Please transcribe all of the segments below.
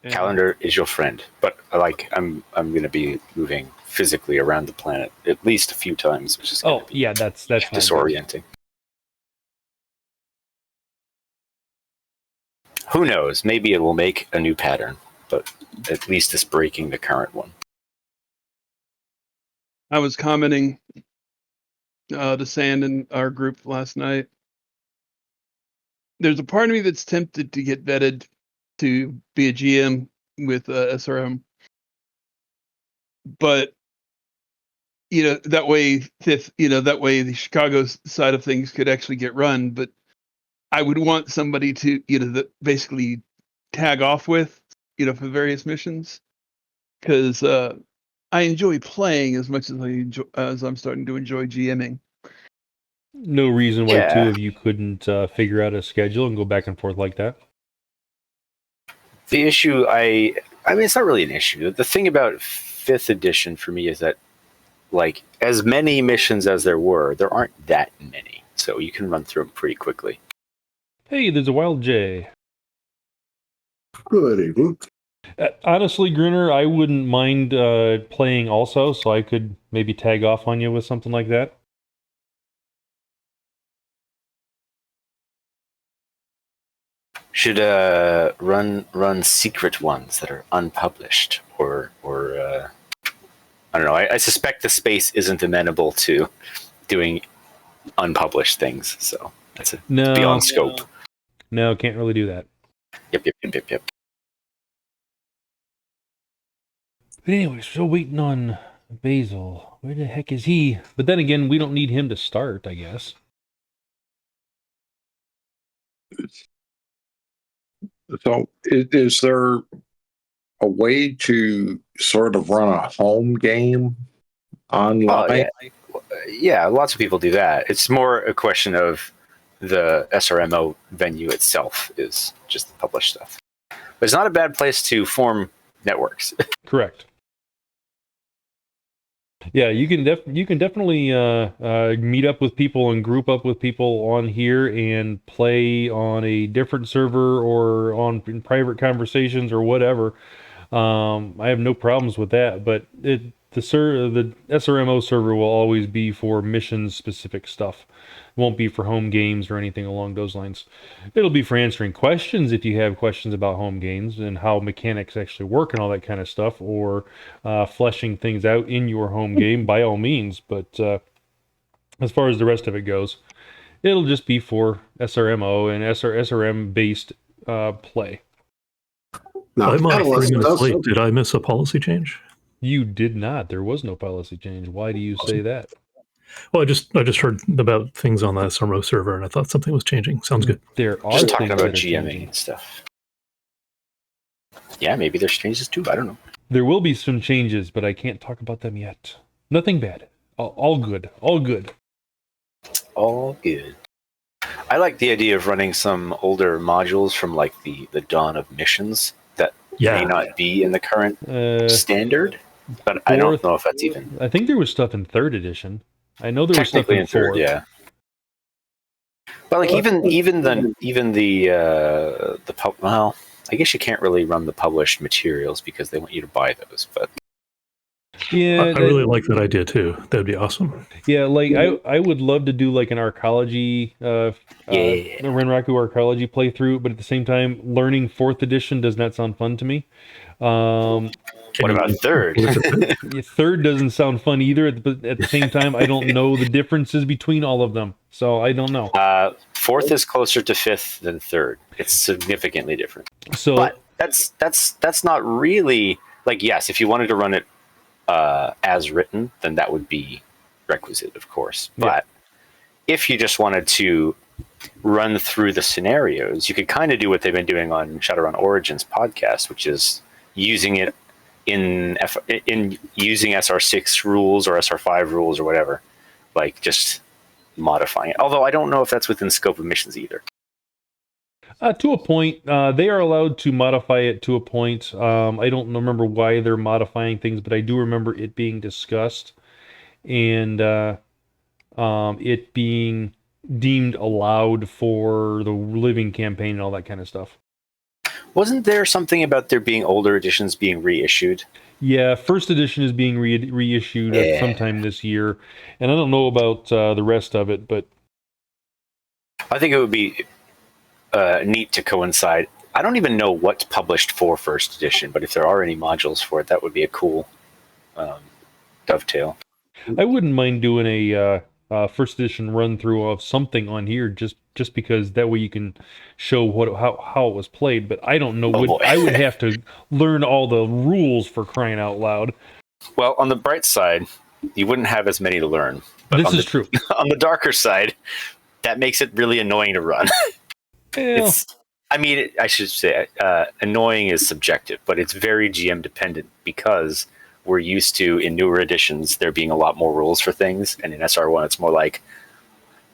Calendar is your friend, but I'm going to be moving physically around the planet at least a few times, which is going to be that's disorienting. Who knows? Maybe it will make a new pattern, but at least it's breaking the current one. I was commenting to Sand in our group last night. There's a part of me that's tempted to get vetted to be a GM with SRM, but that way the Chicago side of things could actually get run. But I would want somebody to that basically tag off with for various missions, because I enjoy playing as much as I'm starting to enjoy GMing. No reason why two of you couldn't figure out a schedule and go back and forth like that. The issue, I mean, it's not really an issue. The thing about 5th edition for me is that, like, as many missions as there aren't that many, so you can run through them pretty quickly. Hey, there's a wild J. Good evening. Honestly, Grynner, I wouldn't mind playing also, so I could maybe tag off on you with something like that. Should run secret ones that are unpublished, or I don't know. I suspect the space isn't amenable to doing unpublished things, so that's beyond scope. No, can't really do that. Yep. But anyway, still waiting on Basil. Where the heck is he? But then again, we don't need him to start, I guess. So is there a way to sort of run a home game online? Yeah, lots of people do that. It's more a question of the SRMO venue itself is just the published stuff. But it's not a bad place to form networks. Correct. Yeah, you can definitely meet up with people and group up with people on here and play on a different server or in private conversations or whatever. I have no problems with that, but the SRMO server will always be for mission-specific stuff. It won't be for home games or anything along those lines. It'll be for answering questions if you have questions about home games and how mechanics actually work and all that kind of stuff, or fleshing things out in your home game, by all means. But as far as the rest of it goes, it'll just be for SRMO and SRM-based play. No, I'm 3 minutes late. Did I miss a policy change? You did not. There was no policy change. Why do you say that? Well, I just heard about things on the SRMO server, and I thought something was changing. Sounds good. There are just talking about GMing changing and stuff. Yeah, maybe there's changes too. I don't know. There will be some changes, but I can't talk about them yet. Nothing bad. All good. All good. All good. I like the idea of running some older modules from like the dawn of missions that may not be in the current standard, but I don't know if that's even. I think there was stuff in 3rd edition. I know there was stuff in 3rd, yeah. But like even the well, I guess you can't really run the published materials because they want you to buy those. But yeah, I really like that idea too. That'd be awesome. Yeah, like I would love to do like an arcology, Renraku arcology playthrough, but at the same time, learning 4th edition does not sound fun to me. What about 3rd? 3rd doesn't sound fun either, but at the same time, I don't know the differences between all of them, so I don't know. 4th is closer to 5th than 3rd. It's significantly different. So, but that's not really like, yes, if you wanted to run it as written, then that would be requisite, of course. Yeah. But if you just wanted to run through the scenarios, you could kind of do what they've been doing on Shadowrun Origins podcast, which is using it in using SR6 rules or SR5 rules or whatever, like just modifying it. Although I don't know if that's within the scope of missions either. To a point, they are allowed to modify it to a point. I don't remember why they're modifying things, but I do remember it being discussed and it being deemed allowed for the living campaign and all that kind of stuff. Wasn't there something about there being older editions being reissued? Yeah, first edition is being reissued sometime this year, and I don't know about the rest of it, but I think it would be neat to coincide. I don't even know what's published for first edition, but if there are any modules for it, that would be a cool dovetail. I wouldn't mind doing a first edition run through of something on here, just because that way you can show how it was played. But I don't know. I would have to learn all the rules for crying out loud. Well, on the bright side, you wouldn't have as many to learn. But this is true. On the darker side, that makes it really annoying to run. Well, I should say annoying is subjective, but it's very GM dependent because we're used to, in newer editions, there being a lot more rules for things. And in SR1, it's more like,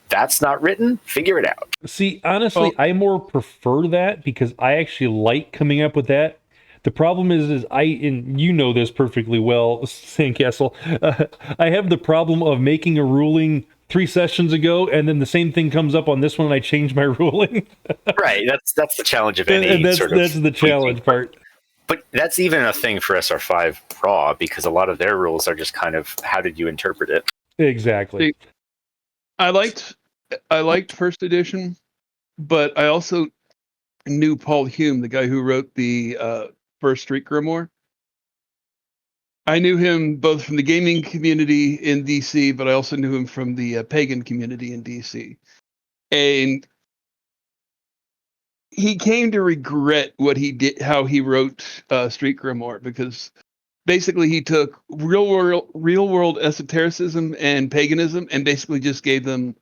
that's not written, figure it out. See, honestly, I more prefer that because I actually like coming up with that. The problem is and you know this perfectly well, Sandcastle, I have the problem of making a ruling 3 sessions ago, and then the same thing comes up on this one, and I change my ruling. Right, that's the challenge of any and that's the challenge part. But that's even a thing for SR5 Raw, because a lot of their rules are just kind of, how did you interpret it? Exactly. See, I liked first edition, but I also knew Paul Hume, the guy who wrote the first Street Grimoire. I knew him both from the gaming community in DC, but I also knew him from the pagan community in DC. And he came to regret what he did, how he wrote Street Grimoire, because basically he took real world esotericism and paganism and basically just gave them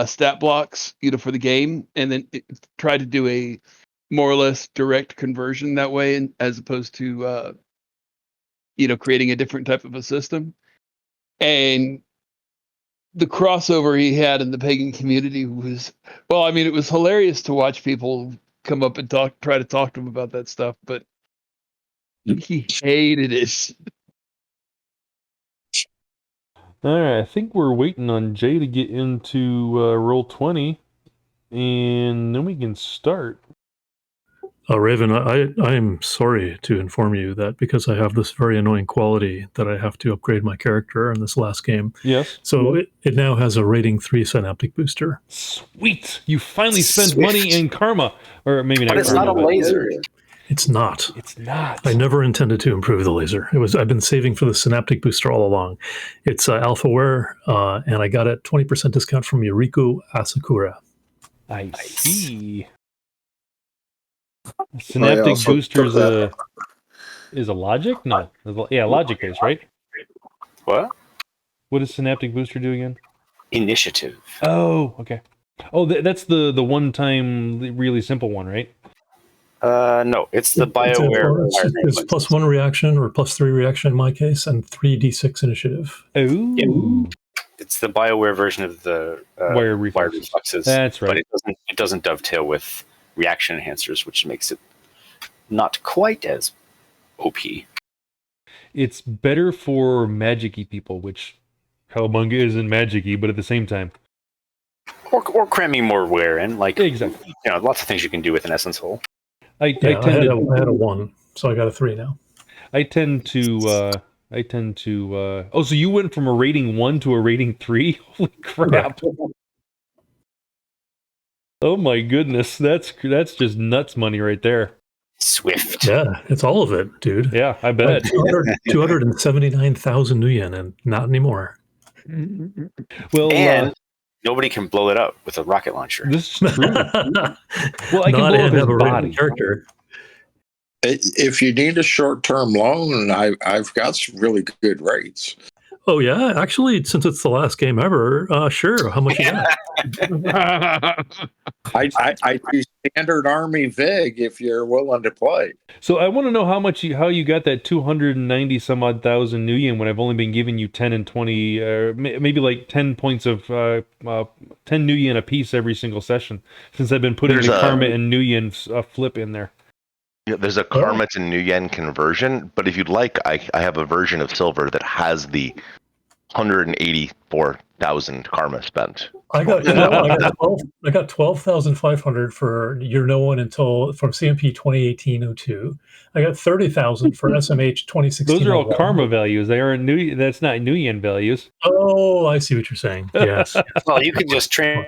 stat blocks, for the game, and then tried to do a more or less direct conversion that way, and as opposed to creating a different type of a system. And the crossover he had in the pagan community was, it was hilarious to watch people come up and try to talk to him about that stuff, but he hated it. All right, I think we're waiting on Jay to get into Roll20, and then we can start. Raven, I am sorry to inform you that because I have this very annoying quality that I have to upgrade my character in this last game. Yes. So it now has a rating 3 synaptic booster. Sweet! You finally spent money in karma, or maybe not. But it's not a laser. It's not. It's not. I never intended to improve the laser. I've been saving for the synaptic booster all along. It's alphaware, and I got it 20% discount from Yuriku Asakura. I see. Synaptic booster is a logic? No. Yeah, logic based, right? What? What does synaptic booster do again? Initiative. Oh, okay. Oh, that's the one-time really simple one, right? No, it's the BioWare. It's +1 reaction or +3 reaction in my case, and 3d6 initiative. Oh. Yeah. It's the BioWare version of the wire reflexes. That's right. But it doesn't dovetail with reaction enhancers, which makes it not quite as OP. It's better for magic-y people, which Cowabunga isn't magic-y, but at the same time. Or cramming more wear in, like exactly. Lots of things you can do with an essence hole. I had a 1, so I got a 3 now. I tend to. Oh, so you went from a rating 1 to a rating 3? Holy crap! Oh my goodness, that's just nuts money right there. Swift. Yeah, it's all of it, dude. Yeah, I bet. 279,000 new yen, and not anymore. Well, and nobody can blow it up with a rocket launcher. This is true. Well, I can blow up his body. Character. If you need a short-term loan, I've got some really good rates. Oh yeah, actually, since it's the last game ever, sure. How much? I do standard Army Vig if you're willing to play. So I want to know how you got that 290 some odd thousand new yen when I've only been giving you 10 and 20, maybe like 10 points of 10 new yen a piece every single session since I've been putting the karma and new yen flip in there. Yeah, there's a karma to new yen conversion, but if you'd like, I have a version of silver that has the 184 12,000 karma spent. I got 12,500 for You're No One Until from CMP 2018-02. I got 30,000 for SMH 2016. Those are all karma values. They aren't new. That's not new yen values. Oh, I see what you're saying. Yes. Well, you can just train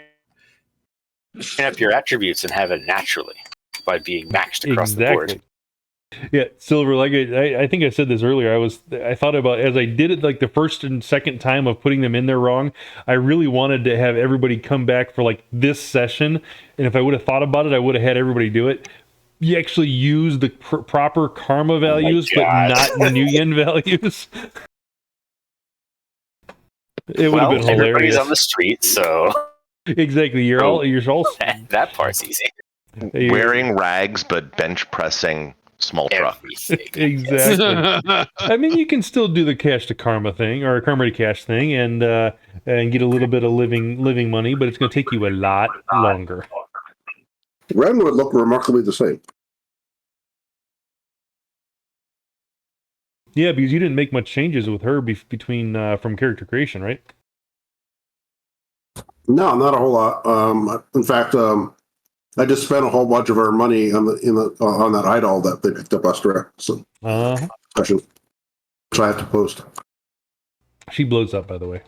up your attributes and have it naturally by being maxed across the board. Yeah, Silver, like I think I said this earlier, I thought about, as I did it like the first and second time of putting them in there wrong, I really wanted to have everybody come back for like this session, and if I would have thought about it, I would have had everybody do it. You actually use the proper karma values, but not new yen values. It would have been hilarious. Everybody's on the street, so exactly. You're all that part's easy. Wearing rags but bench pressing small truck. Exactly. I mean, you can still do the cash to karma thing or karma to cash thing, and get a little bit of living money, but it's going to take you a lot longer. Ren would look remarkably the same. Yeah, because you didn't make much changes with her between from character creation, right? No, not a whole lot. In fact, I just spent a whole bunch of our money on that idol that they picked up last direct. So, session, which I have to post. She blows up, by the way.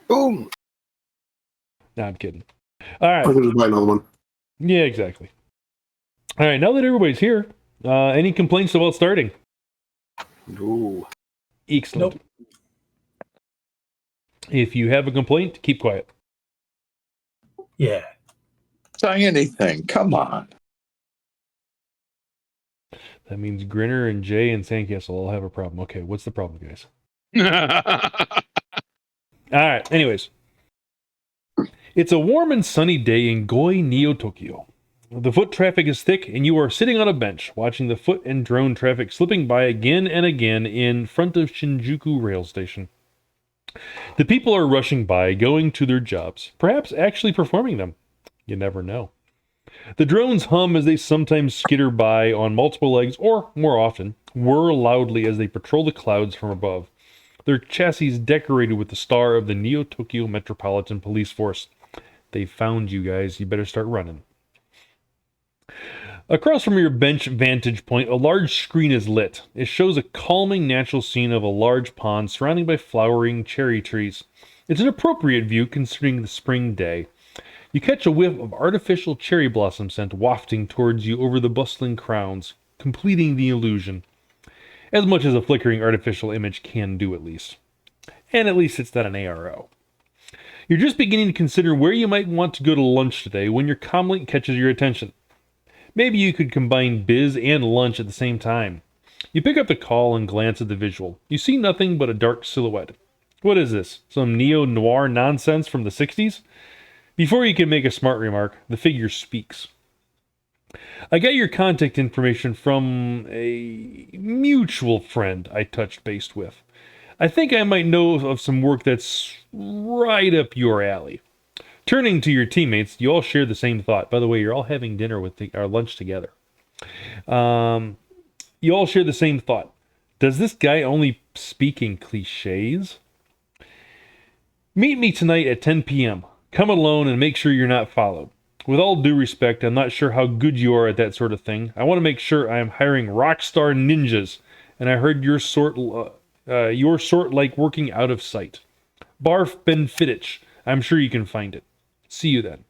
Boom. No, I'm kidding. All right. I can just buy another one. Yeah, exactly. All right. Now that everybody's here, any complaints about starting? Ooh. Excellent. Nope. If you have a complaint, keep quiet. Yeah. Say anything. Come on. That means Grynner and Jay and Sandcastle all have a problem. Okay, what's the problem, guys? All right, anyways. It's a warm and sunny day in Goi, Neo Tokyo. The foot traffic is thick, and you are sitting on a bench, watching the foot and drone traffic slipping by again and again in front of Shinjuku Rail Station. The people are rushing by, going to their jobs, perhaps actually performing them. You never know. The drones hum as they sometimes skitter by on multiple legs, or, more often, whir loudly as they patrol the clouds from above. Their chassis decorated with the star of the Neo Tokyo Metropolitan Police Force. They found you guys. You better start running. Across from your bench vantage point, a large screen is lit. It shows a calming natural scene of a large pond surrounded by flowering cherry trees. It's an appropriate view considering the spring day. You catch a whiff of artificial cherry blossom scent wafting towards you over the bustling crowns, completing the illusion. As much as a flickering artificial image can do, at least. And at least it's not an ARO. You're just beginning to consider where you might want to go to lunch today when your comlink catches your attention. Maybe you could combine biz and lunch at the same time. You pick up the call and glance at the visual. You see nothing but a dark silhouette. What is this? Some neo-noir nonsense from the 60s? Before you can make a smart remark, the figure speaks. I got your contact information from a mutual friend I touched base with. I think I might know of some work that's right up your alley. Turning to your teammates, you all share the same thought. By the way, you're all having dinner with our lunch together. You all share the same thought. Does this guy only speak in cliches? Meet me tonight at 10 p.m. Come alone and make sure you're not followed. With all due respect, I'm not sure how good you are at that sort of thing. I want to make sure I am hiring rock star ninjas, and I heard your sort like working out of sight. Barf Ben Fittich. I'm sure you can find it. See you then.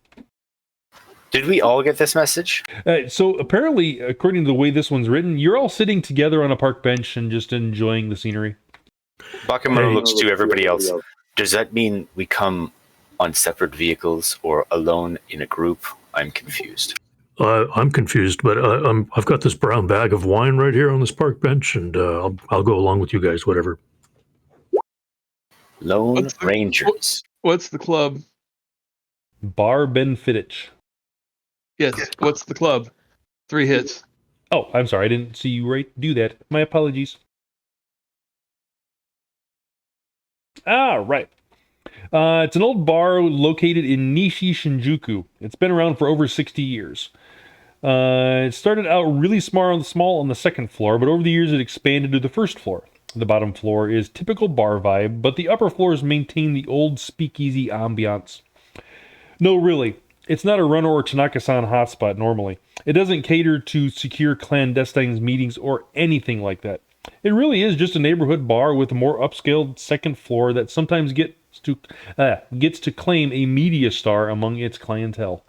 Did we all get this message? So apparently, according to the way this one's written, you're all sitting together on a park bench and just enjoying the scenery. Bakemono looks to everybody else. Does that mean we come on separate vehicles or alone in a group? I'm confused. I'm confused, but I've got this brown bag of wine right here on this park bench, and I'll go along with you guys, whatever. Lone Rangers. What's the club? Bar Ben Fittich. Yes. What's the club? 3 hits. Oh, I'm sorry. I didn't see you do that. My apologies. Right. It's an old bar located in Nishi, Shinjuku. It's been around for over 60 years. It started out really small on the second floor, but over the years it expanded to the first floor. The bottom floor is typical bar vibe, but the upper floors maintain the old speakeasy ambiance. No, really, it's not a Runner or Tanaka-san hotspot normally. It doesn't cater to secure clandestine meetings or anything like that. It really is just a neighborhood bar with a more upscaled second floor that sometimes gets to claim a media star among its clientele.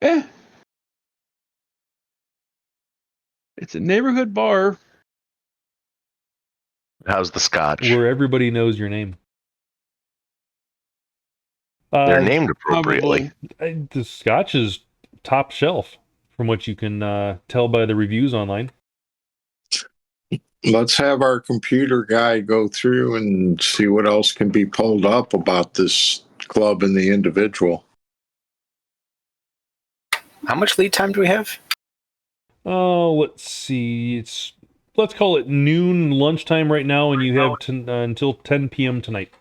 Eh. It's a neighborhood bar. How's the scotch? Where everybody knows your name. They're named appropriately. The scotch is top shelf, from what you can tell by the reviews online. Let's have our computer guy go through and see what else can be pulled up about this club and the individual. How much lead time do we have? Oh, let's see. Let's call it noon lunchtime right now, and you have until 10 p.m. tonight.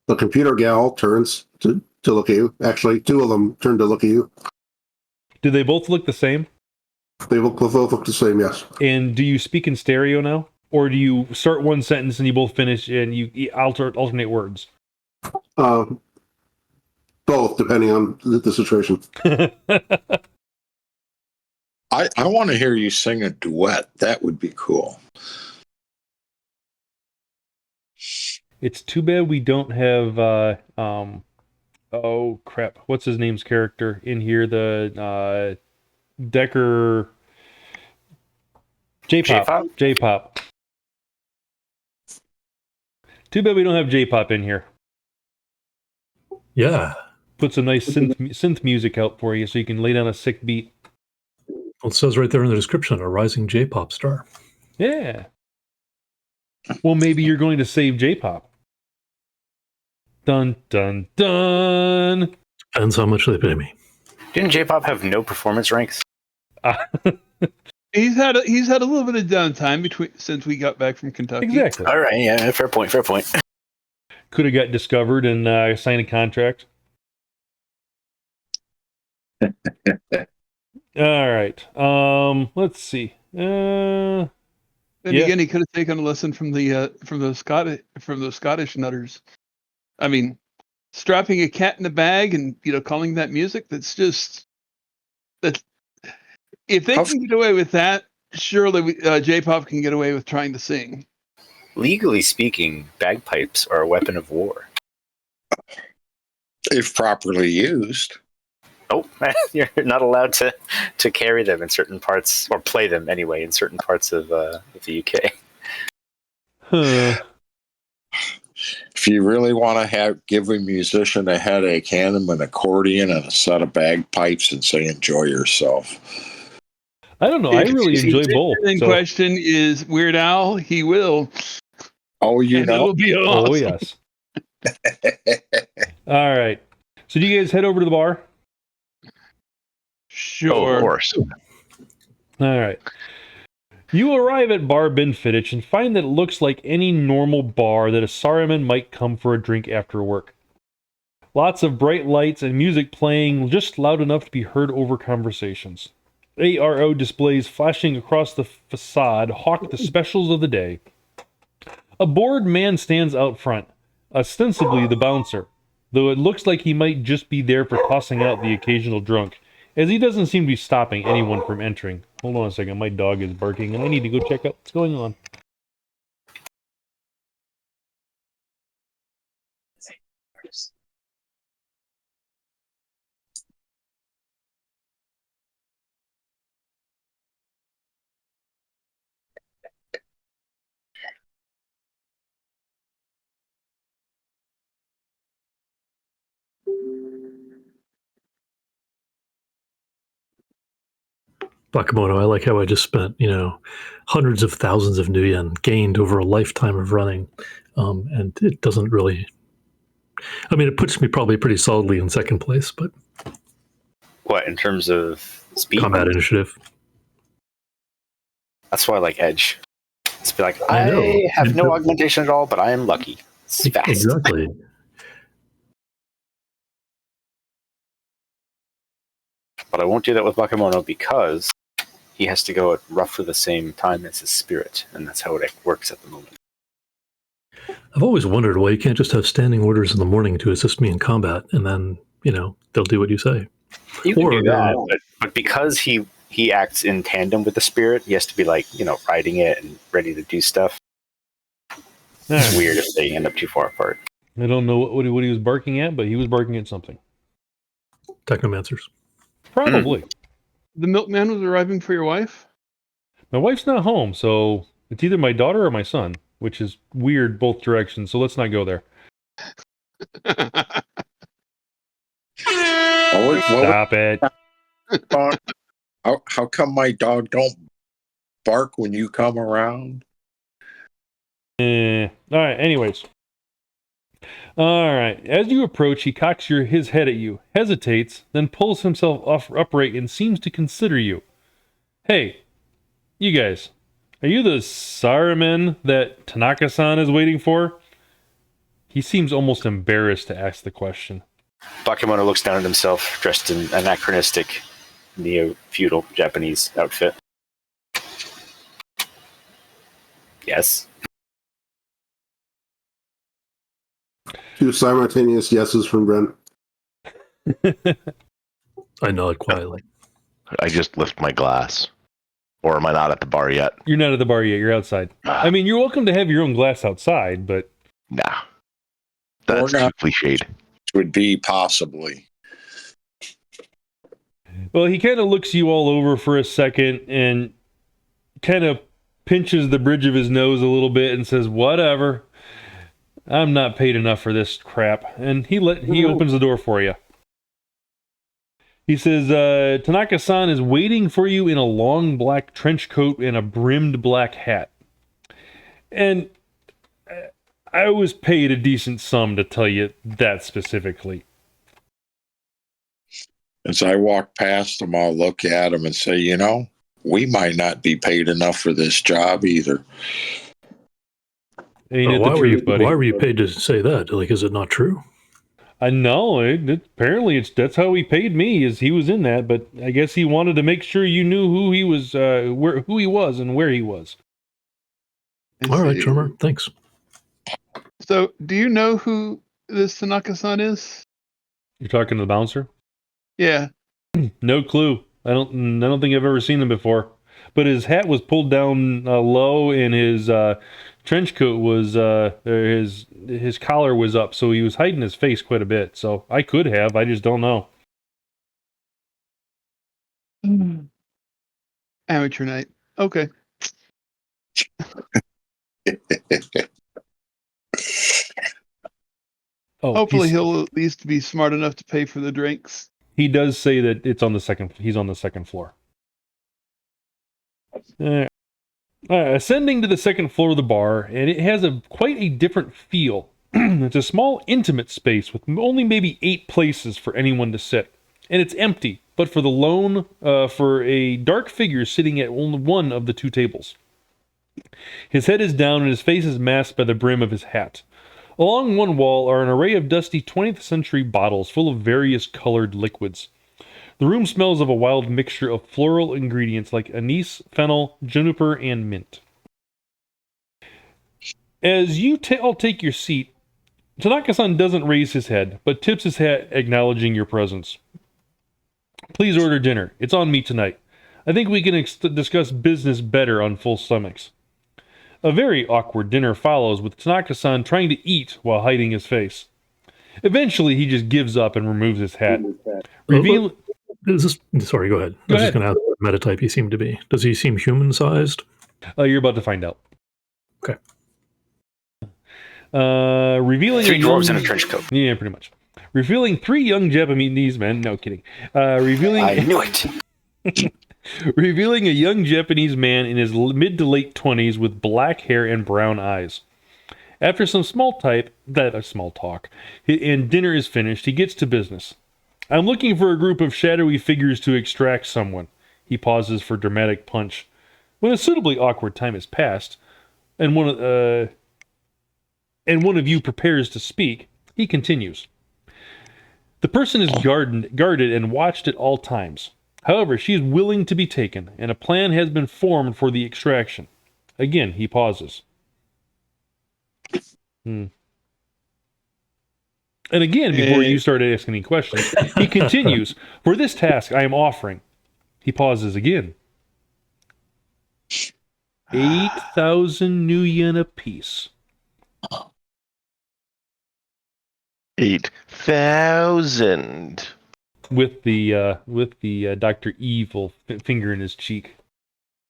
The computer gal turns to look at you. Actually, two of them turn to look at you. Do they both look the same? They both look the same, yes. And do you speak in stereo now? Or do you start one sentence and you both finish and you alternate words? Both, depending on the situation. I want to hear you sing a duet. That would be cool. It's too bad we don't have oh crap, what's his name's character in here? The Decker J-Pop. Too bad we don't have J-Pop in here. Yeah. Put some nice synth music out for you so you can lay down a sick beat. Well, it says right there in the description, a rising J-pop star. Yeah. Well, maybe you're going to save J-Pop. Dun, dun, dun. Depends how much they pay me. Didn't J-Pop have no performance ranks? He's had a little bit of downtime since we got back from Kentucky. Exactly. All right, yeah, fair point. Could have got discovered and signed a contract. All right. Let's see. Then again, he could have taken a lesson from those Scottish nutters. I mean, strapping a cat in a bag and calling that music. That's if they can get away with that, surely J-Pop can get away with trying to sing. Legally speaking, bagpipes are a weapon of war. If properly used. Oh, you're not allowed to carry them in certain parts, or play them anyway, in certain parts of the UK. If you really want to give a musician a headache, hand them an accordion and a set of bagpipes and say, enjoy yourself. I don't know. I really enjoy both. The question is Weird Al. He will. Oh, you know. It will be awesome. Oh, yes. All right. So do you guys head over to the bar? Sure. Oh, of course. All right. You arrive at Bar Binfittich and find that it looks like any normal bar that a Saruman might come for a drink after work. Lots of bright lights and music playing just loud enough to be heard over conversations. ARO displays flashing across the facade hawk the specials of the day. A bored man stands out front, ostensibly the bouncer, though it looks like he might just be there for tossing out the occasional drunk, as he doesn't seem to be stopping anyone from entering. Hold on a second, my dog is barking and I need to go check out what's going on. Bakemono, I like how I just spent, hundreds of thousands of new yen gained over a lifetime of running. And it doesn't really, it puts me probably pretty solidly in second place, but. What, in terms of speed? Combat initiative. That's why I like Edge. It's be like, I have no augmentation at all, but I am lucky. It's fast. Exactly. But I won't do that with Bakemono because he has to go at roughly the same time as his spirit, and that's how it works at the moment. I've always wondered why you can't just have standing orders in the morning to assist me in combat, and then, they'll do what you say. You can do that, but because he acts in tandem with the spirit, he has to be riding it and ready to do stuff. It's weird if they end up too far apart. I don't know what he was barking at, but he was barking at something. Technomancers. Probably. The milkman was arriving for your wife? My wife's not home, so it's either my daughter or my son, which is weird both directions, so let's not go there. Stop it. How come my dog don't bark when you come around? All right, anyways. All right, as you approach, he cocks his head at you, hesitates, then pulls himself upright and seems to consider you. Hey, you guys, are you the SRM that Tanaka-san is waiting for? He seems almost embarrassed to ask the question. Bakemono looks down at himself, dressed in anachronistic neo-feudal Japanese outfit. Yes. Two simultaneous yeses from Ren. I nod quietly. I just lift my glass. Or am I not at the bar yet? You're not at the bar yet, you're outside. I mean, you're welcome to have your own glass outside, but... Nah. That's too cliched. Would be possibly. Well, he kind of looks you all over for a second and kind of pinches the bridge of his nose a little bit and says, whatever. I'm not paid enough for this crap. And he opens the door for you. He says, Tanaka-san is waiting for you in a long black trench coat and a brimmed black hat. And I was paid a decent sum to tell you that specifically. As I walk past him, I'll look at him and say, we might not be paid enough for this job either. Why were you paid to say that? Is it not true? No, apparently that's how he paid me. Is he was in that, but I guess he wanted to make sure you knew who he was, who he was, and where he was. All right, Trimmer. Thanks. So, do you know who this Tanaka-san is? You're talking to the bouncer? Yeah. No clue. I don't think I've ever seen him before. But his hat was pulled down low, and his trench coat was his collar was up, so he was hiding his face quite a bit. So I could have, I just don't know. Amateur night. Okay. Hopefully he'll at least be smart enough to pay for the drinks. He does say that he's on the second floor. Ascending to the second floor of the bar, and it has quite a different feel. It's a small, intimate space with only maybe 8 places for anyone to sit. And it's empty, but for a dark figure sitting at only one of the 2 tables. His head is down and his face is masked by the brim of his hat. Along one wall are an array of dusty 20th century bottles full of various colored liquids. The room smells of a wild mixture of floral ingredients like anise, fennel, juniper, and mint. As you all take your seat, Tanaka-san doesn't raise his head, but tips his hat acknowledging your presence. Please order dinner. It's on me tonight. I think we can discuss business better on full stomachs. A very awkward dinner follows, with Tanaka-san trying to eat while hiding his face. Eventually, he just gives up and removes his hat. Sorry, go ahead. I was just going to ask what metatype he seemed to be. Does he seem human-sized? You're about to find out. Okay. Revealing 3 dwarves in a trench coat. Yeah, pretty much. Revealing 3 young Japanese men. No, kidding. I knew it. Revealing a young Japanese man in his mid to late 20s with black hair and brown eyes. After some small talk, and dinner is finished, he gets to business. I'm looking for a group of shadowy figures to extract someone. He pauses for dramatic punch. When a suitably awkward time has passed, and one of you prepares to speak, he continues. The person is guarded and watched at all times. However, she is willing to be taken, and a plan has been formed for the extraction. Again, he pauses. And again, before you start asking any questions, he continues, for this task I am offering. He pauses again. 8,000 new yen apiece. 8,000. With the Dr. Evil finger in his cheek.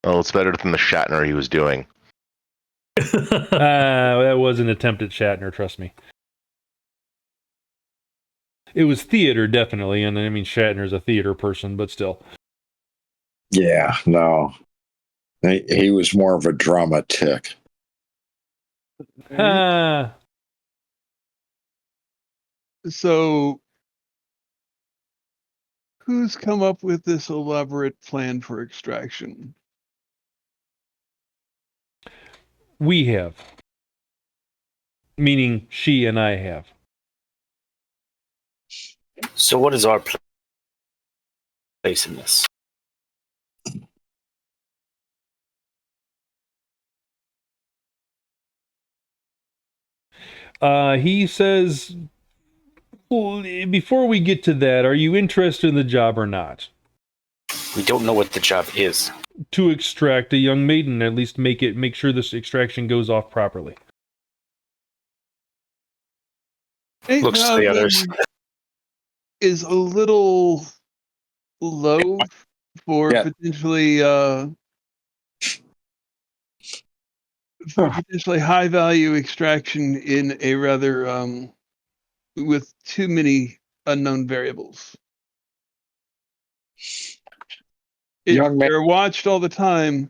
Well, it's better than the Shatner he was doing. That was an attempt at Shatner, trust me. It was theater, definitely, and I mean, Shatner's a theater person, but still. Yeah, no. He was more of a dramatic. So, who's come up with this elaborate plan for extraction? We have. Meaning she and I have. So what is our place in this? He says, well, before we get to that, are you interested in the job or not? We don't know what the job is. To extract a young maiden, at least make sure this extraction goes off properly. Looks to the others. Is a little low for potentially potentially high value extraction in a rather with too many unknown variables. If they're watched all the time,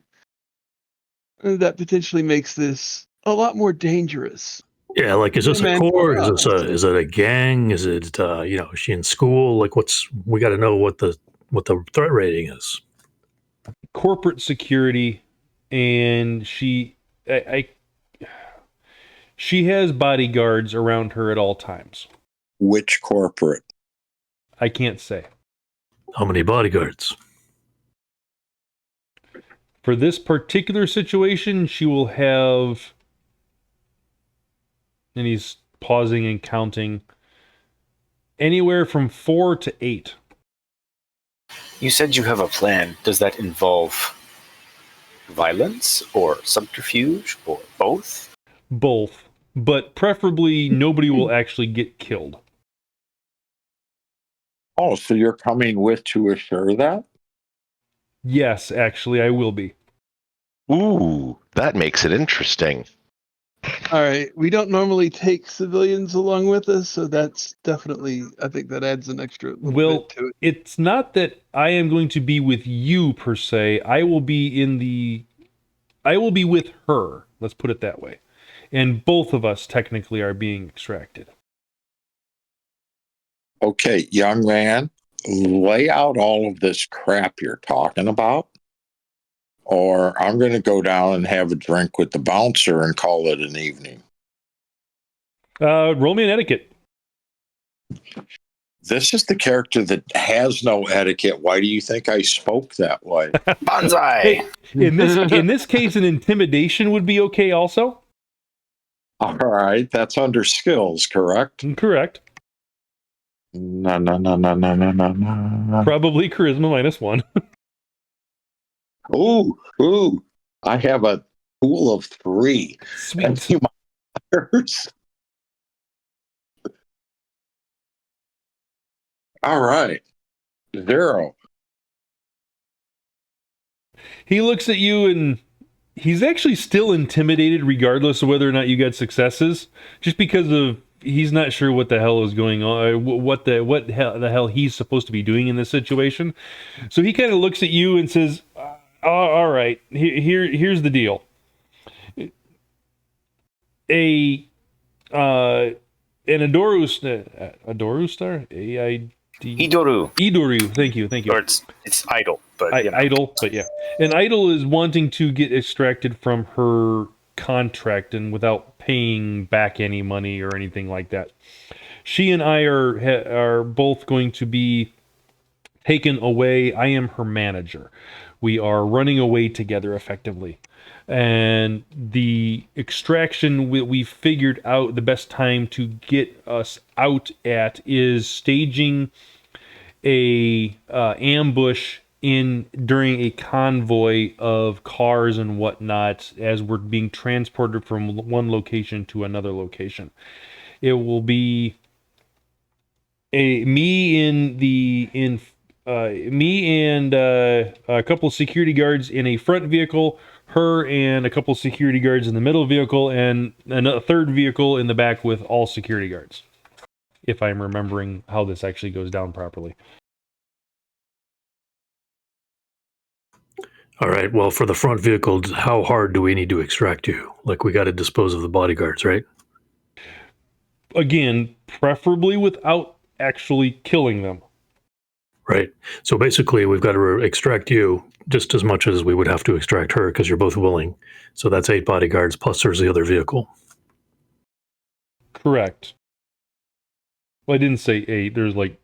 that potentially makes this a lot more dangerous. Yeah, like, is this a core? Is it a gang? Is it is she in school? Like, we got to know what the threat rating is. Corporate security, and she has bodyguards around her at all times. Which corporate? I can't say. How many bodyguards? For this particular situation, she will have, and he's pausing and counting, anywhere from 4 to 8. You said you have a plan. Does that involve violence or subterfuge or both? Both, but preferably nobody will actually get killed. Oh, so you're coming with to assure that? Yes, actually, I will be. Ooh, that makes it interesting. All right, we don't normally take civilians along with us, so that's definitely, I think that adds an extra little bit to it. It's not that I am going to be with you per se. I will be with her. Let's put it that way. And both of us technically are being extracted. Okay, young man, lay out all of this crap you're talking about, or I'm going to go down and have a drink with the bouncer and call it an evening. Roll me an etiquette. This is the character that has no etiquette. Why do you think I spoke that way? Bonsai! Hey, in this case, an intimidation would be okay also? All right, that's under skills, correct? Correct. No. Probably charisma -1. Ooh. I have a pool of 3. Sweet. All right. 0. He looks at you and he's actually still intimidated regardless of whether or not you got successes, just because of he's not sure what the hell is going on, what the hell he's supposed to be doing in this situation. So he kind of looks at you and says, all right, here's the deal. An Adoru star? Idoru, thank you. Or it's idle, but idle, but yeah. An idol is wanting to get extracted from her contract and without paying back any money or anything like that. She and I are both going to be taken away. I am her manager. We are running away together effectively. And the extraction we figured out the best time to get us out at is staging a ambush during a convoy of cars and whatnot as we're being transported from one location to another location. It will be me and a couple of security guards in a front vehicle, her and a couple of security guards in the middle vehicle, and a third vehicle in the back with all security guards. If I'm remembering how this actually goes down properly. All right. Well, for the front vehicle, how hard do we need to extract you? Like, we got to dispose of the bodyguards, right? Again, preferably without actually killing them. Right. So basically, we've got to extract you just as much as we would have to extract her because you're both willing. So that's 8 bodyguards, plus there's the other vehicle. Correct. Well, I didn't say 8. There's like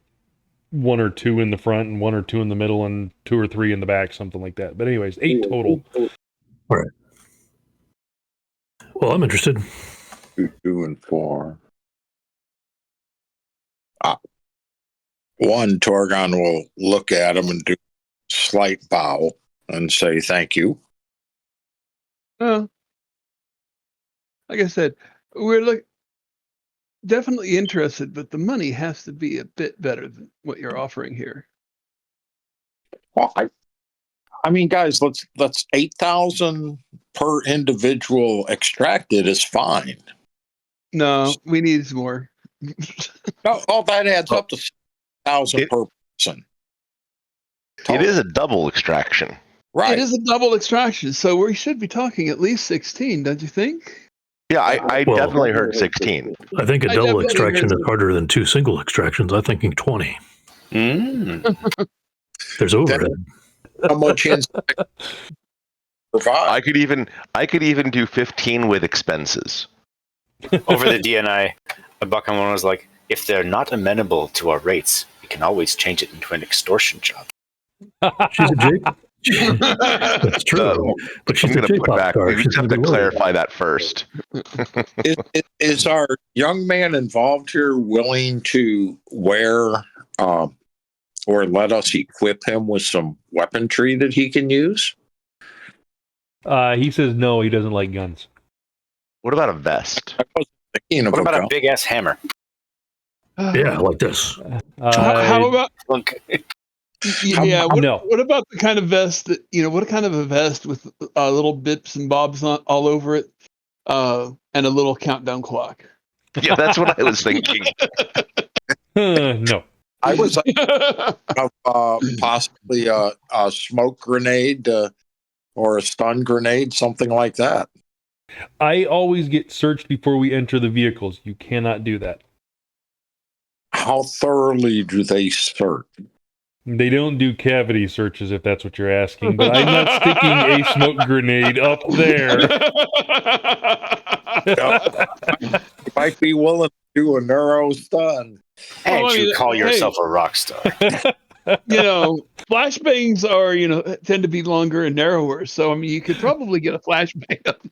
1 or 2 in the front and 1 or 2 in the middle and 2 or 3 in the back, something like that. But anyways, 8 total. All right. Well, I'm interested. 2, 2, and 4. One, Torgon will look at him and do a slight bow and say thank you. Like I said, we're definitely interested, but the money has to be a bit better than what you're offering here. Well, I mean, guys, let's 8,000 per individual extracted is fine. No, we need more. Oh, that adds up to 6,000 per person. It is a double extraction. Right. It is a double extraction, so we should be talking at least 16, don't you think? Yeah, I Well, definitely heard 16. I think a I double definitely extraction heard is harder than 2 single extractions. I'm thinking 20. There's overhead. How much provide? I could even do 15 with expenses. Over the DNI, Bakemono was like, if they're not amenable to our rates, we can always change it into an extortion job. She's a J. That's true. But she's I'm going a to J put pop back. star. We She's just have gonna to be loaded. clarify that first. Is our young man involved here willing to wear or let us equip him with some weaponry that he can use? He says no, he doesn't like guns. What about a vest? I wasn't thinking of What about a gun. big ass hammer? Yeah, like this. How about No. What about the kind of vest that what kind of a vest with little bits and bobs all over it, and a little countdown clock? Yeah, that's what I was thinking. No. I was possibly a smoke grenade or a stun grenade, something like that. I always get searched before we enter the vehicles. You cannot do that. How thoroughly do they search? They don't do cavity searches, if that's what you're asking, but I'm not sticking a smoke grenade up there. You might be willing to do a neuro stun. And Well, I you mean, call hey. yourself a rock star. Flashbangs are tend to be longer and narrower, so I mean you could probably get a flashbang up.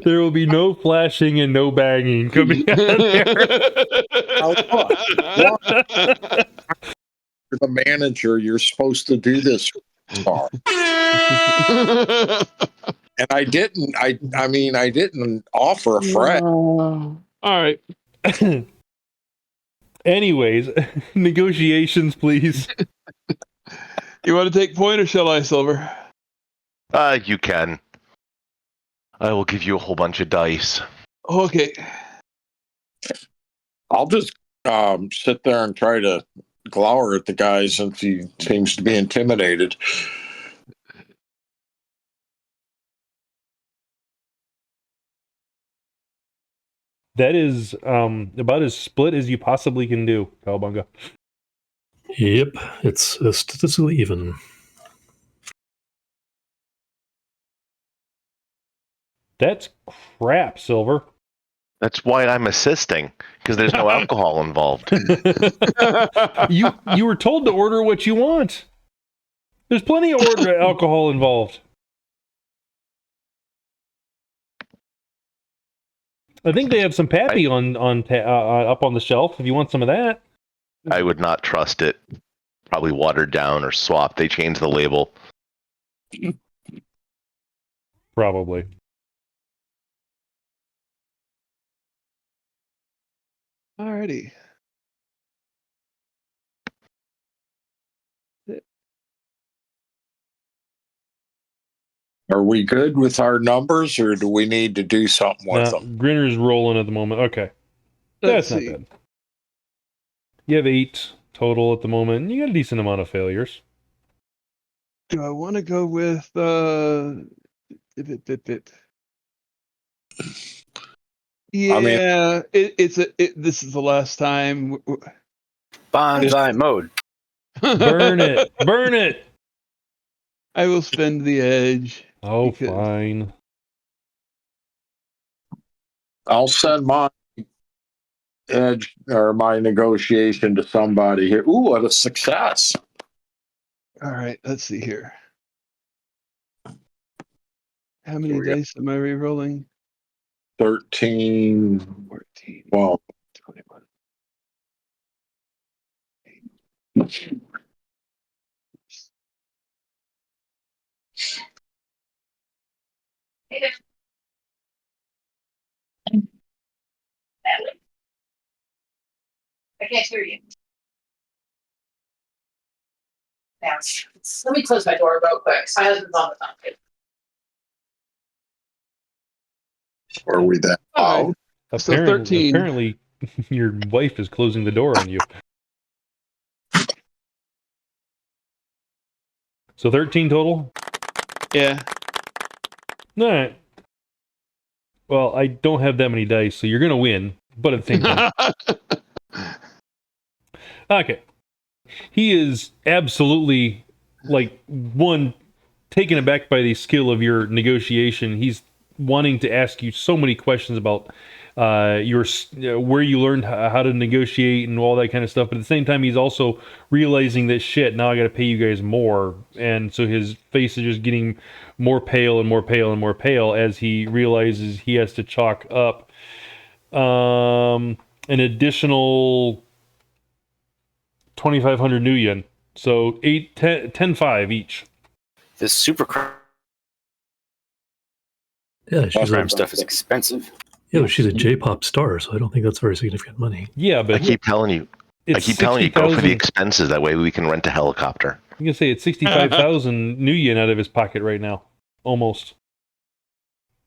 There will be no flashing and no banging coming out of there. You're the manager, you're supposed to do this far. And I didn't offer a fret. All right. Anyways, negotiations, please. You want to take point or shall I, Silver? You can. I will give you a whole bunch of dice. Okay. I'll just sit there and try to glower at the guy since he seems to be intimidated. That is about as split as you possibly can do, Cowabunga. Yep, it's statistically even. That's crap, Silver. That's why I'm assisting, because there's no alcohol involved. You were told to order what you want. There's plenty of alcohol involved. I think they have some Pappy up on the shelf if you want some of that. I would not trust it. Probably watered down or swapped. They changed the label. Probably. Alrighty. Are we good with our numbers, or do we need to do something with them? Grynner's rolling at the moment. Okay. Let's That's see. not bad. You have 8 total at the moment, and you got a decent amount of failures. Do I want to go with Yeah, this is the last time. Bonsai mode. Burn it. Burn it. I will spend the edge. Oh, Because- fine. I'll send my edge or my negotiation to somebody here. Ooh, what a success. All right, let's see here. How many Here we go. dice am I re-rolling? 13. 14, Well, 21. I can't hear you. Now, let me close my door real quick. My husband's on the phone. were we that All loud? right. So 13. Apparently, your wife is closing the door on you. So 13 total? Yeah. All right. Well, I don't have that many dice, so you're going to win, but at the same time. Okay. He is absolutely, taken aback by the skill of your negotiation. He's wanting to ask you so many questions about where you learned how to negotiate and all that kind of stuff. But at the same time, he's also realizing that shit, now I got to pay you guys more. And so his face is just getting more pale and more pale and more pale as he realizes he has to chalk up an additional 2,500 new yen. So 10,500 each. This super Yeah, she's crime a, stuff is expensive. yeah, she's a J-pop star, so I don't think that's very significant money. Yeah, but I keep telling you, go for the 60,000. expenses. That way we can rent a helicopter. I'm gonna say it's 65,000 new yen out of his pocket right now, almost.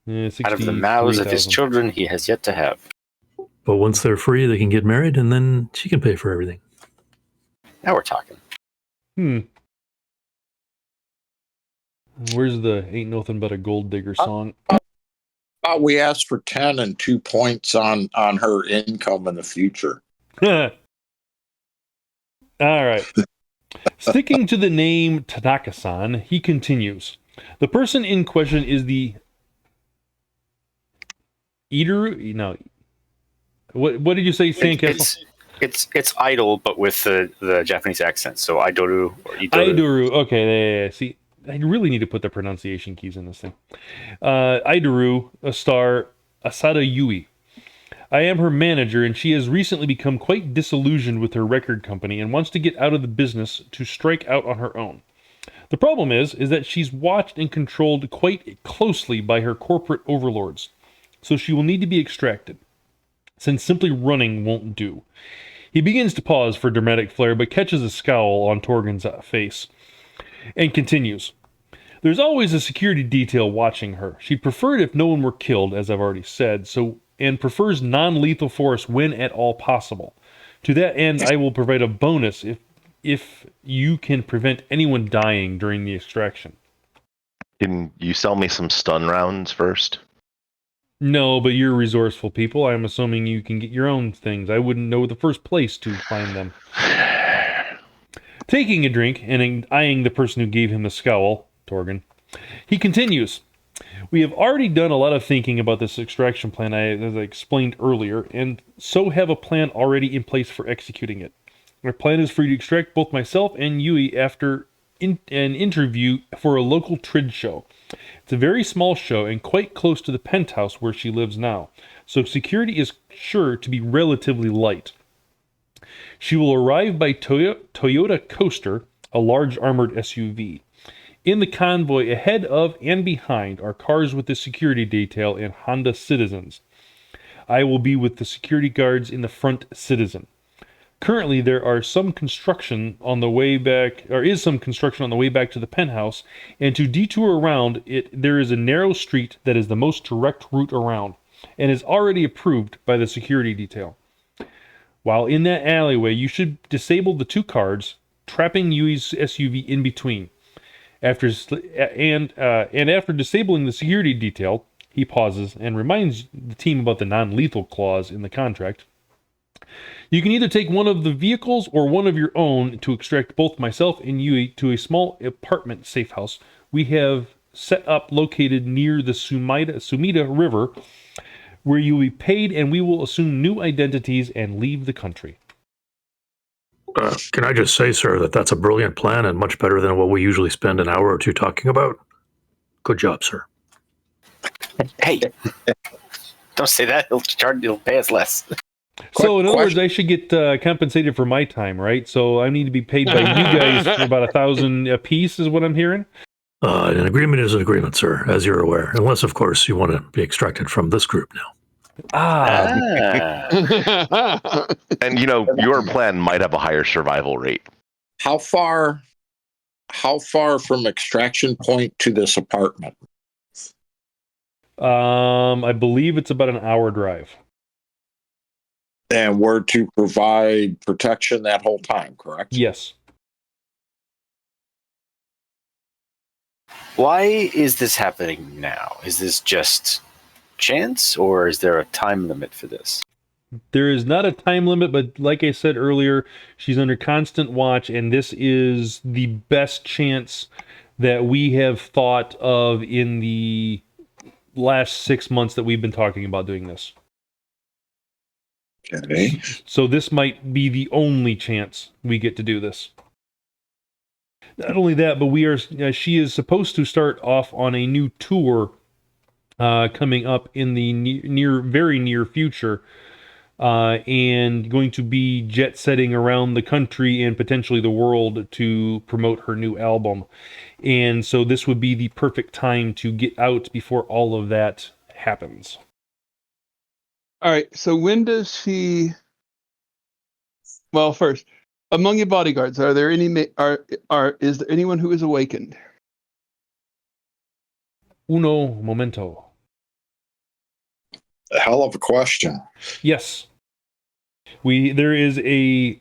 Out of the mouths of his 63,000. children he has yet to have. But once they're free, they can get married, and then she can pay for everything. Now we're talking. Where's the "Ain't Nothing But a Gold Digger" song? We asked for 10 and 2 points on her income in the future. All right. Sticking to the name Tanaka-san, he continues. The person in question is the Idaru. No. What did you say, Sandcastle? It's idol, but with the Japanese accent. So Idoru or Idoru. Idaru. Okay, yeah. See, I really need to put the pronunciation keys in this thing. Idaru, a star, Asada Yui. I am her manager, and she has recently become quite disillusioned with her record company and wants to get out of the business to strike out on her own. The problem is that she's watched and controlled quite closely by her corporate overlords, so she will need to be extracted, since simply running won't do. He begins to pause for dramatic flair, but catches a scowl on Torgon's face, and continues. There's always a security detail watching her. She'd prefer it if no one were killed, as I've already said, and prefers non-lethal force when at all possible. To that end, I will provide a bonus if you can prevent anyone dying during the extraction. Can you sell me some stun rounds first? No, but you're resourceful people. I'm assuming you can get your own things. I wouldn't know the first place to find them. Taking a drink and eyeing the person who gave him the scowl, Torgon, he continues. We have already done a lot of thinking about this extraction plan, as I explained earlier, and so have a plan already in place for executing it. Our plan is for you to extract both myself and Yui after an interview for a local trade show. It's a very small show and quite close to the penthouse where she lives now, so security is sure to be relatively light. She will arrive by Toyota Coaster, a large armored SUV. In the convoy ahead of and behind are cars with the security detail and Honda Citizens. I will be with the security guards in the front Citizen. Currently, there are some construction on the way back, or is some construction on the way back to the penthouse, and to detour around it, there is a narrow street that is the most direct route around, and is already approved by the security detail. While in that alleyway, you should disable the two cards, trapping Yui's SUV in between. After disabling the security detail, he pauses and reminds the team about the non-lethal clause in the contract. You can either take one of the vehicles or one of your own to extract both myself and Yui to a small apartment safe house we have set up located near the Sumida River, where you will be paid and we will assume new identities and leave the country. Can I just say, sir, that's a brilliant plan and much better than what we usually spend an hour or two talking about? Good job, sir. Hey, don't say that. He'll pay us less. So, in other words, I should get compensated for my time, right? So I need to be paid by you guys for about 1,000 a piece, is what I'm hearing? An agreement is an agreement, sir, as you're aware. Unless, of course, you want to be extracted from this group now. And your plan might have a higher survival rate. How far from extraction point to this apartment? I believe it's about an hour drive. And we're to provide protection that whole time, correct? Yes. Why is this happening now? Is this just chance, or is there a time limit for this? There is not a time limit, but like I said earlier, she's under constant watch, and this is the best chance that we have thought of in the last 6 months that we've been talking about doing this. Okay. So this might be the only chance we get to do this. Not only that, but she is supposed to start off on a new tour coming up in the very near future, and going to be jet setting around the country and potentially the world to promote her new album. And so this would be the perfect time to get out before all of that happens. All right. So when does she? Well, first, among your bodyguards, are there any? Is there anyone who is awakened? Uno momento. A hell of a question. Yes. There is a...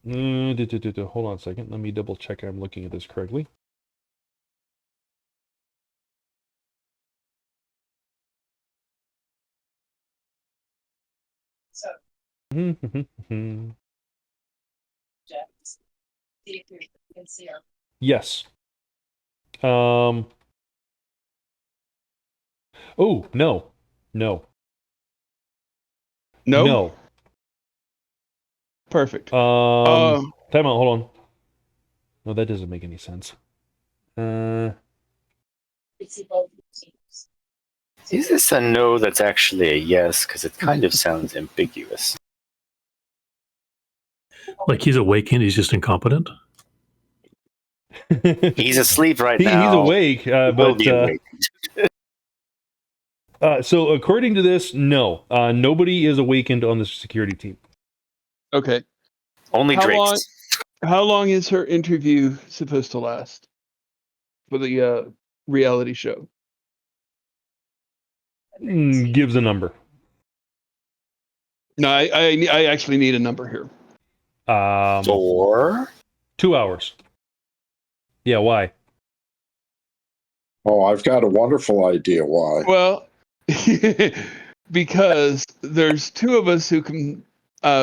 hold on a second. Let me double check I'm looking at this correctly. So, Yes. Oh, no. No. No. No. Perfect. Time out, hold on. No, that doesn't make any sense. Is this a no that's actually a yes? Because it kind of sounds ambiguous. Like he's awakened, he's just incompetent? He's asleep right now. He's awake, Will be awake. So according to this, no. Nobody is awakened on the security team. Okay. Only Drake. How long is her interview supposed to last for the reality show? Gives a number. No, I actually need a number here. 4? 2 hours. Yeah, why? Oh, I've got a wonderful idea why. Well, because there's two of us who can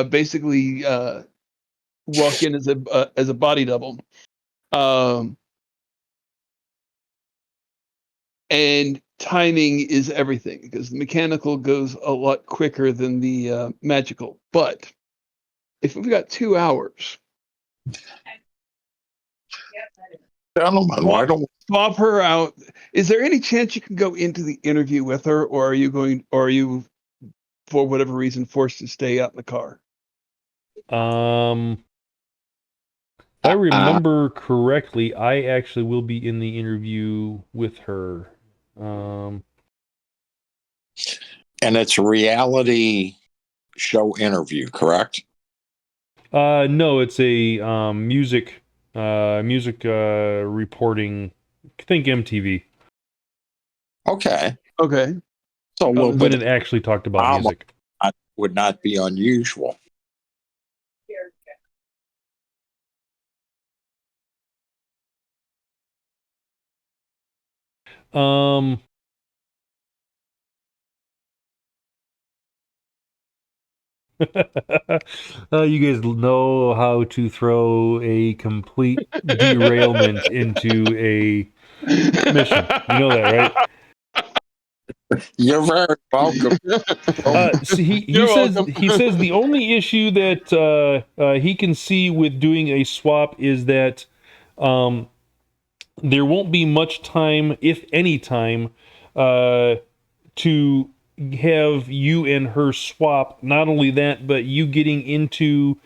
basically walk in as a body double, and timing is everything because the mechanical goes a lot quicker than the magical. But if we've got 2 hours, Gentlemen, why don't swap her out? Is there any chance you can go into the interview with her, or are you for whatever reason forced to stay out in the car? If I remember correctly, I actually will be in the interview with her. and it's a reality show interview, correct? No, it's a music reporting. Think MTV. Okay. Okay. So a little When bit it actually talked about music. would not be unusual. You guys know how to throw a complete derailment into a mission. You know that, right? You're very welcome. See, he You're says welcome. he says the only issue that he can see with doing a swap is that there won't be much time, if any time, to have you and her swap. Not only that, but you getting into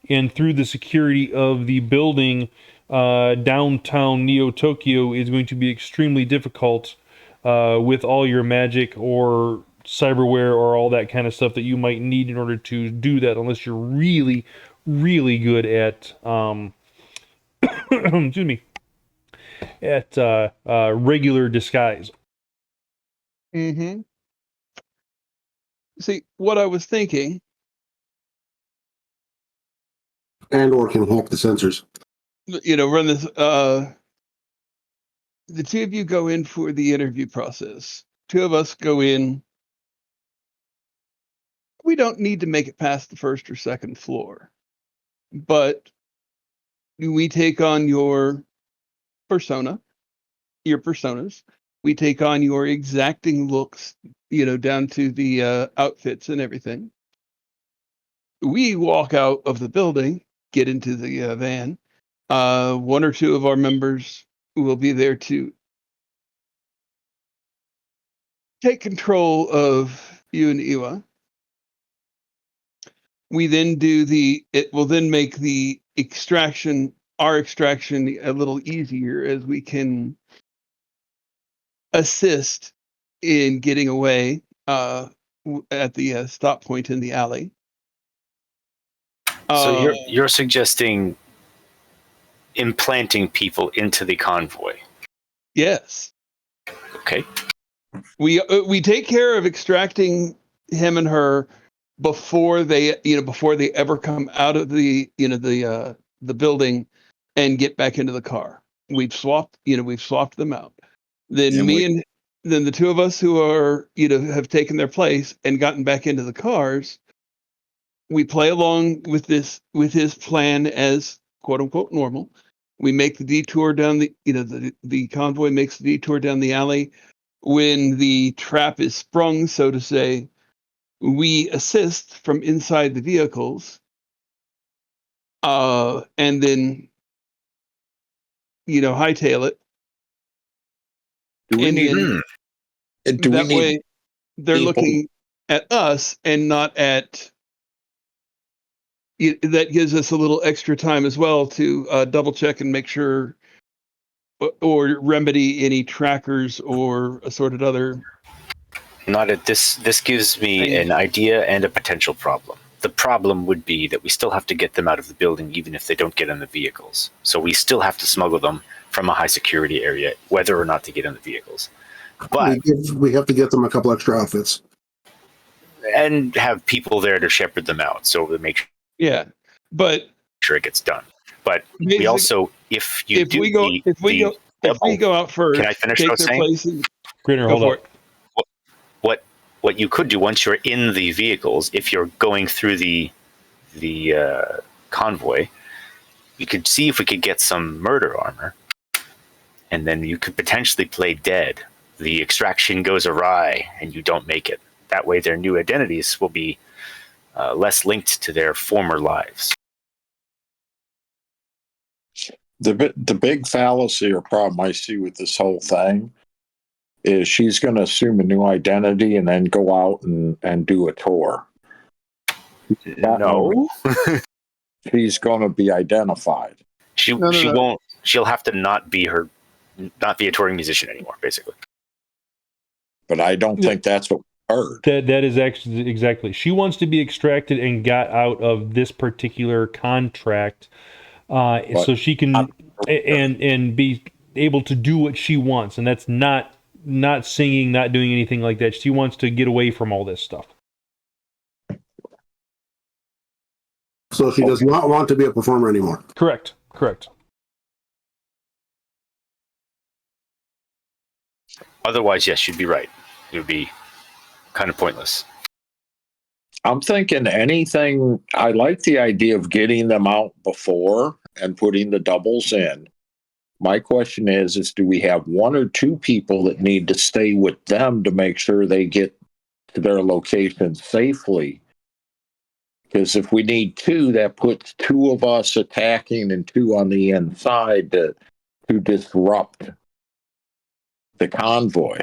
and through the security of the building downtown Neo Tokyo is going to be extremely difficult with all your magic or cyberware or all that kind of stuff that you might need in order to do that, unless you're really, really good at excuse me, at regular disguise. Mm-hmm. See, what I was thinking, or can hack the sensors. run this. The two of you go in for the interview process. Two of us go in. We don't need to make it past the first or second floor, but we take on your persona, your personas. We take on your exacting looks, down to the outfits and everything. We walk out of the building, get into the van. One or two of our members will be there to take control of you and Iwa. We then it will then make our extraction a little easier as we can assist in getting away at the stop point in the alley. So you're suggesting implanting people into the convoy? Yes. Okay. We take care of extracting him and her before they ever come out of the building and get back into the car. We've swapped them out. Then then the two of us who are have taken their place and gotten back into the cars. We play along with his plan as quote unquote normal. We make the detour down the convoy makes the detour down the alley. When the trap is sprung, so to say, we assist from inside the vehicles, and then hightail it. Do we need way they're people? looking at us and not at. That gives us a little extra time as well to double check and make sure or remedy any trackers or assorted other. Not at this. This gives me an idea and a potential problem. The problem would be that we still have to get them out of the building, even if they don't get in the vehicles. So we still have to smuggle them from a high security area, whether or not to get in the vehicles. But we have to get them a couple extra outfits and have people there to shepherd them out, so to make but sure it gets done. But we also, if we go out first, can I finish what I was saying? Grynner, hold up. What you could do once you're in the vehicles, if you're going through the convoy, you could see if we could get some murder armor, and then you could potentially play dead the extraction goes awry and you don't make it. That way their new identities will be less linked to their former lives. The big fallacy or problem I see with this whole thing is she's going to assume a new identity and then go out and do a tour. No. She's going to be identified. She won't. She'll have to not be a touring musician anymore, basically. But I don't think that's what we heard. That is actually exactly. She wants to be extracted and got out of this particular contract, so she can and be able to do what she wants, and that's not singing, not doing anything like that. She wants to get away from all this stuff. So she does not want to be a performer anymore. Correct. Otherwise, yes, you'd be right. It would be kind of pointless. I'm thinking anything. I like the idea of getting them out before and putting the doubles in. My question is do we have one or two people that need to stay with them to make sure they get to their location safely? Because if we need two, that puts two of us attacking and two on the inside to disrupt the convoy.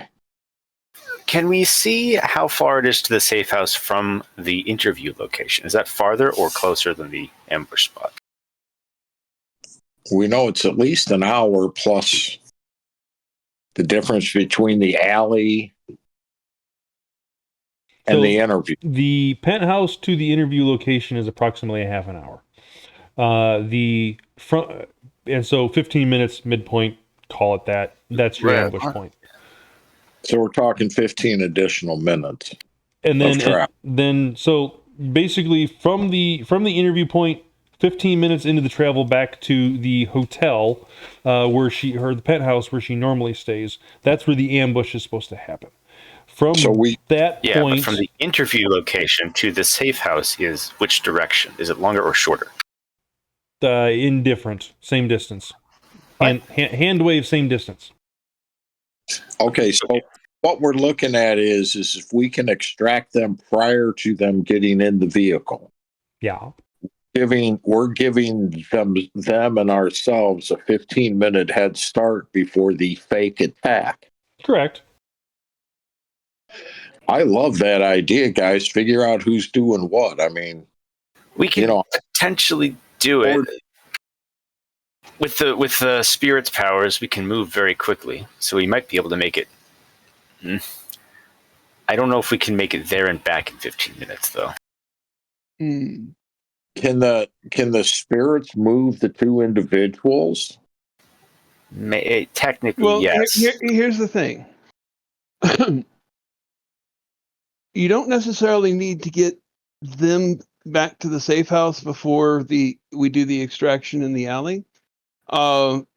Can we see how far it is to the safe house from the interview location? Is that farther or closer than the ambush spot? We know it's at least an hour plus the difference between the alley and the interview. The penthouse to the interview location is approximately a half an hour. The front, and so 15 minutes midpoint, call it that. That's your ambush point. So we're talking 15 additional minutes. And then so basically from the interview point, 15 minutes into the travel back to the hotel where the penthouse where she normally stays, that's where the ambush is supposed to happen. From point, but from the interview location to the safe house is which direction? Is it longer or shorter? Indifferent, same distance. Hand wave, same distance. Okay, so what we're looking at is if we can extract them prior to them getting in the vehicle. Yeah. We're giving them and ourselves a 15-minute head start before the fake attack. Correct. I love that idea, guys. Figure out who's doing what. I mean, we can potentially do it. With the spirit's powers, we can move very quickly, so we might be able to make it. I don't know if we can make it there and back in 15 minutes, though. Can the spirits move the two individuals? Technically, yes. Here's the thing. You don't necessarily need to get them back to the safe house before we do the extraction in the alley.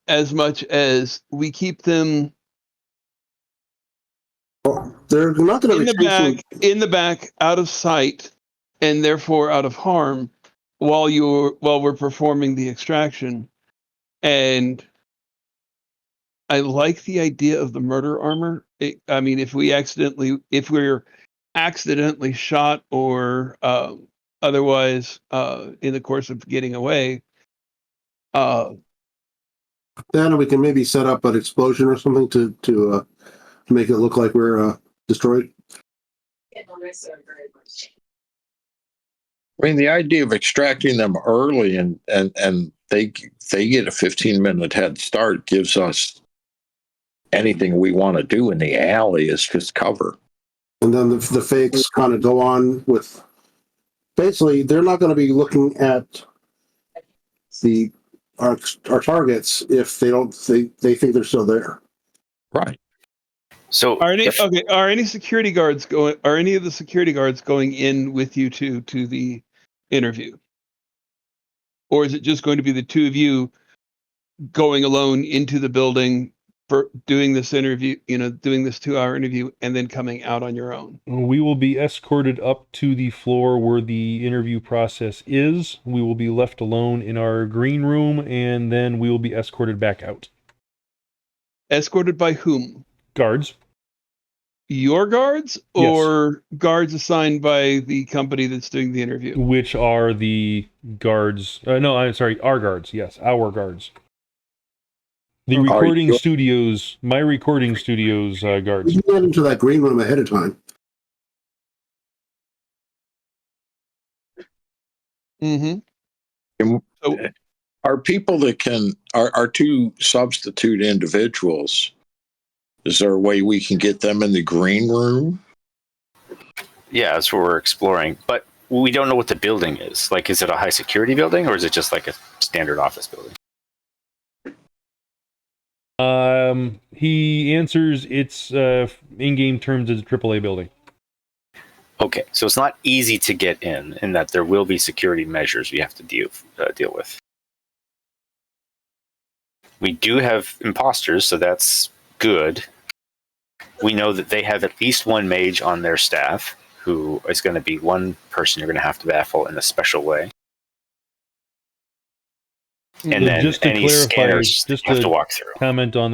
As much as we keep them they're not going to in the back, out of sight, and therefore out of harm while we're performing the extraction. And I like the idea of the murder armor. If we're accidentally shot or otherwise in the course of getting away. Then we can maybe set up an explosion or something to make it look like we're destroyed. I mean, the idea of extracting them early and they get a 15-minute head start gives us anything we want to do in the alley is just cover. And then the fakes kind of go on with. Basically, they're not going to be looking at our targets if they think they're still there. Right. So are any security guards going? Are any of the security guards going in with you to the interview, or is it just going to be the two of you going alone into the building for doing this interview? Doing this 2-hour interview and then coming out on your own. We will be escorted up to the floor where the interview process is. We will be left alone in our green room, and then we will be escorted back out. Escorted by whom? Guards. your guards or guards assigned by the company that's doing the interview? Which are the guards? No, I'm sorry, our guards. Yes, our guards. The recording studios, my recording studios guards. You get into that green room ahead of time. Mm-hmm. So, are people that are two substitute individuals? Is there a way we can get them in the green room? Yeah, that's what we're exploring. But we don't know what the building is. Like, is it a high security building or is it just like a standard office building? He answers it's in-game terms as a AAA building. Okay, so it's not easy to get in that there will be security measures we have to deal with. We do have imposters, so that's good. We know that they have at least one mage on their staff, who is going to be one person you're going to have to baffle in a special way. And then just to any clarify, scanners just you have to to walk through. Comment on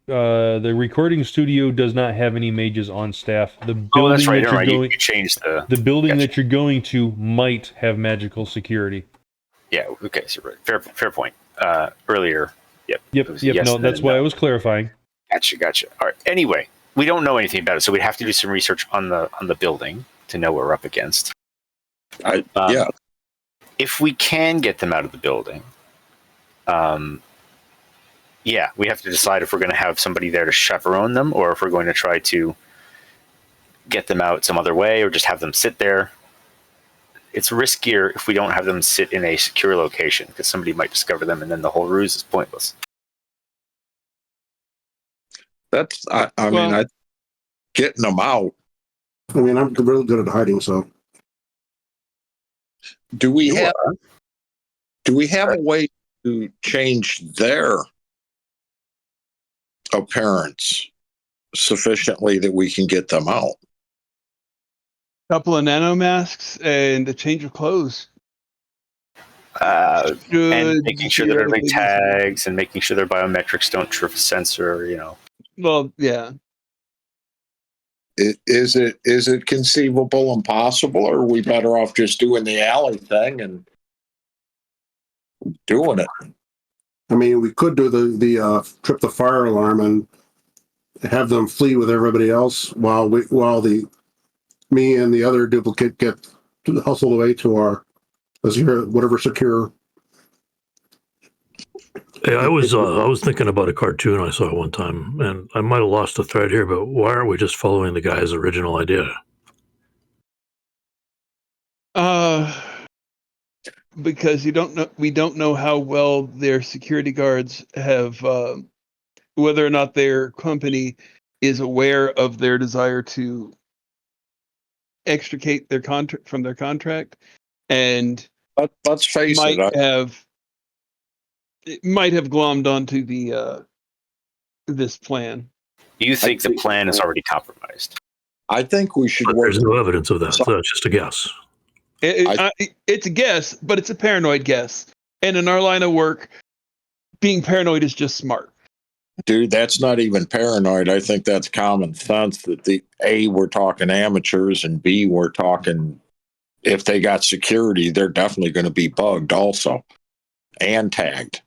the recording studio does not have any mages on staff. The building that's right. that you're going, you changed the building that you're going to might have magical security. Yeah. Okay. So fair point. Earlier. Yep. Yep. No, that's why I was clarifying. Gotcha. All right. Anyway, we don't know anything about it, so we'd have to do some research on the building to know what we're up against. Yeah. If we can get them out of the building, we have to decide if we're going to have somebody there to chaperone them, or if we're going to try to get them out some other way, or just have them sit there. It's riskier if we don't have them sit in a secure location, because somebody might discover them, and then the whole ruse is pointless. That's, I mean, getting them out. I mean, I'm really good at hiding, so. Do we have a way to change their appearance sufficiently that we can get them out? Couple of nanomasks and a change of clothes. And making sure that everybody tags and making sure their biometrics don't trip a sensor, Well, yeah. Is it conceivable and possible, or are we better off just doing the alley thing and doing it? I mean, we could do the trip the fire alarm and have them flee with everybody else while me and the other duplicate get hustled away to our whatever secure. Hey, I was thinking about a cartoon I saw one time, and I might have lost the thread here, but why aren't we just following the guy's original idea? Because we don't know how well their security guards have, whether or not their company is aware of their desire to extricate their contract from their contract, and let's face it might have glommed onto this plan. You think the plan is already compromised? I think we should. There's no evidence of that. So that's just a guess. It's a guess, but it's a paranoid guess. And in our line of work, being paranoid is just smart. Dude, that's not even paranoid. I think that's common sense that we're talking amateurs, and B, we're talking, if they got security, they're definitely going to be bugged also and tagged.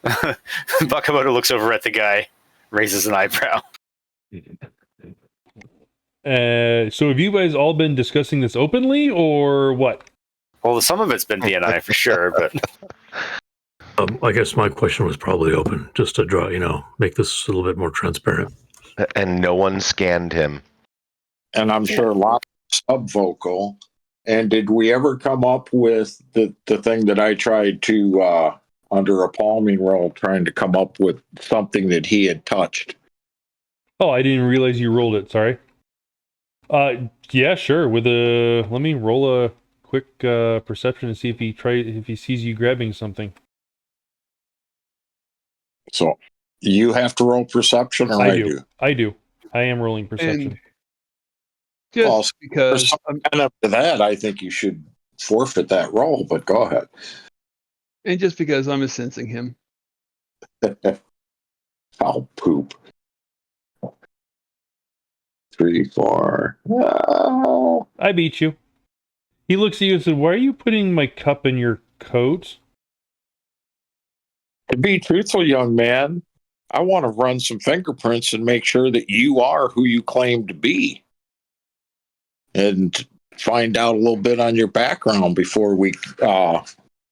Bakemono looks over at the guy, raises an eyebrow. So have you guys all been discussing this openly, or what? Well, some of it's been DNI for sure, but I guess my question was probably open, just to draw, make this a little bit more transparent. And no one scanned him. And I'm sure lots of subvocal. And did we ever come up with the thing that I tried to, under a palming roll, trying to come up with something that he had touched? Oh, I didn't realize you rolled it. Sorry. Yeah, sure. Let me roll a quick perception and see if he sees you grabbing something. So you have to roll perception, or I do? I do. I am rolling perception. Just because after that, I think you should forfeit that roll, but go ahead. And just because I'm sensing him. I'll poop. 3, 4. Oh. I beat you. He looks at you and said, "Why are you putting my cup in your coat?" To be truthful, young man, I want to run some fingerprints and make sure that you are who you claim to be. And find out a little bit on your background before we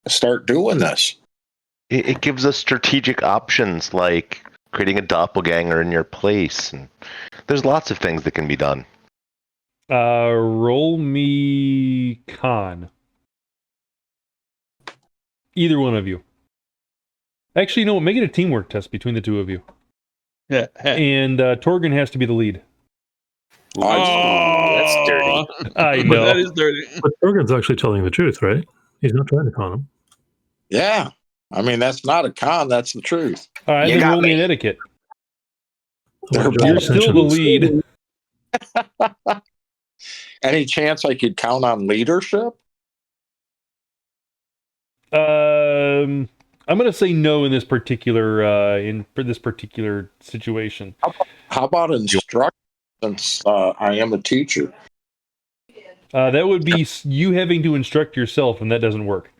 start doing this. It gives us strategic options like creating a doppelganger in your place. And there's lots of things that can be done. Roll me con. Either one of you. Actually, no, make it a teamwork test between the two of you. Yeah. And Torgon has to be the lead. Oh, that's dirty. I know. That is dirty. But Torgon's actually telling the truth, right? He's not trying to con him. Yeah. I mean, that's not a con, that's the truth. All right, You then got roll me me. an etiquette. You're still the lead. Any chance I could count on leadership? I'm going to say no in this particular for this particular situation. How about instruction, since I am a teacher? That would be you having to instruct yourself, and that doesn't work.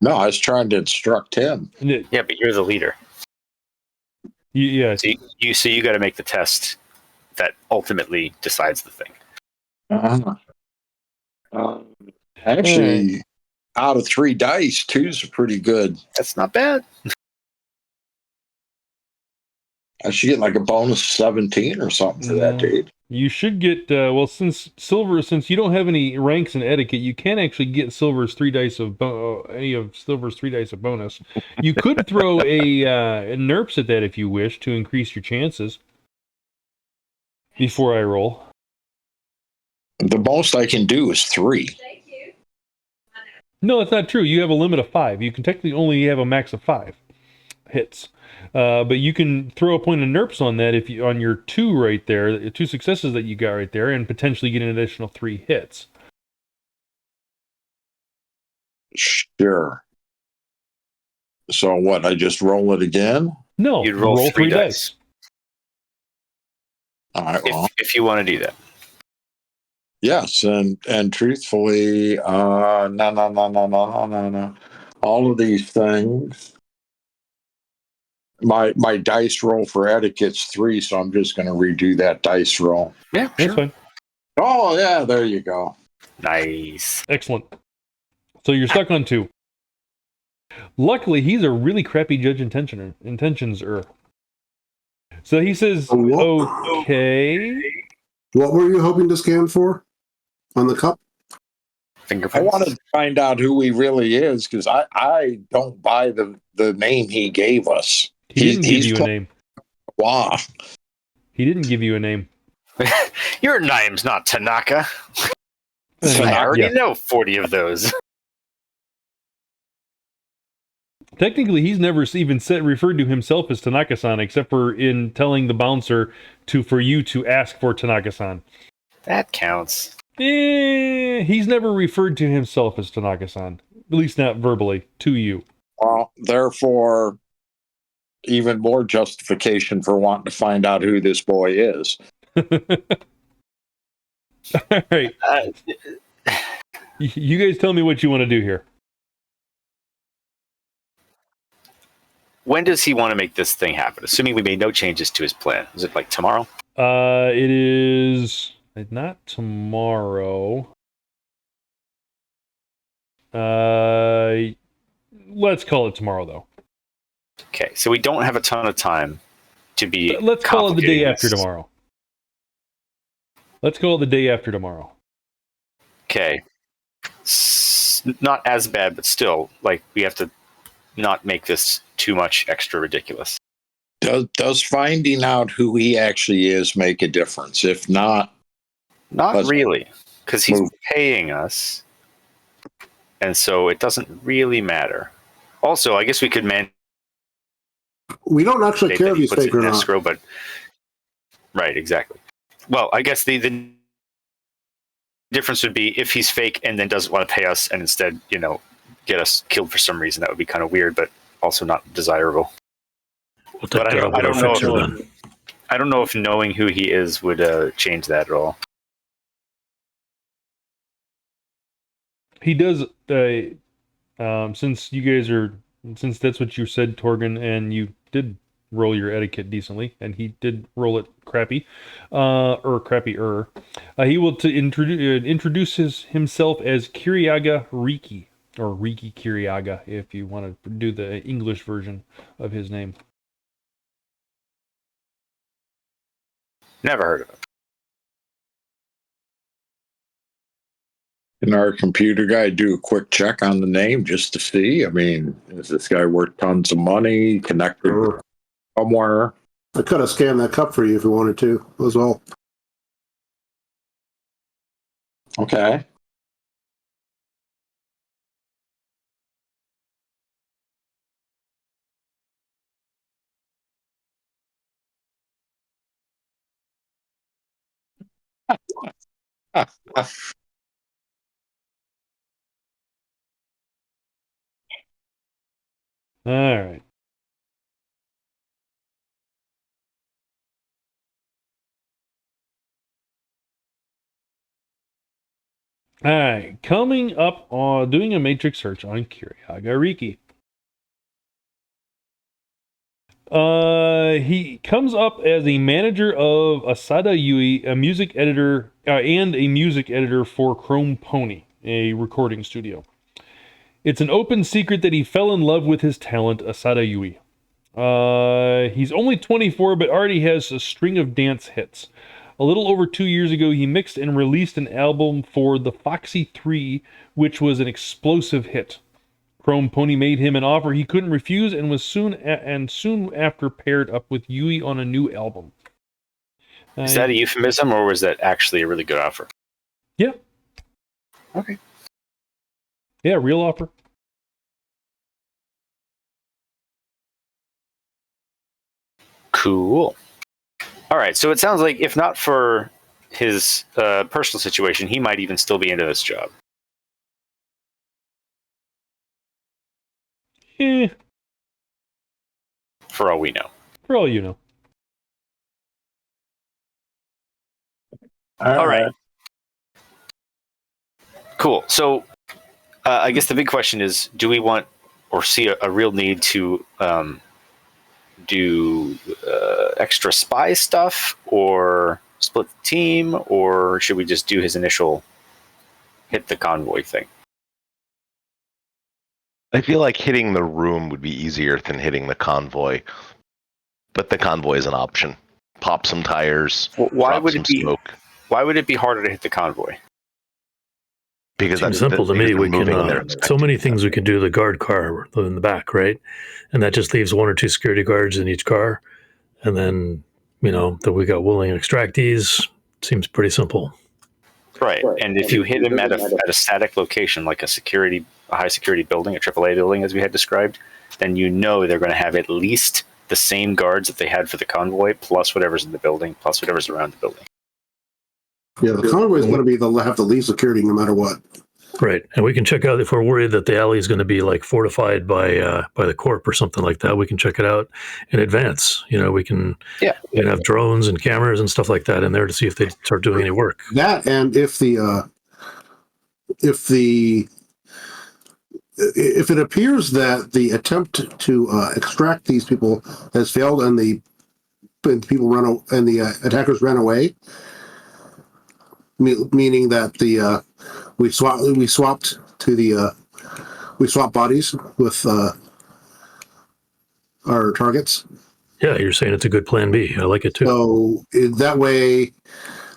No, I was trying to instruct him. Yeah, but you're the leader. Yeah. So you got to make the test that ultimately decides the thing. Actually, out of 3 dice, 2's are pretty good. That's not bad. I should get like a bonus 17 or something for that, dude. You should get since you don't have any ranks in etiquette, you can actually get Silver's 3 dice of any of Silver's 3 dice of bonus. You could throw a NERPS at that if you wish to increase your chances. Before I roll, The most I can do is 3. no, that's not true. You have a limit of 5. You can technically only have a max of 5 hits. But you can throw a point of NERPS on that if you on your 2 right there, the 2 successes that you got right there, and potentially get an additional 3 hits. Sure. So what? I just roll it again? No, You'd roll 3 dice. All right. Well, If you want to do that. yes, and truthfully, no. All of these things. My dice roll for etiquette's 3, so I'm just going to redo that dice roll. Yeah, That's fine. Oh yeah, there you go. Nice. Excellent. So you're stuck on 2. Luckily, he's a really crappy judge intentions-er. So he says, okay. What were you hoping to scan for on the cup? I Fingerprints. wanted to find out who he really is because I don't buy the name he gave us. He didn't give you a name. Wow. He didn't give you a name. Your name's not Tanaka. I already know 40 of those. Technically, he's never even referred to himself as Tanaka-san, except for in telling the bouncer for you to ask for Tanaka-san. That counts. He's never referred to himself as Tanaka-san, at least not verbally, to you. Well, therefore, even more justification for wanting to find out who this boy is. All right. You guys tell me what you want to do here. When does he want to make this thing happen? Assuming we made no changes to his plan. Is it like tomorrow? It is not tomorrow. Let's call it tomorrow, though. Okay, so we don't have a ton of time to be. Let's call it the day complicating after this. tomorrow. Let's call it the day after tomorrow. Okay. Not as bad, but still, like, we have to not make this too much extra ridiculous. Does finding out who he actually is make a difference? If not, Not really, because he's paying us, and so it doesn't really matter. Also, I guess we could We don't actually care if he's fake or not. escrow, but right, exactly. Well, I guess the difference would be if he's fake and then doesn't want to pay us, and instead, get us killed for some reason. That would be kind of weird, but also not desirable. We'll take But that up with I our don't know fixer if then. I don't know if knowing who he is would change that at all. He does. Since you guys are, since that's what you said, Torgon, and you did roll your etiquette decently, and he did roll it crappy, or crappier. He will introduce himself as Kiriaga Riki, or Riki Kiriaga, if you want to do the English version of his name. Never heard of it. Can our computer guy do a quick check on the name just to see? I mean, is this guy worth tons of money, connected somewhere? I could have scanned that cup for you if you wanted to, as well. Okay. All right. All right. Coming up on doing a matrix search on Kiriaga Riki. He comes up as the manager of Asada Yui, a music editor, and a music editor for Chrome Pony, a recording studio. It's an open secret that he fell in love with his talent, Asada Yui. He's only 24, but already has a string of dance hits. A little over 2 years ago, he mixed and released an album for the Foxy 3, which was an explosive hit. Chrome Pony made him an offer he couldn't refuse, and was soon after paired up with Yui on a new album. Is that a euphemism, or was that actually a really good offer? Yeah. Okay. Yeah, real offer. Cool. All right, so it sounds like if not for his personal situation, he might even still be into this job. For all we know. For all you know. All right. Cool. So I guess the big question is, do we want or see a real need to do extra spy stuff, or split the team, or should we just do his initial hit the convoy thing? I feel like hitting the room would be easier than hitting the convoy, but the convoy is an option. Pop some tires. Why would it be? Smoke. Why would it be harder to hit the convoy? Because Seems simple to me. We can so many things we can do. The guard car in the back, right? And that just leaves 1 or 2 security guards in each car, and then that we got willing extractees. Seems pretty simple. Right. And if you hit him at a static location, like a high security building, a AAA building, as we had described, then they're going to have at least the same guards that they had for the convoy, plus whatever's in the building, plus whatever's around the building. Yeah, the convoy is going to have the least security no matter what. Right, and we can check out if we're worried that the alley is going to be like fortified by the corp or something like that. We can check it out in advance. We can have drones and cameras and stuff like that in there to see if they start doing any work. That, and if it appears that the attempt to extract these people has failed and the attackers ran away, meaning that we swapped bodies with our targets. Yeah, you're saying it's a good plan B. I like it too. So that way,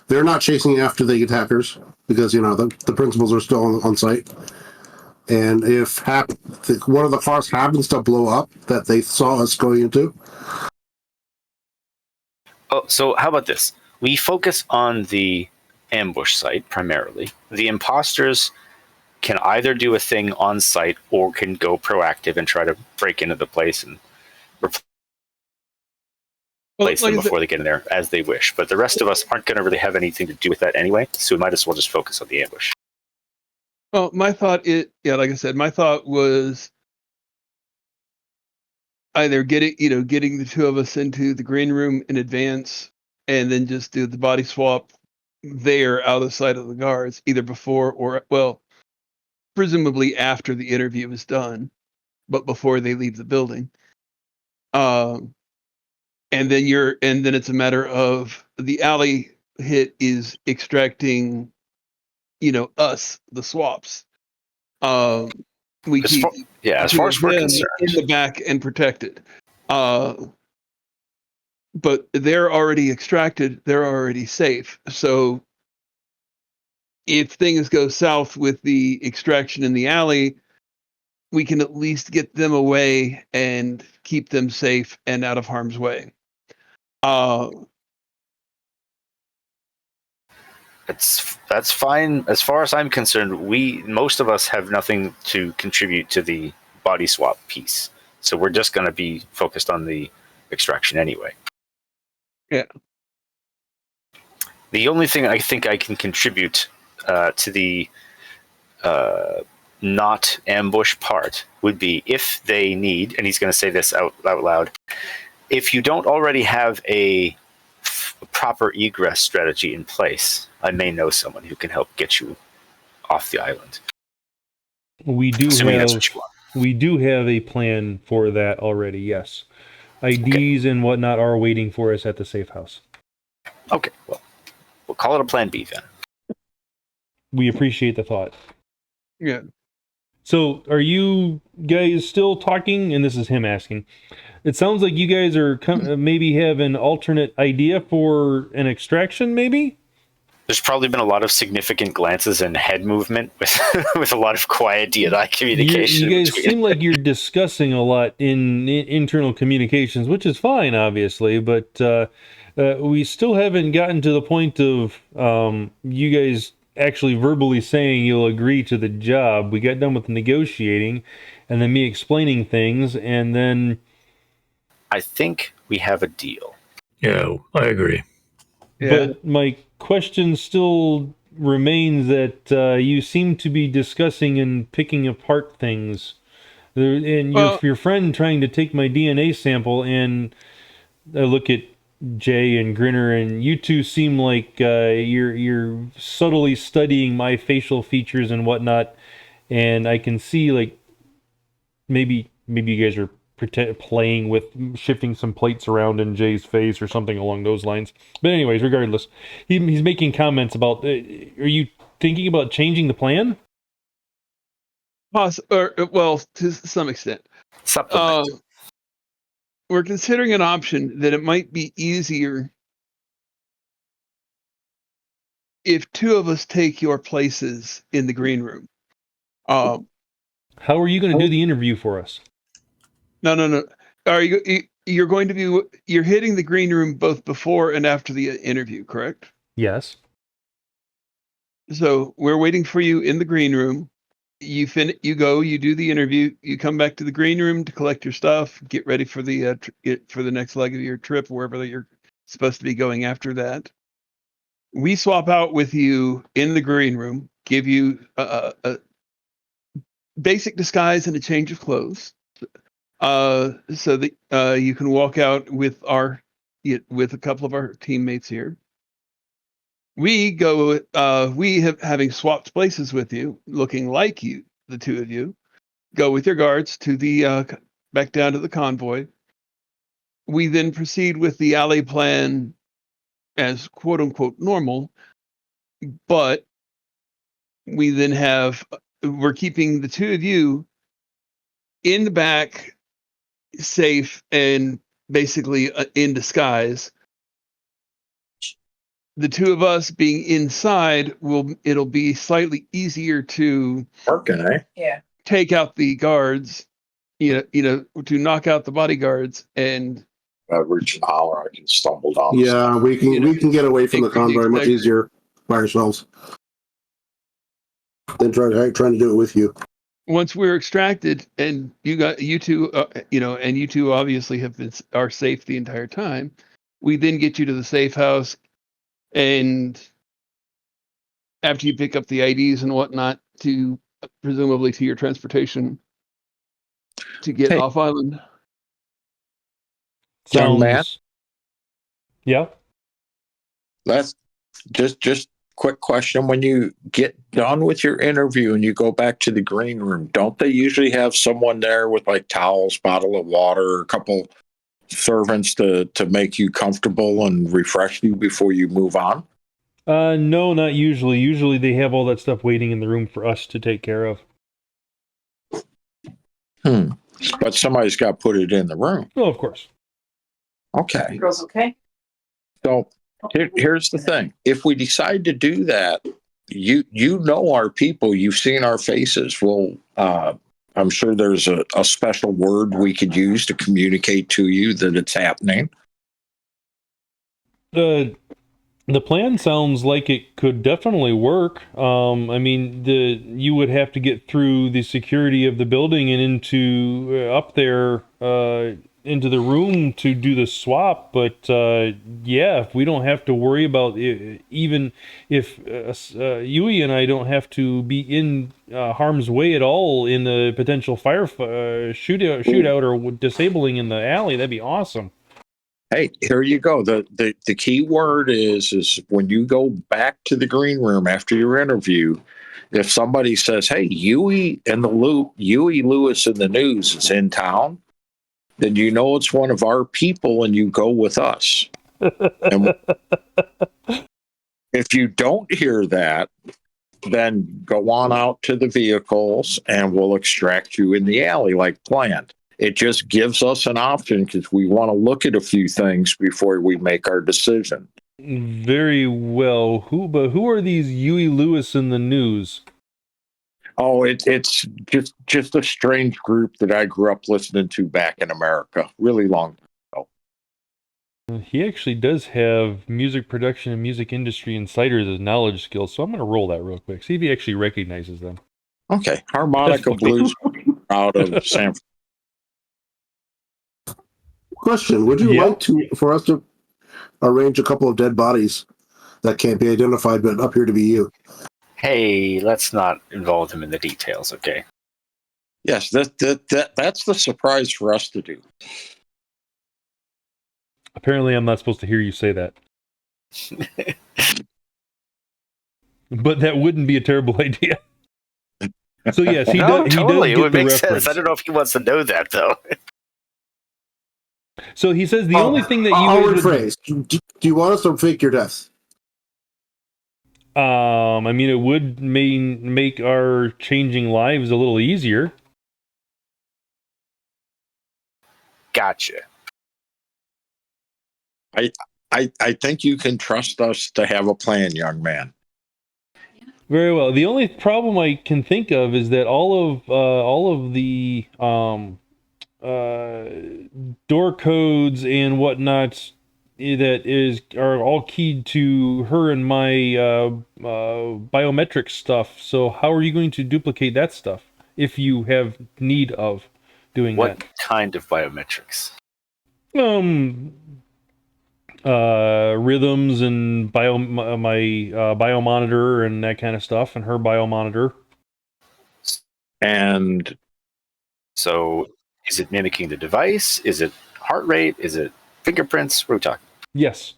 they're not chasing after the attackers because the principals are still on site. And if one of the cars happens to blow up that they saw us going into. Oh, so how about this? We focus on the ambush site primarily. The imposters can either do a thing on site or can go proactive and try to break into the place and replace them before they get in there as they wish. But the rest of us aren't going to really have anything to do with that anyway, so we might as well just focus on the ambush. Well, my thought like I said, my thought was either getting the two of us into the green room in advance, and then just do the body swap there out of the sight of the guards, either before or presumably after the interview is done, but before they leave the building. And then it's a matter of the alley hit is extracting, us, the swaps. We As keep far, yeah, as two far of as we're them concerned, in the back and protected. But they're already extracted, they're already safe. So if things go south with the extraction in the alley, we can at least get them away and keep them safe and out of harm's way. that's fine. As far as I'm concerned, most of us have nothing to contribute to the body swap piece, so we're just going to be focused on the extraction anyway. Yeah. The only thing I think I can contribute to the not ambush part would be if they need, and he's going to say this out loud, if you don't already have a proper egress strategy in place, I may know someone who can help get you off the island. We do Assuming that's what you want. We do have a plan for that already. Yes, IDs and whatnot are waiting for us at the safe house. Okay, well, we'll call it a plan B then. We appreciate the thought. Yeah. So, are you guys still talking? And this is him asking. It sounds like you guys are maybe have an alternate idea for an extraction, maybe? There's probably been a lot of significant glances and head movement with a lot of quiet D&I communication. You guys seem like you're discussing a lot in internal communications, which is fine, obviously, but we still haven't gotten to the point of you guys actually verbally saying you'll agree to the job. We got done with negotiating, and then me explaining things, and then... I think we have a deal. Yeah, I agree. Yeah. But my question still remains that you seem to be discussing and picking apart things. And your friend trying to take my DNA sample, and I look at Jay and Grynner, and you two seem like you're subtly studying my facial features and whatnot, and I can see like maybe you guys are playing with shifting some plates around in Jay's face or something along those lines. But anyways, regardless, he's making comments about, are you thinking about changing the plan? To some extent. Supplement. We're considering an option that it might be easier if two of us take your places in the green room. How are you going to do the interview for us? No. You're going to be, you're hitting the green room both before and after the interview, correct? Yes. So we're waiting for you in the green room. You do the interview, you come back to the green room to collect your stuff, get ready for the next leg of your trip, wherever you're supposed to be going after that. We swap out with you in the green room, give you a basic disguise and a change of clothes, so that you can walk out with a couple of our teammates here. We go, having swapped places with you, looking like you, the two of you, go with your guards to the back down to the convoy. We then proceed with the alley plan as quote unquote normal, but we then we're keeping the two of you in the back, safe and basically in disguise. The two of us being inside it'll be slightly easier to take out the guards, to knock out the bodyguards and reach an hour, I can stumble down. Yeah, we can get away from the convoy much easier by ourselves than trying to do it with you. Once we're extracted, and you two obviously are safe the entire time, we then get you to the safe house, and after you pick up the IDs and whatnot, presumably to your transportation to get off island. Young man? sounds. Yeah. That's just quick question. When you get done with your interview and you go back to the green room, don't they usually have someone there with like towels, bottle of water, a couple servants to make you comfortable and refresh you before you move on? No, not usually. Usually they have all that stuff waiting in the room for us to take care of. But somebody's got to put it in the room. Oh, of course. Okay. Girls okay? So here's the thing. If we decide to do that, you know our people, you've seen our faces. Well, I'm sure there's a special word we could use to communicate to you that it's happening. The plan sounds like it could definitely work. I mean, you would have to get through the security of the building and into up there into the room to do the swap. But yeah, if we don't have to worry about even if Yui and I don't have to be in harm's way at all in a potential fire shootout or disabling in the alley, that'd be awesome. Hey, here you go. The key word is when you go back to the green room after your interview, if somebody says, "Hey, Yui in the loop, Yui Lewis in the news is in town," then you know it's one of our people and you go with us. And if you don't hear that, then go on out to the vehicles and we'll extract you in the alley like planned. It just gives us an option because we want to look at a few things before we make our decision. Very well. Who are these Huey Lewis in the news? Oh, it's just a strange group that I grew up listening to back in America, really long ago. He actually does have music production and music industry insiders as knowledge skills, so I'm going to roll that real quick. See if he actually recognizes them. Okay, harmonica blues out of San Francisco. Question: would you like for us to arrange a couple of dead bodies that can't be identified but appear to be you? Hey, let's not involve him in the details, okay? Yes, that's the surprise for us to do. Apparently, I'm not supposed to hear you say that. But that wouldn't be a terrible idea. So yes, he No, does. totally. He It does would get the make reference. sense. I don't know if he wants to know that, though. So he says the only thing that you I'll guys rephrase. Do you want us to fake your death? I mean, it would make our changing lives a little easier. Gotcha. I think you can trust us to have a plan, young man. Very well. The only problem I can think of is that all of the door codes and whatnot are all keyed to her and my biometric stuff. So how are you going to duplicate that stuff if you have need of doing What that? kind of biometrics? Rhythms and my biomonitor and that kind of stuff, and her biomonitor. And So, is it mimicking the device? Is it heart rate? Is it fingerprints? What are we talking? Yes.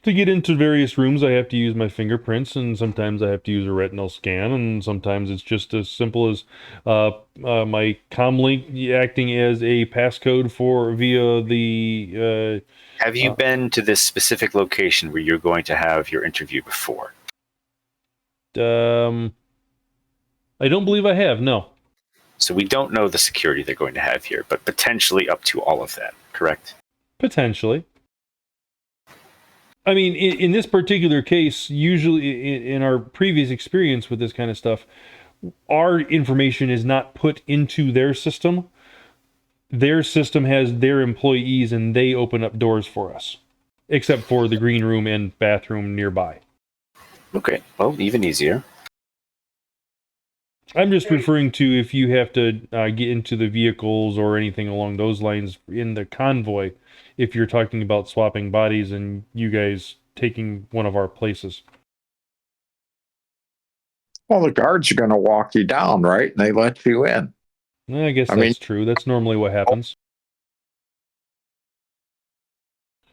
To get into various rooms, I have to use my fingerprints, and sometimes I have to use a retinal scan, and sometimes it's just as simple as my comlink acting as a passcode via the. Have you been to this specific location where you're going to have your interview before? I don't believe I have. No. So we don't know the security they're going to have here, but potentially up to all of that, correct? Potentially. I mean, in this particular case, usually in our previous experience with this kind of stuff, our information is not put into their system. Their system has their employees, and they open up doors for us, except for the green room and bathroom nearby. Okay, well, even easier. I'm just referring to if you have to get into the vehicles or anything along those lines in the convoy, if you're talking about swapping bodies and you guys taking one of our places. well, the guards are going to walk you down, right? And they let you in. I guess that's true. That's normally what happens.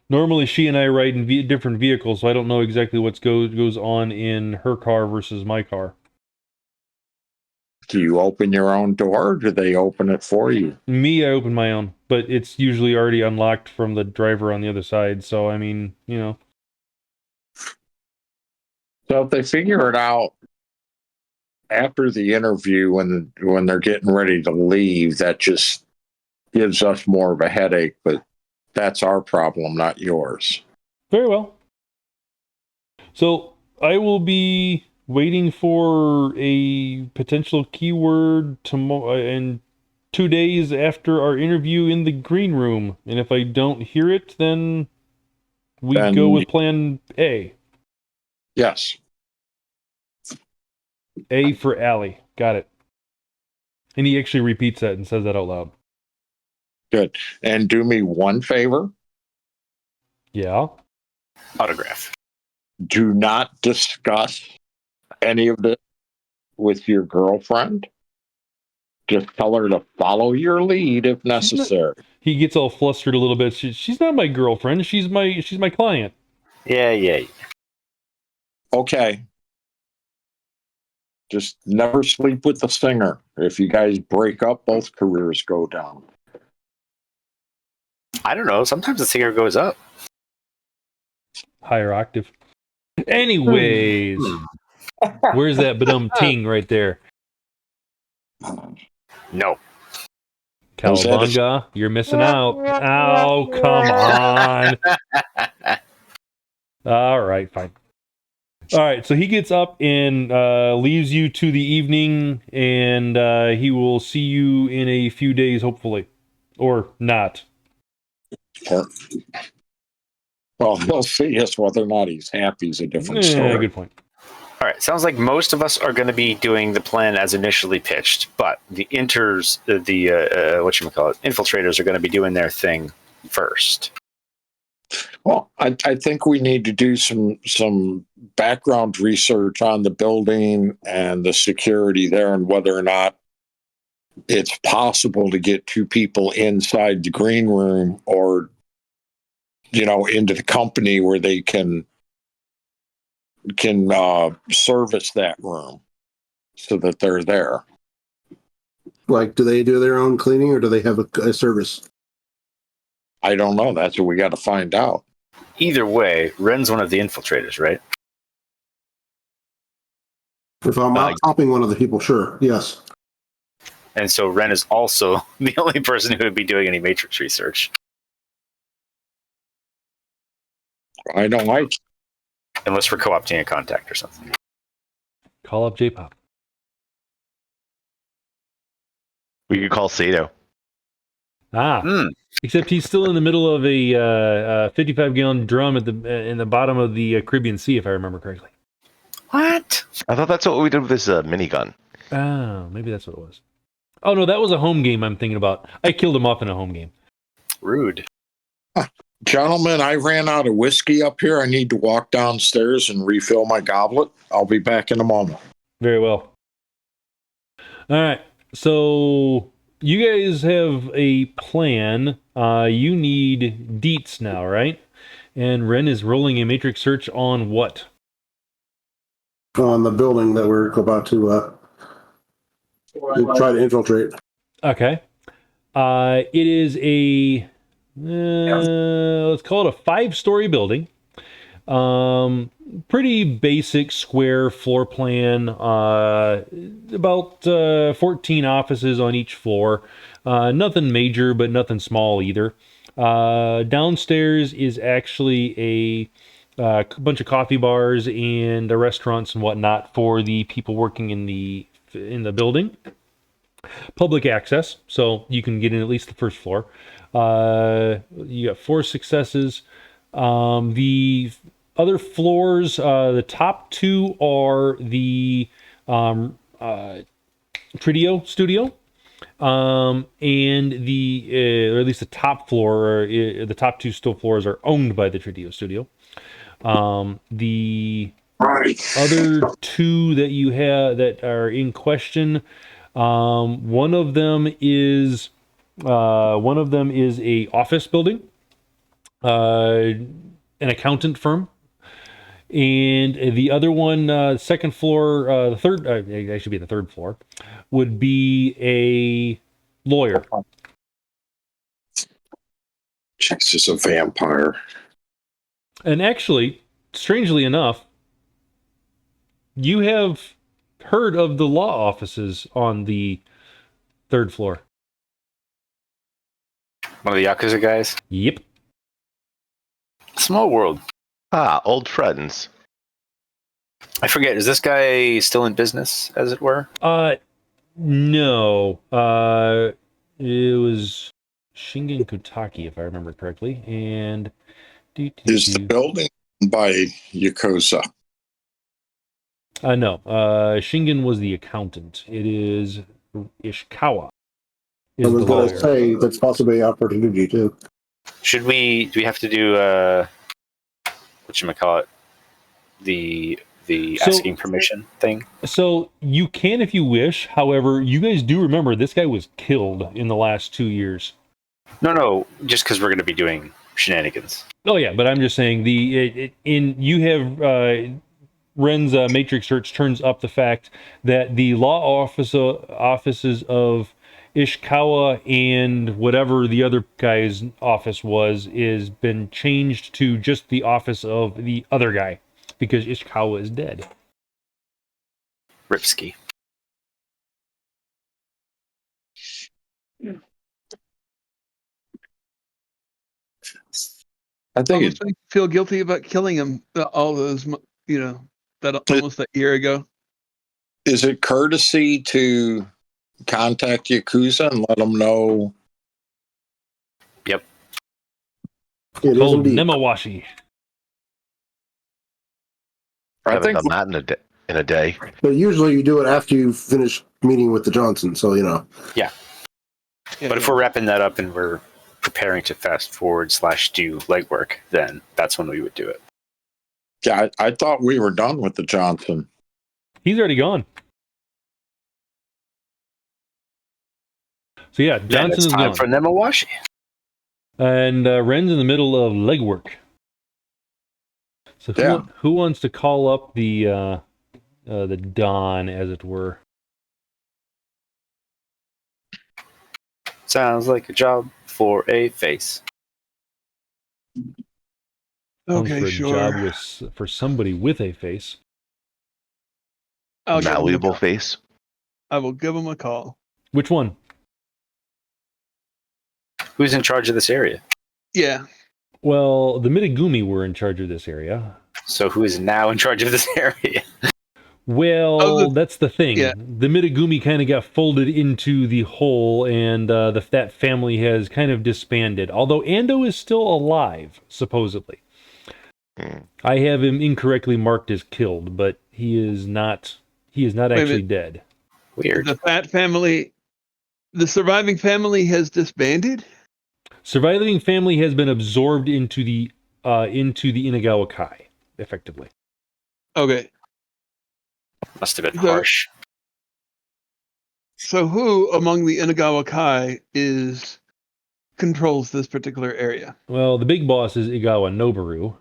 Normally, she and I ride in different vehicles, so I don't know exactly what goes on in her car versus my car. Do you open your own door, or do they open it for you? Me, I open my own, but it's usually already unlocked from the driver on the other side. So, I mean, you know. So if they figure it out after the interview, when they're getting ready to leave, that just gives us more of a headache. But that's our problem, not yours. Very well. So I will be waiting for a potential keyword tomorrow in 2 days after our interview in the green room. And if I don't hear it, then we go with plan A. Yes. A for Allie. Got it. And he actually repeats that and says that out loud. Good. And do me one favor. Yeah. Autograph. Do not discuss any of this with your girlfriend. Just tell her to follow your lead if necessary. He gets all flustered a little bit. She's not my girlfriend. She's my client. Yeah. Okay. Just never sleep with the singer. If you guys break up, both careers go down. I don't know. Sometimes the singer goes up. Higher octave. Anyways, where's that badum ting right there? No. Cowabunga, you're missing out. Oh, come on. All right, fine. All right, so he gets up and leaves you to the evening, and he will see you in a few days, hopefully. Or not. Well, he'll see us whether or not he's happy is a different story. Good point. All right. Sounds like most of us are going to be doing the plan as initially pitched, but the infiltrators are going to be doing their thing first. Well, I think we need to do some background research on the building and the security there, and whether or not it's possible to get two people inside the green room, or into the company where they can service that room so that they're there. Like, do they do their own cleaning, or do they have a service? I don't know. That's what we got to find out. Either way, Ren's one of the infiltrators, right? If I'm out helping one of the people, sure, yes. And so Ren is also the only person who would be doing any matrix research. I don't like. Unless we're co-opting a contact or something. Call up J-Pop. We could call Sato. Except he's still in the middle of a 55-gallon drum in the bottom of the Caribbean Sea, if I remember correctly. What? I thought that's what we did with this minigun. Oh, maybe that's what it was. Oh, no, that was a home game I'm thinking about. I killed him off in a home game. Rude. Gentlemen, I ran out of whiskey up here. I need to walk downstairs and refill my goblet. I'll be back in a moment. Very well. All right. So you guys have a plan. You need deets now, right? And Ren is rolling a matrix search on what? On the building that we're about to try to infiltrate. Okay. It is a... let's call it a 5-story building. Pretty basic square floor plan. About 14 offices on each floor. Nothing major, but nothing small either. Downstairs is actually a bunch of coffee bars and restaurants and whatnot for the people working in the building. Public access, so you can get in at least the first floor. You got 4 successes. The other floors, the top 2 are the Tadeo studio, and or at least the top floor, the top 2 still floors are owned by the Tadeo studio. The other 2 that you have that are in question, one of them is a office building. an accountant firm. And the other one, second floor, the third, it should be the third floor, would be a lawyer. Jesus, a vampire. And actually, strangely enough, you have heard of the law offices on the third floor. One of the Yakuza guys. Yep. Small world. Ah, old friends. I forget. Is this guy still in business, as it were? No. It was Shingen Kotaki, if I remember correctly. And Is the building by Yakuza? No. Shingen was the accountant. It is Ishikawa. I was going to say that's possibly an opportunity too. Do we have to do whatchamacallit? The asking permission thing? So you can if you wish. However, you guys do remember this guy was killed in the last 2 years. No, just because we're going to be doing shenanigans. Oh yeah, but I'm just saying you have Ren's matrix search turns up the fact that the law offices of Ishikawa and whatever the other guy's office is been changed to just the office of the other guy because Ishikawa is dead. Ripsky. I think Almost make you feel guilty about killing him all those, almost a year ago. Is it courtesy to contact Yakuza and let them know? Yep. It is Called indeed. Nemawashi. I Haven't think done that in a day. But usually you do it after you finish meeting with the Johnson, so you know. Yeah. But if we're wrapping that up and we're preparing to fast forward / do legwork, then that's when we would do it. Yeah, I thought we were done with the Johnson. He's already gone. So yeah, Then Johnson it's is time gone. for Nemawashi. And Ren's in the middle of legwork. So who wants to call up the Don, as it were? Sounds like a job for a face. Sounds Okay, for a sure. job for somebody with a face. I'll give him a Malleable call. face. I will give him a call. Which one? Who's in charge of this area? Yeah. Well, the Mitagumi were in charge of this area. So who is now in charge of this area? Well, that's the thing. yeah. The Mitagumi kind of got folded into the whole, and that family has kind of disbanded. Although Ando is still alive, supposedly. I have him incorrectly marked as killed, but he is not. He is not actually dead. Weird. The Fat family, the surviving family has disbanded. Surviving family has been absorbed into the Inagawa Kai, effectively. Okay. Must have been harsh. So who among the Inagawa Kai controls this particular area? Well, the big boss is Igawa Noboru.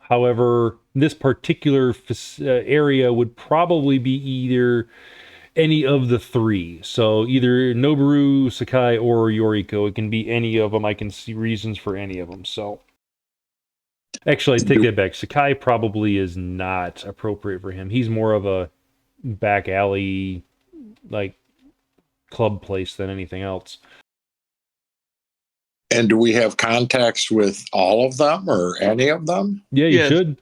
However, this particular area would probably be either any of the three. So either Noboru, Sakai, or Yoriko. It can be any of them. I can see reasons for any of them. So actually, I take that back. Sakai probably is not appropriate for him. He's more of a back alley, like, club place than anything else. And do we have contacts with all of them or any of them? Yeah, you should.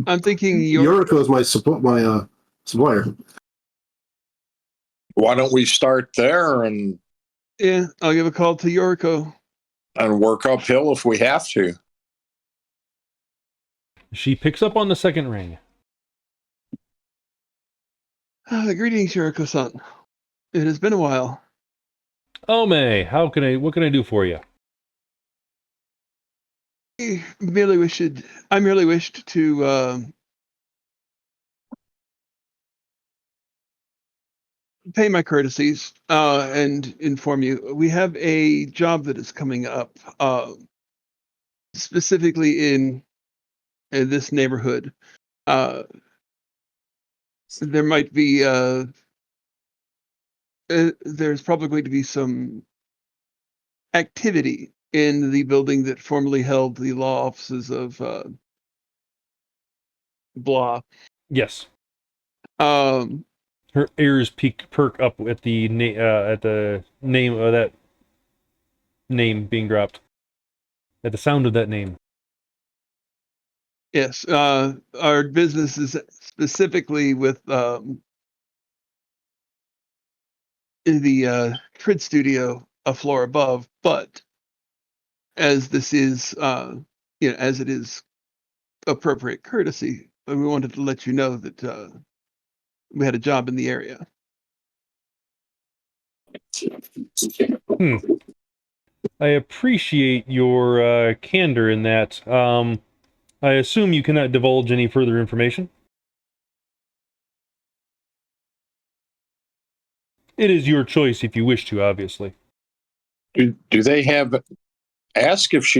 I'm thinking Yoriko is my supplier. Why don't we start there and I'll give a call to Yoriko and work uphill if we have to. She picks up on the second ring. Greetings, Yoriko-san. It has been a while. Oh, May, what can I do for you? I merely wished to pay my courtesies and inform you we have a job that is coming up. specifically in this neighborhood, there might be there's probably going to be some activity in the building that formerly held the law offices of blah. Yes. Um, Her ears perk up at the name of that name being dropped. At the sound of that name. yes, our business is specifically with the Trid Studio a floor above, but as this is, as it is appropriate courtesy, we wanted to let you know that we had a job in the area. I appreciate your candor in that. I assume you cannot divulge any further information. It is your choice if you wish to, obviously. Do they have? Ask if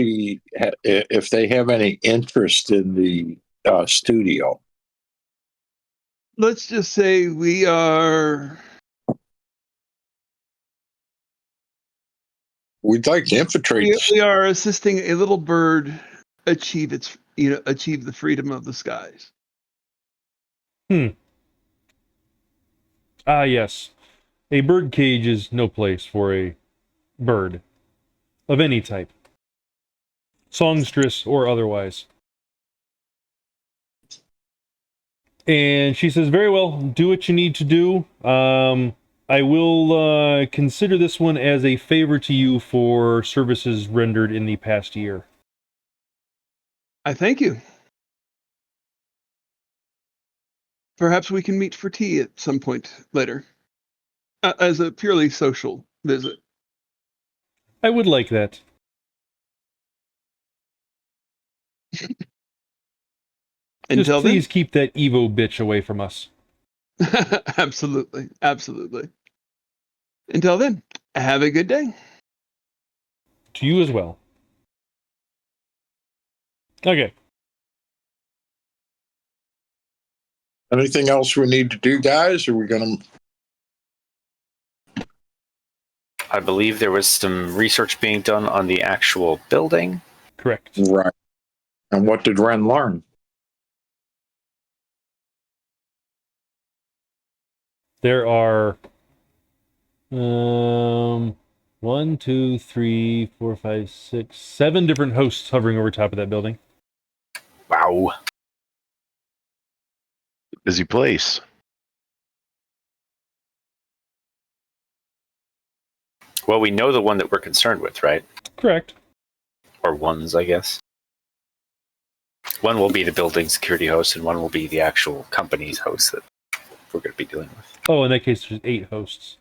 they have any interest in the studio. Let's just say we are. We'd like to infiltrate. We are assisting a little bird achieve the freedom of the skies. Ah, yes. A bird cage is no place for a bird of any type, songstress or otherwise. And she says, very well, do what you need to do. I will consider this one as a favor to you for services rendered in the past year. I thank you. Perhaps we can meet for tea at some point later, as a purely social visit. I would like that. Just please keep that Evo bitch away from us. Absolutely. Absolutely. Until then, have a good day. To you as well. Okay. Anything else we need to do, guys? Or are we going to... I believe there was some research being done on the actual building. Correct. Right. And what did Ren learn? There are 1, 2, 3, 4, 5, 6, 7 different hosts hovering over top of that building. Wow. Busy place. Well, we know the one that we're concerned with, right? Correct. Or ones, I guess. One will be the building security host, and one will be the actual company's host that we're going to be dealing with. Oh, in that case, there's 8 hosts.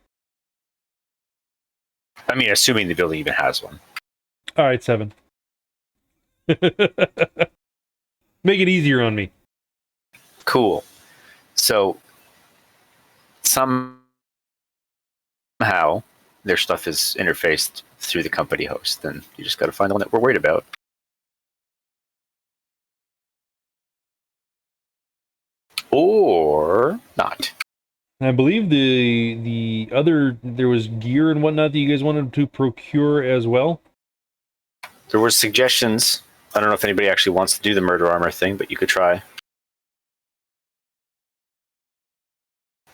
I mean, assuming the building even has one. All right, 7. Make it easier on me. Cool. So, somehow, their stuff is interfaced through the company host. Then you just got to find the one that we're worried about. Or not. I believe the other, there was gear and whatnot that you guys wanted to procure as well. There were suggestions. I don't know if anybody actually wants to do the murder armor thing, but you could try.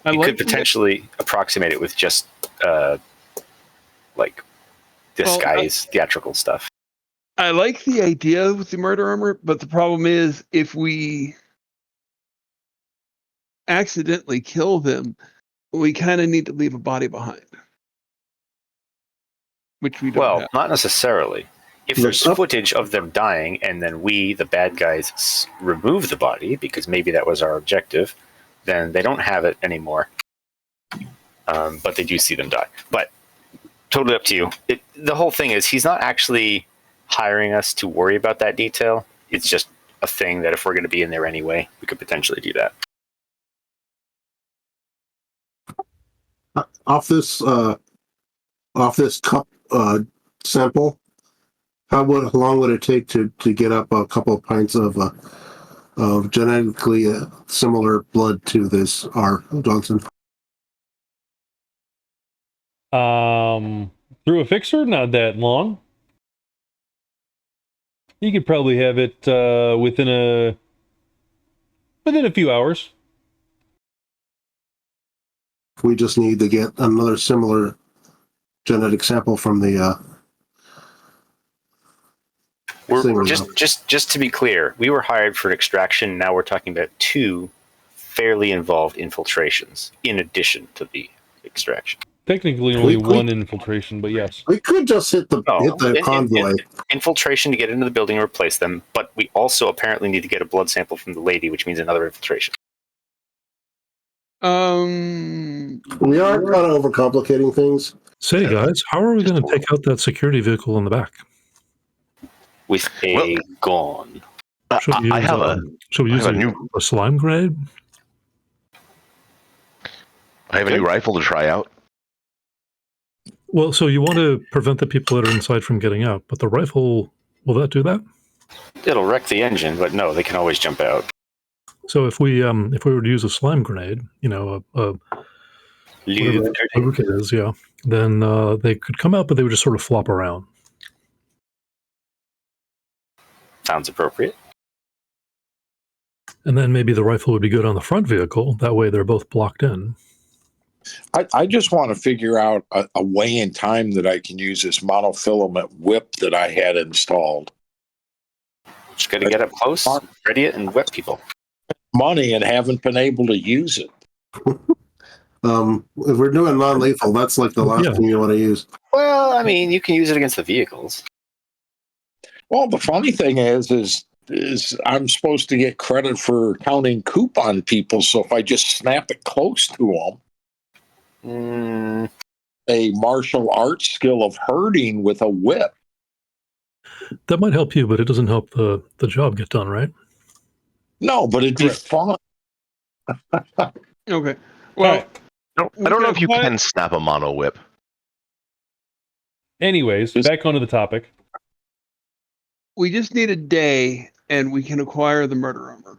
You could potentially approximate it with just like disguise theatrical stuff. I like the idea with the murder armor, but the problem is if we accidentally kill them, we kind of need to leave a body behind. Which we don't have. Not necessarily. If there's footage of them dying and then we, the bad guys, remove the body, because maybe that was our objective, then they don't have it anymore. But they do see them die. But totally up to you. The whole thing is he's not actually hiring us to worry about that detail. It's just a thing that if we're going to be in there anyway, we could potentially do that. Off this cup sample, How long would it take to get up a couple of pints of genetically similar blood to this R. Johnson? Through a fixer, not that long. You could probably have it within a few hours. We just need to get another similar genetic sample from the. We're just to be clear, we were hired for extraction. Now we're talking about 2 fairly involved infiltrations in addition to the extraction. Technically, only one infiltration, but yes. We could just hit the convoy. Infiltration to get into the building and replace them, but we also apparently need to get a blood sample from the lady, which means another infiltration. We are kind of overcomplicating things. Say, guys, how are we going to take out that security vehicle in the back? With a gun. Should we use a slime grenade? I have a new rifle to try out. Well, so you want to prevent the people that are inside from getting out, but the rifle, will that do that? It'll wreck the engine, but no, they can always jump out. So if we were to use a slime grenade, whatever it is, then they could come out, but they would just sort of flop around. Sounds appropriate. And then maybe the rifle would be good on the front vehicle. That way they're both blocked in. I just want to figure out a way in time that I can use this monofilament whip that I had installed. Just got to get up close, ready it, and whip people. Money and haven't been able to use it. If we're doing non-lethal, that's like the last thing you want to use. Well, I mean, you can use it against the vehicles. Well, the funny thing is I'm supposed to get credit for counting coupon people, so if I just snap it close to them, a martial arts skill of herding with a whip. That might help you, but it doesn't help the job get done, right? No, but it'd be fun. Okay. Well, I don't know if you can snap a mono whip. Anyways, back onto the topic. we just need a day, and we can acquire the murder armor.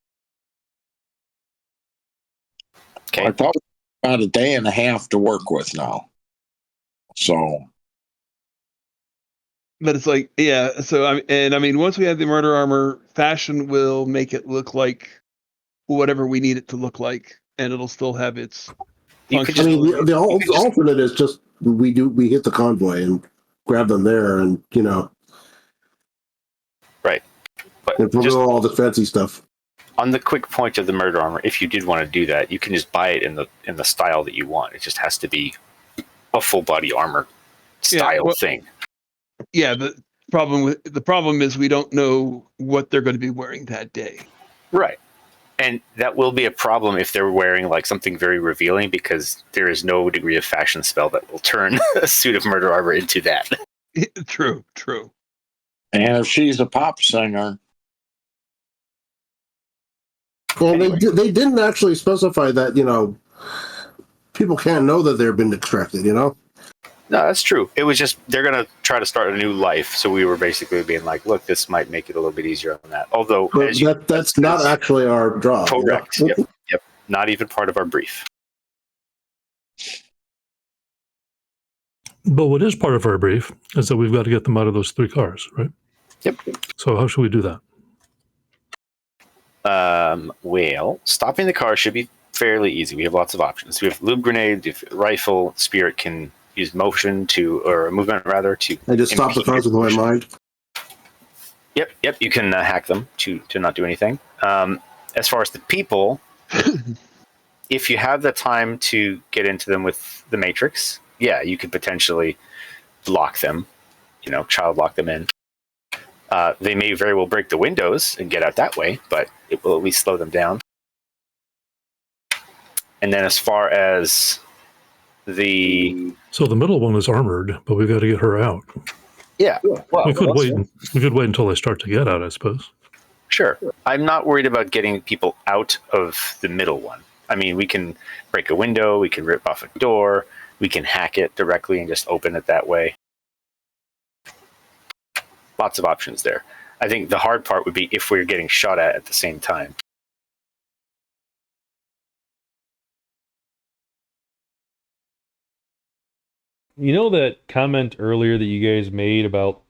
Okay. I thought we got a day and a half to work with now. So. But it's like, yeah. So I mean, once we have the murder armor, fashion will make it look like whatever we need it to look like, and it'll still have its. I mean, the alternate is just we hit the convoy and grab them there, and right. But and just all the fancy stuff. On the quick point of the murder armor, if you did want to do that, you can just buy it in the style that you want. It just has to be a full body armor style thing. Yeah, the problem is we don't know what they're going to be wearing that day. Right. And that will be a problem if they're wearing like something very revealing, because there is no degree of fashion spell that will turn a suit of murder armor into that. True. And if she's a pop singer. Well, anyway. They didn't actually specify that, people can't know that they've been extracted, No, that's true. It was just, they're going to try to start a new life. So we were basically being like, look, this might make it a little bit easier on that. Although that's not actually our job. Correct. Yep. Not even part of our brief. But what is part of our brief is that we've got to get them out of those 3 cars, right? Yep. So how should we do that? Well, stopping the car should be fairly easy. We have lots of options. We have lube grenade, rifle, spirit can use movement to. I just stop the cars with my mind. Yep. You can hack them to not do anything. As far as the people, if you have the time to get into them with the Matrix, you could potentially lock them, child lock them in. They may very well break the windows and get out that way, but it will at least slow them down. And then as far as So the middle one is armored, but we've got to get her out. Yeah. Well, we could wait until they start to get out, I suppose. Sure. I'm not worried about getting people out of the middle one. I mean, we can break a window, we can rip off a door, we can hack it directly and just open it that way. lots of options there. I think the hard part would be if we're getting shot at the same time. You know that comment earlier that you guys made about,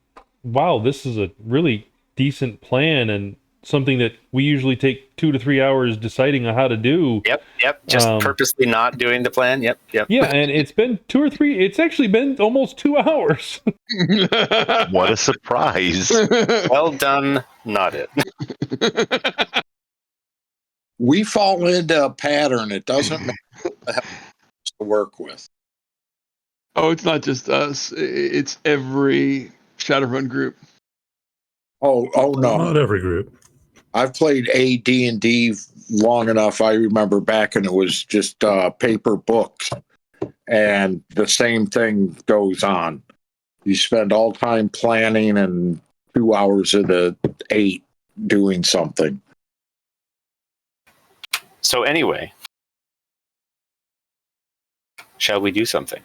wow, this is a really decent plan and something that we usually take 2 to 3 hours deciding on how to do. Yep. Just purposely not doing the plan. Yep. Yeah, and it's been 2 or 3. It's actually been almost 2 hours. What a surprise! Well done, not it. We fall into a pattern. It doesn't matter to work with. Oh, it's not just us. It's every Shadowrun group. Oh no! Not every group. I've played AD&D long enough. I remember back, and it was just paper books, and the same thing goes on. You spend all time planning, and 2 hours of the 8 doing something. So anyway, shall we do something?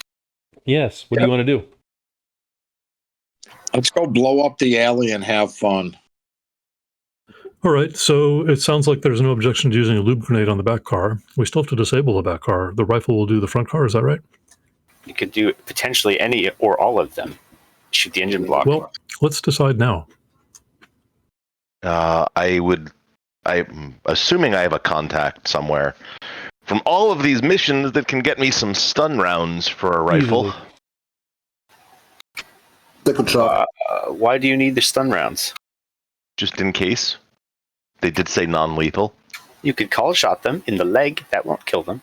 Yes. What do you want to do? Let's go blow up the alley and have fun. All right, so it sounds like there's no objection to using a lube grenade on the back car. We still have to disable the back car. The rifle will do the front car, is that right? You could do potentially any or all of them. Shoot the engine block. Well, let's decide now. I'm assuming I have a contact somewhere from all of these missions that can get me some stun rounds for a rifle. Easily. They could shot. Why do you need the stun rounds? Just in case. They did say non-lethal. You could call shot them in the leg. That won't kill them.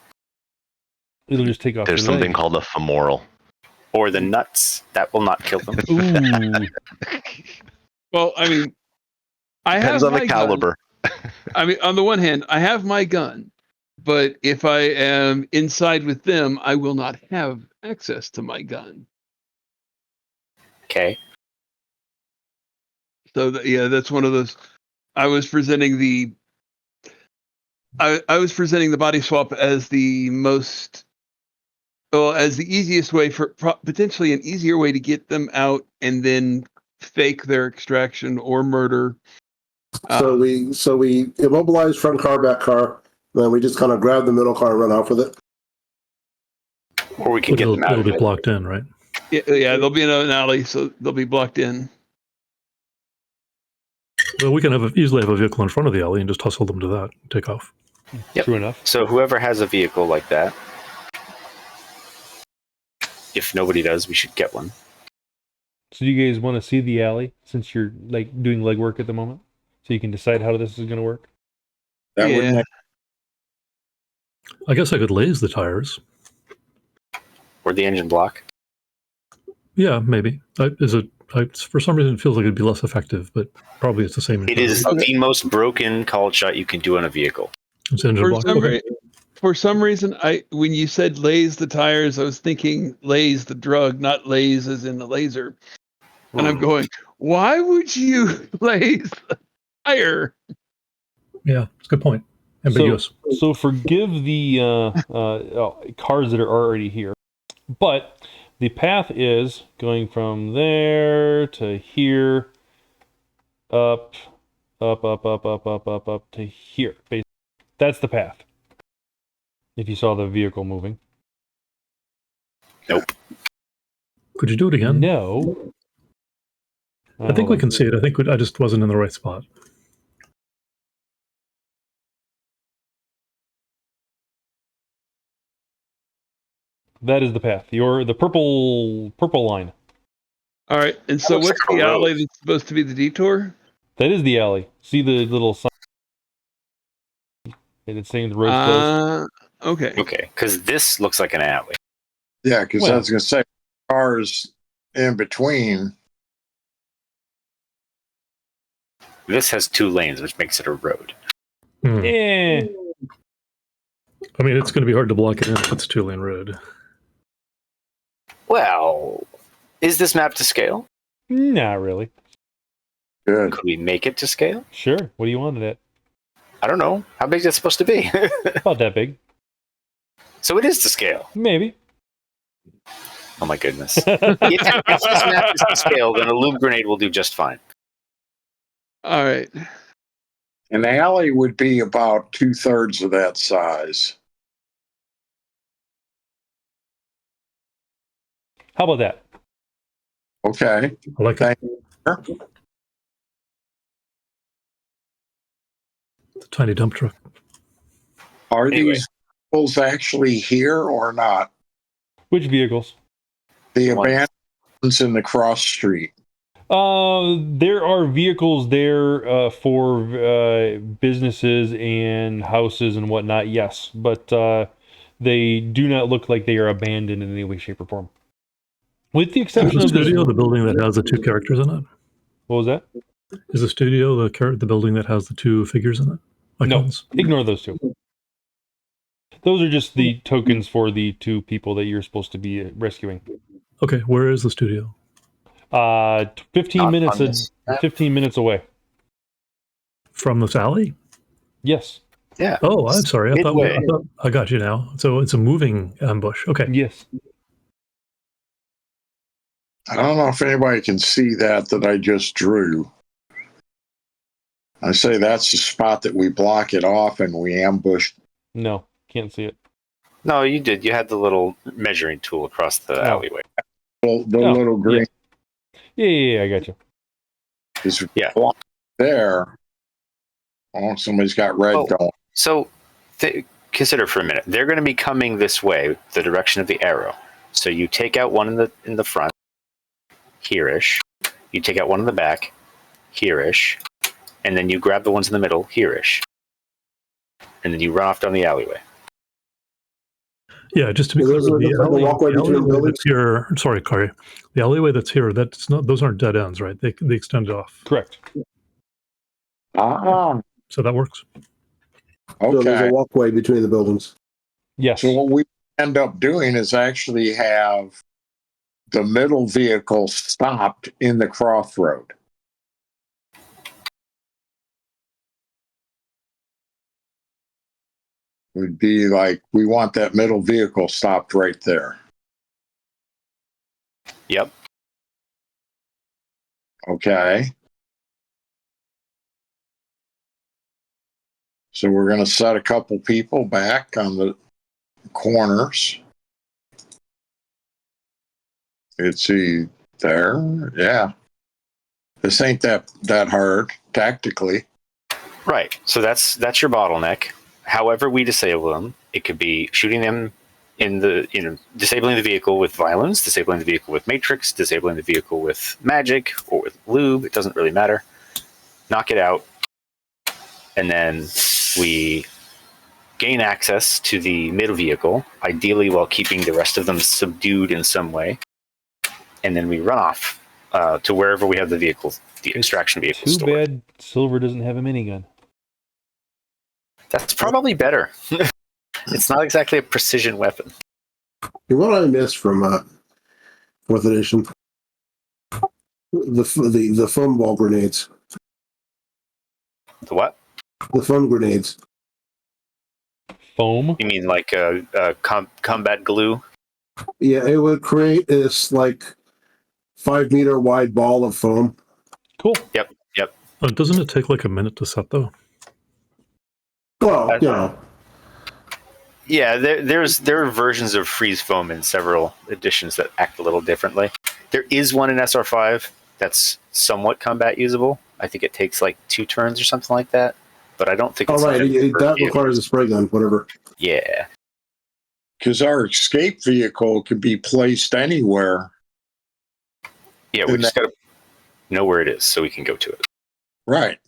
It'll just take off There's your something leg. called a femoral. Or the nuts. That will not kill them. Ooh. Well, I mean, I Depends have on my the caliber. I mean, on the one hand, I have my gun, but if I am inside with them, I will not have access to my gun. Okay. So that's one of those. I was presenting the body swap as the most, well, as the easiest way for potentially an easier way to get them out and then fake their extraction or murder. So we immobilize front car, back car, then we just kind of grab the middle car and run off with it. Or we can But get them out it'll of be it. blocked in, right? Yeah, they'll be in an alley, so they'll be blocked in. Well, we can easily have a vehicle in front of the alley and just hustle them to that and take off. Yep. True enough. So whoever has a vehicle like that, if nobody does, we should get one. So do you guys want to see the alley since you're like doing legwork at the moment? So you can decide how this is going to work? That would make I guess I could laze the tires. Or the engine block. Yeah, maybe. For some reason, it feels like it'd be less effective, but probably it's the same. It is the most broken called shot you can do on a vehicle. It's engine For block. some, Okay. for some reason, when you said laze the tires, I was thinking laze the drug, not laze as in the laser. And I'm going, why would you laze the tire? Yeah, it's a good point. Ambiguous. So forgive the cars that are already here, but the path is going from there to here, up to here. Basically, that's the path. If you saw the vehicle moving. Nope. Could you do it again? No. I think we can see it. I think I just wasn't in the right spot. That is the path. The purple line. All right. And so looks what's like the a road. alley that's supposed to be the detour? That is the alley. See the little sign? And it's saying the road's closed. Okay. Okay, because this looks like an alley. Yeah, because I Well. was going to say, cars in between. This has 2 lanes, which makes it a road. Hmm. Eh. I mean, it's going to be hard to block it in if it's a 2-lane road. Well, is this map to scale? Not really. Good. Could we make it to scale? Sure. What do you want it at? I don't know. How big is it supposed to be? About that big. So it is to scale. Maybe. Oh my goodness. If this map is to scale, then a loop grenade will do just fine. All right. An alley would be about 2/3 of that size. How about that? Okay. I like it. Thank you. It's a tiny dump truck. Are Anyway. these vehicles actually here or not? Which vehicles? The Ones. abandoned ones in the cross street. There are vehicles there for businesses and houses and whatnot, yes. But they do not look like they are abandoned in any way, shape, or form. With the Is exception the of this... studio the building that has the two characters in it? What was that? Is the studio the building that has the two figures in it? Icons? No, ignore those two. Those are just the tokens for the two people that you're supposed to be rescuing. Okay, where is the studio? 15 Not minutes. on this map. 15 minutes away. From this alley? Yes. Yeah. Oh, I'm sorry. Midway. I got you now. So it's a moving ambush. Okay. Yes. I don't know if anybody can see that I just drew. I say that's the spot that we block it off and we ambush. No, can't see it. No, you did. You had the little measuring tool across the alleyway. The Oh, little green Yeah, I got you. is Yeah. blocked there. Oh, somebody's got red Oh. going. So consider for a minute. They're going to be coming this way, the direction of the arrow. So you take out one in the front, here-ish. You take out one in the back, here-ish. And then you grab the ones in the middle, here-ish. And then you run off down the alleyway. Yeah, just to be Yeah, clear, those are the walkway between alleyway buildings? that's here. Sorry, Kari. The alleyway that's here. That's not. Those aren't dead ends, right? They extend off. Correct. Ah, So that works. So there's okay. a walkway between the buildings. Yes. So what we end up doing is actually have the middle vehicle stopped in the crossroad. Would be like, we want that middle vehicle stopped right there. Yep. Okay. So we're going to set a couple people back on the corners. Let's see there. Yeah. This ain't that hard tactically. Right. So that's your bottleneck. However we disable them, it could be shooting them in the, disabling the vehicle with violence, disabling the vehicle with matrix, disabling the vehicle with magic or with lube. It doesn't really matter. Knock it out. And then we gain access to the middle vehicle, ideally while keeping the rest of them subdued in some way. And then we run off to wherever we have the vehicles, the extraction vehicle Too stored. bad Silver doesn't have a minigun. That's probably better. It's not exactly a precision weapon. What I missed from 4th edition, the foam ball grenades, The what? the foam grenades. Foam? You mean like combat glue? Yeah, it would create this like 5-meter wide ball of foam. Cool. Yep. Doesn't it take like a minute to set though? Well, Yeah, there are versions of freeze foam in several editions that act a little differently. There is one in SR5 that's somewhat combat usable. I think it takes like 2 turns or something like that, but I don't think it's... that requires a spray gun, whatever. Yeah. Because our escape vehicle can be placed anywhere. Yeah, we just got to know where it is so we can go to it. Right.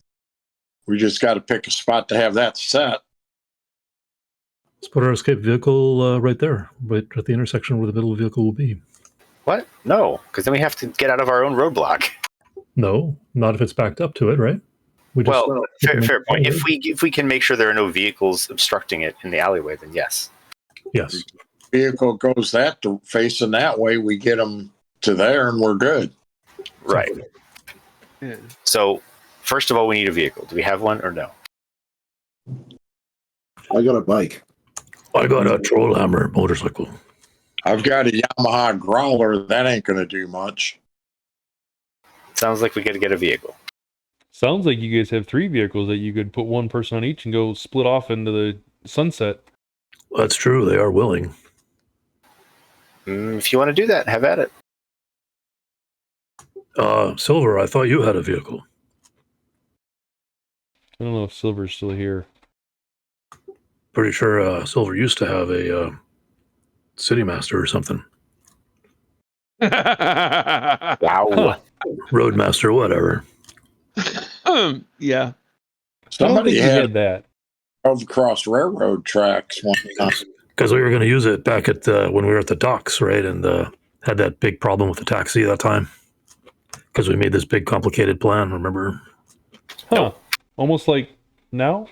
We just got to pick a spot to have that set. Let's put our escape vehicle right there, right at the intersection where the middle vehicle will be. What? No, because then we have to get out of our own roadblock. No, not if it's backed up to it, right? We just, Well, fair point. If we can make sure there are no vehicles obstructing it in the alleyway, then yes. yes. Vehicle goes facing that way, we get them to there and we're good. Right. Yeah. So, first of all, we need a vehicle. Do we have one or no? I got a bike. I got a troll hammer motorcycle. I've got a Yamaha Growler. That ain't going to do much. Sounds like we got to get a vehicle. Sounds like you guys have 3 vehicles that you could put one person on each and go split off into the sunset. That's true. They are willing. If you want to do that, have at it. Silver, I thought you had a vehicle. I don't know if Silver's still here. Pretty sure Silver used to have a City Master or something. Wow. Huh. Roadmaster, whatever. Yeah. I don't think Somebody you had had that. drove across railroad tracks one time. Because we were going to use it back at when we were at the docks, right? And had that big problem with the taxi that time. Because we made this big complicated plan, remember? Huh. Almost like now?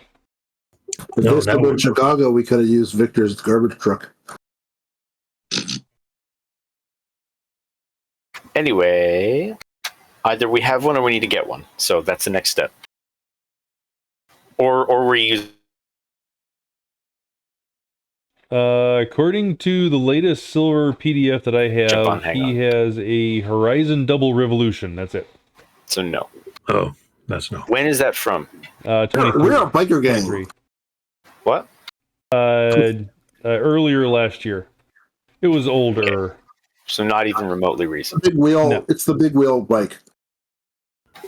If No, this had now been we're- Chicago, we could have used Victor's garbage truck. Anyway, either we have one or we need to get one. So that's the next step. Or we use. According to the latest Silver PDF that I Jump on, have, hang he has a Horizon Double Revolution. That's it. So no. Oh, that's no. When is that from? 23. We're a biker gang. 23. What? Earlier last year. It was older. So not even remotely recent. Big wheel. No. It's the big wheel bike.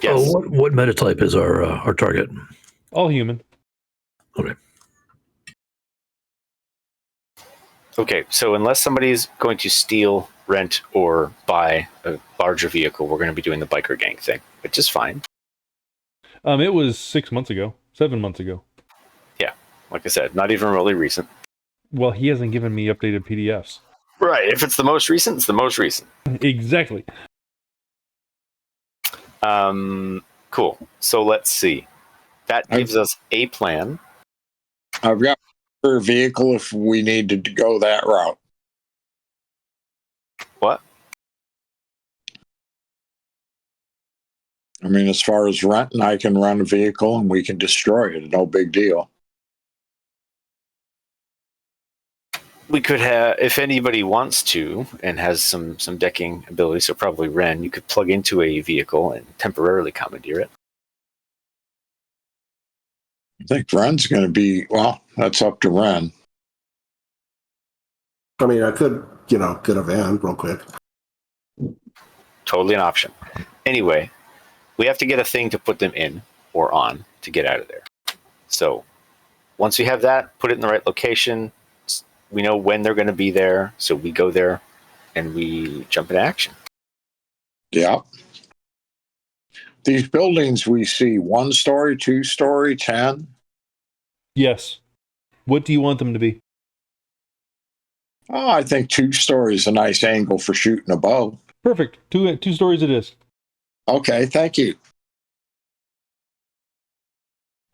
Yes. Oh, what metatype is our target? All human. Okay. Okay, so unless somebody's going to steal, rent, or buy a larger vehicle, we're going to be doing the biker gang thing, which is fine. It was 6 months ago. 7 months ago. Yeah, like I said, not even remotely recent. Well, he hasn't given me updated PDFs. Right, if it's the most recent, it's the most recent. Exactly. Cool. So let's see. That gives us a plan. I've got a vehicle if we need to go that route. What? I mean, as far as renting, I can run a vehicle and we can destroy it. No big deal. We could have, if anybody wants to and has some decking ability, so probably Ren, you could plug into a vehicle and temporarily commandeer it. I think Ren's going to be, well, that's up to Ren. I mean, I could, get a van real quick. Totally an option. Anyway, we have to get a thing to put them in or on to get out of there. So once we have that, put it in the right location. We know when they're going to be there, so we go there and we jump into action. Yeah. These buildings we see, 1 story, 2 story, 10. Yes. What do you want them to be? Oh, I think 2 stories is a nice angle for shooting a bow. Perfect. Two stories it is. Okay, thank you.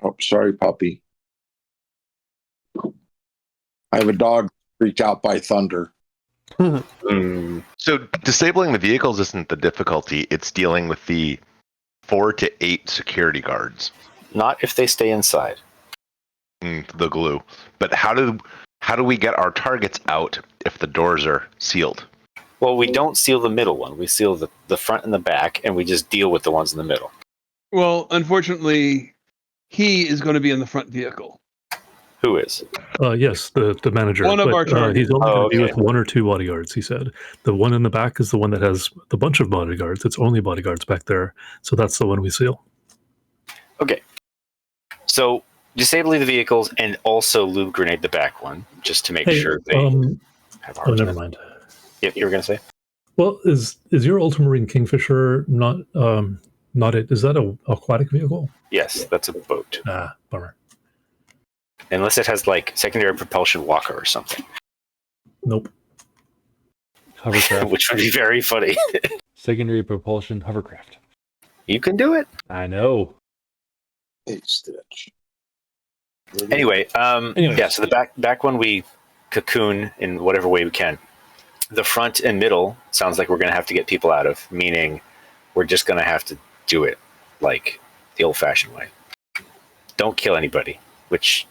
Oh, sorry, puppy. I have a dog freaked out by thunder. So disabling the vehicles isn't the difficulty. It's dealing with the 4 to 8 security guards. Not if they stay inside. The glue. But how do we get our targets out if the doors are sealed? Well, we don't seal the middle one. We seal the front and the back, and we just deal with the ones in the middle. Well, unfortunately, he is going to be in the front vehicle. Who is? Yes, the manager. One of our targets. He's only going to be okay. with 1 or 2 bodyguards, he said. The one in the back is the one that has the bunch of bodyguards. It's only bodyguards back there. So that's the one we seal. Okay. So disabling the vehicles and also lube grenade the back one, just to make sure they have Oh, never mind. Yep, you were going to say? Well, is your Ultramarine Kingfisher not it? Is that a aquatic vehicle? Yes, that's a boat. Ah, bummer. Unless it has like secondary propulsion walker or something, Nope. Hovercraft. which would be very funny. Secondary propulsion hovercraft. You can do it. I know. Hey, Stitch. Anyway, Anyways. yeah, so the back one we cocoon in whatever way we can. The front and middle sounds like we're going to have to get people out of, meaning we're just going to have to do it like the old-fashioned way. Don't kill anybody, which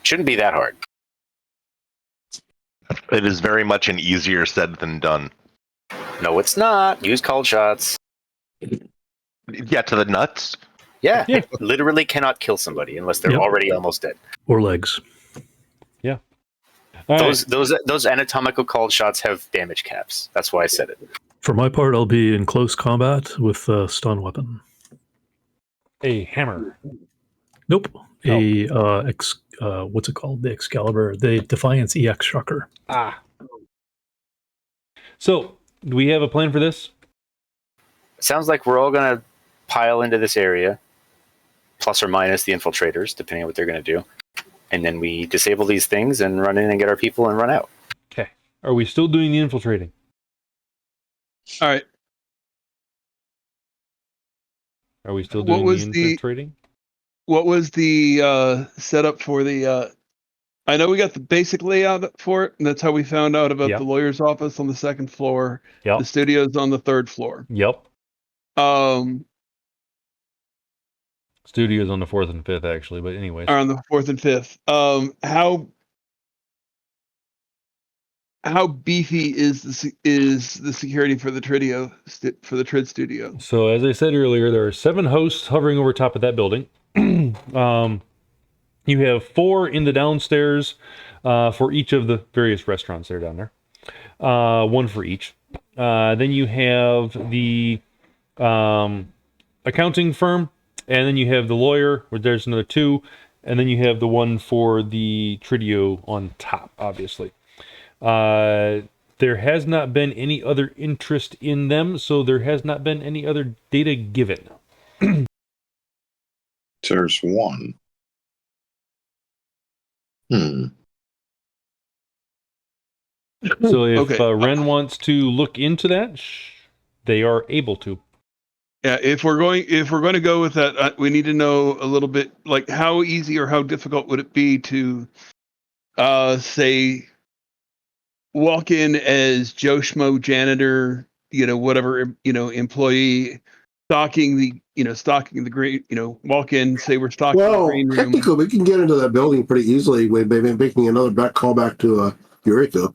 shouldn't be that hard. It is very much an easier said than done. No, it's not. Use cold shots. Yeah, to the nuts. Yeah, Yeah. it literally cannot kill somebody unless they're Yep. already almost dead. Or legs. All right. Those anatomical cold shots have damage caps. That's why I said it. For my part, I'll be in close combat with a stun weapon. A hammer. Nope. What's it called? The Excalibur. The Defiance EX Shocker. Ah. So, do we have a plan for this? Sounds like we're all going to pile into this area, plus or minus the infiltrators, depending on what they're going to do. And then we disable these things and run in and get our people and run out. Okay. Are we still doing the infiltrating? All right. Are we still What doing was the the- infiltrating? What was the setup for the? I know we got the basic layout for it, and that's how we found out about Yep. the lawyer's office on the second floor. Yep. The studio's on the third floor. Yep. Um, Studios on the 4th and 5th, actually. But anyways. are on the fourth and fifth. How beefy is the security for the for the Trid studio? So, as I said earlier, there are 7 hosts hovering over top of that building. You have 4 in the downstairs for each of the various restaurants that are down there. 1 for each. Then you have the accounting firm, and then you have the lawyer, where there's another 2, and then you have the one for the Tridio on top, obviously. There has not been any other interest in them, so there has not been any other data given. There's one. So if Okay. Ren wants to look into that, they are able to. Yeah, if we're going to go with that, we need to know a little bit, like how easy or how difficult would it be to, say, walk in as Joe Schmo janitor, whatever, employee, stocking the green, walk in, say we're stocking the Well, green room. technically, we can get into that building pretty easily with maybe making another call back to Eureka.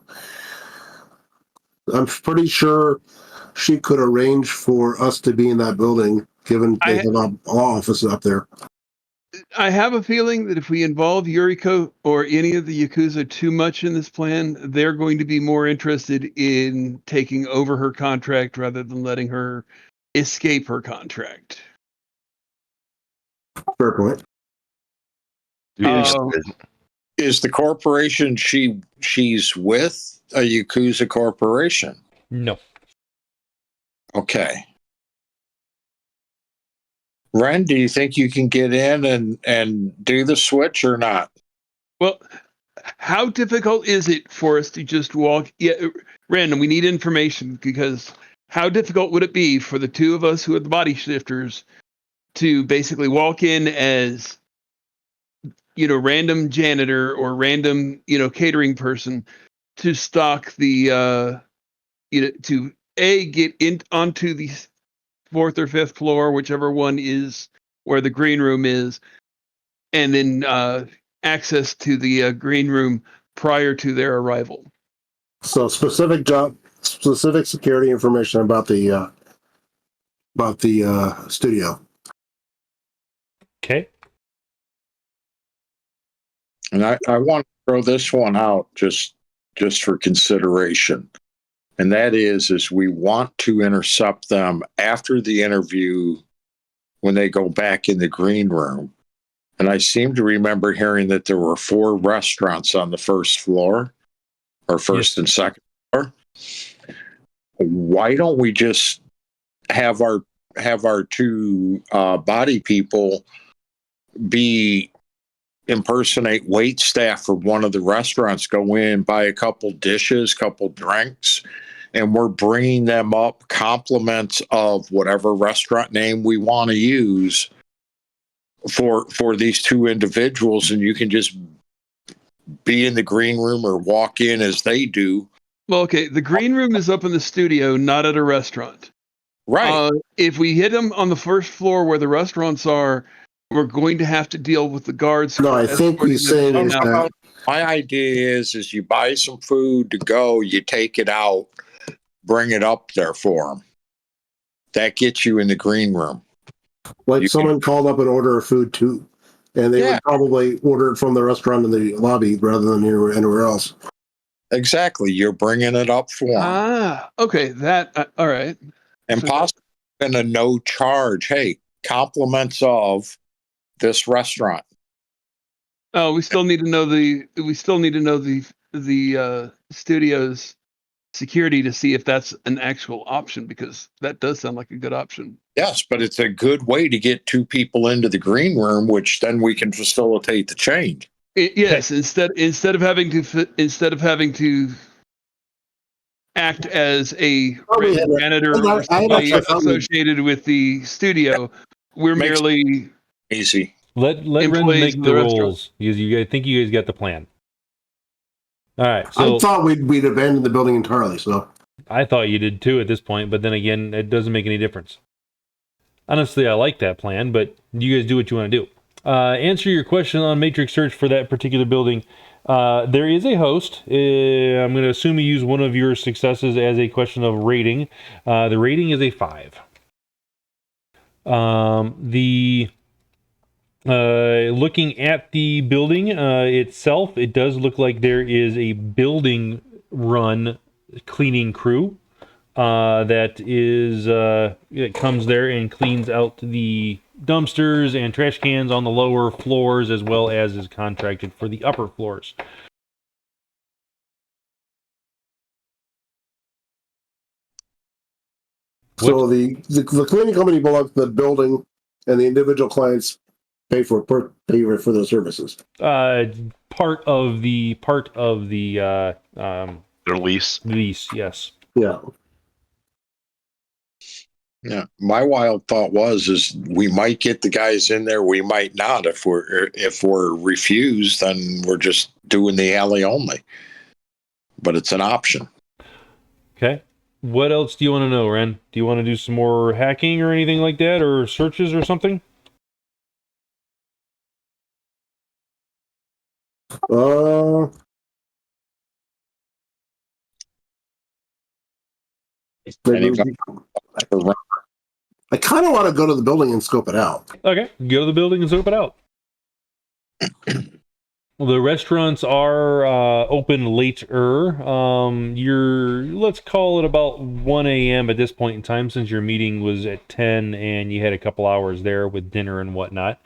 I'm pretty sure she could arrange for us to be in that building, given they have a law office up there. I have a feeling that if we involve Yuriko or any of the Yakuza too much in this plan, they're going to be more interested in taking over her contract rather than letting her escape her contract. Fair point. Is the corporation she's with a Yakuza corporation? No. Okay. Ren, do you think you can get in and do the switch or not? Well, how difficult is it for us to just walk? Yeah, Ren, we need information, because how difficult would it be for the 2 of us who are the body shifters to basically walk in as, random janitor or random, catering person to stock the, to get in onto the 4th or 5th floor, whichever one is where the green room is, and then access to the green room prior to their arrival. So specific security information about the studio. Okay. And I want to throw this one out just for consideration. And that is we want to intercept them after the interview when they go back in the green room. And I seem to remember hearing that there were 4 restaurants on the first floor, or first and second floor. Why don't we just have our 2 body people impersonate wait staff for one of the restaurants, go in, buy a couple dishes, couple drinks, and we're bringing them up compliments of whatever restaurant name we want to use for these 2 individuals, and you can just be in the green room or walk in as they do. Well, okay, the green room is up in the studio, not at a restaurant. Right. If we hit them on the first floor where the restaurants are, we're going to have to deal with the guards. No, I think he's saying is that My idea is you buy some food to go, you take it out, bring it up there for them. That gets you in the green room. Like someone called up an order of food too, and they would probably order it from the restaurant in the lobby rather than anywhere else. Exactly. You're bringing it up for them. Ah, okay. That, all right. And possibly a no charge. Hey, compliments of this restaurant. Oh, we still need to know the studio's security to see if that's an actual option, because that does sound like a good option. Yes, but it's a good way to get two people into the green room, which then we can facilitate the change. Yes, instead of having to act as a janitor or somebody associated with the studio, we're merely easy. Let Ren make the rolls. I think you guys got the plan. All right. So I thought we'd abandon the building entirely. So I thought you did too at this point, but then again, it doesn't make any difference. Honestly, I like that plan, but you guys do what you want to do. Answer your question on Matrix Search for that particular building. There is a host. I'm going to assume you use one of your successes as a question of rating. The rating is a 5. Looking at the building itself, it does look like there is a building run cleaning crew that comes there and cleans out the dumpsters and trash cans on the lower floors, as well as is contracted for the upper floors. So the cleaning company belongs to the building, and the individual clients pay for the services. Part of the Their lease. Lease, yes. Yeah. Yeah. My wild thought is we might get the guys in there, we might not. If we're refused, then we're just doing the alley only. But it's an option. Okay. What else do you want to know, Ren? Do you want to do some more hacking or anything like that, or searches or something? I kind of want to go to the building and scope it out. Okay, go to the building and scope it out. Well, the restaurants are open later. Let's call it about 1 a.m. at this point in time, since your meeting was at 10 and you had a couple hours there with dinner and whatnot.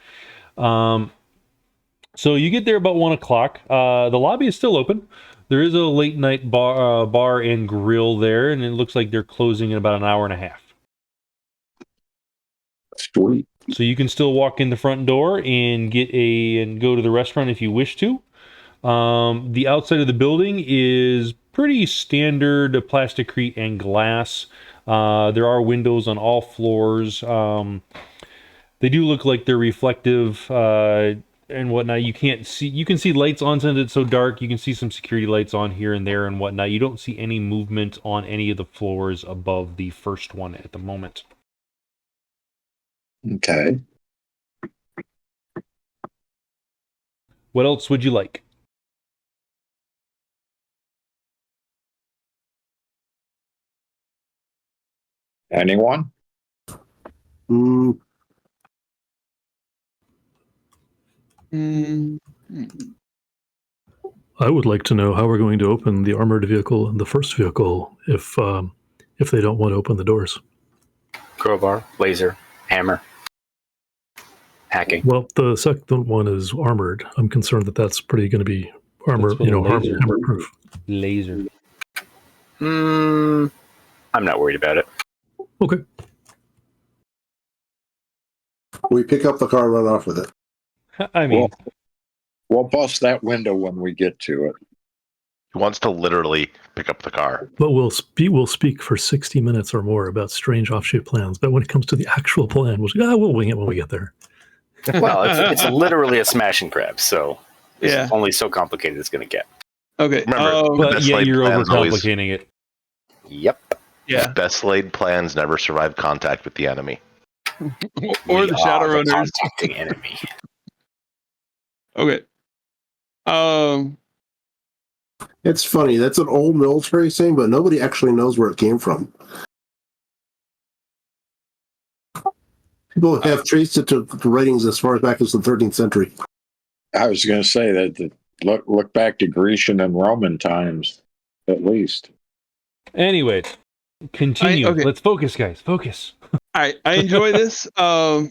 So you get there about 1 o'clock. The lobby is still open. There is a late night bar and grill there, and it looks like they're closing in about an hour and a half. Sweet. So you can still walk in the front door and go to the restaurant if you wish to. The outside of the building is pretty standard plasticrete and glass. There are windows on all floors. They do look like they're reflective and whatnot. You can see lights on since it's so dark. You can see some security lights on here and there and whatnot. You don't see any movement on any of the floors above the first one at the moment. Okay. What else would you like? Anyone? I would like to know how we're going to open the armored vehicle and the first vehicle if they don't want to open the doors. Crowbar, laser, hammer, hacking. Well, the second one is armored. I'm concerned that that's pretty going to be hammer proof. Laser. I'm not worried about it. Okay. We pick up the car and run off with it. I mean, we'll bust that window when we get to it. He wants to literally pick up the car. But we'll speak for 60 minutes or more about strange offshoot plans. But when it comes to the actual plan, we'll wing it when we get there. Well, it's literally a smash and grab, so it's only so complicated it's going to get. Okay. Remember, but yeah, you're overcomplicating it. Yep. Yeah. Best laid plans never survive contact with the enemy. Or the Shadowrunners. Contacting enemy. Okay. It's funny. That's an old military saying, but nobody actually knows where it came from. People have traced it to writings as far back as the 13th century. I was going to say that look back to Grecian and Roman times, at least. Anyways, continue. Okay. Let's focus, guys. Focus. I enjoy this. But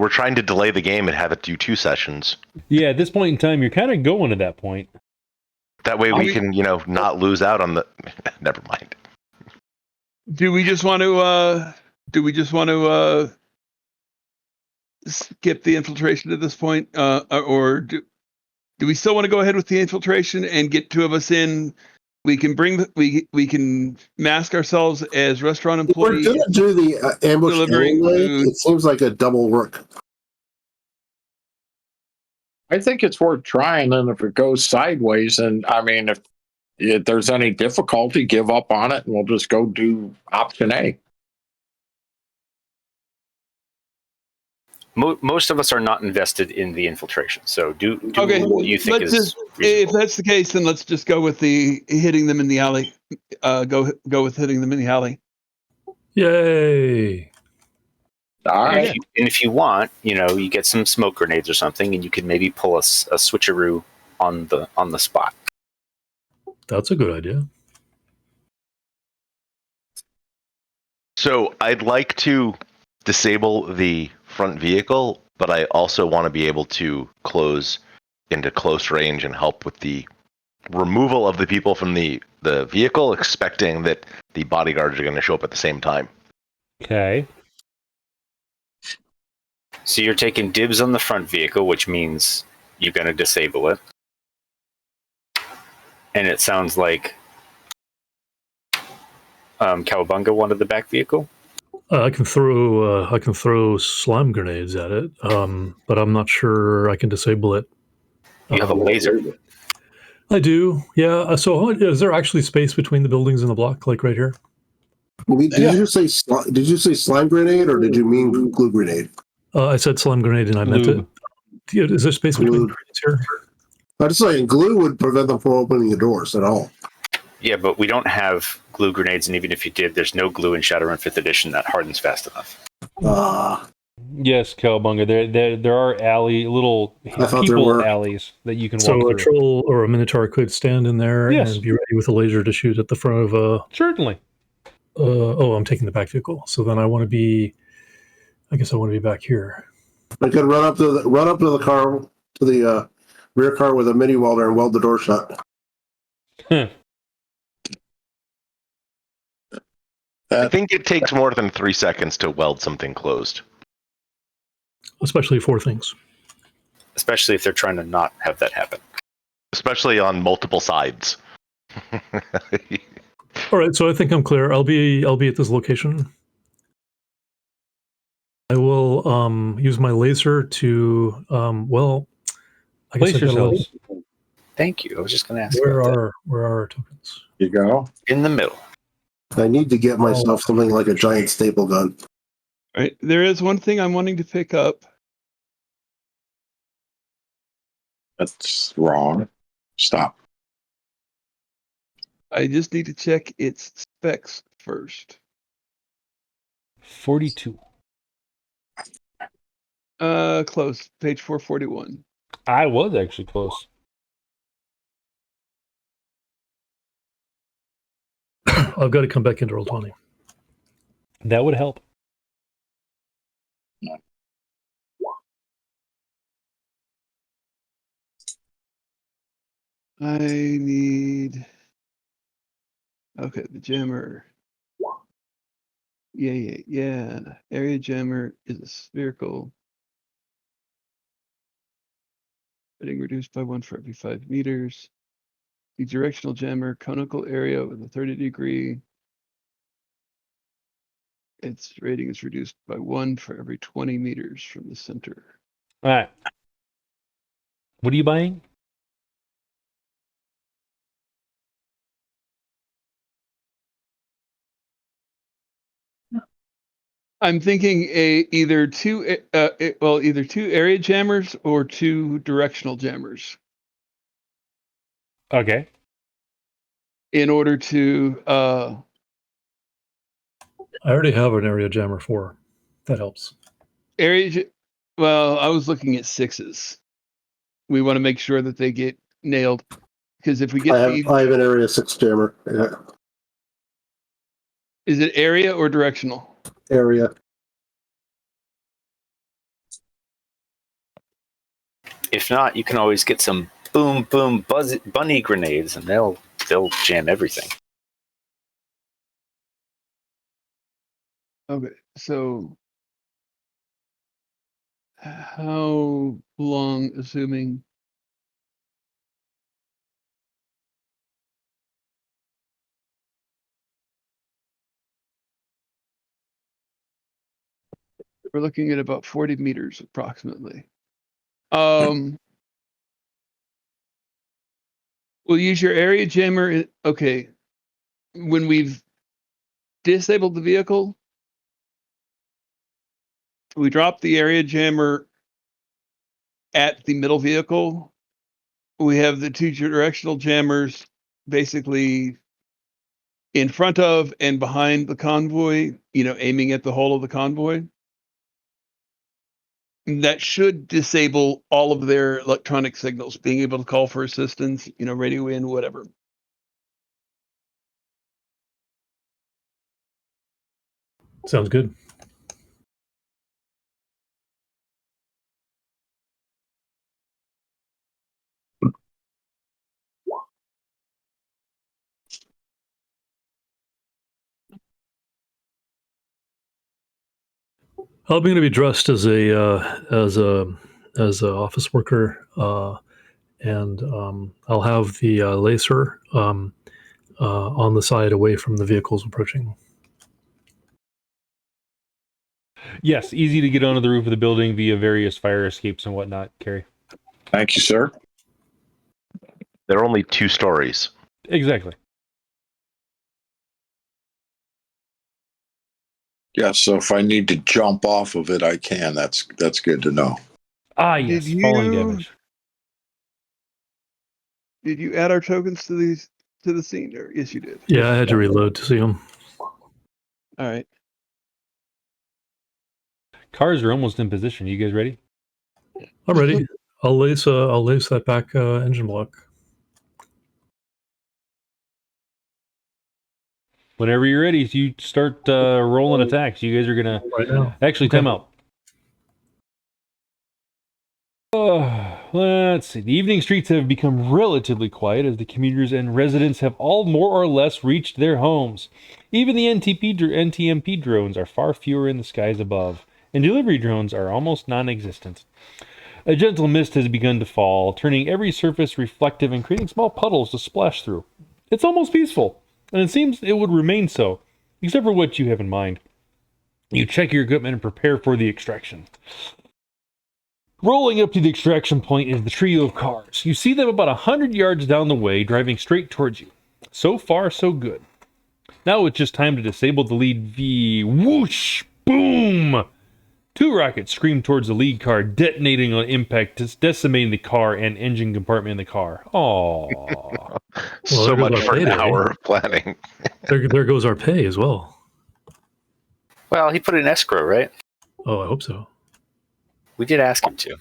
we're trying to delay the game and have it do 2 sessions. Yeah, at this point in time, you're kind of going to that point. That way we can, not lose out on the. Never mind. Do we just want to? Skip the infiltration at this point, or do we still want to go ahead with the infiltration and get 2 of us in? We can we can mask ourselves as restaurant employees. We're going to do the ambush delivering anyway. food. It seems like a double work. I think it's worth trying, and if it goes sideways, and I mean, if there's any difficulty, give up on it, and we'll just go do option A. Most of us are not invested in the infiltration, so do Okay, what you think let's is if reasonable. that's the case, then let's just go with the hitting them in the alley. Go with hitting them in the alley. Yay! All right. And if you want, you get some smoke grenades or something, and you could maybe pull a switcheroo on the spot. That's a good idea. So I'd like to disable the front vehicle, but I also want to be able to close into close range and help with the removal of the people from the vehicle, expecting that the bodyguards are going to show up at the same time. Okay. So you're taking dibs on the front vehicle, which means you're going to disable it. And it sounds like Cowabunga wanted the back vehicle. I can throw slime grenades at it, but I'm not sure I can disable it. You have a laser. I do, yeah. So is there actually space between the buildings and the block, like right here? Did you say slime grenade or did you mean glue grenade? I said slime grenade and I meant it. Is there space between the grenades here? I'm just saying glue would prevent them from opening the doors at all. Yeah, but we don't have glue grenades, and even if you did, there's no glue in Shadowrun 5th edition that hardens fast enough. Yes, Cowabunga. There are little people alleys that you can walk through. So a troll or a minotaur could stand in there and be ready with a laser to shoot at the front of a... Certainly. I'm taking the back vehicle. So then I want to be back here. I could run up to the car, to the rear car with a mini welder and weld the door shut. I think it takes more than 3 seconds to weld something closed. Especially 4 things. Especially if they're trying to not have that happen. Especially on multiple sides. All right, so I think I'm clear. I'll be at this location. I will use my laser to I guess place yourselves. Thank you. I was just going to ask. Where are our tokens? You go in the middle. I need to get myself something like a giant staple gun. All right, there is one thing I'm wanting to pick up. That's wrong. Stop. I just need to check its specs first. 42. Close. Page 441. I was actually close. I've got to come back into Roll20. That would help. I need... Okay, the jammer. Yeah. Area jammer is a spherical. Getting reduced by 1 for every 5 meters. The directional jammer, conical area with a 30-degree. Its rating is reduced by 1 for every 20 meters from the center. All right. What are you buying? I'm thinking either two area jammers or 2 directional jammers. Okay. in order to I already have an area jammer 4. That helps. well, I was looking at 6s. We want to make sure that they get nailed, because if we get I have an area 6 jammer. Yeah. Is it area or directional? Area. If not, you can always get some boom boom bunny grenades, and they'll jam everything. Okay, so how long, assuming we're looking at about 40 meters approximately. We'll use your area jammer. Okay, when we've disabled the vehicle, we drop the area jammer at the middle vehicle. We have the 2 directional jammers basically in front of and behind the convoy, aiming at the hull of the convoy. That should disable all of their electronic signals, being able to call for assistance, radio in, whatever. Sounds good. I'm going to be dressed as a office worker, and I'll have the laser on the side away from the vehicles approaching. Yes, easy to get onto the roof of the building via various fire escapes and whatnot, Carrie. Thank you, sir. There are only 2 stories. Exactly. Yeah, so if I need to jump off of it, I can. That's good to know. Ah, yes, Did falling you- damage. Did you add our tokens to the scene? Or yes, you did. Yeah, I had to reload to see them. All right. Cars are almost in position. You guys ready? I'm ready. I'll lace that back engine block. Whenever you're ready, you start rolling attacks. You guys are gonna Right now. actually Okay. time out. Let's see. The evening streets have become relatively quiet as the commuters and residents have all more or less reached their homes. Even the NTMP drones are far fewer in the skies above, and delivery drones are almost non-existent. A gentle mist has begun to fall, turning every surface reflective and creating small puddles to splash through. It's almost peaceful, and it seems it would remain so, except for what you have in mind. You check your equipment and prepare for the extraction. Rolling up to the extraction point is the trio of cars. You see them about 100 yards down the way, driving straight towards you. So far, so good. Now it's just time to disable the lead V. Whoosh! Boom! 2 rockets scream towards the lead car, detonating on impact, decimating the car and engine compartment in the car. Aww. So there goes much our for an payday. hour of planning. There goes our pay as well. Well, he put it in escrow, right? Oh, I hope so. We did ask him to.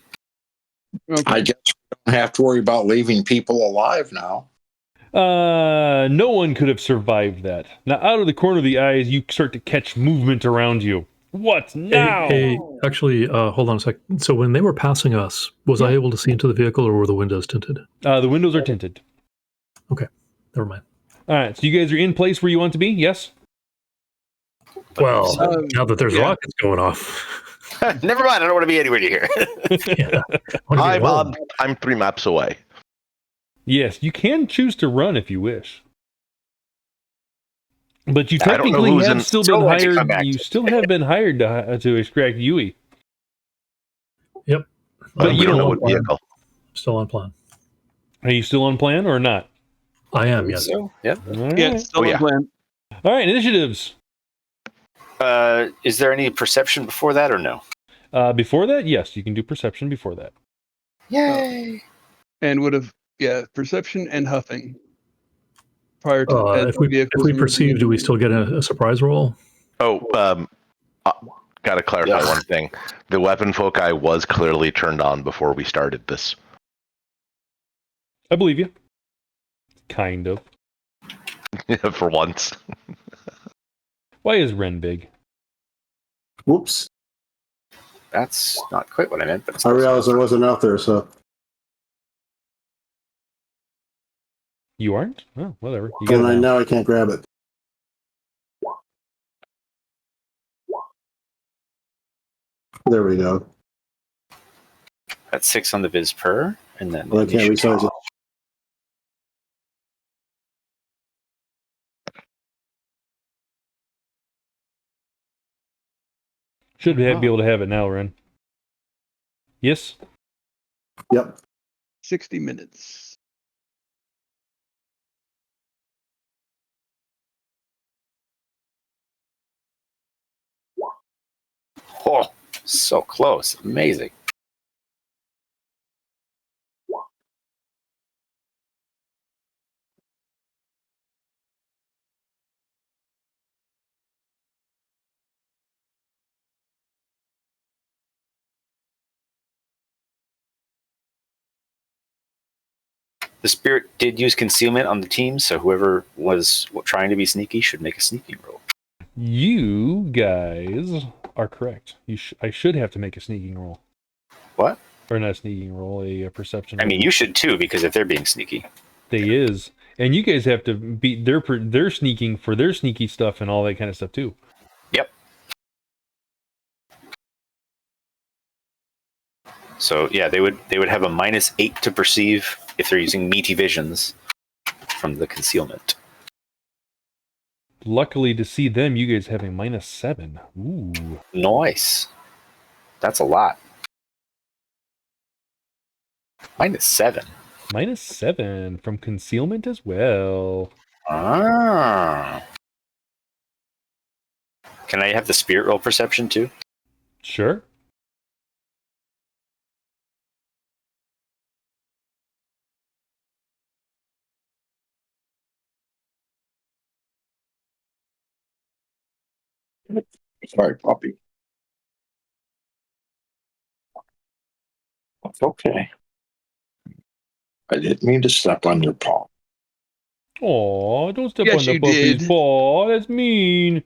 Okay. I guess we don't have to worry about leaving people alive now. No one could have survived that. Now, out of the corner of the eyes, you start to catch movement around you. What now? Actually, hold on a sec. So when they were passing us, was I able to see into the vehicle, or were the windows tinted? The windows are tinted. Okay, never mind. All right, so you guys are in place where you want to be? Yes? Well, now that there's yeah. rockets going off. Never mind. I don't want to be anywhere near here. Yeah. Wanna get home. I'm 3 maps away. Yes, you can choose to run if you wish. But you I don't know technically who's have in- still Still been want to come hired. back You to- still have been hired to extract Yui. Yep. But We you don't know don't- what vehicle. Still on plan. Are you still on plan or not? I am, yes. So, yep. All right. Yeah, it's still Oh, yeah. on plan. All right, initiatives. Is there any perception before that or no? Before that, yes, you can do perception before that. Yay! And would have perception and huffing. Prior to as if we moving perceive, do we still get a surprise roll? Oh, got to clarify one thing. The weapon foci was clearly turned on before we started this. I believe you. Kind of. For once. Why is Ren big? Whoops. That's not quite what I meant, but I realized I wasn't out there, so. You aren't? Oh, whatever. You got And it now. now I can't grab it. There we go. that's 6 on the Viz per, and then Well, I can't resize it. Should be able to have it now, Ren. Yes? Yep. 60 minutes. Oh, so close. Amazing. The spirit did use concealment on the team, so whoever was trying to be sneaky should make a sneaking roll. You guys are correct. I should have to make a sneaking roll. What? Or not a sneaking roll, a perception I roll. mean, you should too, because if they're being sneaky. They is. And you guys have to be they're sneaking for their sneaky stuff and all that kind of stuff too. Yep. So yeah, they would have a -8 to perceive if they're using meaty visions from the concealment. Luckily to see them, you guys have a -7. Ooh. Nice. That's a lot. -7. -7 from concealment as well. Ah. Can I have the spirit roll perception too? Sure. Sorry, puppy. It's okay. I didn't mean to step on your paw. Aw, don't step Yes, on the you puppy's did. paw. That's mean.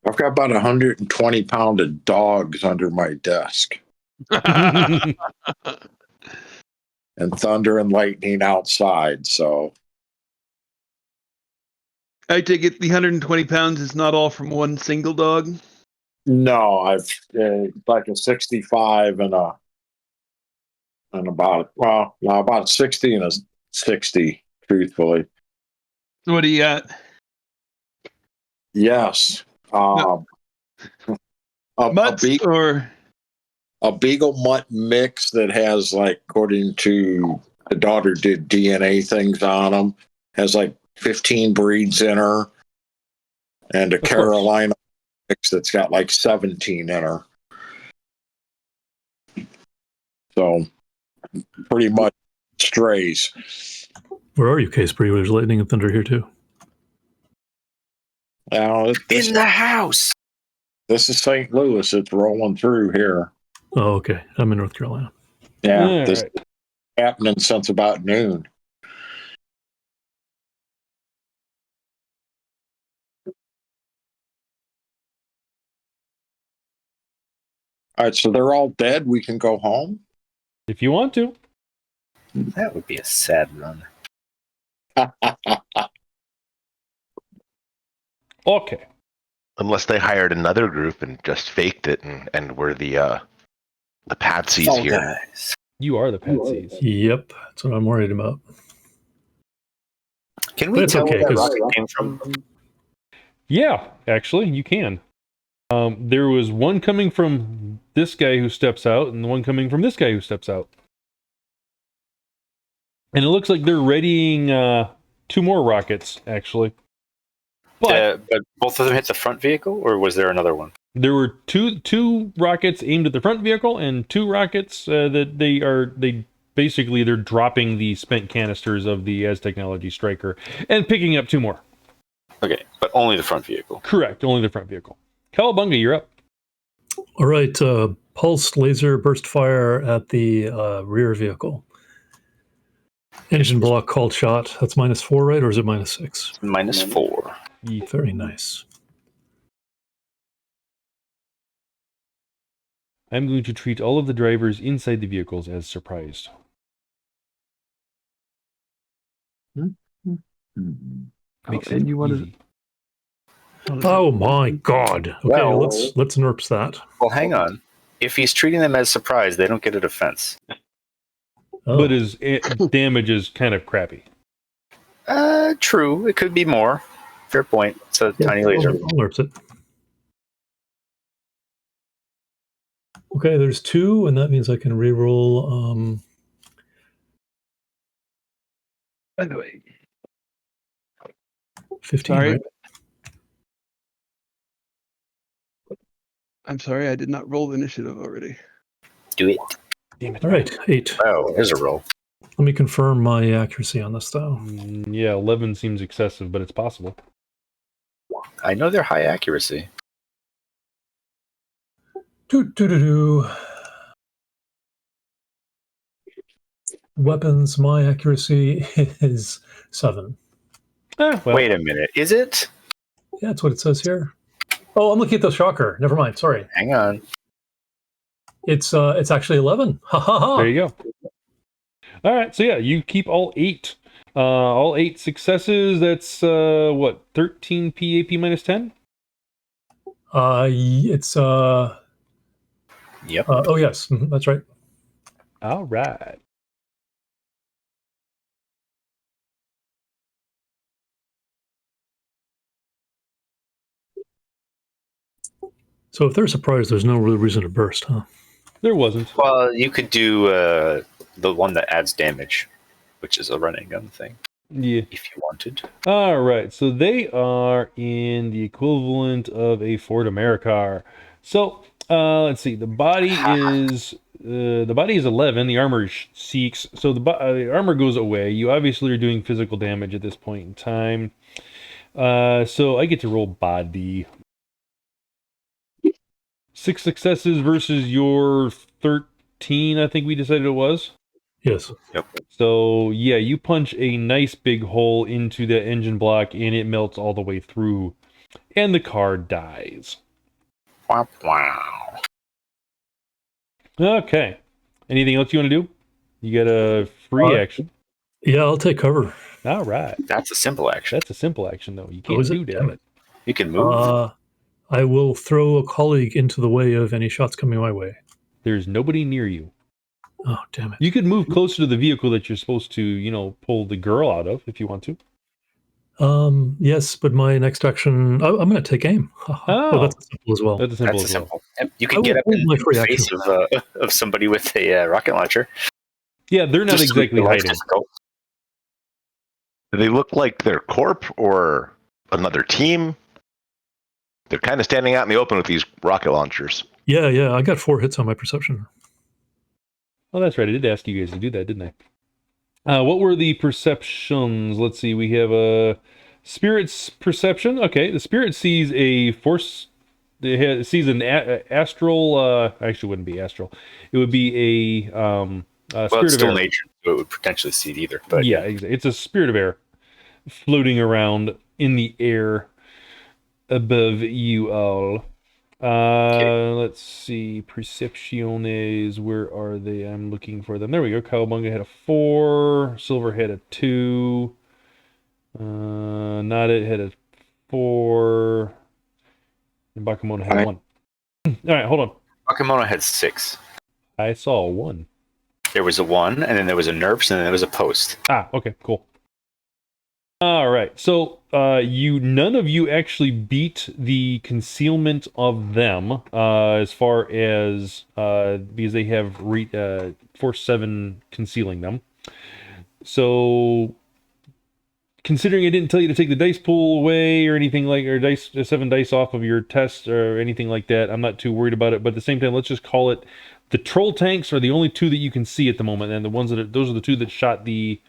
I've got about 120 pound of dogs under my desk and thunder and lightning outside. So I take it the 120 pounds is not all from one single dog. no, I've like a 65 and about a 60 and a 60, truthfully. So what do you got? Yes. No. Mutts or a beagle mutt mix that has, like, according to the daughter did DNA things on them, has like 15 breeds in her, and a Carolina mix that's got like 17 in her. So pretty much strays. Where are you, Kspri? There's lightning and thunder here too. Now, In the house. this is St. Louis. It's rolling through here. Oh, okay. I'm in North Carolina. Yeah, All this right. is happening since about noon. All right, so they're all dead. We can go home. If you want to. That would be a sad run. Okay. Unless they hired another group and just faked it and were the patsies Fall here. guys. You are the patsies. Yep, that's what I'm worried about. Can we But it's tell okay, where that 'cause- rocket came from? Yeah, actually, you can. There was one coming from this guy who steps out, and the one coming from this guy who steps out. And it looks like they're readying 2 more rockets, actually. But But both of them hit the front vehicle, or was there another one? there were two rockets aimed at the front vehicle, and 2 rockets that they basically they're dropping the spent canisters of the As Technology Striker and picking up 2 more. Okay, but only the front vehicle. Correct, only the front vehicle. Cowabunga, you're up. All right, pulsed laser burst fire at the rear vehicle. Engine block called shot. That's -4, right? Or is it -6? -4. Very nice. I'm going to treat all of the drivers inside the vehicles as surprised. Makes it easy. Oh my god. Okay, Well- let's nerps that. Well, hang on. If he's treating them as surprise, they don't get a defense. Oh. But his damage is kind of crappy. True. It could be more. Fair point. It's a tiny laser. I'll nerps it. Okay, there's 2, and that means I can reroll. By the way, 15. sorry. Right? I'm sorry, I did not roll the initiative already. Do it. Damn it. All right, 8. Oh, there's a roll. Let me confirm my accuracy on this, though. Yeah, 11 seems excessive, but it's possible. I know they're high accuracy. Weapons, my accuracy is 7. Well, Wait a minute. Is it? Yeah, that's what it says here. Oh, I'm looking at the shocker. Never mind. Sorry. Hang on. It's actually 11. Ha ha ha. there you go. All right, so yeah, you keep all 8. All 8 successes. That's, 13 PAP -10? It's Yep. oh yes, that's right. All right. So if they're surprised, there's no real reason to burst, huh? There wasn't. Well, you could do the one that adds damage, which is a running gun thing, Yeah. if you wanted. All right, so they are in the equivalent of a Ford Americar. So let's see. The body is 11. The armor is 6. So the armor goes away. You obviously are doing physical damage at this point in time. So I get to roll body. 6 successes versus your 13. I think we decided it was. Yes. So, yeah, you punch a nice big hole into the engine block, and it melts all the way through, and the car dies. Wow. Okay. Anything else you want to do? You got a free action. Yeah, I'll take cover. All right. That's a simple action. That's a simple action, though. You Oh, can't is do it? that. Damn it. You can move. I will throw a colleague into the way of any shots coming my way. There's nobody near you. Oh, damn it. You could move closer to the vehicle that you're supposed to, pull the girl out of if you want to. Yes, but my next action, I'm going to take aim. Oh. That's simple as well. That's a simple That's a as well. simple. Yep. You I can get will up in hold my free the face of somebody with a rocket launcher. Yeah, they're not Just to make exactly the life hiding. difficult. Do they look like they're corp or another team? They're kind of standing out in the open with these rocket launchers. Yeah, I got 4 hits on my perception. Oh, that's right. I did ask you guys to do that, didn't I? What were the perceptions? Let's see. We have a spirit's perception. Okay, the spirit sees a force. It sees an astral. Actually, wouldn't be astral. It would be a Well, spirit it's of still air. nature, so it would potentially see it either. But Yeah, it's a spirit of air floating around in the air above you all. Let's see. Percepciones, where are they? I'm looking for them. There we go. Cowabunga had a 4. Silver had a 2. Nautit had a 4. And Bakemono had a 1. All right, hold on. Bakemono had 6. I saw a 1. There was a 1, and then there was a NERPS, and then there was a post. Ah, okay, cool. All right, so none of you actually beat the concealment of them as far as because they have Force 7 concealing them. So considering I didn't tell you to take the dice pool away or anything like, or 7 dice off of your test or anything like that, I'm not too worried about it. But at the same time, let's just call it the troll tanks are the only 2 that you can see at the moment, and those are the 2 that shot the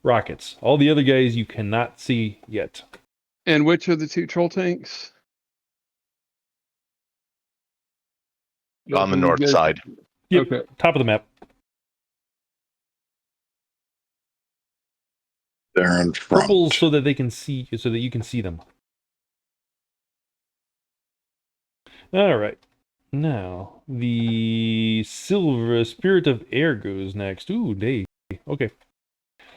rockets. All the other guys you cannot see yet. And which are the 2 troll tanks? On the north side. Yep, Okay. top of the map. They're in front. Purple so that they can see, so that you can see them. All right. Now the silver spirit of air goes next. Ooh, day. Okay.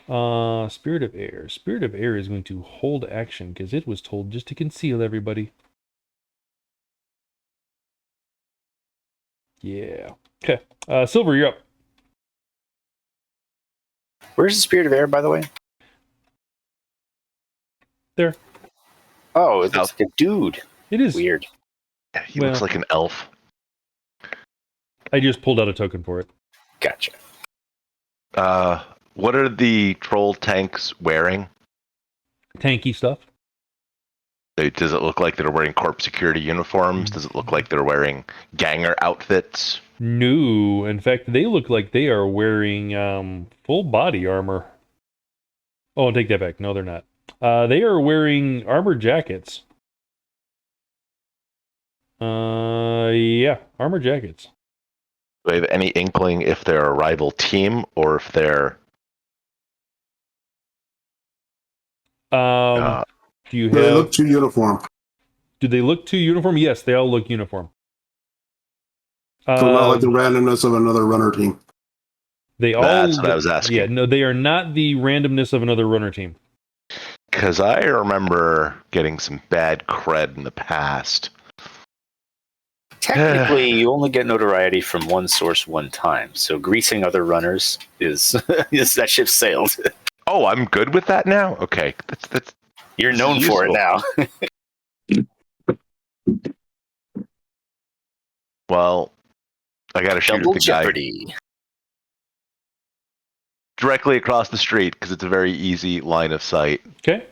Spirit of air. Spirit of air is going to hold action because it was told just to conceal everybody. Yeah. Okay. Silver, you're up. Where's the Spirit of Air, by the way? There. Oh, it looks like a dude. It is Weird. Yeah, he looks like an elf. I just pulled out a token for it. Gotcha. What are the troll tanks wearing? Tanky stuff. Does it look like they're wearing corp security uniforms? Does it look like they're wearing ganger outfits? No. In fact, they look like they are wearing full body armor. Oh, take that back. No, they're not. They are wearing armor jackets. Yeah, armor jackets. Do I have any inkling if they're a rival team or if they're... Do you They have? look too uniform. Do they look too uniform? Yes, they all look uniform. So not like the randomness of another runner team. They all. That's what I was asking. Yeah, no, they are not the randomness of another runner team. Because I remember getting some bad cred in the past. Technically, you only get notoriety from one source one time. So greasing other runners is that ship sailed. Oh, I'm good with that now? Okay. That's You're known for it now. Well, I got to shoot Double at the guy jeopardy. directly across the street because it's a very easy line of sight. Okay.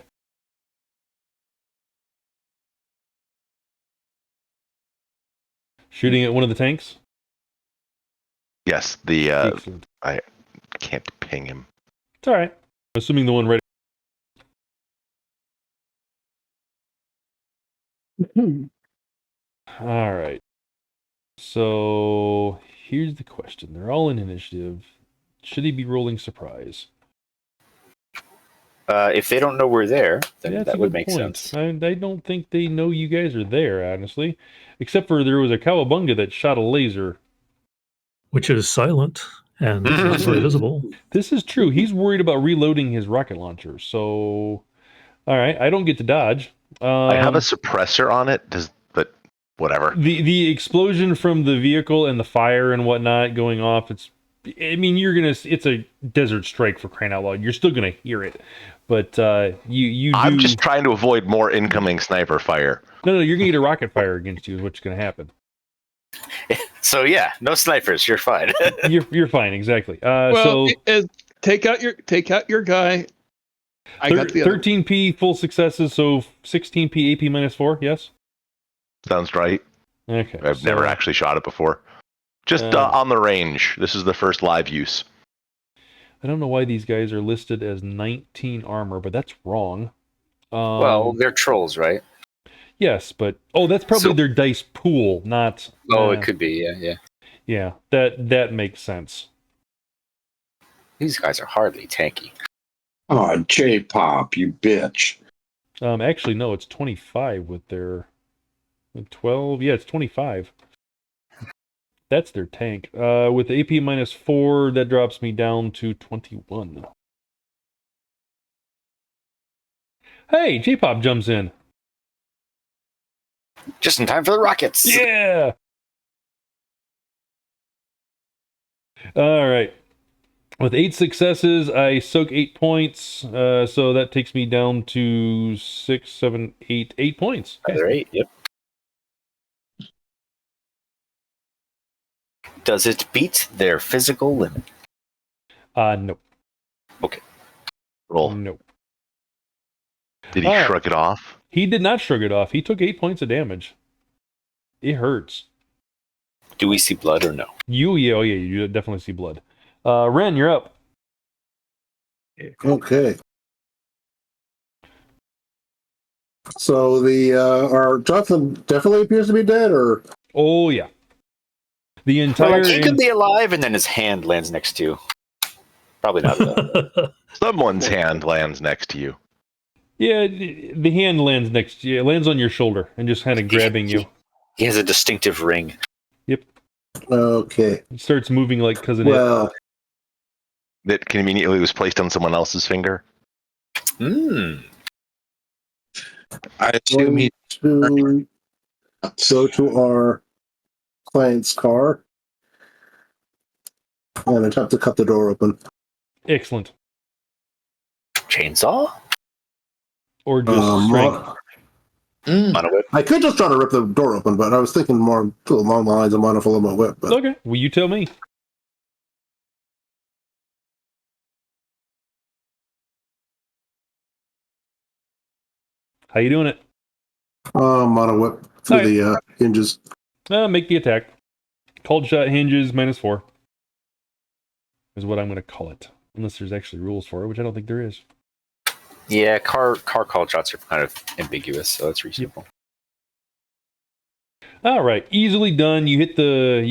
Shooting at one of the tanks. Yes, the Excellent. I can't ping him. It's all right. Assuming the one ready. All right. So here's the question. They're all in initiative. Should he be rolling surprise? If they don't know we're there, then Yeah, that's that a would good make point. sense. I don't think they know you guys are there, honestly. Except for there was a Cowabunga that shot a laser. Which is silent and not very visible. This is true. He's worried about reloading his rocket launcher. So, all right, I don't get to dodge. I have a suppressor on it, but whatever. The explosion from the vehicle and the fire and whatnot going off. It's a desert strike for crying out loud. You're still gonna hear it, but you do. I'm just trying to avoid more incoming sniper fire. No, you're gonna get a rocket fire against you. Is what's gonna happen. So yeah, no snipers. You're fine. You're fine. Exactly. Well, take out your guy. I got the other. 13p full successes, so 16p AP -4. Yes. Sounds right. Okay. I've never actually shot it before. Just on the range. This is the first live use. I don't know why these guys are listed as 19 armor, but that's wrong. Well, they're trolls, right? Yes, but that's probably their dice pool, not. It could be. Yeah. Yeah, that makes sense. These guys are hardly tanky. Oh, J-Pop, you bitch. Actually, no, it's 25 with 12. Yeah, it's 25. That's their tank. With AP -4, that drops me down to 21. Hey, J-Pop jumps in. Just in time for the rockets. Yeah! All right. With 8 successes, I soak 8 points. So that takes me down to 6, 7, 8. 8 points. Another 8, yep. Does it beat their physical limit? No. Roll. No. Did he shrug it off? He did not shrug it off. He took 8 points of damage. It hurts. Do we see blood or no? Oh yeah, you definitely see blood. Ren, you're up. Okay. So our Jonathan definitely appears to be dead, or Oh yeah. The Well, entire like, he could be alive, and then his hand lands next to. Probably not. Though. Someone's hand lands next to you. Yeah, the hand lands next to you. It lands on your shoulder and just kind of grabbing you. He has a distinctive ring. Yep. okay. It starts moving like Cousin Well, That conveniently was placed on someone else's finger. Hmm. I assume he. to go to our client's car and attempt to cut the door open. Excellent. Chainsaw? Or just strength. Monowhip? I could just try to rip the door open, but I was thinking more along the lines of monofilament whip. But Okay, well, you tell me. How you doing it? mono whip through Alright. the hinges. Make the attack. Cold shot hinges -4 is what I'm going to call it. Unless there's actually rules for it, which I don't think there is. Yeah, car call shots are kind of ambiguous, so that's reasonable. All right, easily done. You hit the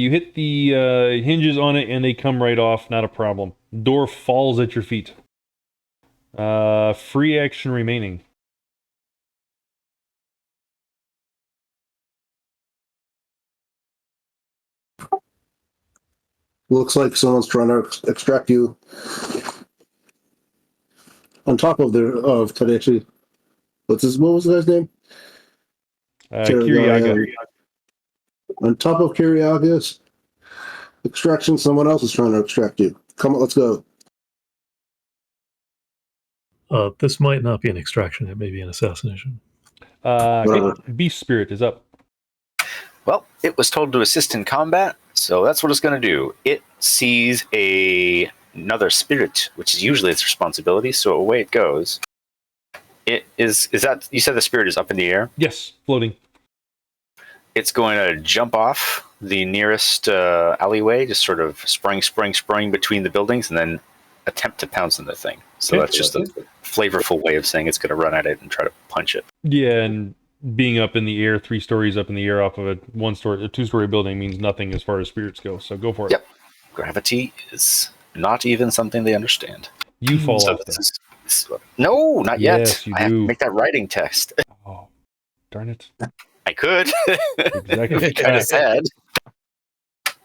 hinges on it, and they come right off. Not a problem. Door falls at your feet. Free action remaining. Looks like someone's trying to extract you. On top of Tadeo. What was the guy's name? Kiriaga. On top of Kiriaga's extraction, someone else is trying to extract you. Come on, let's go. This might not be an extraction. It may be an assassination. Beast Spirit is up. Well, it was told to assist in combat, so that's what it's going to do. It sees another spirit, which is usually its responsibility, so away it goes. It is that, you said the spirit is up in the air? Yes, floating. It's going to jump off the nearest alleyway, just sort of spring between the buildings, and then attempt to pounce on the thing. So that's just a flavorful way of saying it's going to run at it and try to punch it. Yeah, and being up in the air, 3 stories up in the air off of a 2-story building means nothing as far as spirits go. So go for it. Yep. Gravity is not even something they understand. You fall So off there. No, not yet. Yes, you I have to do. make that writing test. Oh, darn it. I could. Exactly. Kind of sad.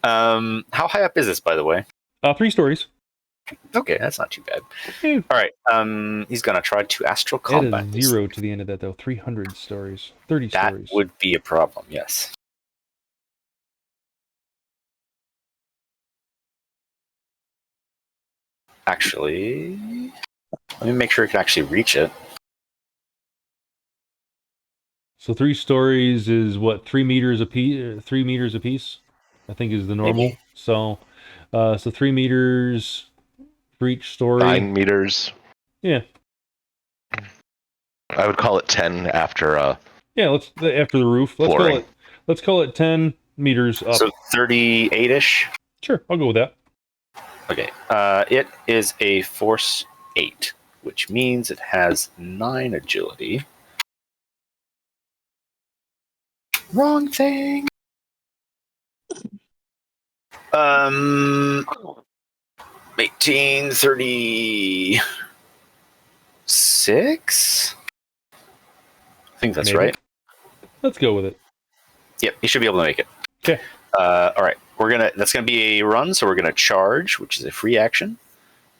How high up is this, by the way? 3 stories. Okay, that's not too bad. Ew. All right. He's gonna try to astral Add combat. a 0 to the end of that, though. 300 stories. 30 That stories. would be a problem. Yes. Actually, let me make sure it can actually reach it. So 3 stories is what, 3 meters apiece? 3 meters apiece, I think, is the normal. Maybe. So 3 meters for each story. 9 meters. Yeah. I would call it 10 after. Yeah. After the roof. Flooring. Let's call it 10 meters up. So 38-ish. Sure, I'll go with that. Okay. It is a force 8, which means it has 9 agility. Wrong thing. 1836. I think that's Maybe. right. Let's go with it. Yep, you should be able to make it. Okay. All right. That's gonna be a run, so we're gonna charge, which is a free action,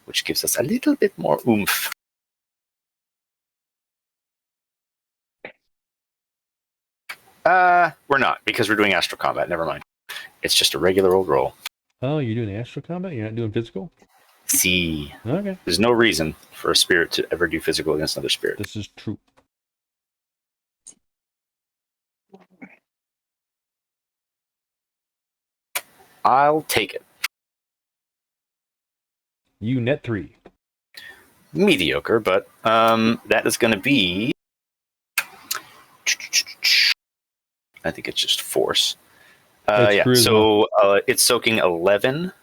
which gives us a little bit more oomph. We're not, because we're doing astral combat. Never mind. It's just a regular old roll. Oh, you're doing astral combat? You're not doing physical? See, Okay. there's no reason for a spirit to ever do physical against another spirit. This is true. I'll take it. You net 3. Mediocre, but that is going to be I think it's just force. It's Yeah. charisma. So it's soaking 11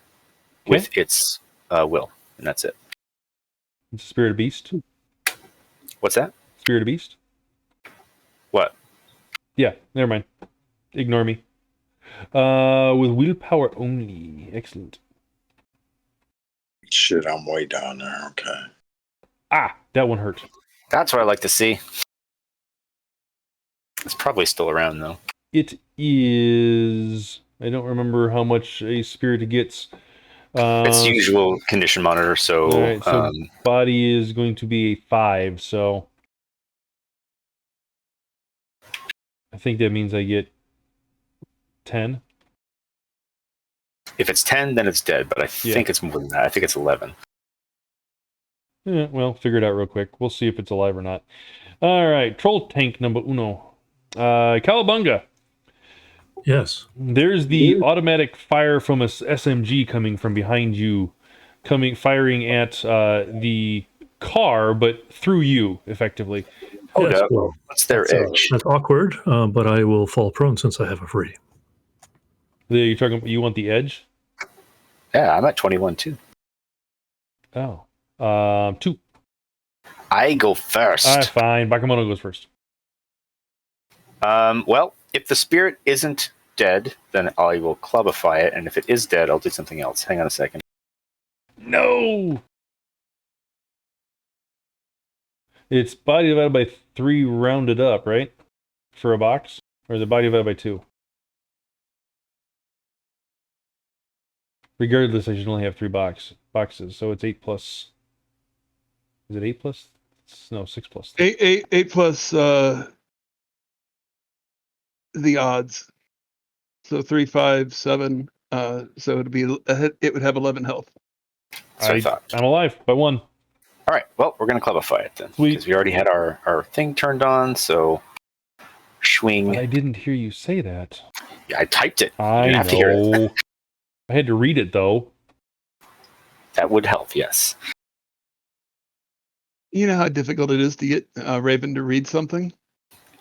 with its will, and that's it. It's a Spirit of Beast. What's that? Spirit of Beast. What? Yeah, never mind. Ignore me. With willpower only. Excellent. Shit, I'm way down there. Okay. Ah, that one hurt. That's what I like to see. It's probably still around though. It is. I don't remember how much a spirit gets. It's usual condition monitor, so, all right, so body is going to be a 5, so I think that means I get 10. if it's 10, then it's dead, but I think it's more than that. I think it's 11. Yeah, well, figure it out real quick. We'll see if it's alive or not. All right, troll tank number uno. Cowabunga. Yes. There's the automatic fire from a SMG coming from behind you, firing at the car, but through you, effectively. Hold Yes, up. well, What's their edge? that's awkward, but I will fall prone since I have a free. You're talking. You want the edge? Yeah, I'm at 21 too. Oh, 2. I go first. Fine. Bakemono goes first. Well, if the spirit isn't dead, then I will clubify it, and if it is dead, I'll do something else. Hang on a second. No! It's body divided by 3 rounded up, right? For a box? Or is it body divided by 2? Regardless, I should only have 3 boxes, so it's 8 plus... Is it 8 plus? No, 6 plus. 8 plus the odds. So 3, 5, 7. So it would have 11 health. That's what I thought. I'm alive by 1. All right, well, we're going to clubify it then. Sweet. Because we already had our thing turned on, so... Swing. But I didn't hear you say that. Yeah, I typed it. I You have to hear it. know. I had to read it, though. That would help, yes. You know how difficult it is to get Raven to read something?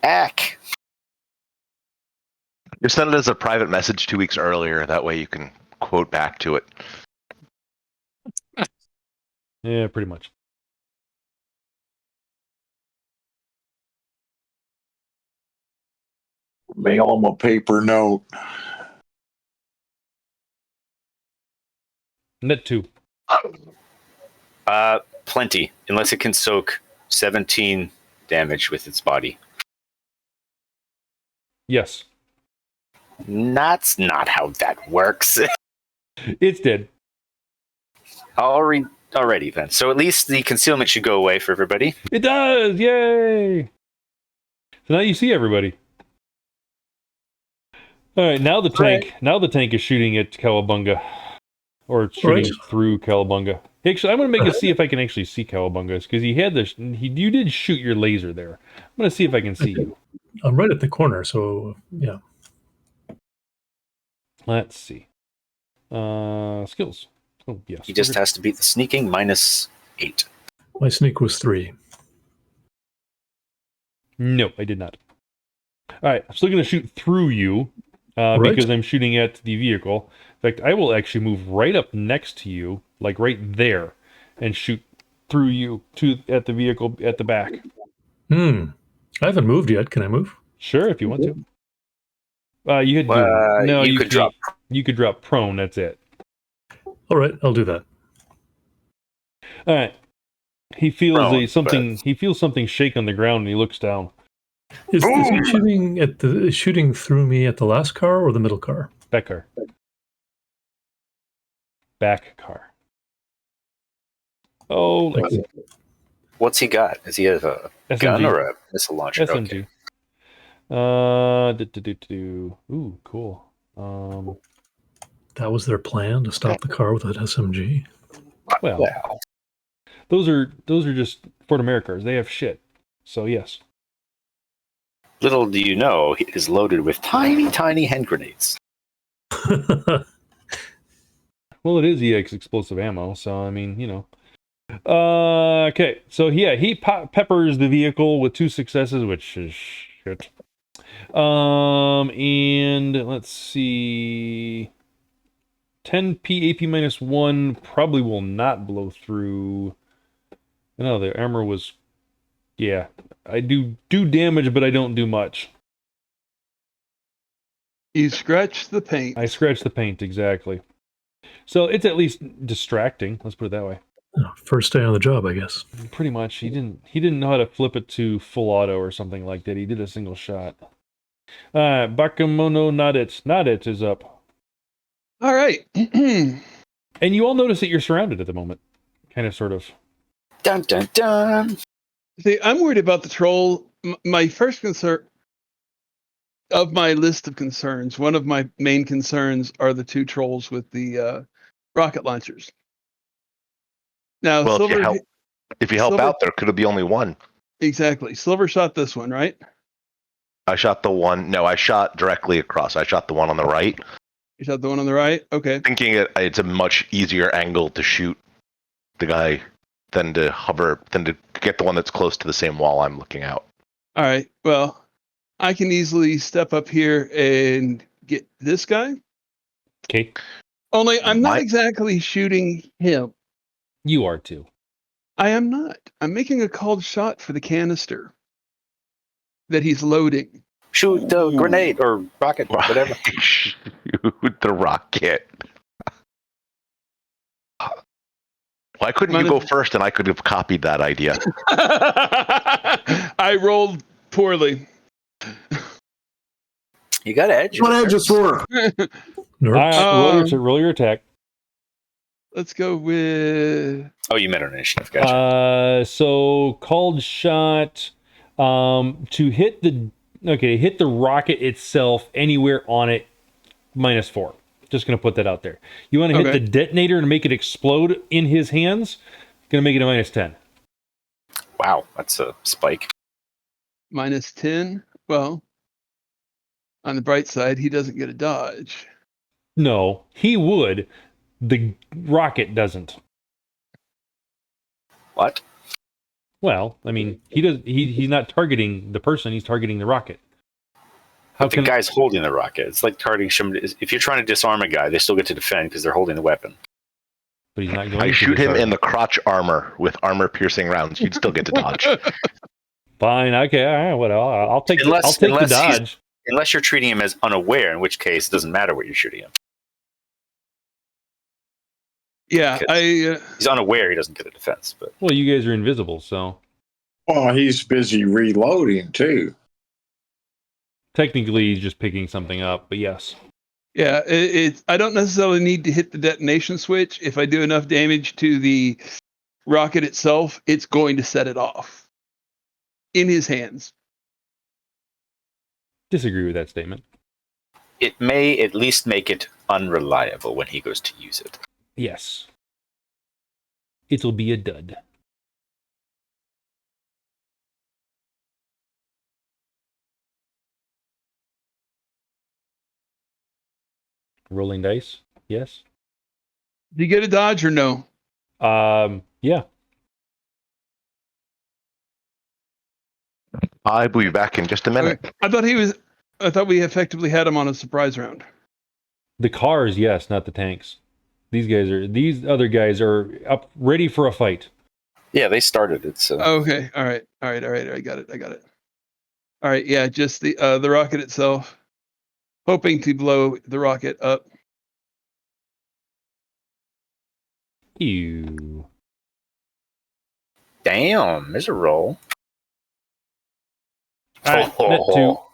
Ack. Just send it as a private message 2 weeks earlier. That way you can quote back to it. Yeah, pretty much. Mail them a paper note. Net 2. Plenty, unless it can soak 17 damage with its body. Yes. That's not how that works. It's dead. Already then. So at least the concealment should go away for everybody. It does! Yay! So now you see everybody. Alright, now the tank. Now the tank is shooting at Cowabunga. Or shooting through Cowabunga. Actually, I'm going to make it see if I can actually see Cowabunga. Because you did shoot your laser there. I'm going to see if I can see you. I'm right at the corner, so yeah. Let's see. Skills. Oh, yes. He just has to beat the sneaking -8. My sneak was 3. No, I did not. Alright, I'm still going to shoot through you. Because I'm shooting at the vehicle. In fact, I will actually move right up next to you, like right there, and shoot through you at the vehicle at the back. I haven't moved yet. Can I move? Sure, if you want to. You had you could drop. You could drop prone. That's it. All right, I'll do that. All right. He feels Prone, something. He feels something shake on the ground, and he looks down. Is he shooting through me at the last car or the middle car? Back car. Back car. Oh, let's see. What's he got? Is he a SMG. gun or a missile launcher? SMG. Okay. Ooh, cool. That was their plan, to stop the car with that SMG. Well, those are just Fort Americas. They have shit. So yes. Little do you know, it is loaded with tiny, tiny hand grenades. Well, it is EX explosive ammo, so I mean, you know. Okay, so yeah, he peppers the vehicle with 2 successes, which is shit. And let's see. 10p AP -1 probably will not blow through. No, the armor was. Yeah, I do damage, but I don't do much. You scratch the paint. I scratch the paint, exactly. So it's at least distracting. Let's put it that way. First day on the job, I guess. Pretty much. He didn't know how to flip it to full auto or something like that. He did a single shot. Bakemono Nautit is up. All right. And you all notice that you're surrounded at the moment. Kind of, sort of. Dun dun dun. See, I'm worried about the troll. My first concern of my list of concerns, one of my main concerns are the two trolls with the rocket launchers. Now, Well, Silver, if you help Silver- out, there could be only one. exactly. Silver shot this one, right? I shot the one. No, I shot directly across. I shot the one on the right, You shot the one on the right. Okay. thinking it's a much easier angle to shoot the guy than to get the one that's close to the same wall I'm looking out. All right. Well, I can easily step up here and get this guy. Okay. Only I'm not My- exactly shooting him. You are too. I am not. I'm making a called shot for the canister that he's loading. Shoot the grenade or rocket, whatever. Shoot the rocket. Why couldn't you go first and I could have copied that idea? I rolled poorly. You got edge. What edge is for? Nerds. All right, roll your attack. Let's go with. Oh, you meant an initiative. Gotcha. So called shot to hit the rocket itself anywhere on it -4. Just gonna put that out there. You want to hit Okay. the detonator and make it explode in his hands? Gonna make it a -10. Wow, that's a spike. -10. Well, on the bright side, he doesn't get a dodge. No, he would. The rocket doesn't. What? Well, I mean, he's not targeting the person, he's targeting the rocket. How But the guy's holding the rocket. It's like targeting somebody. If you're trying to disarm a guy, they still get to defend because they're holding the weapon. But he's not going I to shoot him disarm. in the crotch armor with armor-piercing rounds. You'd still get to dodge. Fine, okay, all right, well, I'll take the Unless dodge. Unless you're treating him as unaware, in which case it doesn't matter what you're shooting him. Yeah, He's unaware, he doesn't get a defense. But Well, you guys are invisible, so Well, he's busy reloading too. technically he's just picking something up, but yes. yeah. I don't necessarily need to hit the detonation switch. If I do enough damage to the rocket itself, it's going to set it off in his hands. Disagree with that statement. it may at least make it unreliable when he goes to use it. Yes. It'll be a dud. Rolling dice? Yes. Do you get a dodge or no? Yeah. I will be back in just a minute. Okay. I thought we effectively had him on a surprise round. The cars, yes, not the tanks. These other guys are up ready for a fight. Yeah, they started it. So Okay. All right. I got it. All right. Yeah. Just the rocket itself. Hoping to blow the rocket up. Ew. damn, there's a roll. All right, net 2. All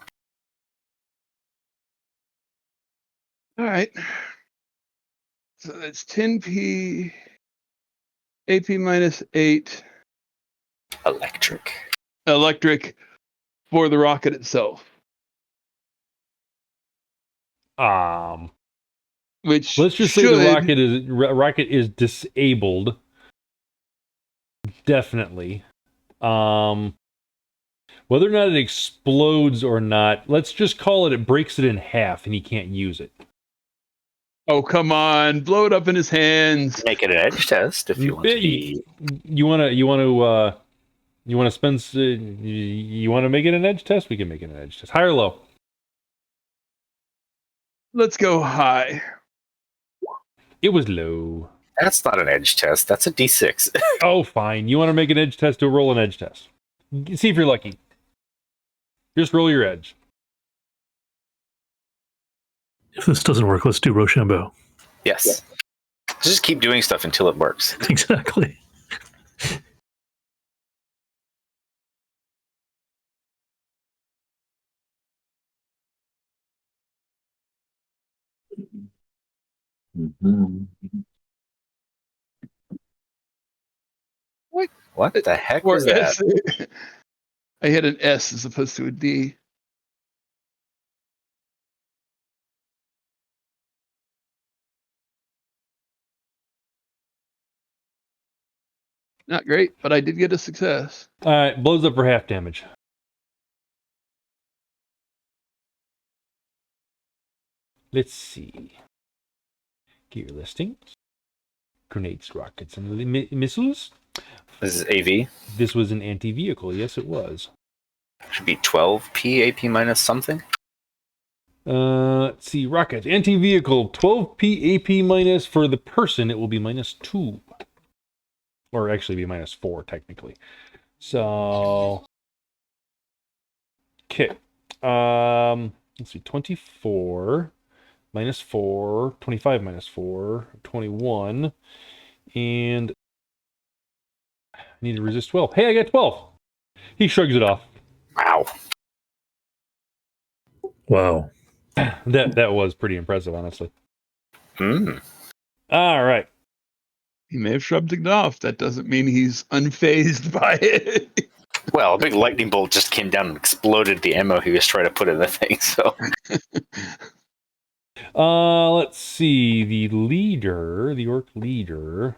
right. So that's 10p, AP -8 Electric. electric for the rocket itself. Which Let's just say the rocket is disabled. Definitely. Whether or not it explodes or not, let's just call it breaks it in half and he can't use it. Oh, come on. Blow it up in his hands. Make it an edge test if you want to be. You want to make it an edge test? We can make it an edge test. High or low? Let's go high. It was low. That's not an edge test. That's a D6. Oh, fine. You want to make an edge test? Roll an edge test. See if you're lucky. Just roll your edge. If this doesn't work, let's do Rochambeau. Yes. Just keep doing stuff until it works. Exactly. Mhm. What the heck Or was that? S. I hit an S as opposed to a D. Not great, but I did get a success. All right, blows up for half damage. Let's see. Gear listings. Grenades, rockets, and missiles. This is AV. This was an anti-vehicle. Yes, it was. Should be 12p AP minus something. Let's see. Rocket, anti-vehicle, 12p AP minus. For the person, it will be -2. Or actually be -4, technically. So... Okay. Let's see. 24... -4, 25 -4, 21, and I need to resist 12. Hey, I got 12. He shrugs it off. Wow. Wow. That was pretty impressive, honestly. Hmm. All right. He may have shrugged it off. That doesn't mean he's unfazed by it. Well, a big lightning bolt just came down and exploded the ammo he was trying to put in the thing, so... Let's see. The leader, the orc leader.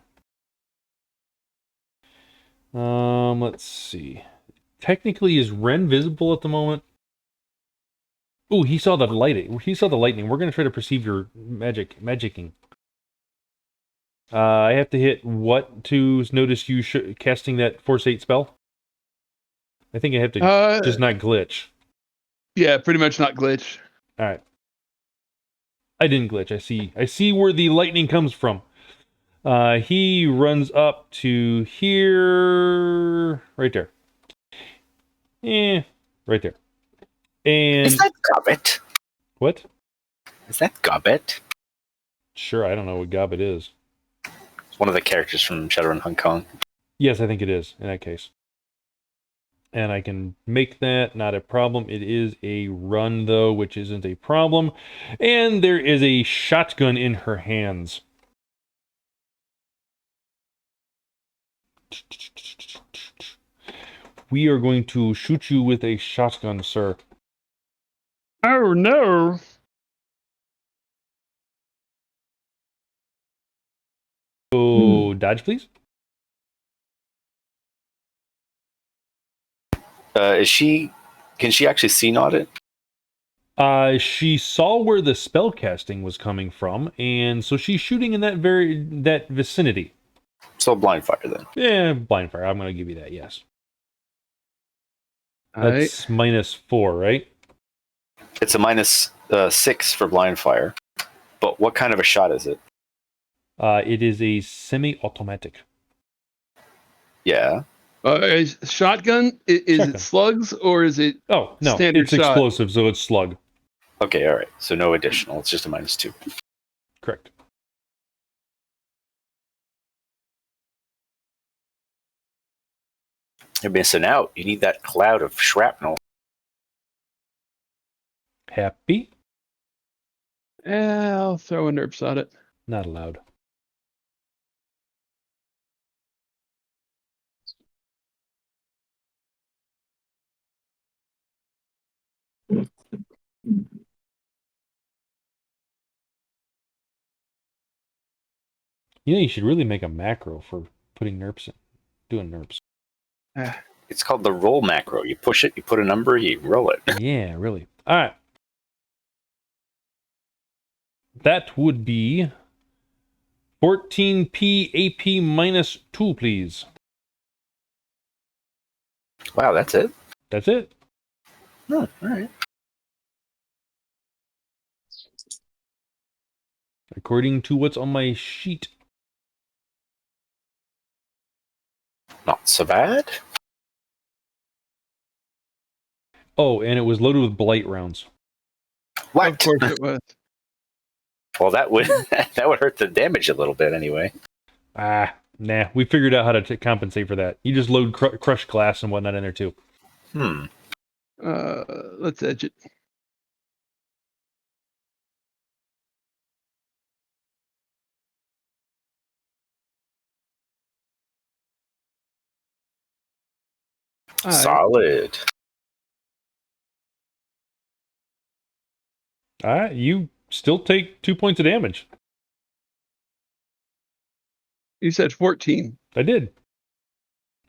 Let's see. Technically, is Ren visible at the moment? Oh, he saw the light. He saw the lightning. We're going to try to perceive your magicking. I have to hit what to notice you casting that Force 8 spell? I think I have to just not glitch. Yeah, pretty much not glitch. All right. I didn't glitch. I see where the lightning comes from. He runs up to here, right there. Right there. And Is that Gobbet? what? Is that Gobbet? Sure, I don't know what Gobbet is. It's one of the characters from Shadowrun Hong Kong. Yes, I think it is in that case. And I can make that, not a problem. It is a run, though, which isn't a problem. And there is a shotgun in her hands. We are going to shoot you with a shotgun, sir. Oh, no. So, dodge, please. Can she actually see Nautit? She saw where the spell casting was coming from, and so she's shooting in that vicinity. So blind fire then. Yeah, blind fire. I'm going to give you that, yes. All right. That's -4, right? It's a -6 for blind fire. But what kind of a shot is it? It is a semi-automatic. Yeah. Shotgun? Is Shotgun. it slugs or is it Oh, no, standard it's shot? explosive, so it's slug. Okay, all right. So no additional. It's just a -2. Correct. You're missing out. You need that cloud of shrapnel. Happy? I'll throw a nerfs on it. Not allowed. You know, you should really make a macro for putting nerps in. Doing nerps. It's called the roll macro. You push it, you put a number, you roll it. Yeah, really. All right. That would be 14p AP -2, please. Wow, that's it? That's it. Oh, all right. according to what's on my sheet. Not so bad. Oh, and it was loaded with blight rounds. What? Of course it was. Well, that would that would hurt the damage a little bit anyway. Nah. We figured out how to compensate for that. You just load crushed glass and whatnot in there too. Let's edge it. Solid. You still take 2 points of damage. You said 14. I did.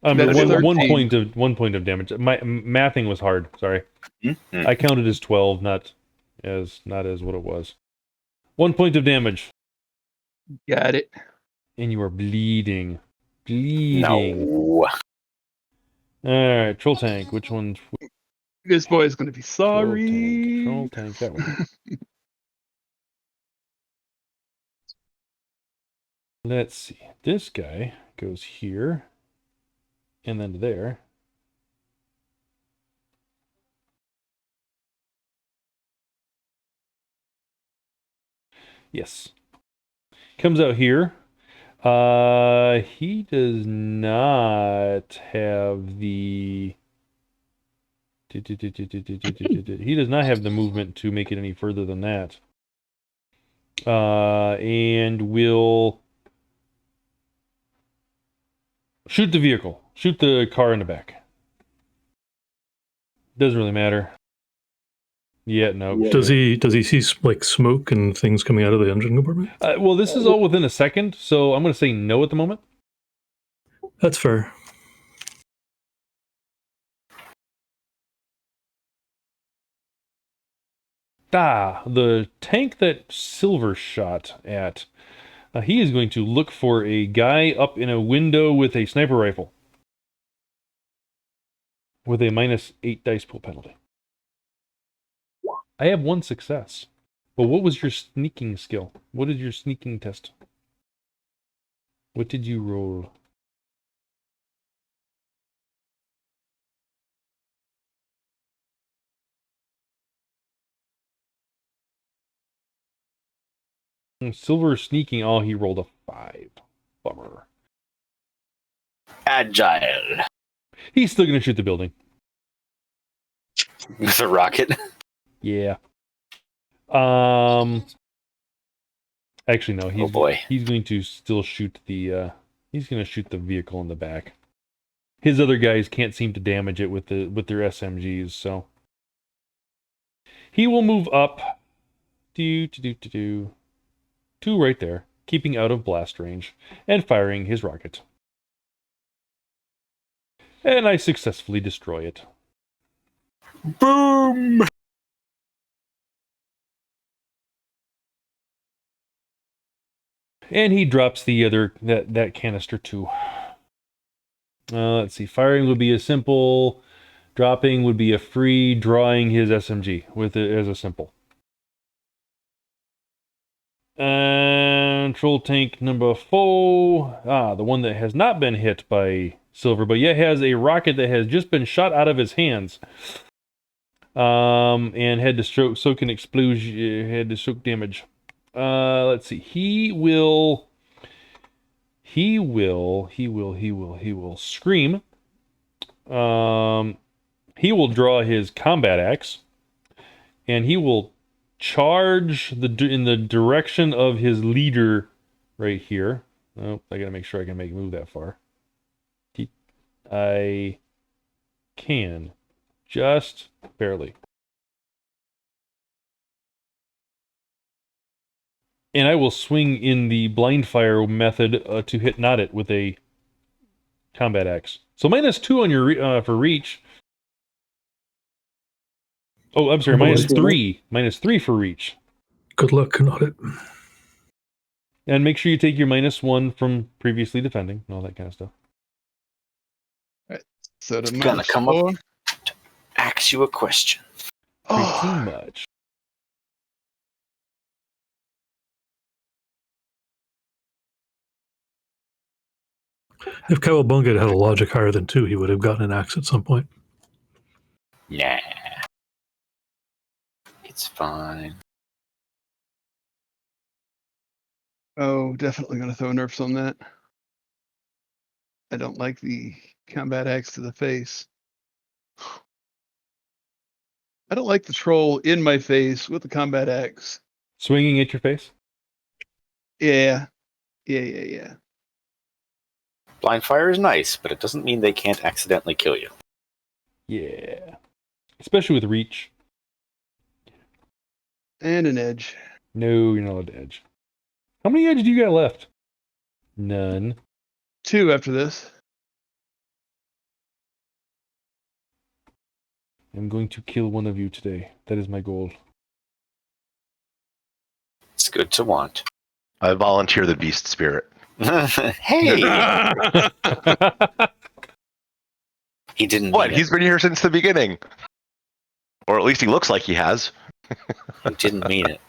That's 1 13. 1 point of damage. My mathing was hard. Sorry, Mm-hmm. I counted as 12, not as what it was. 1 point of damage, Got it. and you are bleeding. No. All right, troll tank. Which one? This boy is going to be sorry. Troll tank. That one. Let's see. This guy goes here, and then to there. Yes. Comes out here. He does not have the... He does not have the movement to make it any further than that. And will shoot the vehicle. Shoot the car in the back. Doesn't really matter. Yeah, no. Does he see like smoke and things coming out of the engine compartment? Well, this is all within a second, so I'm going to say no at the moment. That's fair. The tank that Silver shot at. He is going to look for a guy up in a window with a sniper rifle. With a -8 dice pool penalty. I have 1 success. But what was your sneaking skill? What is your sneaking test? What did you roll? Silver sneaking, oh, he rolled a 5. Bummer. Agile. He's still going to shoot the building. With a rocket. Yeah. Actually, no. Oh boy. He's going to still shoot the. He's going to shoot the vehicle in the back. His other guys can't seem to damage it with their SMGs, so he will move up. To right there, keeping out of blast range and firing his rocket. And I successfully destroy it. Boom! And he drops the other that canister too. Let's see. Firing would be a simple. Dropping would be a free. Drawing his SMG with it as a simple. And troll tank number 4. The one that has not been hit by Silver, but yet has a rocket that has just been shot out of his hands. And had to soak an explosion. Had to soak damage. Let's see. He will scream. He will draw his combat axe, and he will charge in the direction of his leader right here. Oh, I gotta make sure I can move that far. I can, just barely. And I will swing in the blind fire method to hit Nautit with a combat axe. So -2 on your for reach. Oh, I'm sorry, -3. -3 for reach. Good luck, Nautit. And make sure you take your -1 from previously defending and all that kind of stuff. So the Gonna minus come 4. up to ask you a question. Pretty much. If Cowabunga had had a logic higher than 2, he would have gotten an axe at some point. Nah. It's fine. Oh, definitely going to throw nerfs on that. I don't like the combat axe to the face. I don't like the troll in my face with the combat axe. Swinging at your face? Yeah. Yeah. Blind fire is nice, but it doesn't mean they can't accidentally kill you. Yeah. Especially with reach. And an edge. No, you're not allowed to edge. How many edge do you got left? None. 2 after this. I'm going to kill one of you today. That is my goal. It's good to want. I volunteer the beast spirit. Hey! He didn't What? mean He's been here since the beginning. Or at least he looks like he has. it. He didn't mean it.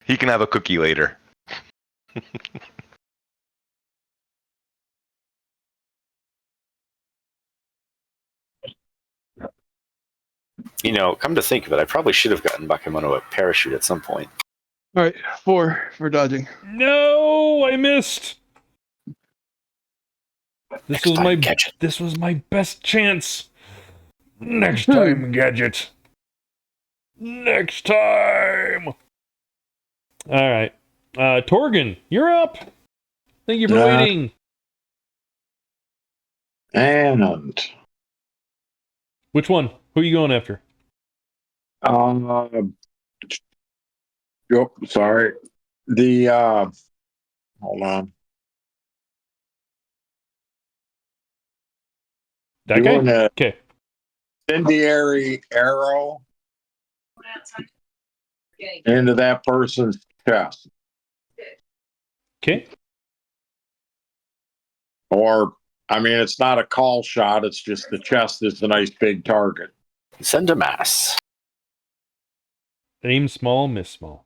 He can have a cookie later. You know, come to think of it, I probably should have gotten Bakemono a parachute at some point. All right, 4 for dodging. No, I missed. Next time, catch it. This was my best chance. Next time, Gadget. Next time. All right. Torgon, you're up. Thank you for waiting. And Which one? Who are you going after? sorry. Hold on. That guy? Doing a Okay. incendiary arrow into that person's chest. Okay. Or, I mean, it's not a call shot. It's just the chest is a nice big target. Send a mass. Aim small, miss small.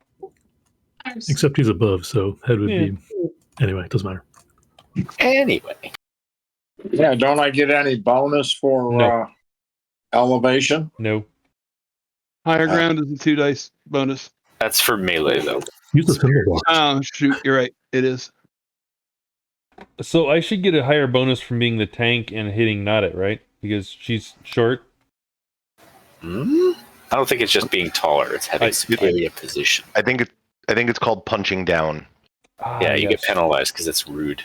Except he's above, so head would be... Anyway, it doesn't matter. Anyway. Yeah, don't I get any bonus for No. elevation? No. Higher ground is a 2 dice bonus. That's for melee, though. Use the symbol block. Oh, shoot. You're right. It is. So I should get a higher bonus from being the tank and hitting Nautit, right? Because she's short. I don't think it's just being taller. It's having superior position. I think it's called punching down. Yeah, you get penalized because it's rude.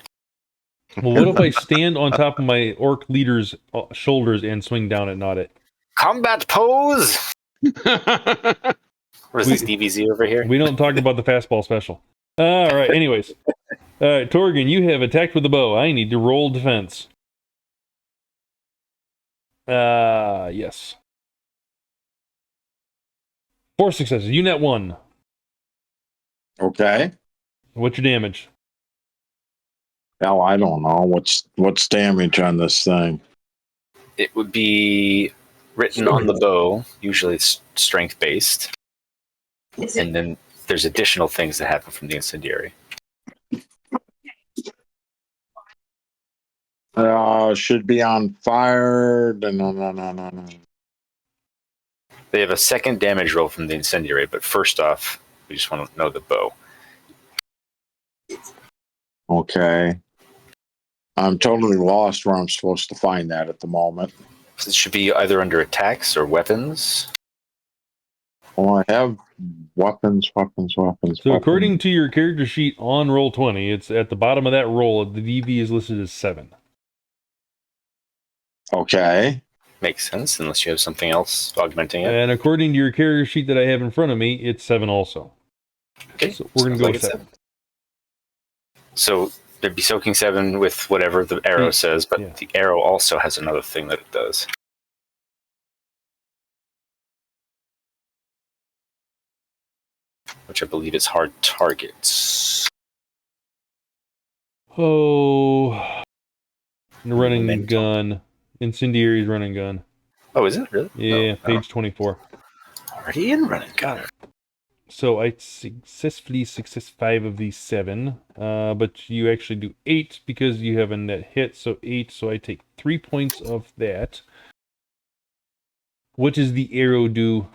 Well, what if I stand on top of my orc leader's shoulders and swing down at Nautit? Combat pose! What is this, DBZ over here? We don't talk about the fastball special. All right, anyways. All right, Torgon, you have attacked with a bow. I need to roll defense. Yes. 4 successes. You net 1. Okay. What's your damage? Hell, I don't know. What's damage on this thing? It would be written on the bow. Usually it's strength-based. And then there's additional things that happen from the incendiary. Should be on fire. No. They have a second damage roll from the incendiary, but first off, we just want to know the bow. Okay. I'm totally lost where I'm supposed to find that at the moment. So it should be either under attacks or weapons. Well, I have weapons. So according to your character sheet on Roll20, it's at the bottom of that roll. The DV is listed as 7. Okay. Makes sense, unless you have something else augmenting it. And according to your character sheet that I have in front of me, it's 7 also. Okay, So we're going to go with it's 7. So there'd be soaking 7 with whatever the arrow says, but the arrow also has another thing that it does. Which I believe is hard targets. Oh. Running gun. Incendiary's running gun. Oh, is it really? Yeah, No, page 24. Already in running gun. So I successfully success 5 of these 7. But you actually do 8 because you have a net hit. So 8. So I take 3 points of that. What does the arrow do?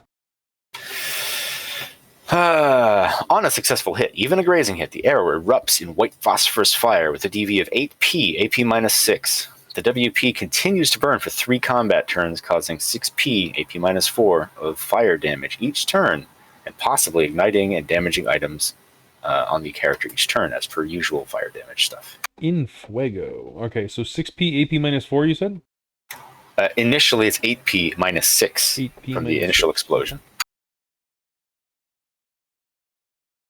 On a successful hit, even a grazing hit, the arrow erupts in white phosphorus fire with a DV of 8p, AP minus 6. The WP continues to burn for 3 combat turns, causing 6p, AP minus 4 of fire damage each turn, and possibly igniting and damaging items on the character each turn, as per usual fire damage stuff. In fuego. Okay, so 6p, AP minus 4, you said? Initially, it's 8p minus 6 8p from minus the initial 6. explosion.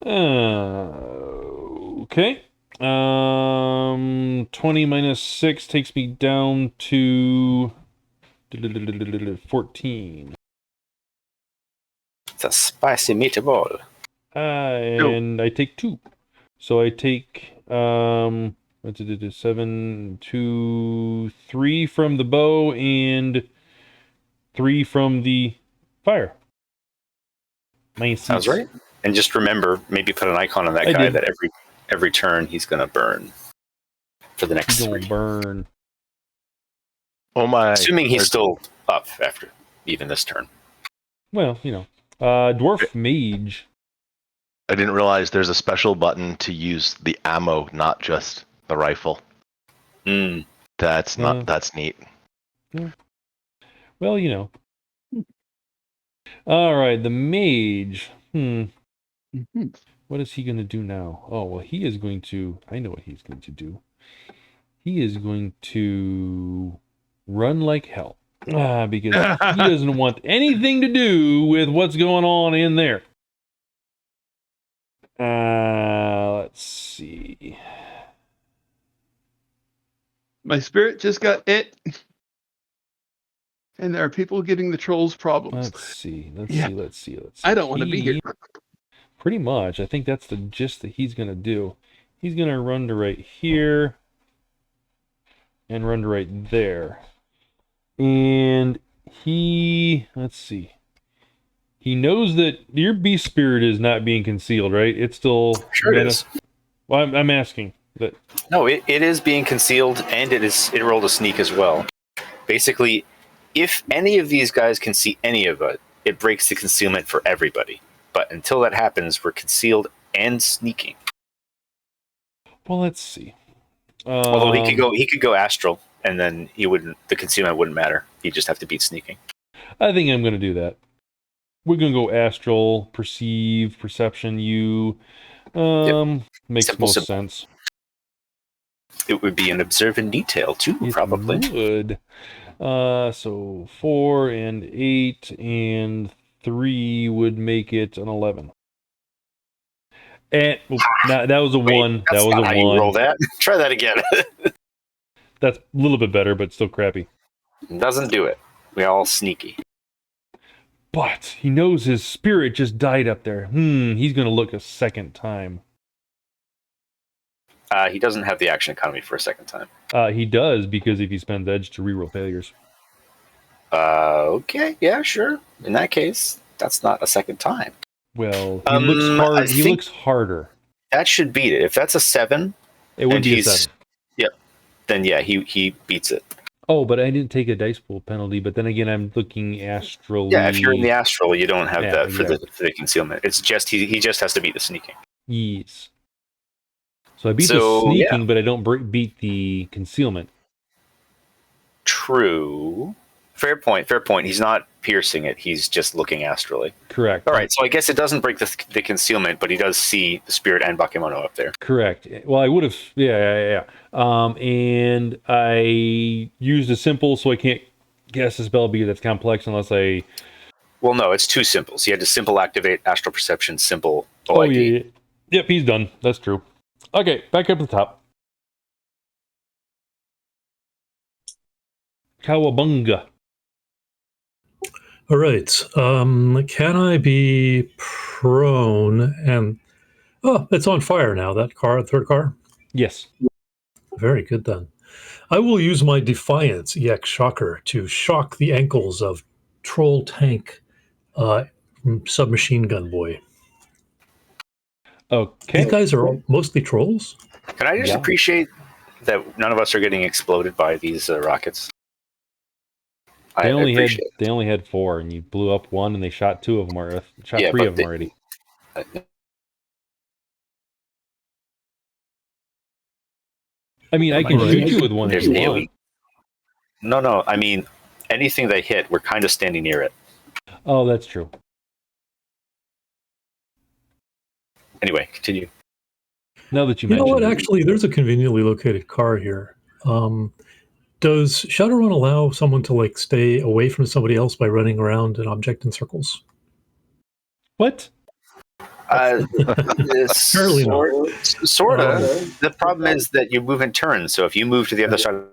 Okay. 20 minus 6 takes me down to 14. It's a spicy meatball. And I take 2. So I take 7, 2, 3 from the bow and 3 from the fire. Sounds right. And just remember, maybe put an icon on that guy that every turn he's going to burn for the next 3. Burn. Oh my! Assuming he's still up after even this turn. Well, dwarf mage. I didn't realize there's a special button to use the ammo, not just the rifle. That's neat. Yeah. Well, All right, the mage. What is he going to do now? Oh, well, he is going to... I know what he's going to do. He is going to run like hell. Because he doesn't want anything to do with what's going on in there. Let's see. My spirit just got it. And there are people getting the trolls problems. Let's see. I don't want to be here. Pretty much. I think that's the gist that he's going to do. He's going to run to right here. And run to right there. And let's see. He knows that your beast spirit is not being concealed, right? It's still... Sure it is. Well, I'm asking. That. No, it is being concealed, and it rolled a sneak as well. Basically, if any of these guys can see any of it, it breaks the concealment for everybody. But until that happens, we're concealed and sneaking. Well, let's see. Although he could go astral, and then the concealment wouldn't matter. He'd just have to beat sneaking. I think I'm going to do that. We're going to go astral, perceive, perception, makes most sense. It would be an observe in detail, too, probably. It would. So 4 and 8 and 3 would make it an 11. And that was a 1. That was a 1. You roll that. Try that again. That's a little bit better, but still crappy. Doesn't do it. We're all sneaky. But he knows his spirit just died up there. He's going to look a second time. He doesn't have the action economy for a second time. He does, because if he spends edge to reroll failures. Okay, yeah, sure. In that case, that's not a second time. Well, he looks hard. He looks harder. That should beat it. If that's a 7, it would be a 7. Yep. Then yeah, he beats it. Oh, but I didn't take a dice pool penalty. But then again, I'm looking astrally. Yeah, if you're in the astral, you don't have that exactly. for the concealment. It's just he just has to beat the sneaking. Yes. So I beat the sneaking, but I don't beat the concealment. True. Fair point. He's not piercing it. He's just looking astrally. Correct. All right. So I guess it doesn't break the concealment, but he does see the spirit and Bakemono up there. Correct. Well, I would have. Yeah. And I used a simple, so I can't cast a spell because that's complex unless I. Well, no, it's 2 simples. He had to simple activate, astral perception, simple OID. Oh, yeah. Yep, he's done. That's true. Okay, back up to the top. Cowabunga. All right. Can I be prone and... Oh, it's on fire now, that car, third car? Yes. Very good, then. I will use my Defiance EX Shocker to shock the ankles of Troll Tank Submachine Gun Boy. Okay. These guys are mostly trolls. Can I just appreciate that none of us are getting exploded by these rockets? They only appreciate had 4, and you blew up 1, and they shot 2 of them, or shot 3 of them already. I mean, I can shoot you with one if you want. No. I mean, anything they hit, we're kind of standing near it. Oh, that's true. Anyway, continue. Now that you know mentioned what? it. Actually, there's a conveniently located car here. Does Shadowrun allow someone to like stay away from somebody else by running around an object in circles? What? Apparently not. Sort of. The problem is that you move in turns. So if you move to the other side of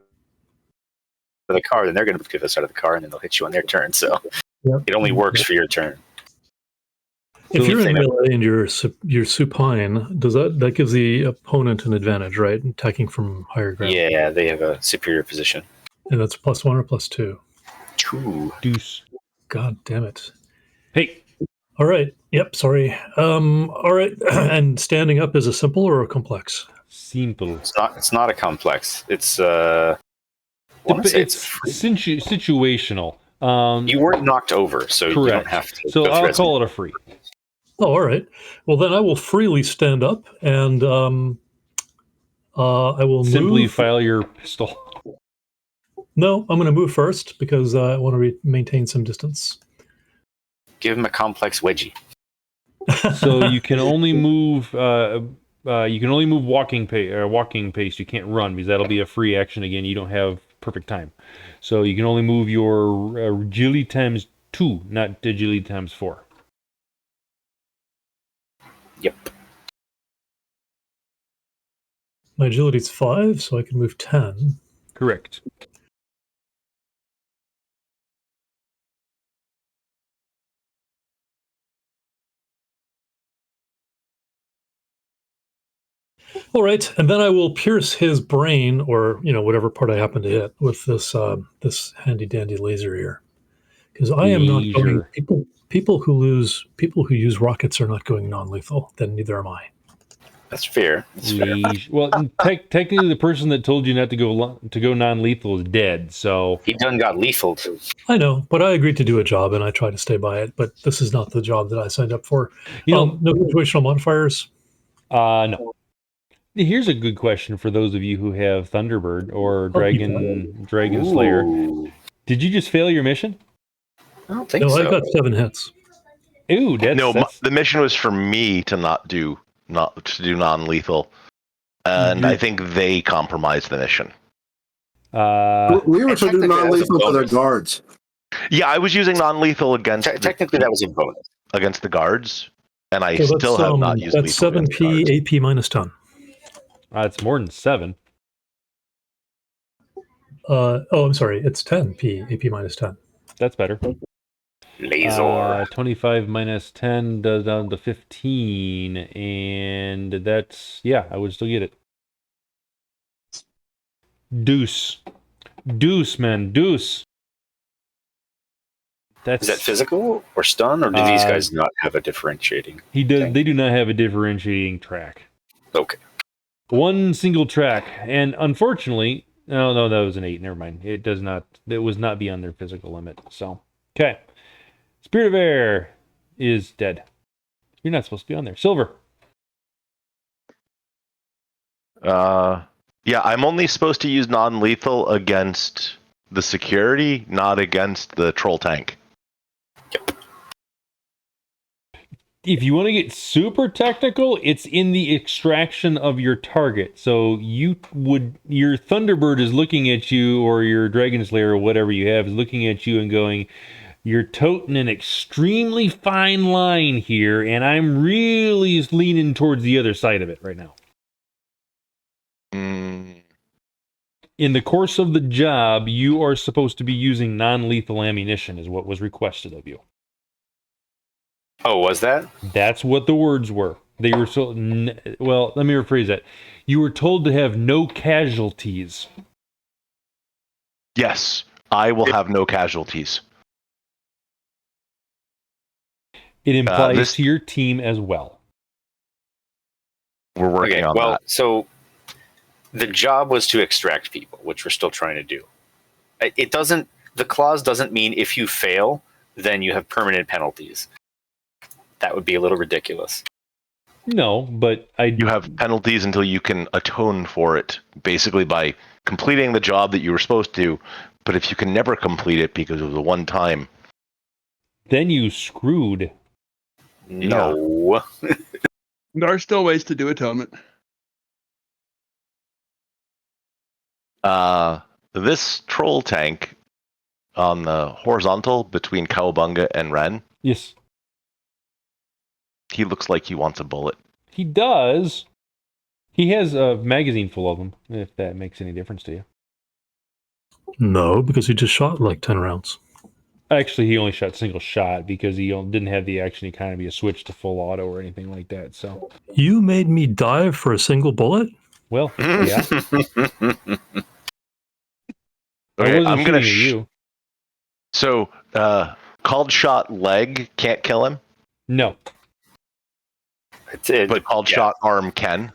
the car, then they're going to move to the other side of the car, and then they'll hit you on their turn. So it only works for your turn. If you're in melee and you're supine, does that gives the opponent an advantage, right? Attacking from higher ground. Yeah, they have a superior position. And that's +1 or +2? 2. Deuce. God damn it. Hey. All right. Yep. Sorry. All right. And standing up is a simple or a complex? Simple. It's not a complex. It's situational. You weren't knocked over, so correct. You don't have to. So I'll call it a free. Oh, all right. Well, then I will freely stand up, and I will simply file your pistol. No, I'm going to move first because I want to maintain some distance. Give him a complex wedgie. So you can only move. Walking pace. You can't run because that'll be a free action again. You don't have perfect time, so you can only move your agility times 2, not agility times 4. Yep. My agility's 5, so I can move 10. Correct. All right, and then I will pierce his brain, or whatever part I happen to hit, with this this handy dandy laser here, because I am not going. People who use rockets are not going non-lethal. Then neither am I. That's fair. Well, technically, the person that told you not to go non-lethal is dead. So he done got lethal too. I know, but I agreed to do a job, and I try to stay by it. But this is not the job that I signed up for. No situational modifiers. No. Here's a good question for those of you who have Thunderbird or Dragon Slayer. Did you just fail your mission? I don't think so. No, I got 7 hits. Ooh, the mission was for me to do non-lethal, and I think they compromised the mission. We were to do non-lethal for the guards. Yeah, I was using non-lethal against. Technically, that was a bonus against the guards, and I still have not used. That's 7p AP minus 10. It's more than 7. I'm sorry. It's 10p AP minus 10. That's better. Laser. 25 minus 10 does down to 15, and that's I would still get it. Deuce, man, deuce. Is that physical or stun, or do these guys not have a differentiating? They do not have a differentiating track. Okay. One single track, and unfortunately, no, that was an 8. Never mind. It does not. It was not beyond their physical limit. So, okay. Spirit of Air is dead. You're not supposed to be on there. Silver. Yeah, I'm only supposed to use non-lethal against the security, not against the troll tank. If you want to get super technical, it's in the extraction of your target. So your Thunderbird is looking at you, or your Dragon Slayer, or whatever you have, is looking at you and going, "You're toting an extremely fine line here, and I'm really leaning towards the other side of it right now." In the course of the job, you are supposed to be using non-lethal ammunition, is what was requested of you. Oh, was that? That's what the words were. They were well, let me rephrase that. You were told to have no casualties. Yes, I will have no casualties. It implies to your team as well. We're working on that. So the job was to extract people, which we're still trying to do. It doesn't. The clause doesn't mean if you fail, then you have permanent penalties. That would be a little ridiculous. No, but You have penalties until you can atone for it, basically by completing the job that you were supposed to. But if you can never complete it because of the one time, then you screwed. No. There are still ways to do atonement. This troll tank on the horizontal between Cowabunga and Ren, Yes, he looks like he wants a bullet. he does. He has a magazine full of them, if that makes any difference to you. No, because he just shot like 10 rounds. Actually, he only shot single shot because he didn't have the action economy to switch to full auto or anything like that. So, You made me dive for a single bullet? well, yeah. Okay, I wasn't I'm gonna. shooting at you. So, called shot leg can't kill him, No. but called shot arm can.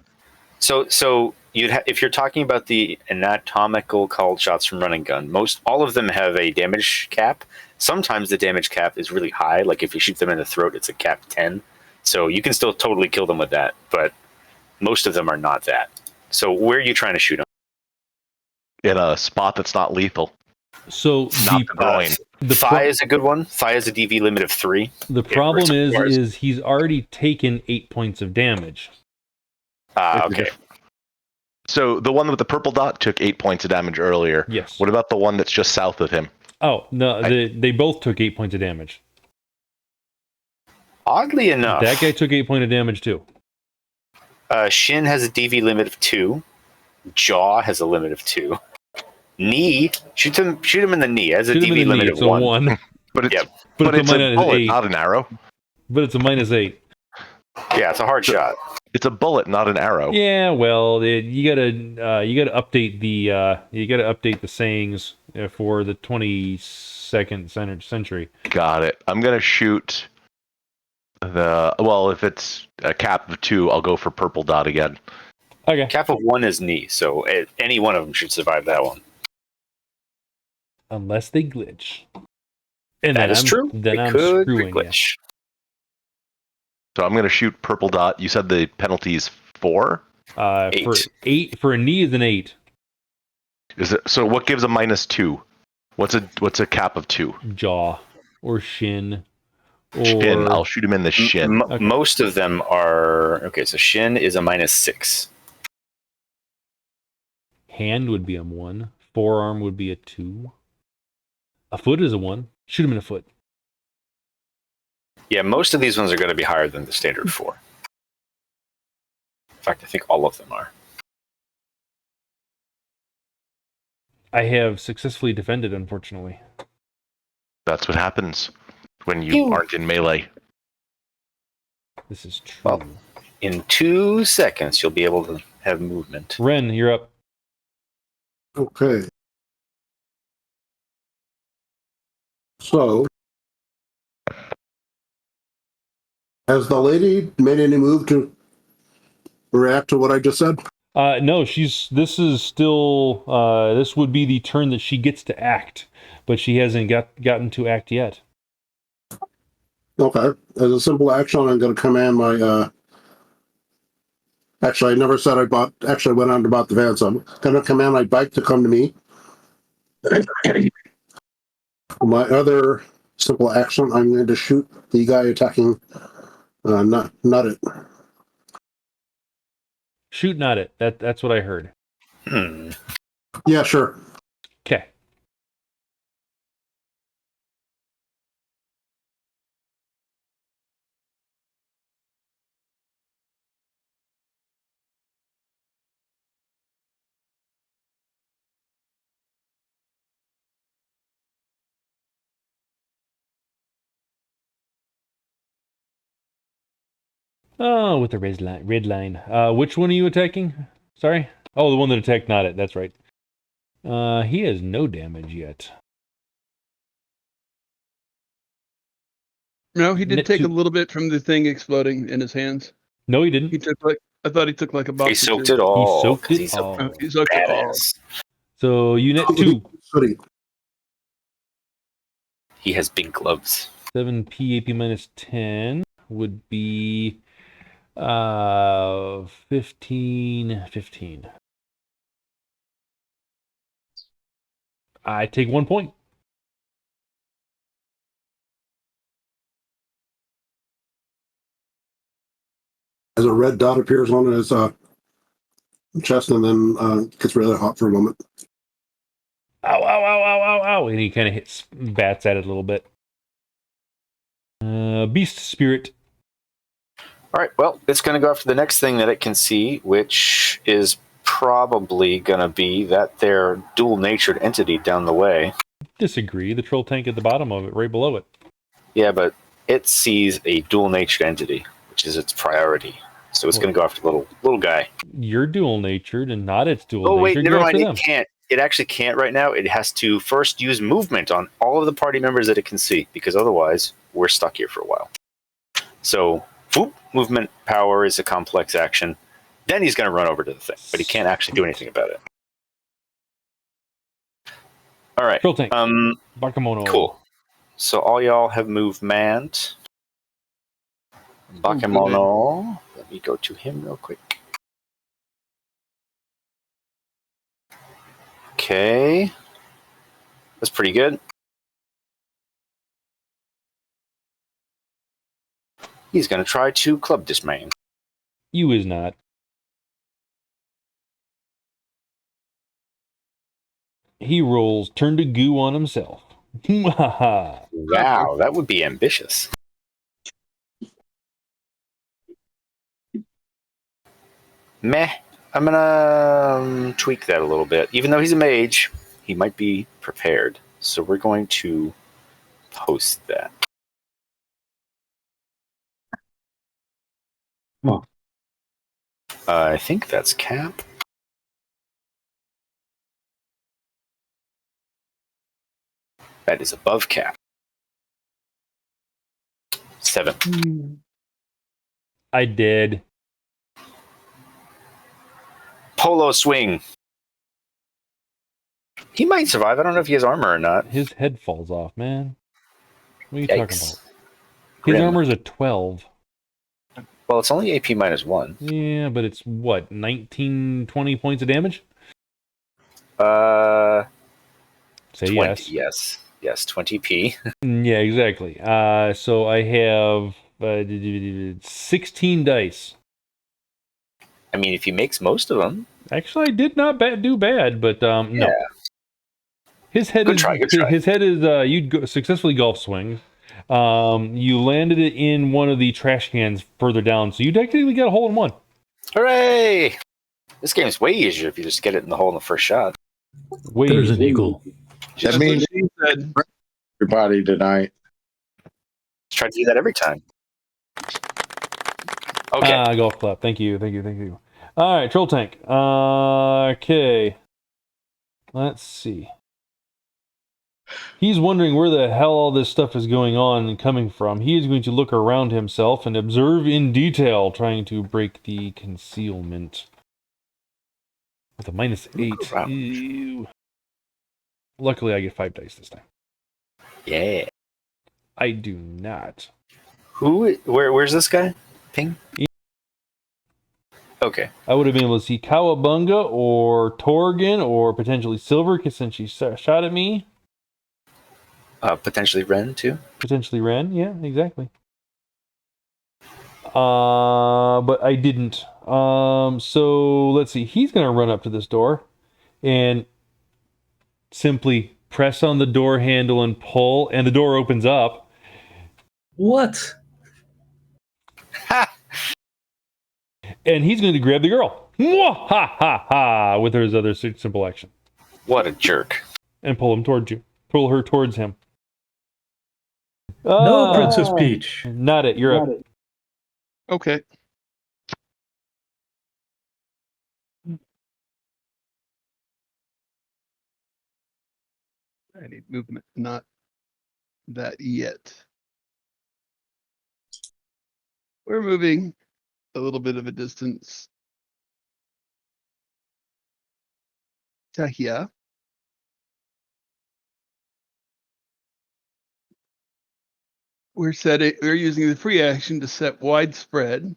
So if you're talking about the anatomical called shots from running gun, all of them have a damage cap. Sometimes the damage cap is really high, like if you shoot them in the throat, it's a cap 10. So you can still totally kill them with that, but most of them are not that. So where are you trying to shoot them? In a spot that's not lethal. So Not the groin. the Thigh is a good one. Thigh is a DV limit of 3. The problem is he's already taken 8 points of damage. Okay. So the one with the purple dot took 8 points of damage earlier. Yes. What about the one that's just south of him? Oh, no, they both took 8 points of damage. Oddly enough, That guy took 8 points of damage too. Shin has a DV limit of 2. Jaw has a limit of 2. Knee, shoot him in the knee. Has a Shoot him in DV the limit knee, of it's a 1. But it's Yep. but it's it's a a bullet, -8. not an arrow. But it's a -8. Yeah, it's a hard shot. It's a bullet, not an arrow. Yeah, well, you gotta update the sayings for the 22nd century. Got it. I'm gonna shoot if it's a cap of 2, I'll go for purple dot again. Okay. Cap of 1 is knee, so any one of them should survive that one. Unless they glitch. And That is true. Then It I'm could screwing you. glitch. So I'm gonna shoot purple dot. You said the penalty's 4? 8. For 8 for a knee is an 8. Is it so? What gives a -2? What's a cap of 2? Jaw or shin. Or Shin. I'll shoot him in the shin. Okay. Most of them are okay. So shin is a -6. hand would be a 1. Forearm would be a 2. A foot is a 1. Shoot him in a foot. Yeah, most of these ones are going to be higher than the standard 4. In fact, I think all of them are. I have successfully defended, unfortunately. That's what happens when you aren't in melee. This is true. Well, in 2 seconds, you'll be able to have movement. Ren, you're up. Okay. So, has the lady made any move to react to what I just said? No, this is still, this would be the turn that she gets to act, but she hasn't gotten to act yet. Okay. As a simple action, I'm going to command my, actually, I never said I went on to bought the van, so I'm going to command my bike to come to me. My other simple action, I'm going to shoot the guy attacking Nautit. Shoot not it. That's what I heard. Yeah, sure. Okay. Oh, with the red line. Which one are you attacking? Sorry? Oh, the one that attacked not it. That's right. He has no damage yet. No, he did Net take two. a little bit from the thing exploding in his hands. No, he didn't. He took like I thought he took like a box. He or soaked two. it all. soaked 'cause it he's all. a He's okay. badass. So unit 2. Sooty. He has big gloves. 7p AP minus 10 would be 15. I take 1 point. As a red dot appears on his chest and then gets really hot for a moment. Ow, ow, ow, ow, ow, ow. And he kind of bats at it a little bit. Beast Spirit. All right, well, it's going to go after the next thing that it can see, which is probably going to be that their dual-natured entity down the way. Disagree. The troll tank at the bottom of it, right below it. Yeah, but it sees a dual-natured entity, which is its priority. So it's going to go after the little guy. You're dual-natured and not its dual-natured. Oh, wait, never Go mind. after It them. can't. It actually can't right now. It has to first use movement on all of the party members that it can see, because otherwise we're stuck here for a while. So, whoop, movement power is a complex action. Then he's going to run over to the thing, but he can't actually do anything about it. All right. Troll tank. Bakemono. Cool. So all y'all have movement. Bakemono. Let me go to him real quick. Okay. That's pretty good. He's going to try to club this man. You is not. He rolls turn to goo on himself. Wow, that would be ambitious. Meh. I'm going to tweak that a little bit. Even though he's a mage, he might be prepared. So we're going to post that. Oh. I think that's cap. That is above cap. 7. I did. Polo swing. He might survive. I don't know if he has armor or not. His head falls off, man. What are you Yikes. talking about? His Grim. armor's a 12. Well, it's only AP minus 1. Yeah, but it's what, 19, 20 points of damage? Say 20, yes. Yes, 20p. Yeah, exactly. So I have 16 dice. I mean, if he makes most of them. Actually, I did not do bad, but no. Yeah. His head Good is try, good try. his head is you'd successfully golf swing. You landed it in one of the trash cans further down, so you technically got a hole in one. Hooray! This game's way easier if you just get it in the hole in the first shot. Way There's an easier. eagle. That means She said, everybody tonight. Let's try to do that every time. Okay. Golf clap. Thank you. All right, troll tank. Okay. Let's see. He's wondering where the hell all this stuff is going on and coming from. He is going to look around himself and observe in detail, trying to break the concealment. With a -8. around. Ew. Luckily, I get 5 dice this time. Yeah. I do not. Where's this guy? Ping? Okay. I would have been able to see Cowabunga or Torgon or potentially Silver, because since she shot at me. Potentially Ren, too. Potentially Ren, yeah, exactly. But I didn't. So let's see. He's going to run up to this door and simply press on the door handle and pull, and the door opens up. What? Ha! And he's going to grab the girl. Mwah! Ha ha ha! With his other simple action. What a jerk. And pull him towards you. Pull her towards him. No, Princess Peach. Not it. You're up. okay. I need movement, not that yet. We're moving. a little bit of a distance. Here. We're using the free action to set widespread.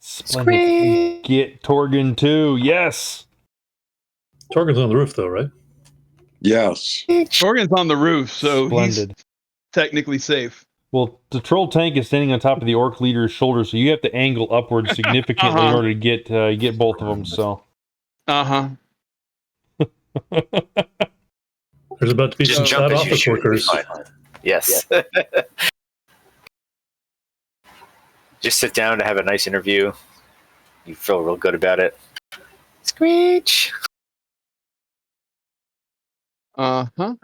Splendid. Get Torgon too. Yes. Torgon's on the roof, though, right? Yes. Torgon's on the roof, so Splendid. he's technically safe. Well, the troll tank is standing on top of the orc leader's shoulder, so you have to angle upwards significantly in order to get both of them. So. Uh-huh. There's about to be some Just jump flat as you office shoot. workers. Yes. Just sit down to have a nice interview. You feel real good about it. Screech. Uh-huh.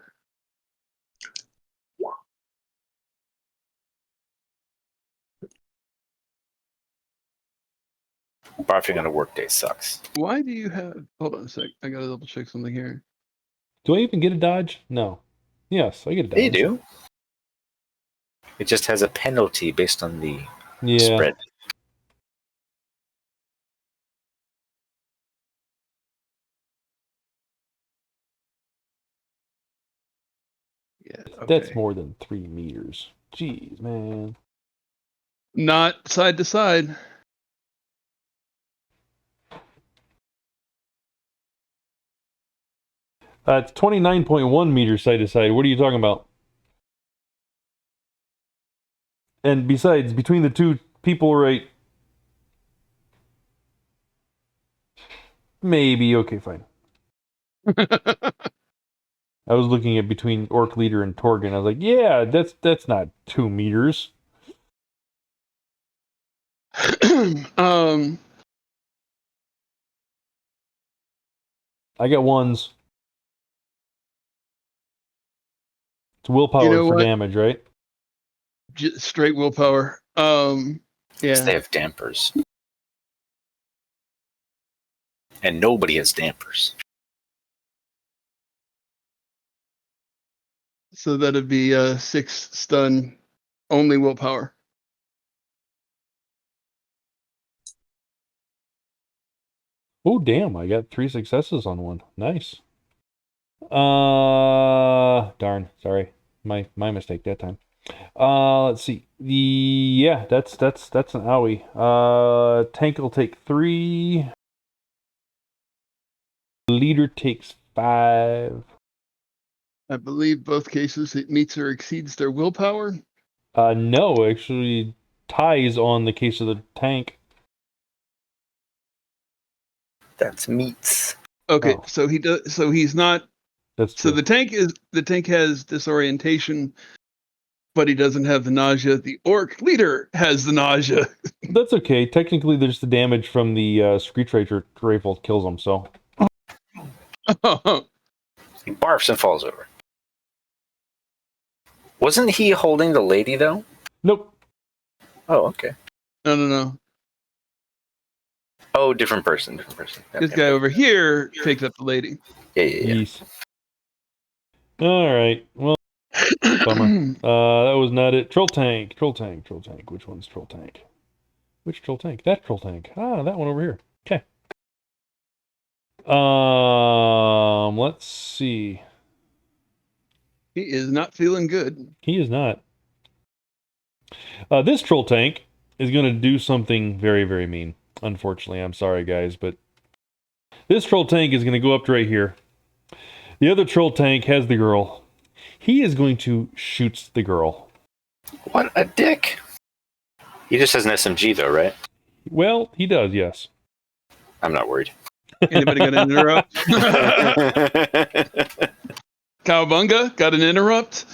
Barfing on a work day sucks. Why do you have... Hold on a sec. I gotta double check something here. Do I even get a dodge? No. Yes, I get a dodge. Yeah, you do. It just has a penalty based on the Yeah. spread. Yeah, That's okay. more than 3 meters. Jeez, man. Not side to side. It's 29.1 meters side to side. What are you talking about? And besides, between the two people, right? Maybe. Okay, fine. I was looking at between Orc Leader and Torgon. I was like, yeah, that's not 2 meters. I got ones. It's willpower You know for what? damage, right? Straight willpower. Yeah. They have dampers. And nobody has dampers. So that'd be 6 stun, only willpower. Oh, damn. I got 3 successes on one. Nice. Darn. Sorry. My mistake that time. Let's see. That's an owie. Tank will take 3. Leader takes 5. I believe both cases it meets or exceeds their willpower. No, actually ties on the case of the tank. That's meats. Okay, Oh. so he does. So he's not. That's So true. the tank has disorientation, but he doesn't have the nausea. The orc leader has the nausea. That's okay. Technically, there's the damage from the Screech rifle kills him, so. He barfs and falls over. Wasn't he holding the lady, though? Nope. Oh, okay. No. Oh, different person. This Okay. guy over here picked up the lady. Yeah. Yes. All right. Well, bummer. That was not it. Troll tank. Which one's troll tank? Which troll tank? That troll tank. Ah, that one over here. Okay. Let's see. He is not feeling good. He is not. This troll tank is going to do something very, very mean. Unfortunately, I'm sorry, guys, but this troll tank is going to go up to right here. The other troll tank has the girl. He is going to shoot the girl. What a dick. He just has an SMG, though, right? Well, he does, yes. I'm not worried. Anybody got an interrupt? Cowabunga got an interrupt.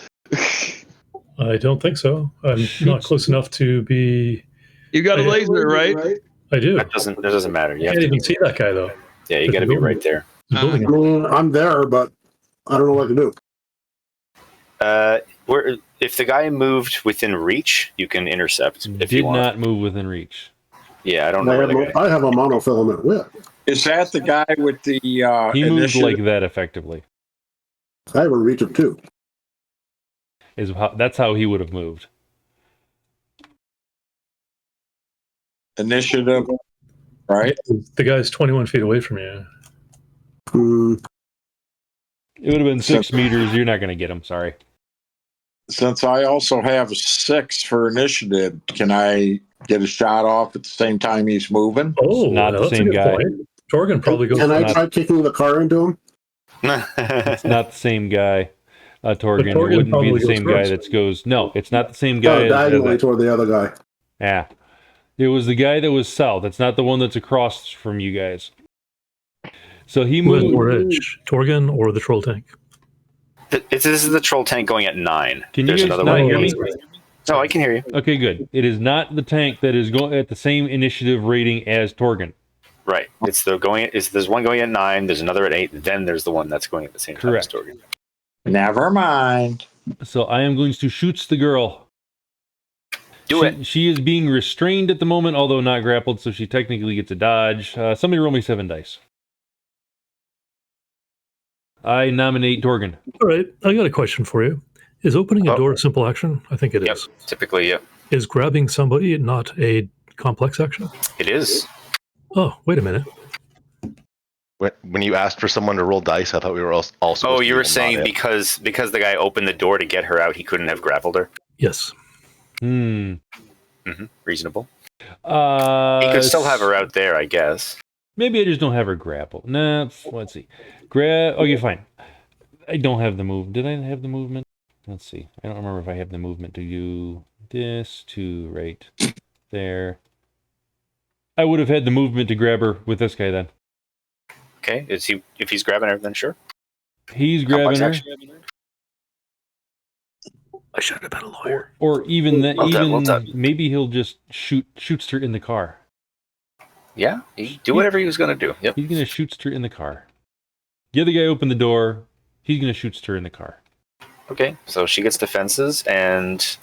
I don't think so. I'm not close enough to be. You got a laser, right? I do. That doesn't matter. I You have can't to, even see that guy, though. yeah, you got to be right there. The building. I mean, I'm there, but I don't know what to do. If the guy moved within reach, you can intercept if you Did want. not move within reach. Yeah, I don't know where the guy. I have a monofilament whip. Is that the guy with the He moved initiative? like that effectively. I have a reach of 2. That's how he would have moved. initiative, right? The guy's 21 feet away from you. It would have been 6 meters. You're not going to get him. Sorry. Since I also have a 6 for initiative, can I get a shot off at the same time he's moving? Oh, not the that's same a good guy. point. Torgon probably goes. Can I not- try kicking the car into him? It's not the same guy, Torgon. It Torgon wouldn't be probably the goes same guy first. that goes. No, it's not the same guy. Oh, diagonally toward the other guy. Yeah. It was the guy that was south. It's not the one that's across from you guys. So he Who has more moved. edge, Torgon or the troll tank? This is the troll tank going at 9. Can you There's guys another not one. hear me? No, I can hear you. Okay, good. It is not the tank that is going at the same initiative rating as Torgon. Right. There's one going at 9, there's another at 8, then there's the one that's going at the same Correct. time as Torgon. Never mind. So I am going to shoot the girl. She is being restrained at the moment, although not grappled, so she technically gets a dodge. Somebody roll me 7 dice. I nominate Torgon. All right, I got a question for you. Is opening a door a simple action? I think it is. Yep. Typically, yeah. Is grabbing somebody not a complex action? It is. Oh, wait a minute. When you asked for someone to roll dice, I thought we were also. Oh, you were saying because the guy opened the door to get her out, he couldn't have grappled her? Yes. Reasonable. He He could still have her out there, I guess. Maybe I just don't have her grapple. Nah, let's see. Okay, fine. I don't have the move. Did I have the movement? Let's see. I don't remember if I have the movement to do this to right there. I would have had the movement to grab her with this guy then. Okay, if he's grabbing her, then sure. He's grabbing her. I should have been a lawyer. Or even that, Well done. maybe he'll just shoots her in the car. Yeah, do whatever he was going to do. Yep. He's gonna shoot her in the car. The other guy opened the door. He's gonna shoot her in the car. Okay, so she gets defenses, and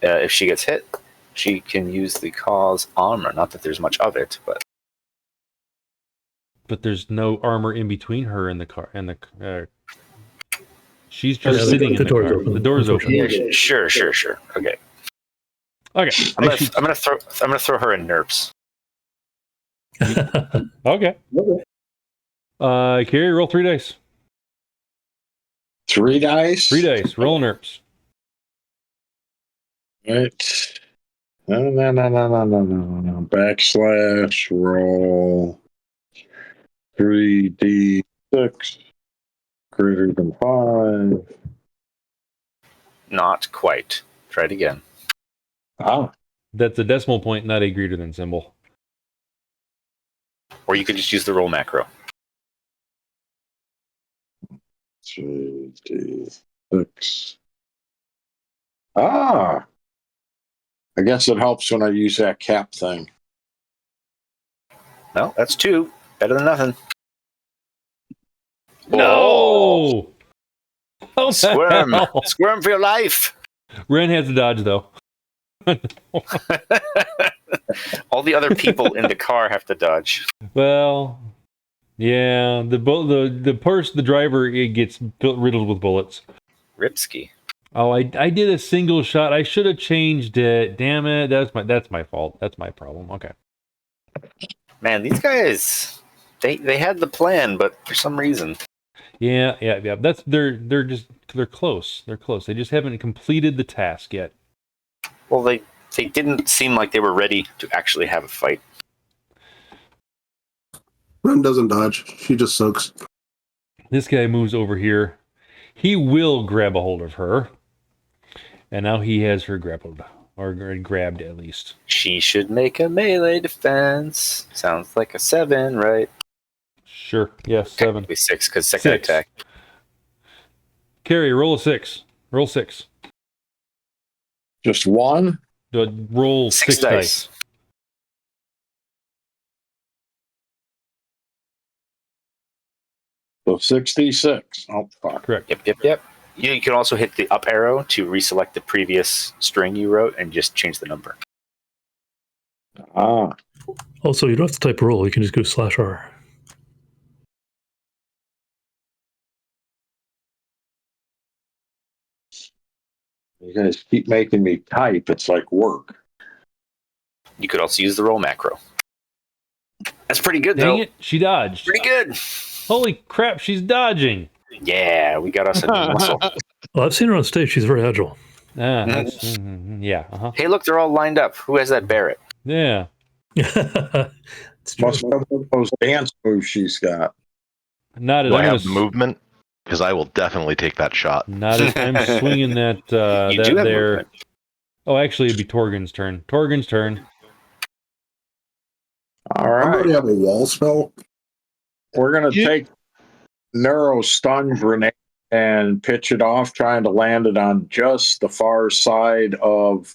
if she gets hit, she can use the cause armor. Not that there's much of it, but But there's no armor in between her and the car. She's just sitting in the door's car. open. The door's open. yeah, sure. Okay, Okay. I'm gonna throw her in NERPs. Okay. Carrie, roll 3 dice. 3 dice? 3 dice. Roll NERPs. Right. No. Backslash roll 3d6 greater than 5. Not quite. Try it again. Ah, That's a decimal point, not a greater than symbol. Or you could just use the roll macro. 3d6. Ah, I guess it helps when I use that cap thing. No, that's 2. Better than nothing. No! Oh, Squirm! hell? Squirm for your life! Ren has a dodge, though. All the other people in the car have to dodge. Well, yeah. The driver, it gets riddled with bullets. Ripsky. Oh, I did a single shot. I should have changed it. Damn it. That's my fault. That's my problem. Okay. Man, these guys, they had the plan, but for some reason. Yeah. That's they're close. They're close. They just haven't completed the task yet. Well, they didn't seem like they were ready to actually have a fight. Ren doesn't dodge. She just soaks. This guy moves over here. He will grab a hold of her. And now he has her grappled. Or grabbed, at least. She should make a melee defense. Sounds like a 7, right? Sure. Yes, 7. Technically 6, because second 6. attack. Carrie, roll a 6. Roll 6. Just one? Roll 6 dice. So 66. Oh, fuck. Correct. Yep. You can also hit the up arrow to reselect the previous string you wrote and just change the number. Ah, Also, you don't have to type roll. You can just go /R. you guys keep making me type. It's like work. You could also use the roll macro. That's pretty good, Dang though. it, she dodged. Pretty good. Holy crap, she's dodging. Yeah, we got us a new muscle. Well, I've seen her on stage. She's very agile. Yeah. Hey, look, they're all lined up. Who has that Barrett? Yeah. It's true. Must have those dance moves she's got. Not Do I as have movement? Because I will definitely take that shot. not as I'm swinging that You that do have there. movement. Oh, actually, it'd be Torgon's turn. Torgon's turn. All I already right. have a wall spell. We're going to take Neuro Stun Grenade and pitch it off, trying to land it on just the far side of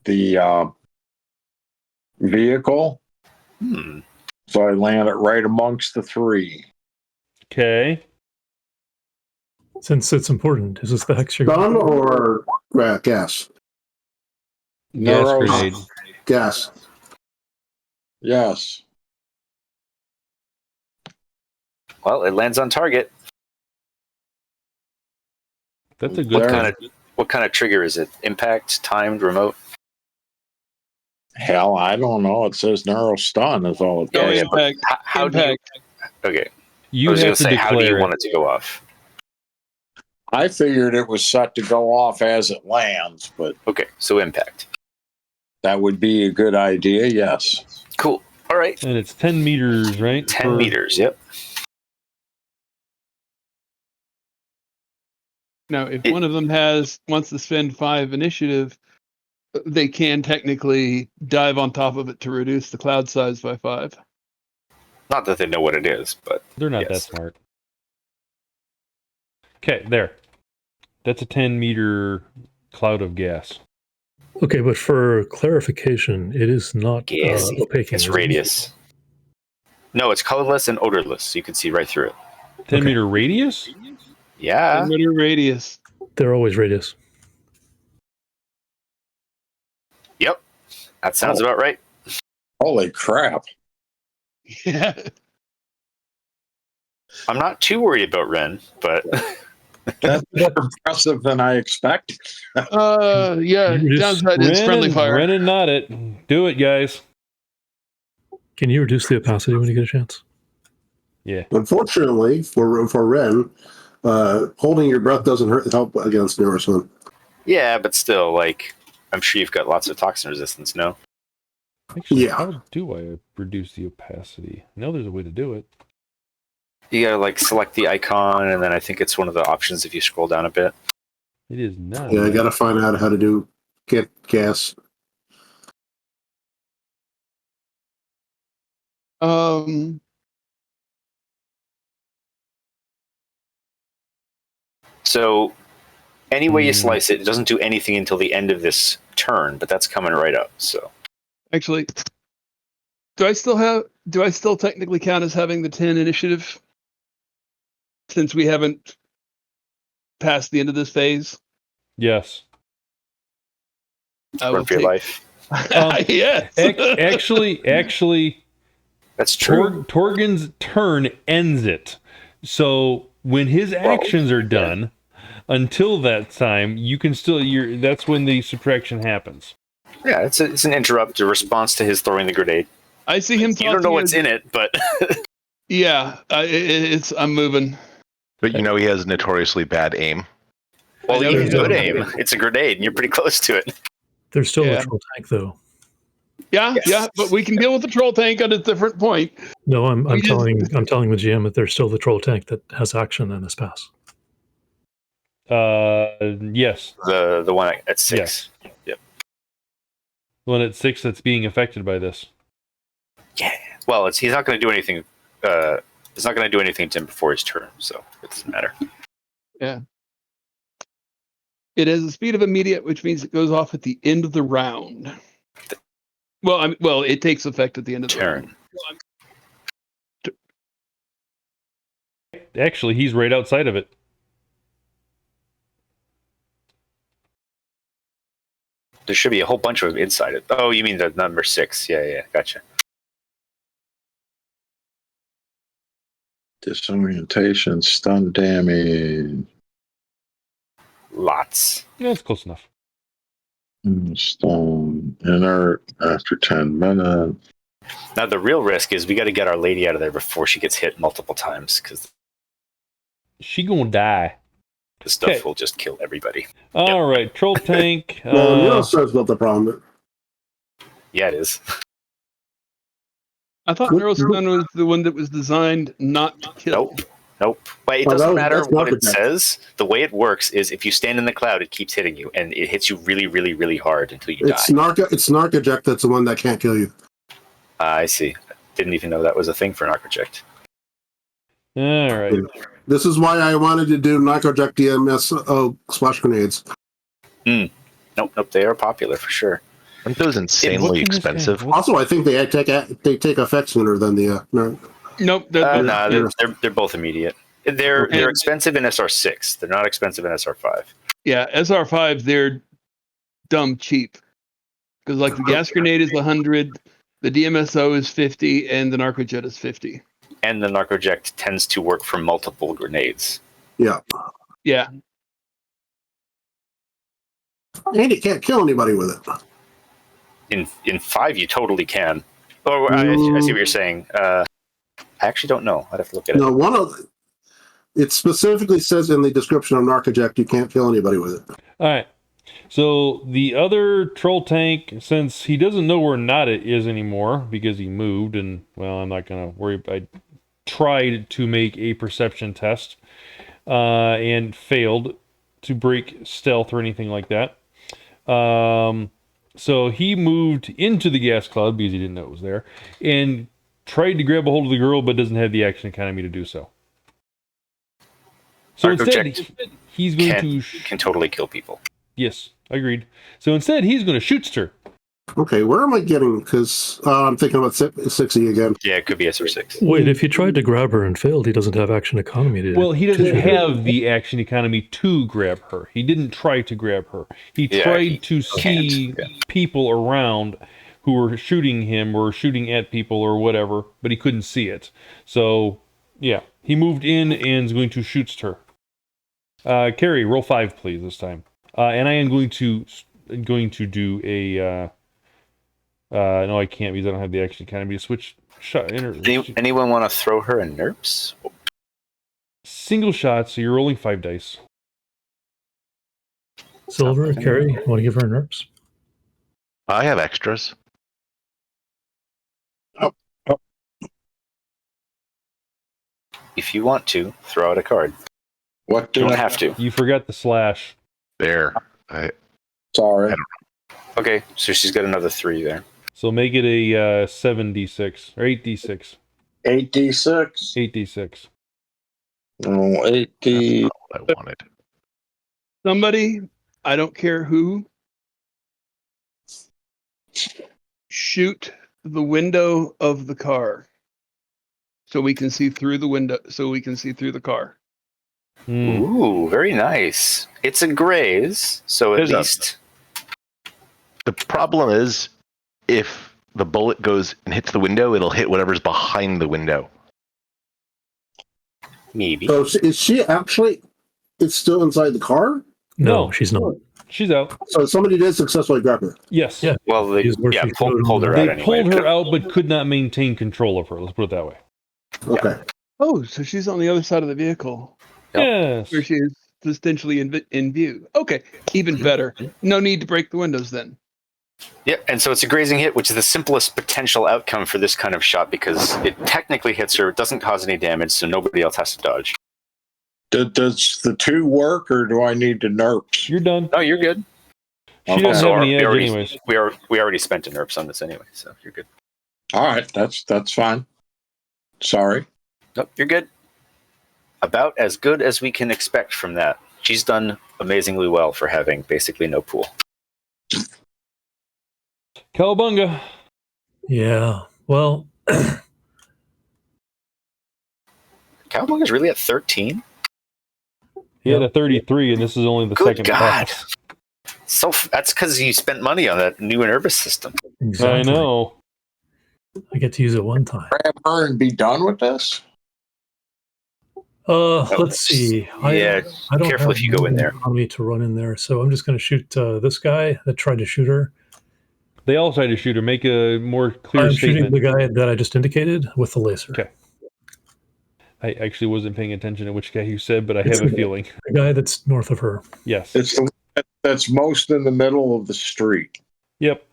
the vehicle. So I land it right amongst the three. Okay. Since it's important, is this the hex you're Stun or gas? Gas Neuro- grenade. Gas. Yes. Well, it lands on target. That's a good There. What kind of trigger is it? Impact, timed, remote? Hell, I don't know. It says Neuro Stun is all it No does. Yeah, but impact. how do you... Impact. Okay, I You was going have to to say, how do you declare want it. it to go off? I figured it was set to go off as it lands, but Okay, so impact. that would be a good idea, yes. Cool. All right. And it's 10 meters, right? 10 meters, yep. Now, if one of them wants to spend 5 initiative, they can technically dive on top of it to reduce the cloud size by 5. Not that they know what it is, but They're not that yes. smart. Okay, there. That's a 10-meter cloud of gas. Okay, but for clarification, it is not Gassy. opaque. It's radius. No, it's colorless and odorless, so you can see right through it. 10-meter radius? Yeah. Perimeter radius. They're always radius. Yep. That sounds about right. Holy crap. Yeah. I'm not too worried about Ren, but That's more impressive than I expected. Yeah. You just Downside is friendly fire. Ren and Nautit. Do it, guys. Can you reduce the opacity when you get a chance? Yeah. Unfortunately, for Ren, holding your breath doesn't help against Neurosman. yeah, but still, like, I'm sure you've got lots of toxin resistance, no? Actually, Yeah. how do I reduce the opacity? I know there's a way to do it. You gotta, like, select the icon, and then I think it's one of the options if you scroll down a bit. It is not. Yeah, I got to find out how to get gas. So, any way you slice it, it doesn't do anything until the end of this turn, but that's coming right up, so. Actually, do I still technically count as having the 10 initiative? Since we haven't passed the end of this phase? Yes. I Run will for your take- life. Yes. Actually, That's true. Torgon's turn ends it. So when his actions are done, until that time, you can still. That's when the subtraction happens. Yeah, it's an interrupt, a response to his throwing the grenade. I see him. You don't know what's in it, but Yeah, I'm moving. But you know he has notoriously bad aim. well, I know even he's good doing aim. It's a grenade, and you're pretty close to it. There's still Yeah. a troll tank, though. Yeah, Yes. yeah, but we can deal with the troll tank at a different point. No, I'm We just- telling the GM that there's still the troll tank that has action in this pass. Yes. The one at 6. Yep. The one at 6 that's being affected by this. Yeah. Well, he's not going to do anything. He's not going to do anything to him before his turn, so it doesn't matter. It has the speed of immediate, which means it goes off at the end of the round. Well, it takes effect at the end of the Turn. round. Actually, he's right outside of it. There should be a whole bunch of them inside it. Oh, you mean the number 6? Yeah, gotcha. Disorientation, stun damage. Lots. Yeah, it's close enough. Stone inert after 10 minutes. Now the real risk is we got to get our lady out of there before she gets hit multiple times because She gonna die. the stuff Okay. will just kill everybody. All right, troll tank. Well, the Neurostar's not the problem. Yeah, it is. I thought Neurostone was the one that was designed not to kill. Nope. But it Oh, doesn't matter that's what it Narcojet. says. The way it works is if you stand in the cloud, it keeps hitting you, and it hits you really, really, really hard until you It's die. Narcojet that's the one that can't kill you. I see. Didn't even know that was a thing for Narcojet. All right. This is why I wanted to do Narcojet DMS splash grenades. Nope. They are popular for sure. Aren't those What insanely can this guy- expensive? what- Also, I think they take effect sooner than the. Nope. They're both immediate. They're expensive in SR6. They're not expensive in SR5. Yeah, SR5, they're dumb cheap. Because like the gas grenade is 100, the DMSO is 50, and the Narcojet is 50. And the Narcojet tends to work for multiple grenades. Yeah, Yeah. and you can't kill anybody with it. In 5, you totally can. Oh, I see what you're saying. I actually don't know. I'd have to look at it. No, it specifically says in the description of Narcojet you can't kill anybody with it. All right. So the other troll tank, since he doesn't know where Nautit is anymore because he moved, and well, I'm not gonna worry. I tried to make a perception test and failed to break stealth or anything like that. So he moved into the gas cloud because he didn't know it was there, and tried to grab a hold of the girl, but doesn't have the action economy to do so. So instead, he's going to can totally kill people. Yes, agreed. So instead, he's going to shoot her. Okay, where am I getting? Because I'm thinking about 60 again. Yeah, it could be SR6. Wait, if you tried to grab her and failed, he doesn't have action economy to Well, he doesn't to- have the action economy to grab her. He didn't try to grab her. He Yeah, tried he to see people around who were shooting him or shooting at people or whatever, but he couldn't see it. So, yeah, he moved in and is going to shoot her. Carrie, roll 5, please, this time. And I am going to do a. No, I can't because I don't have the action economy to switch shot. Anyone want to throw her in NERPs? Single shot, so you're rolling 5 dice. Silver, Carrie, want to give her nerfs? I have extras. If you want to, throw out a card. What You did don't I have to. You forgot the slash. There. Sorry. Okay, so she's got another 3 there. So make it a 7d6 or 8d6. 8d6. 8d6. Oh, 8d. That's what I wanted. Somebody, I don't care who, shoot the window of the car so we can see through the window, so we can see through the car. Ooh, very nice. It's a graze, so at There's least... The problem is, if the bullet goes and hits the window, it'll hit whatever's behind the window. Maybe. So is she actually? It's still inside the car. No. She's not. She's out. So somebody did successfully grab her. Yes. Yeah. Well, they She's where she pulled her out They anyway. pulled her out but could not maintain control of her. Let's put it that way. Okay. Oh, so she's on the other side of the vehicle Yep. Yes. where she is potentially in view. Okay, even better. No need to break the windows then. Yeah, and so it's a grazing hit, which is the simplest potential outcome for this kind of shot because it technically hits her, it doesn't cause any damage, so nobody else has to dodge. Does the 2 work, or do I need to nerfs? You're done. No, you're good. She doesn't Also, have any edge we anyways. already spent a NERPs on this anyway, so you're good. All right, that's fine. Sorry. Nope, you're good. About as good as we can expect from that. She's done amazingly well for having basically no pool. Cowabunga. Yeah. Well, Cowabunga's really at 13? He had a 33, and this is only the Good second God. pass. So that's because you spent money on that new nervous system. exactly. I know. I get to use it one time. Grab her and be done with this? Let's see. Yeah, I don't careful have if you go in there. economy to run in there, so I'm just going to shoot this guy that tried to shoot her. They all tried to shoot her. Make a more clear I'm shooting statement. the guy that I just indicated with the laser. Okay. I actually wasn't paying attention to which guy you said, but I have a feeling. The guy that's north of her. Yes. It's the one that's most in the middle of the street. Yep.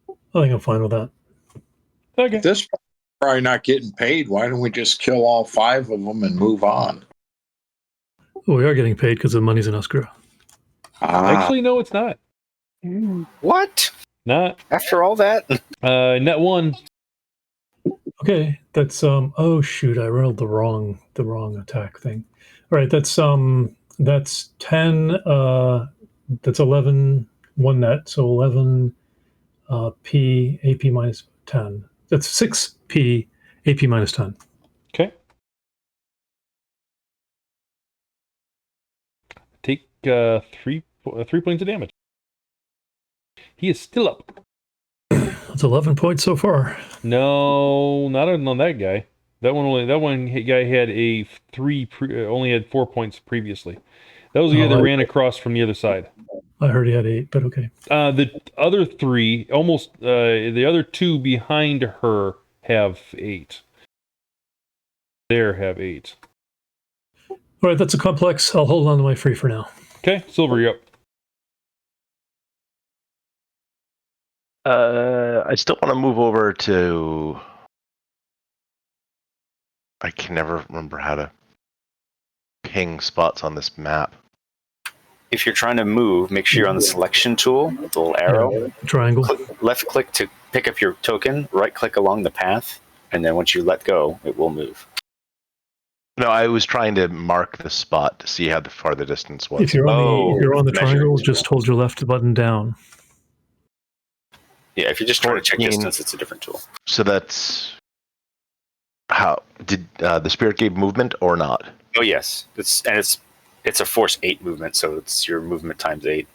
I think I'm fine with that. Okay. At this point, we're probably not getting paid. Why don't we just kill all 5 of them and move on? Oh, we are getting paid because the money's in escrow. Actually, no, it's not. What? Not. After all that? Net 1. Okay, that's oh shoot, I rolled the wrong attack thing. All right, that's 10 that's 11 one net, so 11 P AP minus 10. That's 6 P AP minus 10. Okay. Take 3 points of damage. He is still up. That's 11 points so far. No, not on that guy. That one guy had a 3 only had 4 points previously. That was the guy that ran across from the other side. I heard he had 8, but okay. The other 3, the other 2 behind her have 8. There have 8. All right, that's a complex. I'll hold on to my free for now. Okay, Silver, you're up. I still want to move over to. I can never remember how to ping spots on this map. If you're trying to move, make sure you're on the selection tool, the little arrow. Triangle. Left click to pick up your token, right click along the path, and then once you let go, it will move. No, I was trying to mark the spot to see how far the distance was. If you're on the triangle, just hold your left button down. Yeah, if you're just trying to check 14. distance, it's a different tool. So that's how did the spirit gave movement or not? Oh yes, it's a force 8 movement, so it's your movement times 8.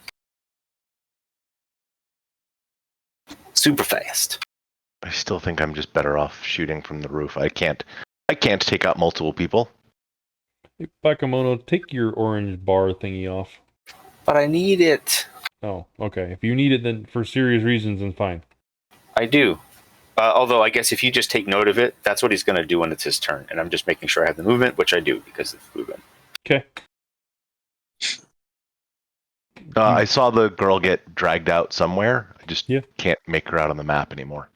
Super fast. I still think I'm just better off shooting from the roof. I can't take out multiple people. Hey, Bakemono, take your orange bar thingy off. But I need it. Oh, okay. If you need it, then for serious reasons, then fine. I do. Although I guess if you just take note of it, that's what he's going to do when it's his turn. And I'm just making sure I have the movement, which I do because of movement. Okay. I saw the girl get dragged out somewhere. I just Yeah. can't make her out on the map anymore.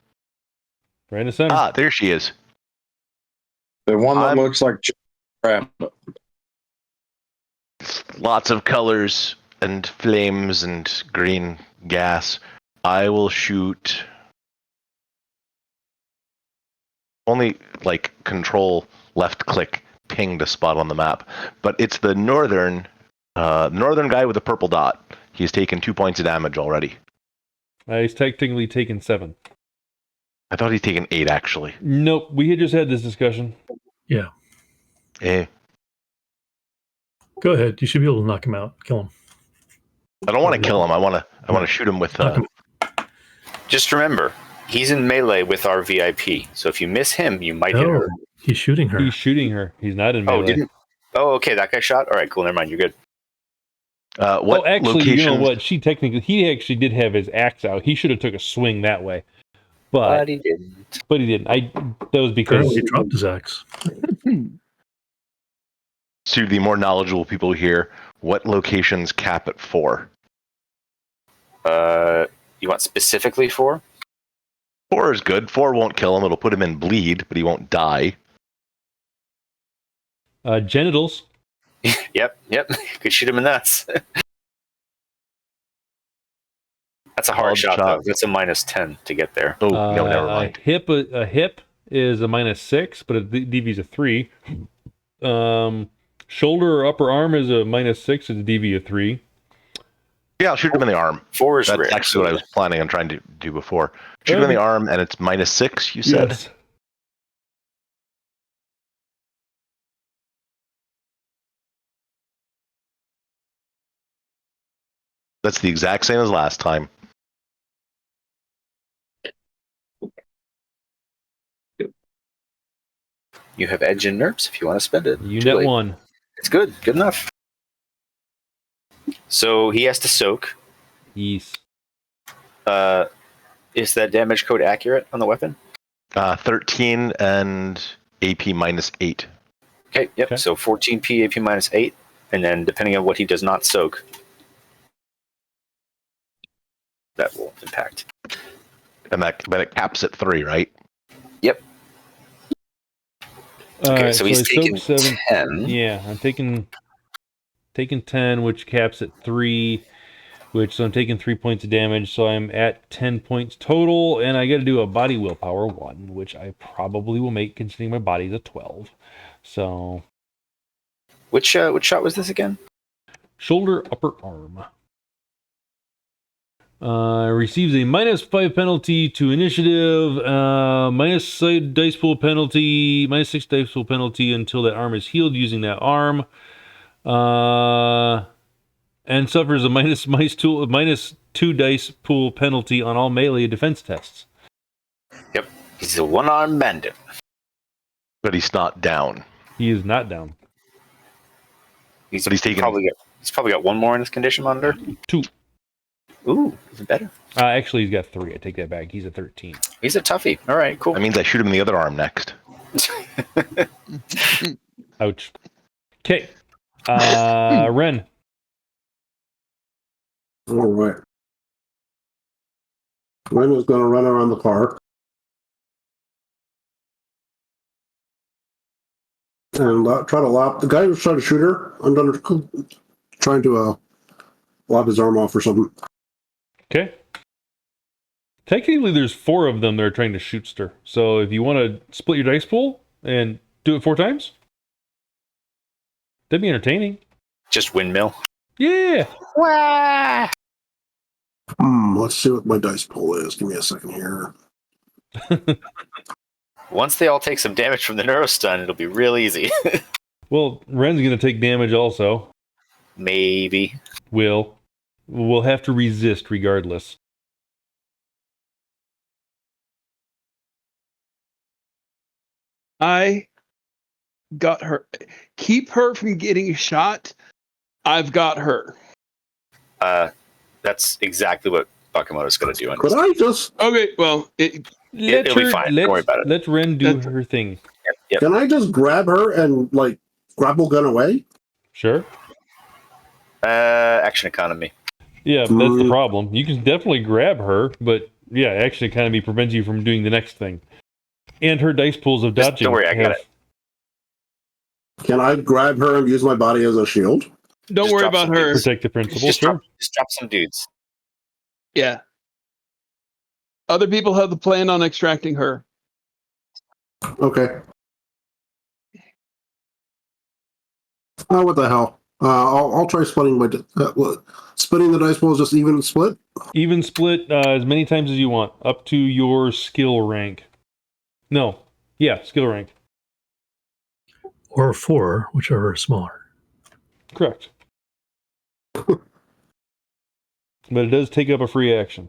Right in the center. Ah, there she is. The one that looks like crap. Lots of colors and flames and green gas. I will shoot only control left click ping to spot on the map, but it's the northern guy with the purple dot. He's taken 2 points of damage already. He's technically taken 7. I thought he's taken 8 actually. Nope, we had just had this discussion. Yeah. Eh. Go ahead. You should be able to knock him out. Kill him. I don't want to kill him. I want to shoot him with. Just remember, he's in melee with our VIP. So if you miss him, you might hit her. He's shooting her. He's shooting her. He's not in melee. Oh, okay. That guy shot. All right, cool. Never mind. You're good. What actually, locations? you know what? He actually did have his axe out. He should have took a swing that way, but he didn't. But he didn't. That was because Apparently he dropped his axe. To the more knowledgeable people here, what locations cap at 4? You want specifically 4? 4 is good. 4 won't kill him. It'll put him in bleed, but he won't die. Genitals. Yep. Could shoot him in the nuts. That's a hard shot, though. That's a -10 to get there. Oh, no, never mind. A hip is a -6, but a DV is a 3. Shoulder or upper arm is a -6, it's a DV of 3. Yeah, I'll shoot him in the arm. 4 is That's rare. actually what I was planning on trying to do before. Shoot him in the arm, and it's -6, you said? Yes. That's the exact same as last time. You have edge and nerfs if you want to spend it. You Too net late. 1. It's good. Good enough. So he has to soak. Yes. Is that damage code accurate on the weapon? 13 and AP -8. Okay, yep. Okay. So 14p AP -8. And then depending on what he does not soak, that will impact. But it caps at 3, right? Yep. Okay, Alright, so he's I taking soaked 10. Yeah, I'm taking 10, which caps at 3, so I'm taking 3 points of damage, so I'm at 10 points total, and I got to do a body willpower 1, which I probably will make considering my body's a 12. So, Which shot was this again? shoulder, upper arm. Receives a -5 penalty to initiative, -6 dice pool penalty until that arm is healed using that arm. And suffers a -2 dice pool penalty on all melee defense tests. Yep. He's a one-armed bandit. But he's not down. He is not down. He's But he's taking- probably got one more in his condition monitor. 2. Ooh, even better. Actually, he's got 3. I take that back. He's a 13. He's a toughie. All right, cool. That means I shoot him in the other arm next. Ouch. Okay. Ren. All right. Ren is going to run around the car. And try to lop the guy who's trying to shoot her. I'm trying to lop his arm off or something. Okay. Technically, there's 4 of them that are trying to shoot Ster. So if you want to split your dice pool and do it 4 times, that'd be entertaining. Just windmill. Yeah. Let's see what my dice pool is. Give me a second here. Once they all take some damage from the neurostun, it'll be real easy. Well, Ren's going to take damage also. Maybe. We'll have to resist regardless. I got her. Keep her from getting shot. I've got her. That's exactly what Bakemono's going to do. Could I just Okay, well, It'll be fine. Don't worry about it. Let Ren do her thing. Yep. can I just grab her and like grapple gun away? Sure. Action economy. Yeah, that's the problem. You can definitely grab her, but yeah, action economy prevents you from doing the next thing. And her dice pools of Just dodging. don't worry, I got it. Can I grab her and use my body as a shield? don't Just worry drop about some her. dudes. Protect the principal. Just Sure. drop some dudes. Yeah. Other people have the plan on extracting her. Okay. Oh, what the hell? I'll try splitting my splitting the dice pool is just even split. Even split as many times as you want, up to your skill rank. No. Yeah, skill rank. Or 4, whichever is smaller. Correct. But it does take up a free action.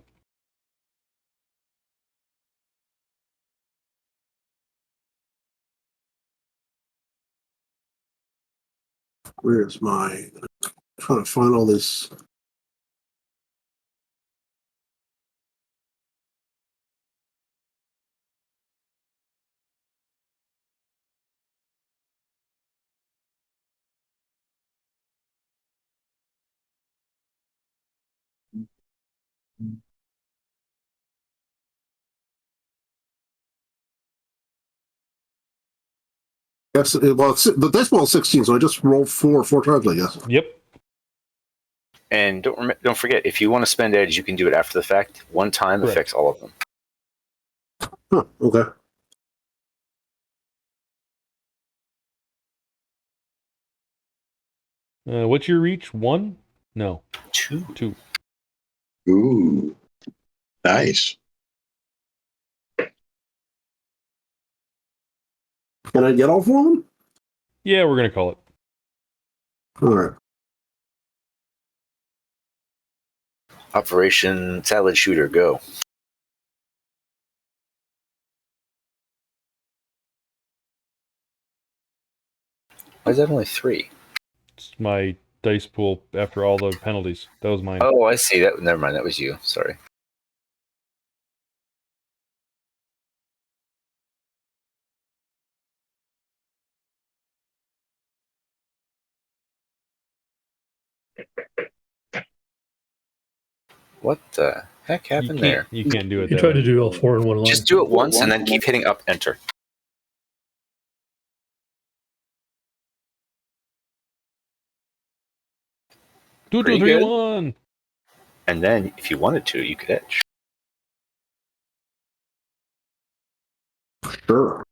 Where's my trying to find all this? Yes, well, the dice ball is 16, so I just rolled four times, I guess. Yep. And don't forget, if you want to spend edge, you can do it after the fact. One time Correct. affects all of them. Huh, okay. What's your reach? 1? No. 2. 2. Ooh, nice. Can I get all 4 of them? Yeah, we're going to call it. All right. Operation Salad Shooter, go. Why is that only 3? It's my dice pool after all the penalties. That was mine. Oh, I see. That. Never mind. That was you. Sorry. What the heck happened there? You can't do it. You that try way. to do all 4 in one line. Just do it once and then keep hitting up enter. Do it, Pretty 2, 3, good. 1. And then, if you wanted to, you could etch. Sure.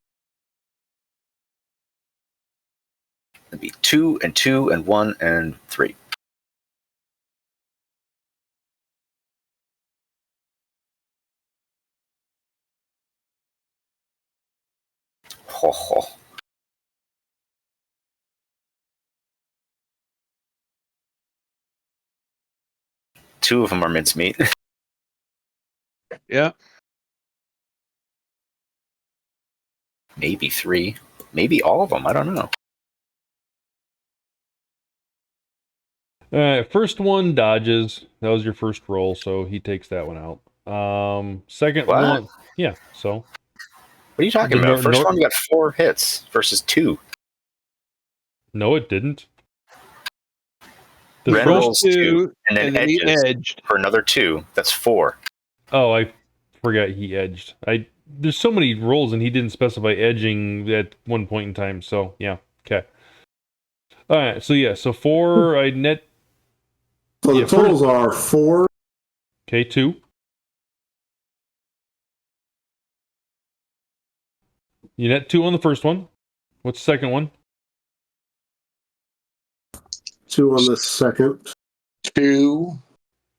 It'd be 2 and 2 and 1 and 3. Ho ho. Two of them are mincemeat. Yeah. Maybe 3. Maybe all of them. I don't know. All right, first one dodges. That was your first roll, so he takes that one out. Second What? one, yeah. So What are you talking The about? nor- First nor- one got 4 hits versus 2. no, it didn't. The Ren first, rolls 2 and then he edges edged. for another 2. That's 4. oh, I forgot he edged. There's so many rolls, and he didn't specify edging at one point in time. So yeah, okay. All right, so yeah, so 4. I net. So Yeah, the totals are 4. Okay, 2. You net 2 on the first one. What's the second one? 2 on the second. 2,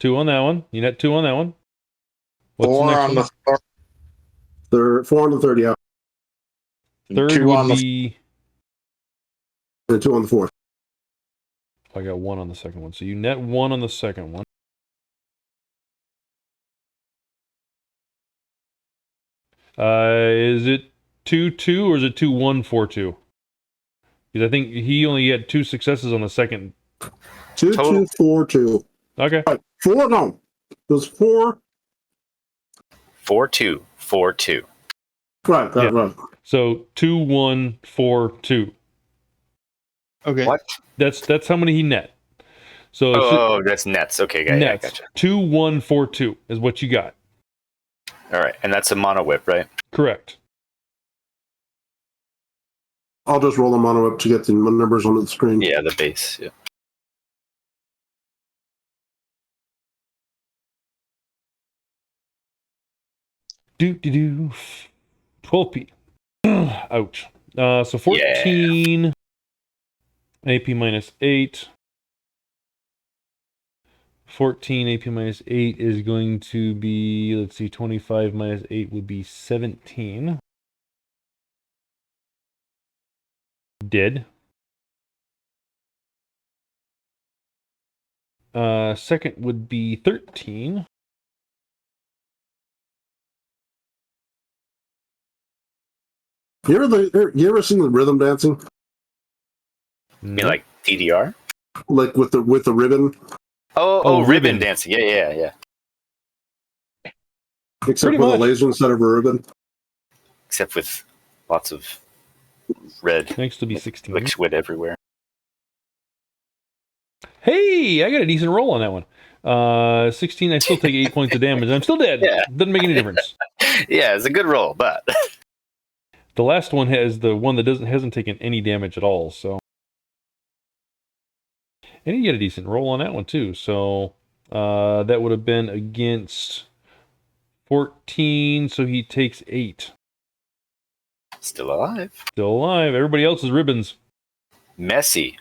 2 on that one. You net 2 on that one. What's 4 the next on one? the Third, 4 on the third, yeah. Third 2 would on the be. And 2 on the fourth. I got 1 on the second one. So you net 1 on the second one. Is it 2-2 or is it 2-1-4-2? Because I think he only had 2 successes on the second. 2, Total. 2, 4, 2. Okay. Right. 4, no. It was 4. 4-2. 4-2. Right, Yeah. right. So 2-1-4-2. Okay. What? That's how many he net. So Oh, that's nets. Okay, yeah, nets. gotcha. 2-1-4-2 is what you got. All right, and that's a mono whip, right? Correct. I'll just roll them on up to get the numbers on the screen. Yeah, the base. Yeah. Do 12p. Ouch. So 14 AP minus 8. 14 AP minus 8 is going to be, let's see, 25 minus 8 would be 17. Dead. Second would be 13. You ever seen the rhythm dancing? You mean like DDR? Like with the ribbon? Oh, ribbon ribbon. dancing. Yeah. Except Pretty with a much. laser instead of a ribbon. Except with lots of red Next will be 16. liquid everywhere. Hey, I got a decent roll on that one. 16, I still take 8 points of damage. I'm still dead. Yeah. Doesn't make any difference. Yeah, it's a good roll, but The last one has the one that hasn't taken any damage at all, so. And you get a decent roll on that one too. So that would have been against 14, so he takes 8. still alive. Still alive. Everybody else is ribbons. Messy.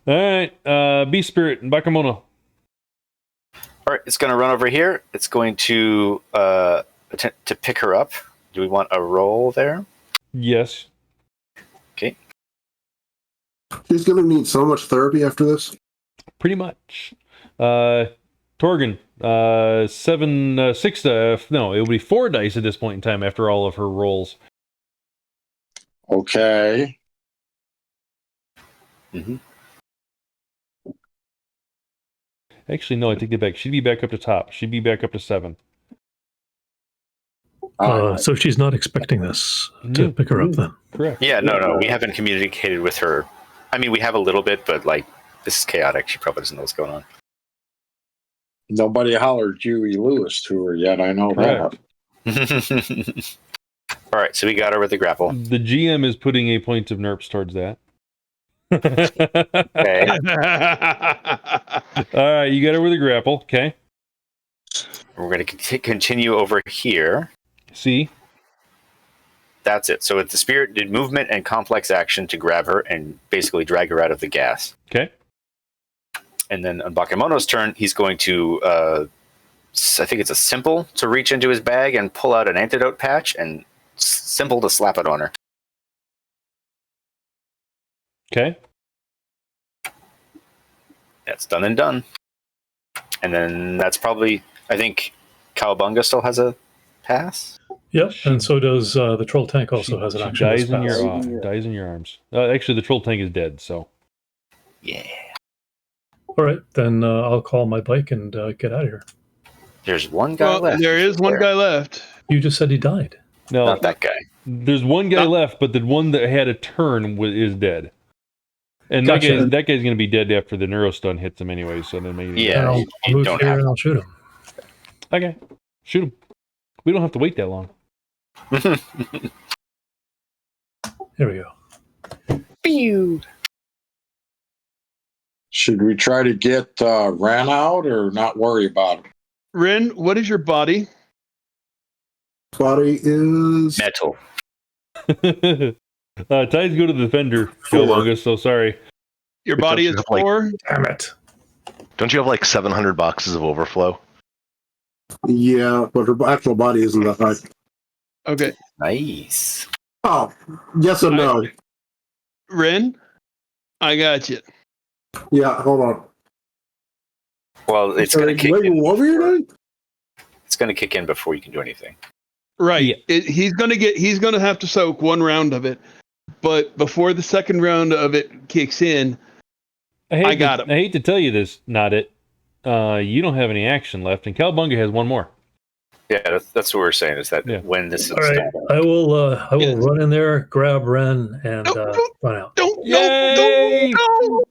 All right, Beast Spirit and Bakemono. All right, it's going to run over here. It's going to attempt to pick her up. Do we want a roll there? Yes. Okay. She's going to need so much therapy after this. Pretty much. Torgon, 7, 6, no, it will be 4 dice at this point in time after all of her rolls. Okay. Mm-hmm. Actually, no, I take it back. She'd be back up to top. She'd be back up to 7. So she's not expecting this to No. pick her up then. Correct. Yeah, no, we haven't communicated with her. I mean, we have a little bit, but like this is chaotic. She probably doesn't know what's going on. Nobody hollered Huey Lewis to her yet. I know Correct. that. All right, so we got her with the grapple. The GM is putting a point of NERPs towards that. Okay. All right, you got her with a grapple. Okay. We're going to continue over here. See? That's it. So the spirit did movement and complex action to grab her and basically drag her out of the gas. Okay. And then on Bakemono's turn, he's going to, I think it's a simple to reach into his bag and pull out an antidote patch and simple to slap it on her. Okay. That's done and done. And then that's probably, I think Cowabunga still has a pass. Yep, and so does the troll tank. Also has an She action. dies in pass. your dies in your arms. Actually, the troll tank is dead. So. Yeah. All right, then I'll call my bike and get out of here. There's one guy left. There is one guy left. You just said he died. No, Not that guy. there's one guy left, but the one that had a turn is dead. And Gotcha. that guy's going to be dead after the neurostun hits him anyway. So then maybe Yeah. I'll you move don't here have and I'll shoot him. Okay, shoot him. We don't have to wait that long. Here we go. Pew. Should we try to get Ren out or not worry about him? Ren, what is your body? Body is Metal. Ties go to the defender, Kowabunga, so sorry. Your body is Don't you have, 4. Damn it. Don't you have like 700 boxes of overflow? yeah, but her actual body isn't that high. Okay. Nice. Oh, yes and no. Ren, I got you. Yeah, hold on. Well, it's going to kick Wait, in. what were you doing? It's going to kick in before you can do anything. Right. Yeah. He's gonna have to soak one round of it, but before the second round of it kicks in, I got him. I hate to tell you this, Nautit. You don't have any action left, and Cowabunga has one more. Yeah, that's what we're saying. Is that Yeah. when this is All right, done. I will Yes. run in there, grab Ren, and Don't- run out. don't, Yay! don't,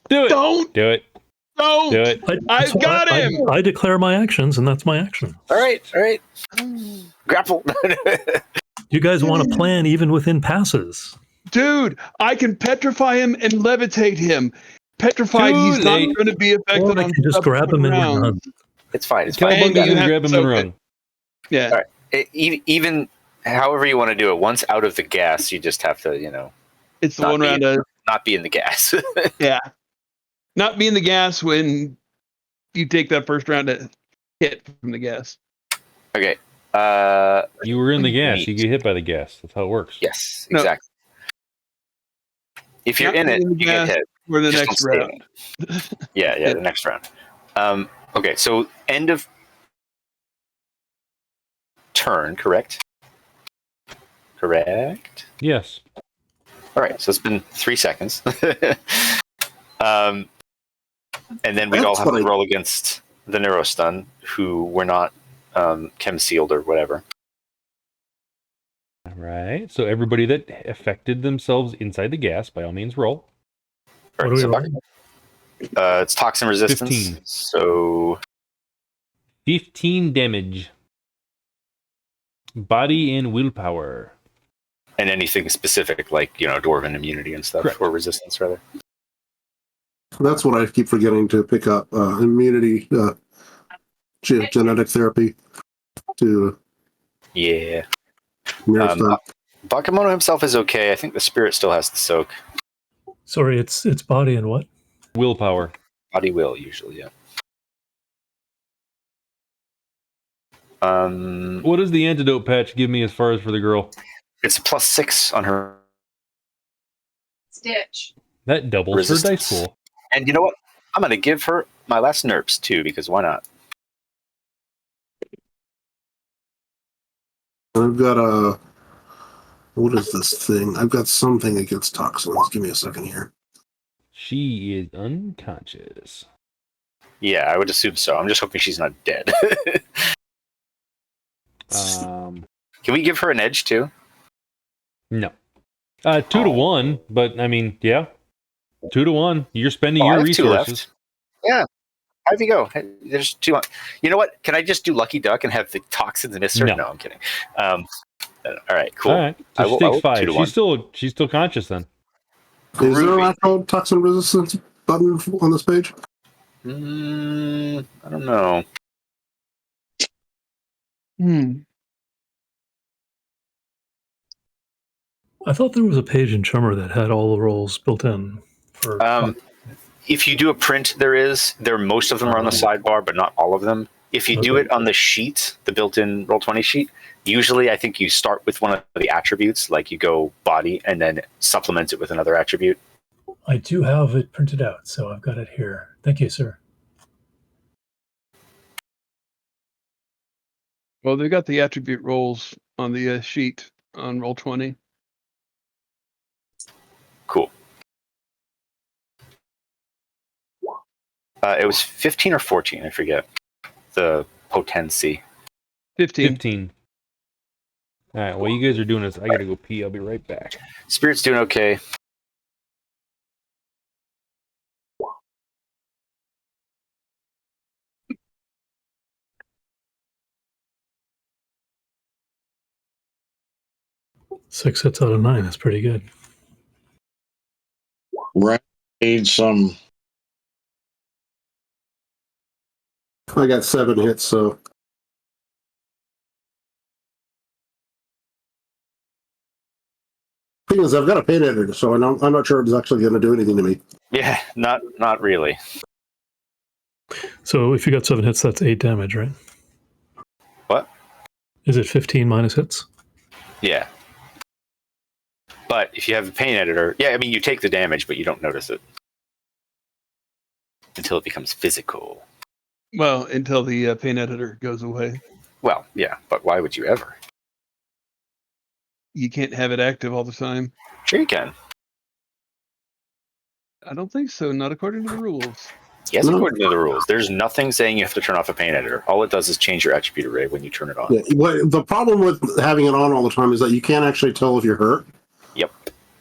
Do it. don't, Do it. don't. Do it. I've got him. I declare my actions, and that's my action. All right. Grapple. You guys want to plan even within passes. Dude, I can petrify him and levitate him. Petrified, Too he's not late. going to be affected Or I on can just grab him and rounds. run. It's fine. It's fine. And Cowabunga you can have grab to him and soak run. Yeah. All right. Even however you want to do it, once out of the gas, you just have to, It's the Not one me. round of, not be in the gas. yeah. Not be in the gas when you take that first round to hit from the gas. Okay. You were in the gas. Neat. You get hit by the gas. That's how it works. Yes, No. exactly. If you're Not in it, in the you get gas. hit. For the Just next don't stay round. in it. Yeah, the next round. Okay, so end of turn, correct? Correct. Yes. All right, so it's been 3 seconds. And then we'd all have to roll against the neurostun, who were not chem sealed or whatever. All right. So everybody that affected themselves inside the gas, by all means, roll. All What right, do we so roll? it's toxin resistance. 15. So 15 damage. Body and willpower. and anything specific like dwarven immunity and stuff, Correct. or resistance rather. That's what I keep forgetting to pick up. Immunity, genetic therapy to Yeah. mirror stuff. Bakemono himself is okay. I think the spirit still has to soak. Sorry, it's body and what? Willpower. Body will usually, yeah. What does the antidote patch give me as far as for the girl? It's a +6 on her. Stitch. That doubles her dice Resistance. pool. And you know what? I'm going to give her my last nerfs too, because why not? I've got a What is this thing? I've got something against toxins. Give me a second here. She is unconscious. Yeah, I would assume so. I'm just hoping she's not dead. Um, Can we give her an edge too? no. 2 to 1, but I mean, yeah. 2 to 1. You're spending I your have resources. 2 left. Yeah. Have you go. There's 2 on. You know what? Can I just do Lucky Duck and have the toxins miss her? No. No, I'm kidding. All right, cool. All right. So she I takes will 5. 2 to 1. She's still conscious then. Is there an Groovy. actual toxin resistance button on this page? I don't know. I thought there was a page in Chummer that had all the roles built in. For If you do a print, most of them are on the sidebar, but not all of them. If you do it on the sheet, the built-in Roll20 sheet, usually I think you start with one of the attributes, like you go body, and then supplement it with another attribute. I do have it printed out, so I've got it here. Thank you, sir. Well, they've got the attribute roles on the sheet on Roll20. Cool. It was 15 or 14, I forget. The potency. 15. All right. While you guys are doing this, I gotta go pee. I'll be right back. Spirit's doing okay. Six hits out of 9. That's pretty good. Ren needs some. I got 7 hits, so. Thing is, I've got a paint editor, so I'm not sure it's actually going to do anything to me. Yeah, not really. So if you got 7 hits, that's 8 damage, right? What? Is it 15 minus hits? Yeah. But if you have a paint editor, yeah, I mean, you take the damage, but you don't notice it until it becomes physical. Well, until the paint editor goes away. Well, yeah, but why would you ever? You can't have it active all the time. Sure you can. I don't think so. Not according to the rules. Yes, No. according to the rules. There's nothing saying you have to turn off a paint editor. All it does is change your attribute array when you turn it on. Yeah, the problem with having it on all the time is that you can't actually tell if you're hurt. Yep.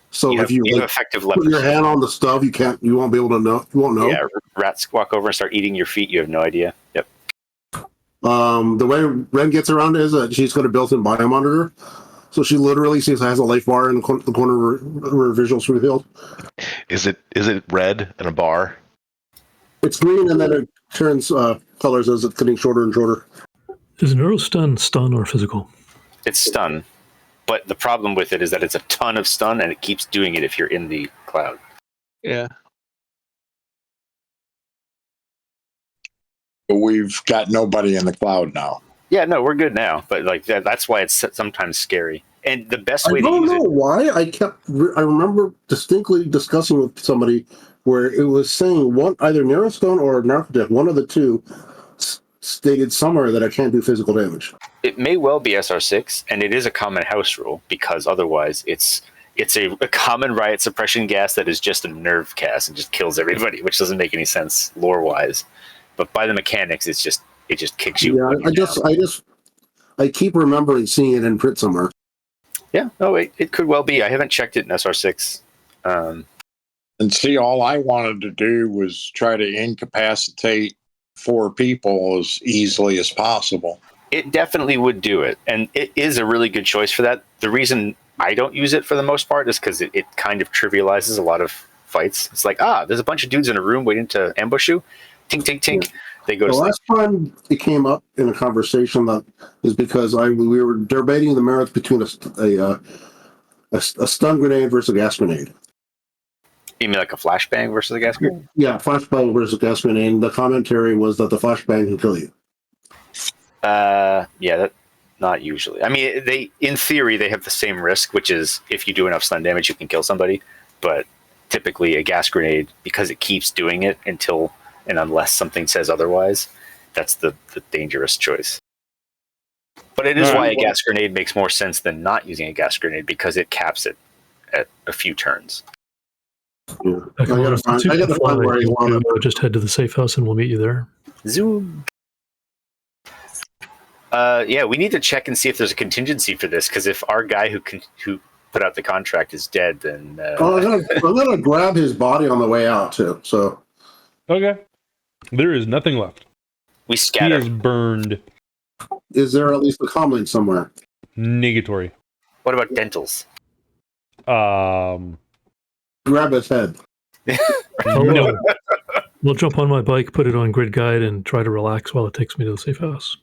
So You if you have effective put your leprosy. hand on the stove, you won't be able to know. You won't know. Yeah, rats walk over and start eating your feet. You have no idea. Yep. The way Ren gets around it is that she's got a built-in biomonitor. So she literally sees has a life bar in the corner where her visual screen field. Is it red and a bar? It's green and then it turns colors as it's getting shorter and shorter. Is neurostun stun or physical? It's stun. But the problem with it is that it's a ton of stun and it keeps doing it if you're in the cloud. Yeah. But we've got nobody in the cloud now. Yeah, no, we're good now. But like that's why it's sometimes scary. And the best way I to don't use know it. why. I remember distinctly discussing with somebody where it was saying either Neurostone or Nautit, one of the two, stated somewhere that I can't do physical damage. It may well be SR6, and it is a common house rule because otherwise it's a common riot suppression gas that is just a nerve cast and just kills everybody, which doesn't make any sense lore wise. But by the mechanics, it just kicks you. Yeah, I keep remembering seeing it in print somewhere. Yeah, no, it could well be. I haven't checked it in SR6. And see, all I wanted to do was try to incapacitate 4 people as easily as possible. It definitely would do it, and it is a really good choice for that. The reason I don't use it for the most part is because it kind of trivializes a lot of fights. It's like, there's a bunch of dudes in a room waiting to ambush you. Tink, tink, tink. Yeah. They go the to sleep. Last time it came up in a conversation that is because we were debating the merits between a stun grenade versus a gas grenade. You mean like a flashbang versus a gas grenade? Yeah, flashbang versus a gas grenade. And the commentary was that the flashbang can kill you. Yeah, that not usually. I mean, in theory they have the same risk, which is if you do enough stun damage, you can kill somebody. But typically, a gas grenade, because it keeps doing it until and unless something says otherwise, that's the dangerous choice. But it is All why right. a gas grenade makes more sense than not using a gas grenade, because it caps it at a few turns. Yeah. I gotta find where you want to. Just head to the safe house and we'll meet you there. Zoom. Yeah, we need to check and see if there's a contingency for this, because if our guy who put out the contract is dead, then I'm gonna grab his body on the way out too. So Okay. There is nothing left. we He scatter. is burned. is there at least a comlink somewhere? Negatory. What about dentals? Grab his head. No. We'll jump on my bike, put it on grid guide, and try to relax while it takes me to the safe house.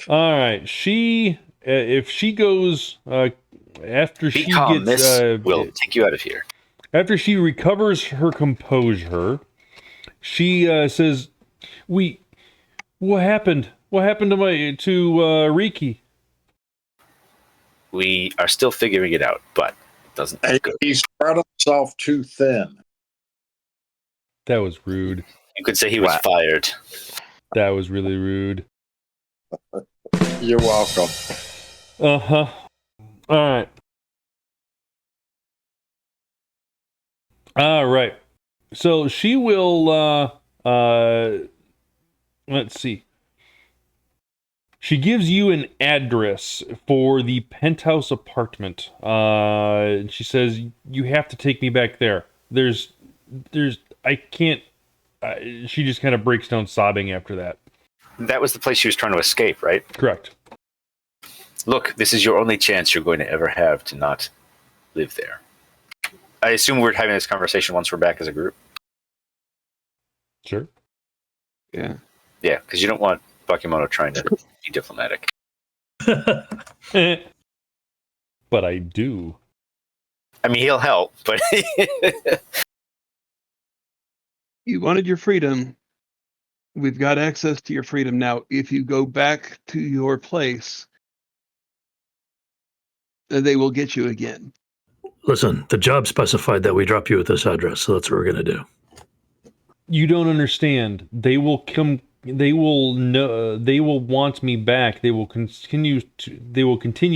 All right. She, if she goes after Be she calm, gets, miss. We'll take you out of here. after she recovers her composure, she says, What happened? What happened to Riki?" We are still figuring it out, but it doesn't look good. He spread himself too thin. That was rude. You could say he was fired. That was really rude. You're welcome. Uh-huh. All right. So she will let's see. She gives you an address for the penthouse apartment. She says, "You have to take me back there. I can't." She just kind of breaks down sobbing after that. That was the place she was trying to escape, right? Correct. Look, this is your only chance you're going to ever have to not live there. I assume we're having this conversation once we're back as a group. Sure. Yeah. Yeah, because you don't want Bakemono trying to be diplomatic. But I do. I mean, he'll help, but You wanted your freedom. We've got access to your freedom now. If you go back to your place, they will get you again. Listen, the job specified that we drop you at this address, so that's what we're going to do. You don't understand. They will come. They will know. They will want me back. They will continue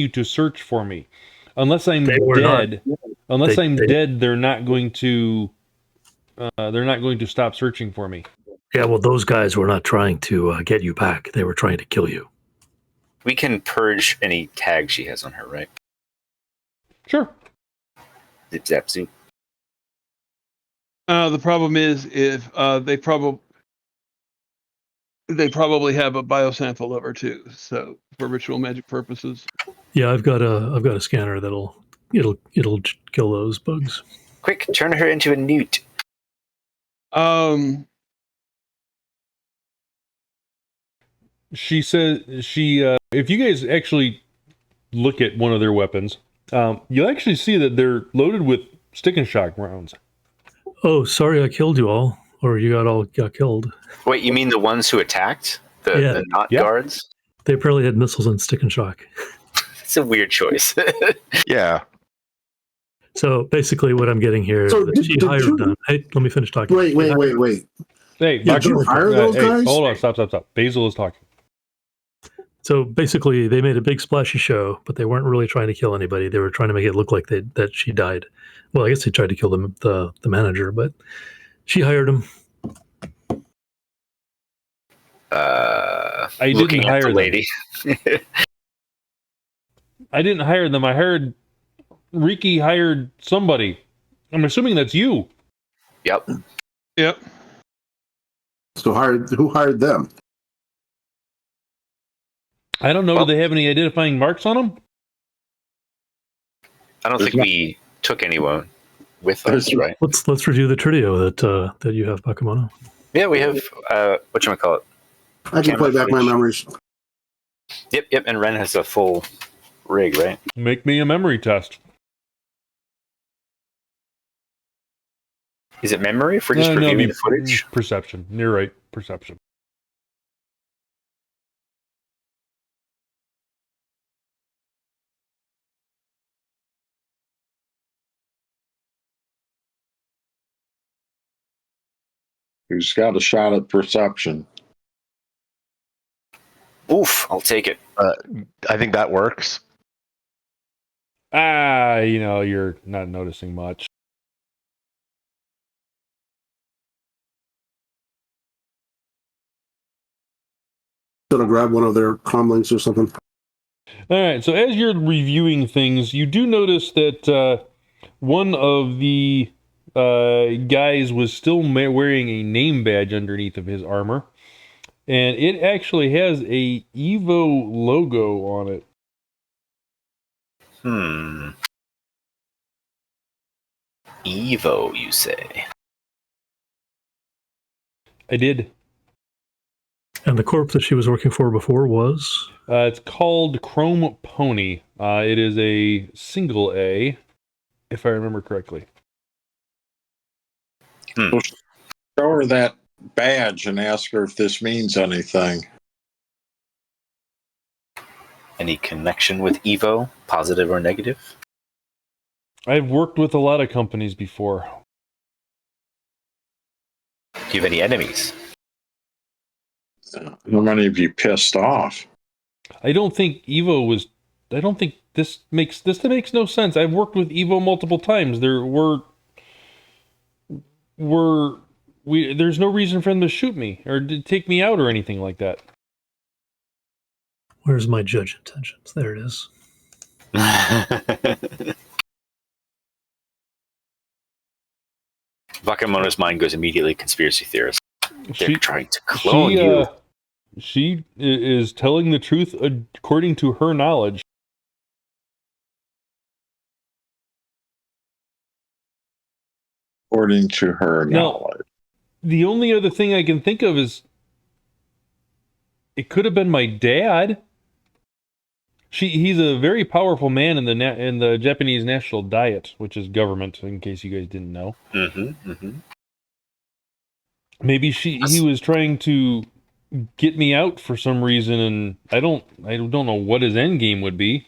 to search for me, unless I'm dead. Unless I'm dead, they're not going to. They're not going to stop searching for me. Yeah, well, those guys were not trying to get you back. They were trying to kill you. we can purge any tags she has on her, right? Sure. Zip, zap, zoop. The problem is if they probably have a biosample of her too. So for ritual magic purposes. Yeah, I've got a scanner that'll kill those bugs. Quick, turn her into a newt. She says if you guys actually look at one of their weapons, you'll actually see that they're loaded with stick and shock rounds. Oh, sorry, I killed you all, or you got killed. Wait, you mean the ones who attacked? The not guards? They apparently had missiles and stick and shock. It's a weird choice. Yeah. So basically, what I'm getting here is that she hired them. Hey, let me finish talking. Wait. Hey, Did you hire those guys? Hold on, stop. Basil is talking. So basically, they made a big splashy show, but they weren't really trying to kill anybody. They were trying to make it look like that she died. Well, I guess they tried to kill the manager, but she hired him. I didn't looking at hire the them. lady. I didn't hire them. I hired Riki hired somebody. I'm assuming that's you. Yep. So who hired them? I don't know. Well, Do they have any identifying marks on them? I don't think we took anyone with us, right? Let's review the trio that you have, Bakemono. Yeah, we have whatchamacallit. I can play back my memories. Yep, and Ren has a full rig, right? Make me a memory test. Is it memory if we're just reviewing the footage? Perception. You're right. Perception. Who's got a shot at perception? Oof, I'll take it. I think that works. You're not noticing much. Gonna grab one of their comlinks or something. All right, so as you're reviewing things, you do notice that one of the guys was still wearing a name badge underneath of his armor, and it actually has a Evo logo on it. Evo, you say? I did. And the corp that she was working for before was? It's called Chrome Pony. It is a single A, if I remember correctly. Show her that badge and ask her if this means anything. Any connection with Evo, positive or negative? I've worked with a lot of companies before. Do you have any enemies? How many of you pissed off? I don't think Evo was. I don't think this makes no sense. I've worked with Evo multiple times. There's no reason for them to shoot me or to take me out or anything like that. Where's my judge intentions? There it is. Bakemono's mind goes immediately conspiracy theorist. They're trying to clone you. She is telling the truth according to her knowledge. According to her knowledge. The only other thing I can think of is it could have been my dad. He's a very powerful man in the Japanese national diet, which is government, in case you guys didn't know. Maybe he was trying to get me out for some reason, and I don't know what his end game would be.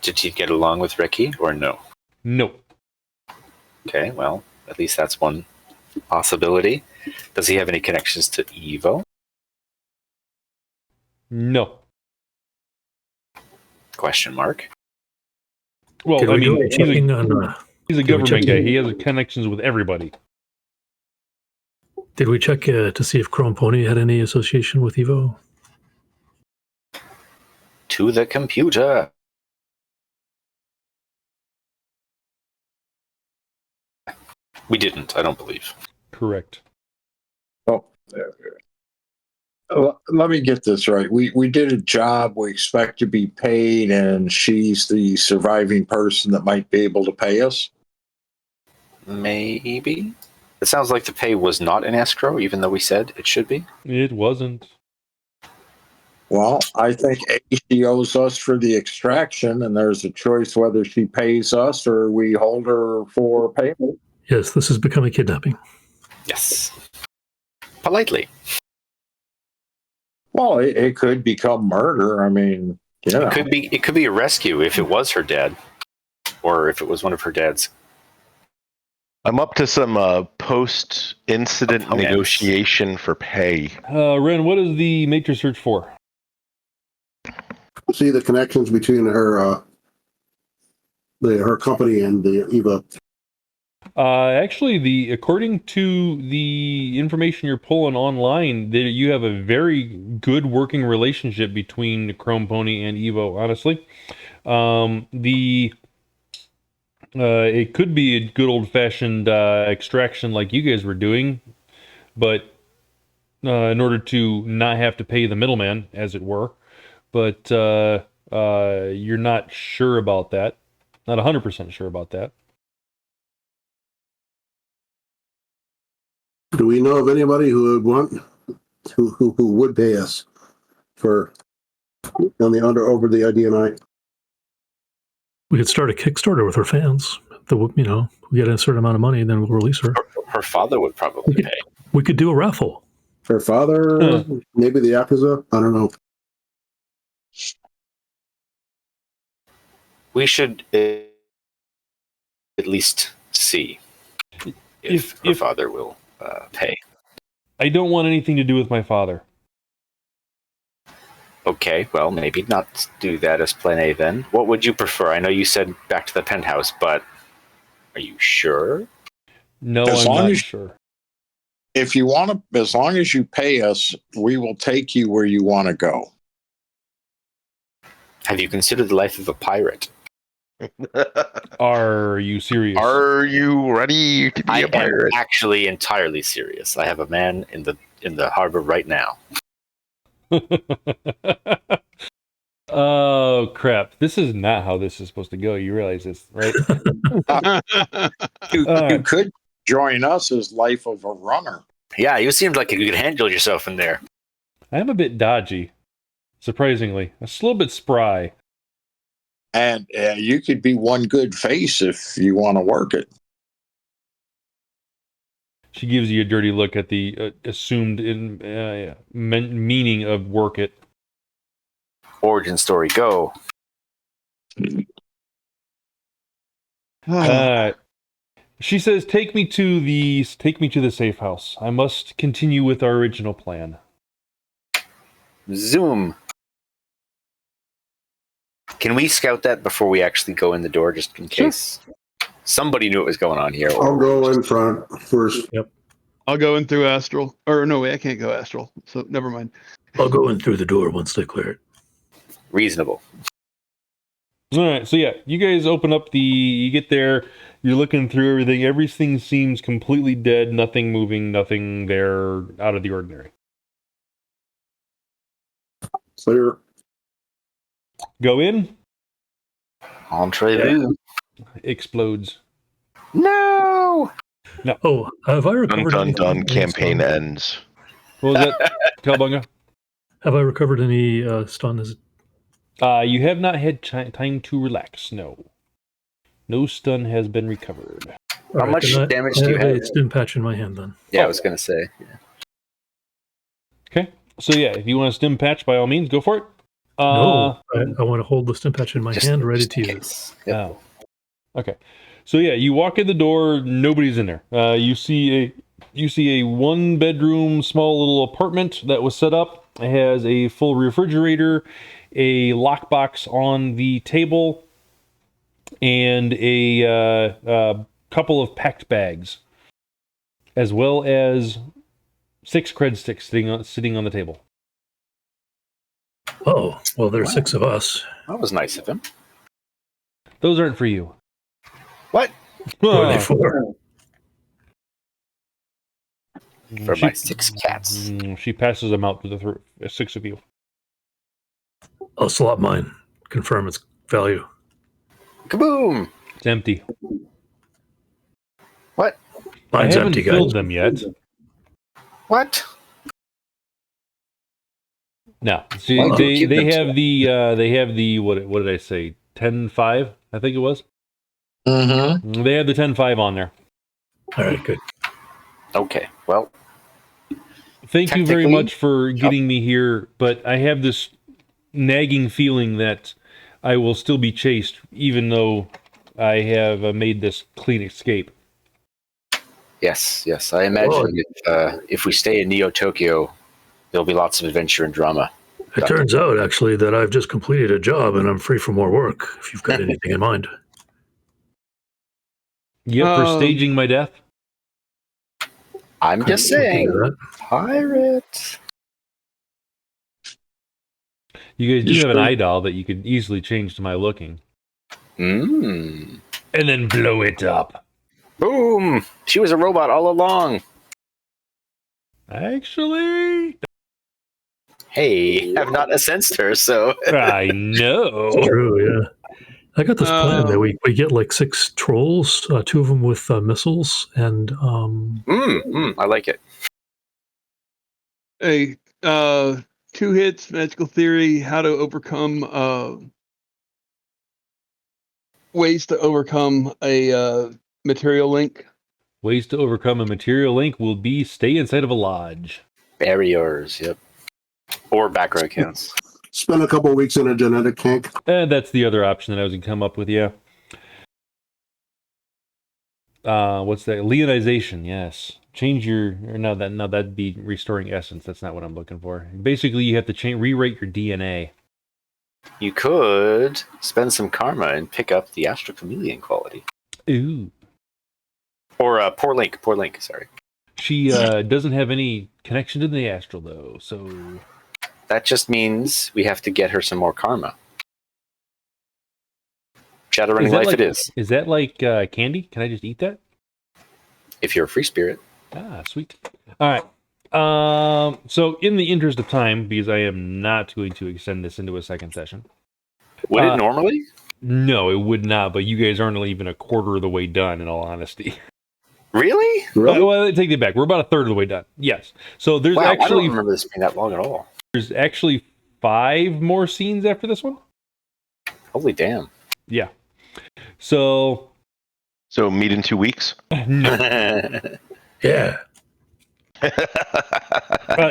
Did he get along with Ricky or no? No. Okay, well, at least that's one possibility. Does he have any connections to Evo? No. Question mark. Well, Did I we go mean, checking on, he's a government guy. He has connections with everybody. did we check to see if Chrome Pony had any association with Evo? To the computer. We didn't, I don't believe. Correct. Oh, let me get this right. We did a job, we expect to be paid, and she's the surviving person that might be able to pay us? Maybe? It sounds like the pay was not in escrow, even though we said it should be. It wasn't. Well, I think she owes us for the extraction, and there's a choice whether she pays us or we hold her for payment. Yes, this has become a kidnapping. Yes. Politely. Well, it could become murder. I mean, yeah. It could be a rescue if it was her dad, or if it was one of her dad's. I'm up to some post-incident Opponents. negotiation for pay. Ren, what is the matrix search for? See the connections between her company and the Evo. Actually, according to the information you're pulling online, you have a very good working relationship between Chrome Pony and Evo. Honestly, it could be a good old-fashioned extraction like you guys were doing, but in order to not have to pay the middleman, as it were. But you're not sure about that. Not 100% sure about that. Do we know of anybody who would want who would pay us for over the IDNI? We could start a Kickstarter with her fans. We get a certain amount of money, and then we'll release her. Her father would probably pay. We could do a raffle. Her father, maybe the Yakuza? I don't know. We should at least see if her father will pay. I don't want anything to do with my father. Okay, well, maybe not do that as plan A then. What would you prefer? I know you said back to the penthouse, but are you sure? No, As I'm long not as- sure. If you want to, as long as you pay us, we will take you where you want to go. Have you considered the life of a pirate? Are you serious? Are you ready to be I a pirate? am actually entirely serious. I have a man in the harbor right now. Oh, crap. This is not how this is supposed to go. You realize this, right? You Alright. could join us as life of a runner. Yeah, you seemed like you could handle yourself in there. I am a bit dodgy, surprisingly. A little bit spry. And you could be one good face if you want to work it. She gives you a dirty look at the assumed meaning of work it. Origin story, go. She says, "Take me to the safe house. I must continue with our original plan." Zoom. Can we scout that before we actually go in the door, just in case somebody knew what was going on here? I'll go in front first. I'll go in through astral. Or no way, I can't go astral. So never mind. I'll go in through the door once they clear it. Reasonable. All right, so yeah, you guys open up you get there, you're looking through everything. Everything seems completely dead, nothing moving, nothing there out of the ordinary. Clear. Go in, Entree. explodes. No! Oh, have I Dun recovered dun anything? dun. Any Campaign stun? ends. What was that, Cowabunga? Have I recovered any stun? Is it? You have not had time to relax, no. No stun has been recovered. All much then damage do you I have have? a stim patch in my hand then. Yeah, I was going to say. Yeah. Okay, so yeah, if you want a stim patch, by all means, go for it. No, I want to hold the stim patch in my Just- hand, ready just to in use. case. Yep. Oh. Okay. So yeah, you walk in the door, nobody's in there. You see a one bedroom small little apartment that was set up. It has a full refrigerator, a lockbox on the table, and a couple of packed bags, as well as 6 cred sticks sitting on the table. Oh, well, there's Wow. 6 of us. That was nice of him. Those aren't for you. What? What are they for? For my 6 cats. She passes them out to the 6 of you. I'll slot mine. Confirm its value. Kaboom! It's empty. What? Mine's I haven't empty, filled guys. them yet. What? No, see, Why do you they keep them have the what did I say? 10-5, I think it was. Mm-hmm. They have the 10-5 on there. All right, good. Okay, well, Thank you very Technically- much for getting me here, but I have this nagging feeling that I will still be chased, even though I have made this clean escape. yes. I imagine if we stay in Neo Tokyo, there'll be lots of adventure and drama. It turns out, actually, that I've just completed a job and I'm free for more work, if you've got anything in mind. Yep, for staging my death. I'm just saying, That. pirate. You guys do You have an sure? idol that you could easily change to my looking. Mmm. And then blow it up. Boom! She was a robot all along. Actually, Hey, I've not sensed her, so I know. It's true, yeah. I got this plan that Um, we get like 6 trolls, 2 of them with missiles, and I like it. Hey, 2 hits, magical theory, how to overcome ways to overcome a material link. Ways to overcome a material link will be stay inside of a lodge. Barriers, yep. Or background accounts. Spend a couple weeks in a genetic tank. And that's the other option that I was going to come up with, yeah. What's that? Leonization, yes. change your, or no, that'd be restoring essence. That's not what I'm looking for. Basically, you have to rewrite your DNA. You could spend some karma and pick up the Astral Chameleon quality. Ooh. Or Poor Link, sorry. She doesn't have any connection to the astral, though, so... That just means we have to get her some more karma. Shadowrunning life it is. Is that like candy? Can I just eat that? If you're a free spirit. Ah, sweet. All right. So in the interest of time, because I am not going to extend this into a second session. Would it normally? No, it would not, but you guys aren't even a quarter of the way done, in all honesty. Really? Well, I take it back. We're about a third of the way done. Yes. So there's I actually... don't remember this being that long at all. There's actually 5 more scenes after this one. Holy damn. Yeah. So meet in 2 weeks? No. Yeah.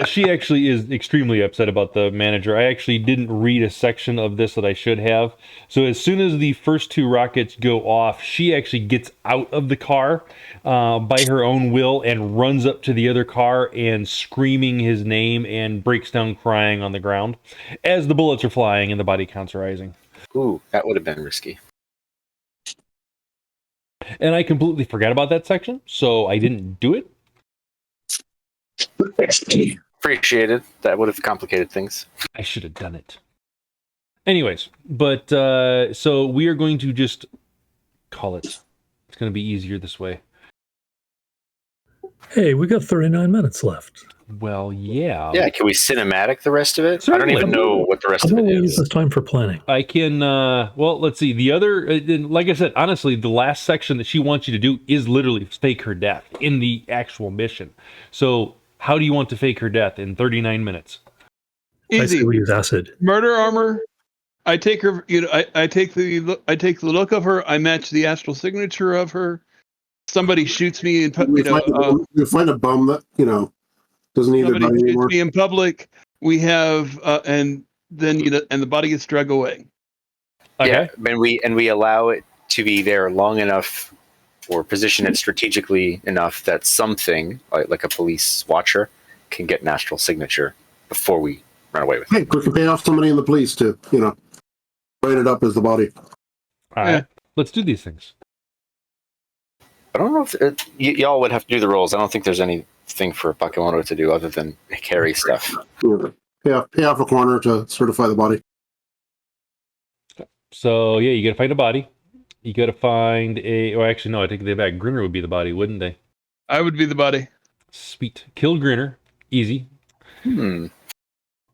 She actually is extremely upset about the manager. I actually didn't read a section of this that I should have. So as soon as the first 2 rockets go off, she actually gets out of the car by her own will and runs up to the other car and screaming his name and breaks down crying on the ground as the bullets are flying and the body counts are rising. Ooh, that would have been risky. And I completely forgot about that section, so I didn't do it. Appreciated. That would have complicated things. I should have done it. Anyways, but so we are going to just call it. It's going to be easier this way. Hey, we got 39 minutes left. Well, yeah. Yeah, can we cinematic the rest of it? Certainly. I don't even know what the rest How of about it we use is. this time for planning? I can, well, let's see. The other, like I said, honestly, the last section that she wants you to do is literally fake her death in the actual mission. So how do you want to fake her death in 39 minutes? I say Easy. we use acid. Murder armor. I take her. I take the look of her. I match the astral signature of her. Somebody shoots me in. We find a bum that doesn't need their Somebody body shoots anymore. me in public. We have, and then and the body gets dragged away. Okay. Yeah, and we allow it to be there long enough, or position it strategically enough that something like a police watcher can get an astral signature before we run away with it. Hey, we can pay off somebody in the police to write it up as the body. All right. Let's do these things. I don't know if y'all would have to do the rolls. I don't think there's anything for Bakemono to do other than carry stuff. Yeah, pay off a corner to certify the body. So, yeah, you got to find a body. You got to find a... Oh, actually, no, I take that back. Grynner would be the body, wouldn't they? I would be the body. Sweet. Kill Grynner. Easy.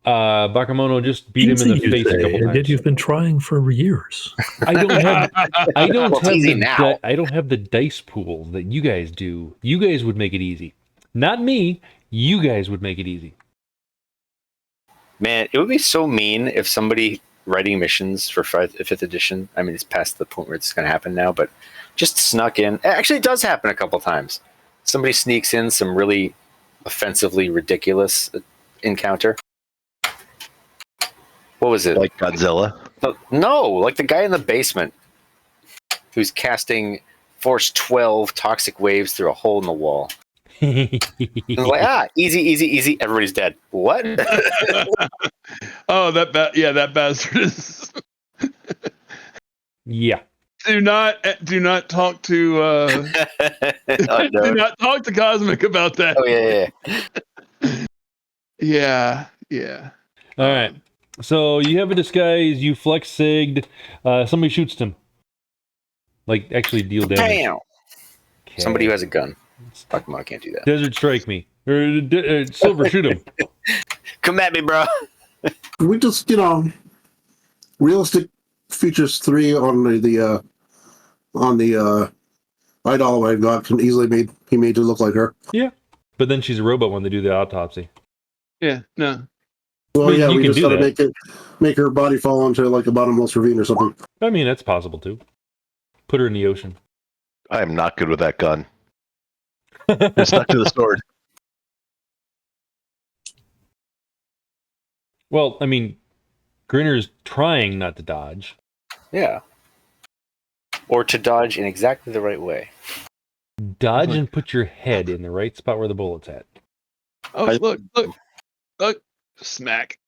Bakemono just beat him in the face a couple times. Yet you've been trying for years. I don't have Well, it's easy now. I don't have the dice pools that you guys do. You guys would make it easy. Not me. You guys would make it easy. Man, it would be so mean if somebody writing missions for 5th edition, I mean, it's past the point where it's going to happen now, but just snuck in. Actually, it does happen a couple times. Somebody sneaks in some really offensively ridiculous encounter. What was it? Like Godzilla? No, like the guy in the basement who's casting Force 12 toxic waves through a hole in the wall. And like, easy, everybody's dead. What? Oh, that bastard is. Yeah. Do not talk to. Oh, no. Do not talk to Cosmic about that. Oh yeah. Yeah. All right. So you have a disguise. You flex sigged. Somebody shoots him. Like, actually deal damage. Bam! Okay. Somebody who has a gun. Bakemono can't do that. Desert strike me. Or Silver, shoot him. Come at me, bro. We just realistic features 3 on the idol I've got can easily made to look like her. Yeah. But then she's a robot when they do the autopsy. Yeah. No. Well, Well, yeah, you we can just do gotta make her body fall into like a bottomless ravine or something. I mean, that's possible too. Put her in the ocean. I am not good with that gun. It's stuck to the sword. Well, I mean, Grynner's trying not to dodge. Yeah. Or to dodge in exactly the right way. Dodge and put your head in the right spot where the bullet's at. Oh, look, smack.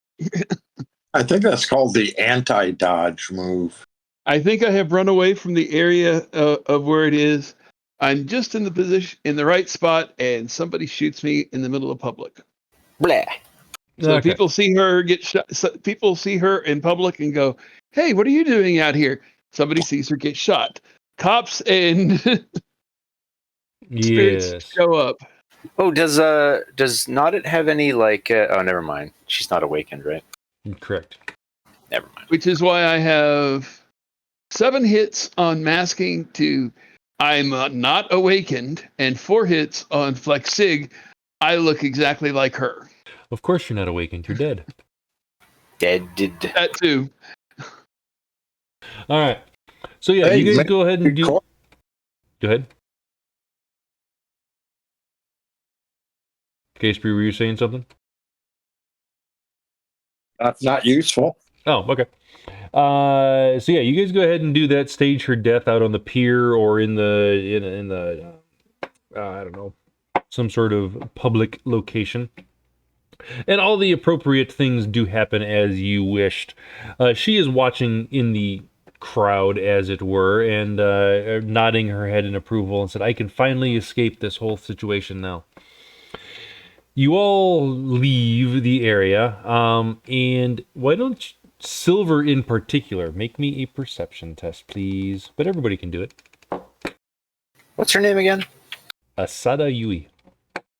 I think that's called the anti-dodge move. I think I have run away from the area of where it is. I'm just in the right spot, and somebody shoots me in the middle of public. Blah. So Okay. people see her get shot. So people see her in public and go, "Hey, what are you doing out here?" Somebody sees her get shot. Cops and spirits Yes. show up. Oh, does Nautit have any like? Oh, never mind. She's not awakened, right? Correct. Never mind. Which is why I have 7 hits on masking to I'm not awakened, and 4 hits on Flex Sig. I look exactly like her. Of course you're not awakened. You're dead. Dead. That too. All right. So yeah, Hey, you guys man, go ahead and do. Go ahead. Kspri, were you saying something? Not useful. Oh, okay. So yeah, you guys go ahead and do that. Stage her death out on the pier or in the I don't know, some sort of public location. And all the appropriate things do happen as you wished. She is watching in the crowd, as it were, and nodding her head in approval and said, I can finally escape this whole situation now. You all leave the area, and why don't Silver in particular make me a perception test, please? But everybody can do it. What's her name again? Asada Yui.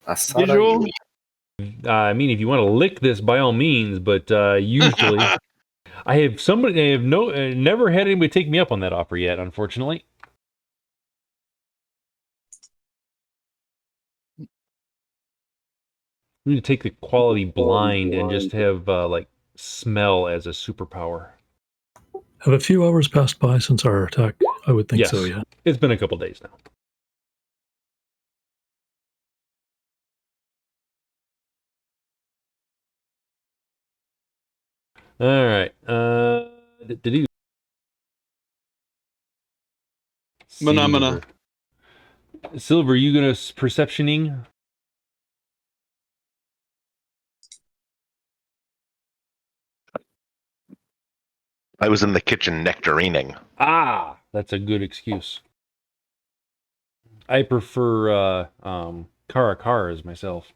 Asada Visual? Yui. I mean, if you want to lick this, by all means, but usually... I have never had anybody take me up on that offer yet, unfortunately. We need to take the quality blind and just have, like, smell as a superpower. Have a few hours passed by since our attack? I would think Yes. so, yeah. It's been a couple days now. All right. Phenomena. Silver, you gonna perceptioning? I was in the kitchen nectarining. Ah, that's a good excuse. I prefer Caracaras myself.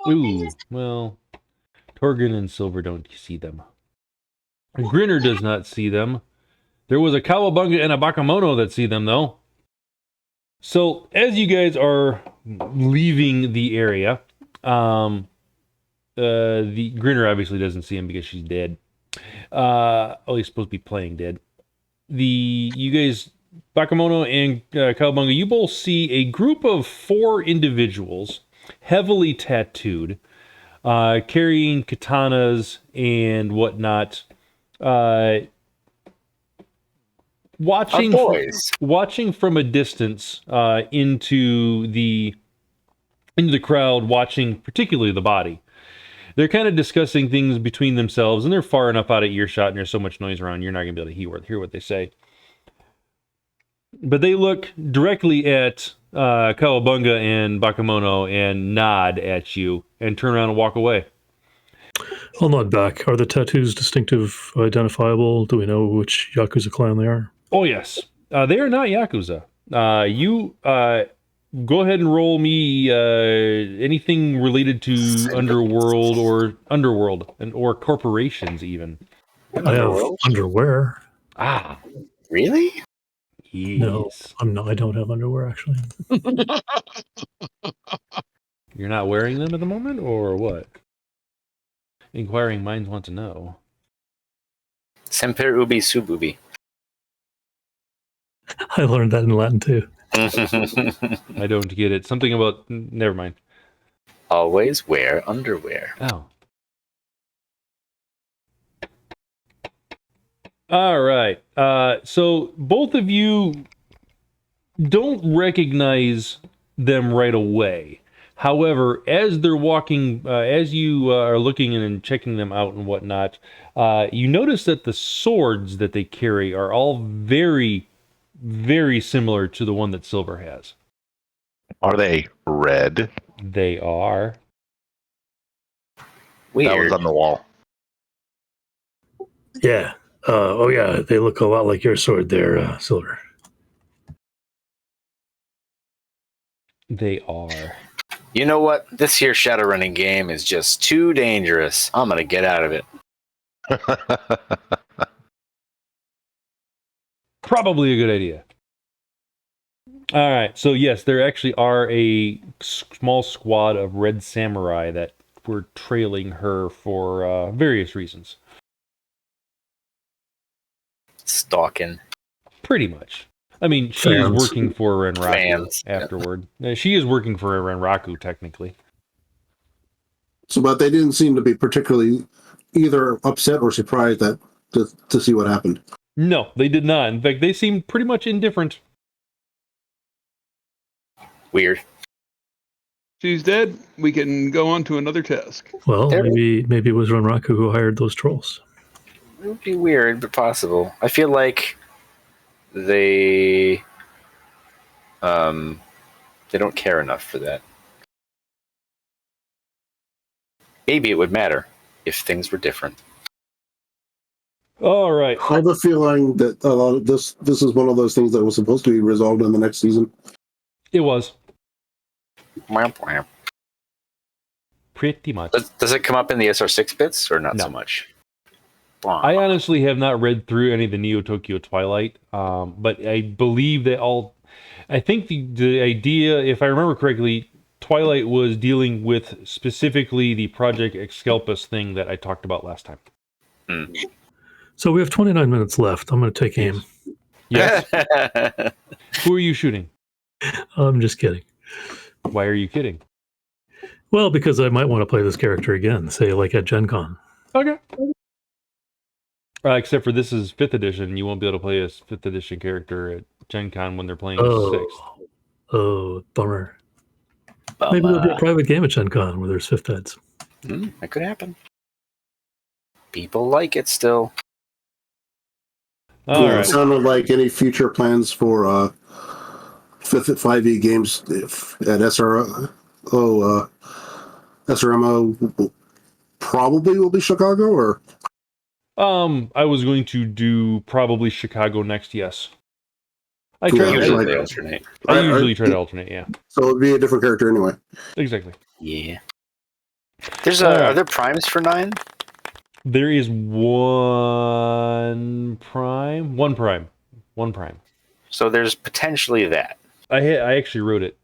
Ooh, well, Torgon and Silver don't see them. Grynner does not see them. There was a Cowabunga and a Bakemono that see them, though. So, as you guys are leaving the area, the Grynner obviously doesn't see him because she's dead. He's supposed to be playing dead. You guys, Bakemono and Cowabunga, you both see a group of 4 individuals, heavily tattooed, carrying katanas and whatnot. Watching from a distance into the crowd, watching particularly the body. They're kind of discussing things between themselves, and they're far enough out of earshot, and there's so much noise around, you're not going to be able to hear what they say. But they look directly at Cowabunga and Bakemono and nod at you and turn around and walk away. I'll nod back. Are the tattoos distinctive, identifiable? Do we know which Yakuza clan they are? Oh, yes. They are not Yakuza. You go ahead and roll me anything related to underworld or corporations even. I have underwear. Ah, Really? yes. No, I don't have underwear, actually. You're not wearing them at the moment, or what? Inquiring minds want to know. Semper ubi sub ubi. I learned that in Latin, too. I don't get it. Something about... Never mind. Always wear underwear. Oh. All right. So both of you don't recognize them right away. However, as they're walking, as you are looking and checking them out and whatnot, you notice that the swords that they carry are all very, very similar to the one that Silver has. Are they red? They are. That Weird. was on the wall. Yeah. Oh, yeah. They look a lot like your sword there, Silver. They are. You know what? This here Shadowrunning game is just too dangerous. I'm gonna get out of it. Probably a good idea. All right. So, yes, there actually are a small squad of red samurai that were trailing her for various reasons. Stalking. Pretty much. I mean, she is Fans. working for Renraku Fans, yeah. afterward. She is working for Renraku, technically. So, but they didn't seem to be particularly either upset or surprised to see what happened. No, they did not. In fact, they seemed pretty much indifferent. Weird. She's dead. We can go on to another task. Well, There- maybe it was Renraku who hired those trolls. It would be weird, but possible. I feel like they don't care enough for that. Maybe it would matter if things were different. All right. I have a feeling that a lot of this is one of those things that was supposed to be resolved in the next season. It was. Wham, wham. Pretty much. Does it come up in the SR6 bits or not No. so much? I honestly have not read through any of the Neo Tokyo Twilight, but I believe they all. I think the idea, if I remember correctly, Twilight was dealing with specifically the Project Excalpus thing that I talked about last time. So we have 29 minutes left. I'm going to take aim. Yes. Who are you shooting? I'm just kidding. Why are you kidding? Well, because I might want to play this character again, say like at Gen Con. Okay. Except for this is 5th edition. You won't be able to play a 5th edition character at Gen Con when they're playing 6th. Oh, bummer. Maybe there'll be a private game at Gen Con where there's 5th heads. That could happen. People like it still. All It right. sounded like any future plans for 5e games at SRMO probably will be Chicago, or I was going to do probably Chicago next, yes. I Cool. try Usually to, they alternate. I usually try to alternate, yeah. so it'd be a different character anyway. Exactly. Yeah. There's All right. are there primes for 9? There is one prime. So there's potentially that. I actually wrote it,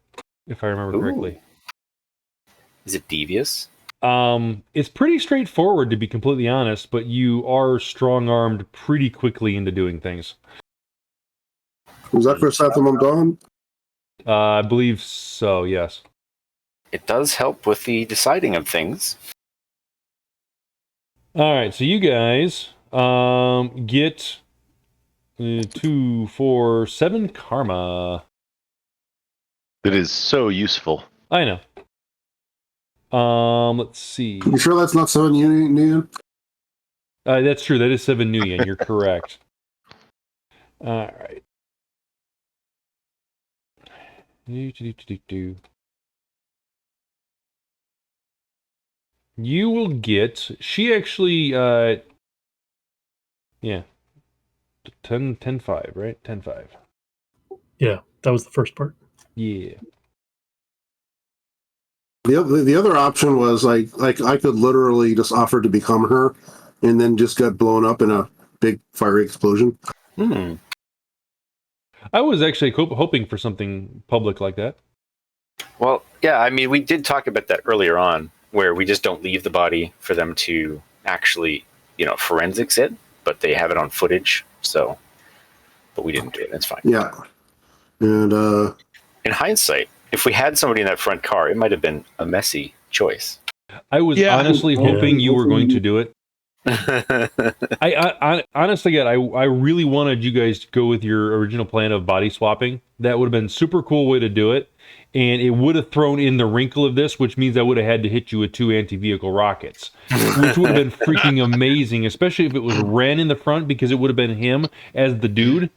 if I remember Ooh. correctly. Is it devious? It's pretty straightforward, to be completely honest, but you are strong-armed pretty quickly into doing things. Was that for Satham Dawn? I believe so, yes. It does help with the deciding of things. All right, so you guys get 2, 4, 7 karma. It is so useful. I know. Let's see. You sure that's not 7 Union? That's true. That is 7 new yen. You're correct. All right. You will get. She actually. Yeah. 10-5, right? 10-5. Yeah, that was the first part. Yeah. The other option was like I could literally just offer to become her, and then just get blown up in a big fiery explosion. I was actually hoping for something public like that. Well, yeah, I mean, we did talk about that earlier on, where we just don't leave the body for them to actually, forensics it, but they have it on footage. So, but we didn't do it. It's fine. Yeah, and In hindsight, if we had somebody in that front car, it might have been a messy choice. I was Yeah. honestly hoping you were going to do it. I honestly, God, I really wanted you guys to go with your original plan of body swapping. That would have been a super cool way to do it, and it would have thrown in the wrinkle of this, which means I would have had to hit you with 2 anti-vehicle rockets, which would have been freaking amazing, especially if it was Ren in the front, because it would have been him as the dude.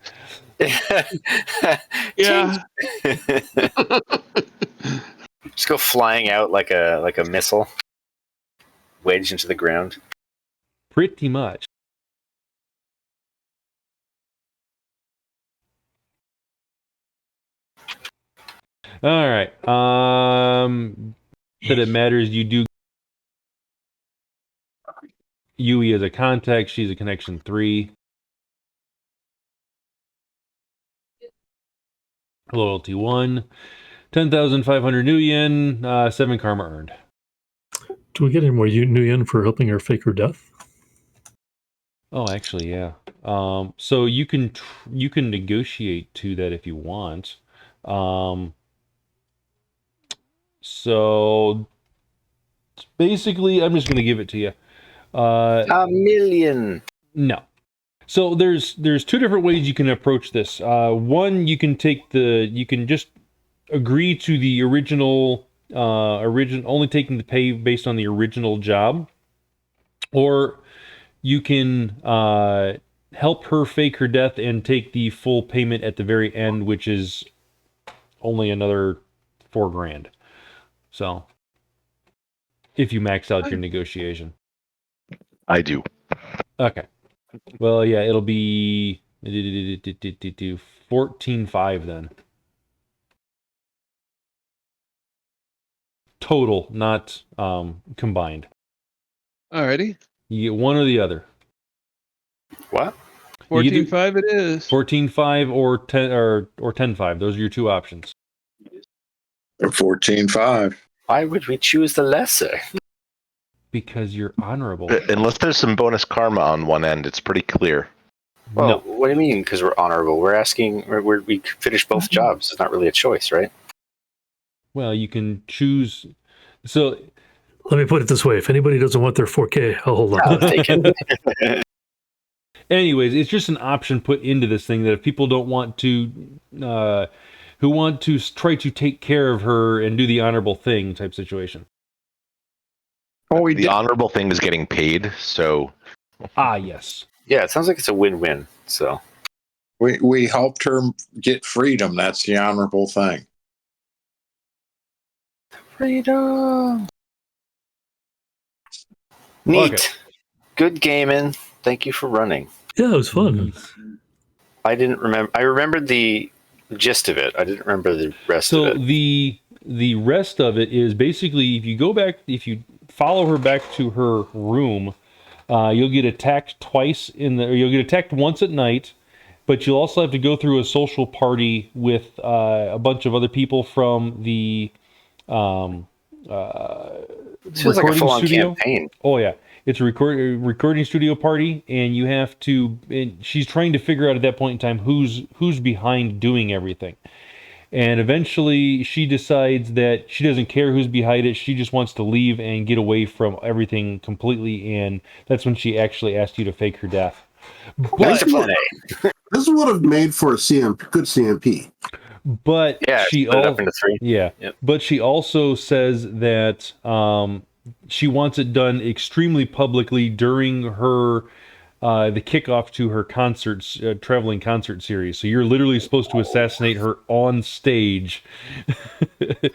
Yeah. Just go flying out like a missile, wedged into the ground. Pretty much. All right. That it matters. You do Yui as a contact. She's a connection 3. Loyalty 1. 10,500 new yen. 7 karma earned. Do we get any more new yen for helping her fake her death? Oh, actually, yeah. So you can negotiate to that if you want. So basically, I'm just going to give it to you. $1 million. No. So there's 2 different ways you can approach this. One, you can just agree to the original only taking the pay based on the original job, or you can help her fake her death and take the full payment at the very end, which is only another $4,000. So if you max out your negotiation. I do. Okay. Well, yeah, it'll be 14.5 then. Total, not combined. Alrighty. You get one or the other. What? 14.5 it is. 14.5 or 10 or 10.5. Those are your 2 options. 14.5. Why would we choose the lesser? Because you're honorable. Unless there's some bonus karma on one end, it's pretty clear. Well, No. what do you mean? Because we're honorable. We're asking. We finished both jobs. It's not really a choice, right? Well, you can choose. So Let me put it this way. If anybody doesn't want their 4K, I'll hold on. I'll take it. anyways, it's just an option put into this thing that if people don't want to, who want to try to take care of her and do the honorable thing type situation. Oh, we The did. honorable thing is getting paid, so Ah, yes. Yeah, it sounds like it's a win-win. So We helped her get freedom. That's the honorable thing. freedom. Neat. Okay. Good gaming. Thank you for running. Yeah, it was fun. I didn't remember. I remembered the gist of it. I didn't remember the rest So of it. the rest of it is basically if you follow her back to her room, you'll get attacked twice you'll get attacked once at night, but you'll also have to go through a social party with a bunch of other people from the This feels like a recording full-on studio. campaign. Oh yeah, it's a recording studio party, and you have to. And she's trying to figure out at that point in time who's behind doing everything. And eventually, she decides that she doesn't care who's behind it. She just wants to leave and get away from everything completely. And that's when she actually asked you to fake her death. That's But, a plan A. This would have made for a good CMP. but Yeah, she split it up also, into 3. yeah, Yep. but she also says that she wants it done extremely publicly during her the kickoff to her concerts, traveling concert series. So you're literally supposed to assassinate her on stage.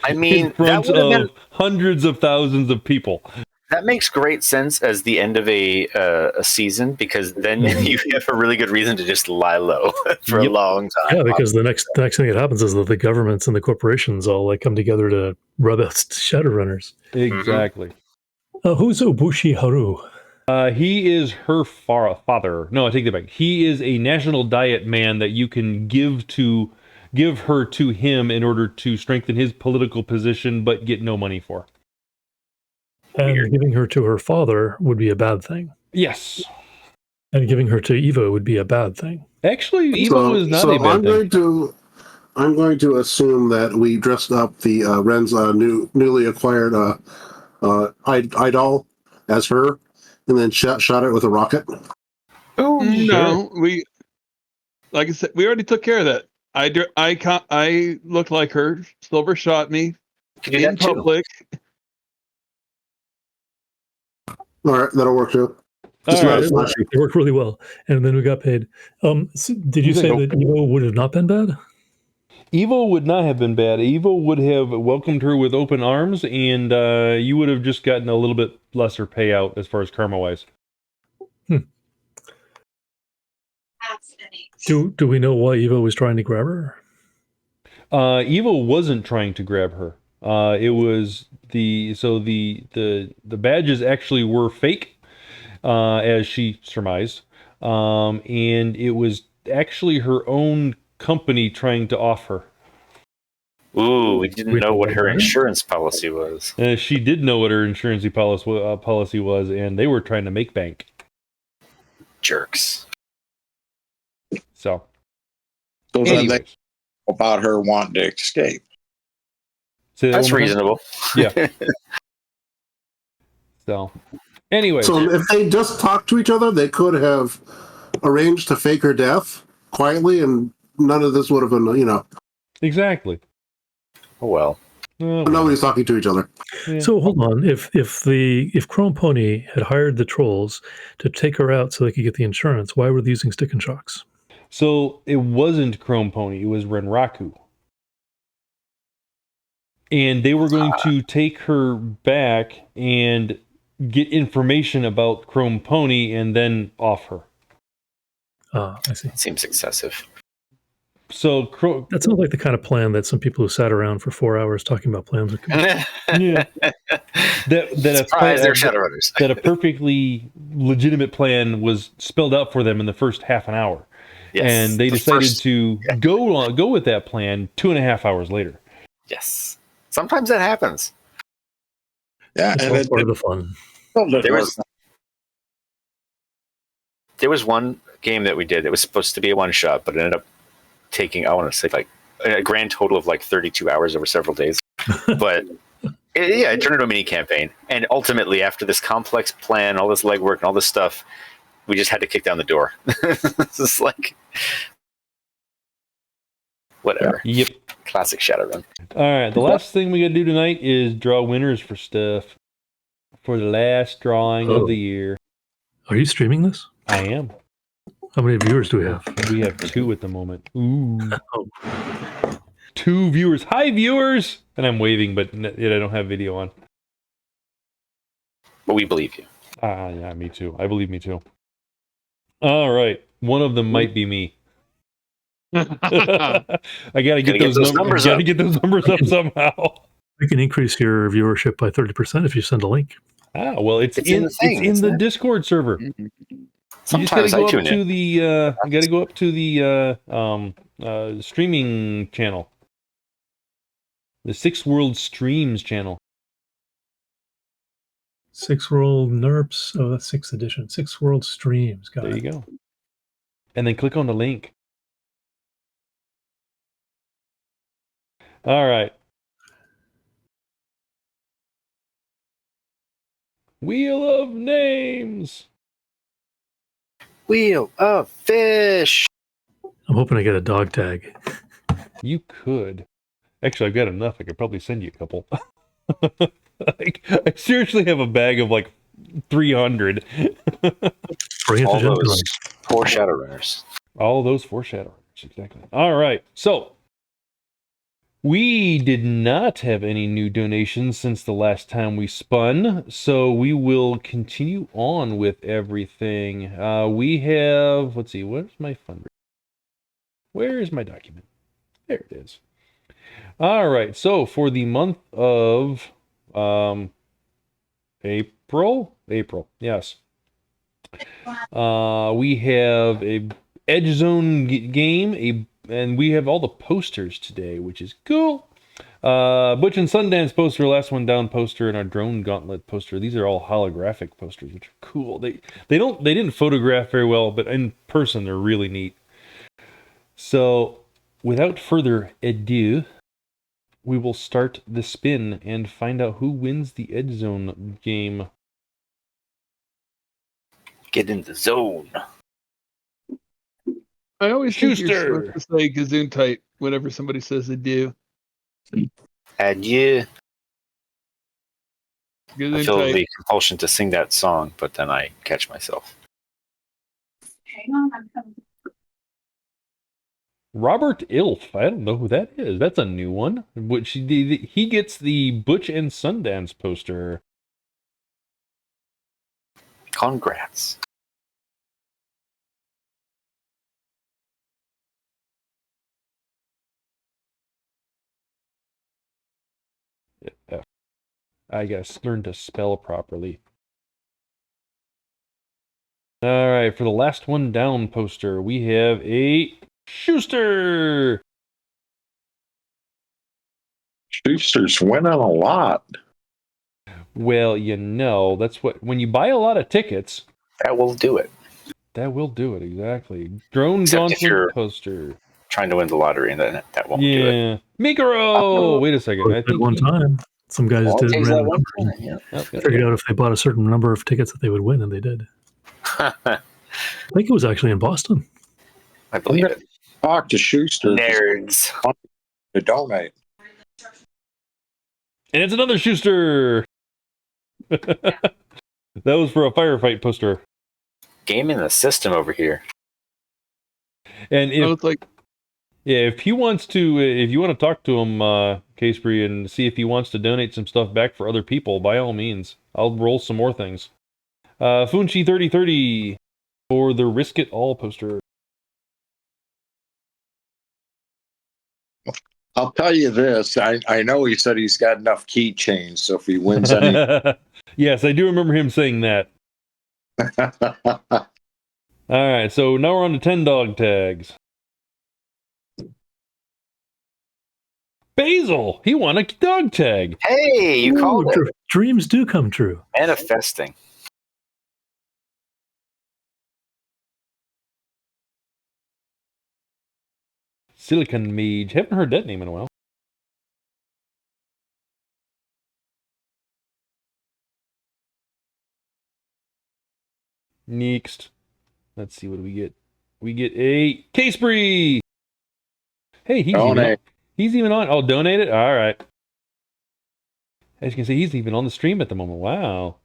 I mean, in front that would have of been, hundreds of thousands of people. that makes great sense as the end of a season, because then you have a really good reason to just lie low for a Yep. long time. Yeah, because the next thing that happens is that the governments and the corporations all like come together to rub out Shadowrunners. Exactly. Who's Obushi Haru? He is her father. No, I take that back. He is a national diet man that you can give her to him in order to strengthen his political position, but get no money for. And giving her to her father would be a bad thing. Yes. And giving her to Eva would be a bad thing. Actually, Evo is not a bad thing. I'm going to assume that we dressed up the Ren's newly acquired idol as her, and then shot it with a rocket? Oh, No, we like I said, we already took care of that. I looked like her. Silver shot me you can do in that too. public. All right, that'll work too. All Just not right. as flashy. It worked really well, and then we got paid. Did you say that Evo would have not been bad? Evo would not have been bad. Evo would have welcomed her with open arms, and you would have just gotten a little bit lesser payout as far as karma-wise. Do we know why Evo was trying to grab her? Evo wasn't trying to grab her. It was the badges actually were fake, as she surmised, and it was actually her own company trying to off her. Ooh, we didn't know what her insurance policy was. She did know what her insurance policy was, and they were trying to make bank. Jerks. So So then they anyways. about her wanting to escape. Say that That's one more time? reasonable. Yeah. So, anyway. So if they just talked to each other, they could have arranged to fake her death quietly, and none of this would have been, Exactly. Oh well. nobody's talking to each other. Yeah. So hold on. If Chrome Pony had hired the trolls to take her out so they could get the insurance, why were they using stick and shocks? So it wasn't Chrome Pony, it was Renraku. And they were going to take her back and get information about Chrome Pony and then off her. I see. Seems excessive. So That sounds like the kind of plan that some people who sat around for 4 hours talking about plans would come up. yeah, Surprise, they're Shadowrunners. that a perfectly legitimate plan was spelled out for them in the first half an hour. Yes, and they decided to go with that plan 2.5 hours later. Yes. Sometimes that happens. Yeah, It's and all part of the fun. There was one game that we did that was supposed to be a one shot, but it ended up taking, I want to say, like a grand total of like 32 hours over several days. But it turned into a mini campaign. And ultimately, after this complex plan, all this legwork and all this stuff, we just had to kick down the door. It's just like, whatever. Yep. Classic Shadowrun. All right. The last thing we got to do tonight is draw winners for stuff for the last drawing of the year. Are you streaming this? I am. How many viewers do we have? We have 2 at the moment. Ooh. Oh. 2 viewers. Hi, viewers! And I'm waving, but yet I don't have video on. But we believe you. Yeah, me too. I believe me too. All right. One of them might be me. I gotta get those numbers up. Gotta get those numbers up somehow. We can increase your viewership by 30% if you send a link. Ah, well, it's in the Discord server. Sometimes I tune in. You gotta go up to the streaming channel, the Six World Streams channel. Six World NERPs. Oh, that's 6th edition. Six World Streams. Got There it. you go. And then click on the link. All right. Wheel of Names. Wheel of Fish. I'm hoping I get a dog tag. You could. Actually, I've got enough. I could probably send you a couple. I seriously have a bag of like 300. Bring it All to Gen those 4 Shadowrunners. All those 4 Shadowrunners, exactly. All right, so we did not have any new donations since the last time we spun, so we will continue on with everything. We have, let's see, where's my fundraiser? Where is my document? There it is. All right, so for the month of April, yes. We have a Edge Zone game, and we have all the posters today, which is cool. Butch and Sundance poster, last one down poster, and our Drone Gauntlet poster. These are all holographic posters, which are cool. They didn't photograph very well, but in person they're really neat. So, without further ado, we will start the spin and find out who wins the Edge Zone game. Get in the zone. I always think you're Schuster. supposed to say Gesundheit whenever somebody says adieu. Adieu. I feel Gesundheit. the compulsion to sing that song, but then I catch myself. Hang on, I'm coming. Robert Ilf. I don't know who that is. That's a new one. Which he gets the Butch and Sundance poster. Congrats. Yeah. I gotta learn to spell properly. All right, for the last one down poster, we have a Schuster. Schuster's winning a lot. Well, you know, that's what when you buy a lot of tickets, That will do it. that will do it exactly. Drone Except if you're Gauntlet poster. trying to win the lottery, and then that won't do it. Yeah, Mikaro. Wait a second. I At think one time, some guys Well, it did takes that random one numbers time, yeah. Oh, yeah, figured out if they bought a certain number of tickets that they would win, and they did. I think it was actually in Boston. I believe it. Talk to Schuster Nerds. to donate. And it's another Schuster. That was for a firefight poster. Gaming the system over here. And I if was like, if you want to talk to him, Kspri, and see if he wants to donate some stuff back for other people, by all means, I'll roll some more things. Funchi 3030 for the Risk It All poster. I'll tell you this. I know he said he's got enough keychains, so if he wins any. Yes, I do remember him saying that. All right, so now we're on to 10 dog tags. Basil, he won a dog tag. Hey, you called it. Dreams do come true. Manifesting. Silicon Mage. Haven't heard that name in a while. Next. Let's see, what do we get? We get a Kspri. Hey, he's even on. Oh, donate it? All right. As you can see, he's even on the stream at the moment. Wow.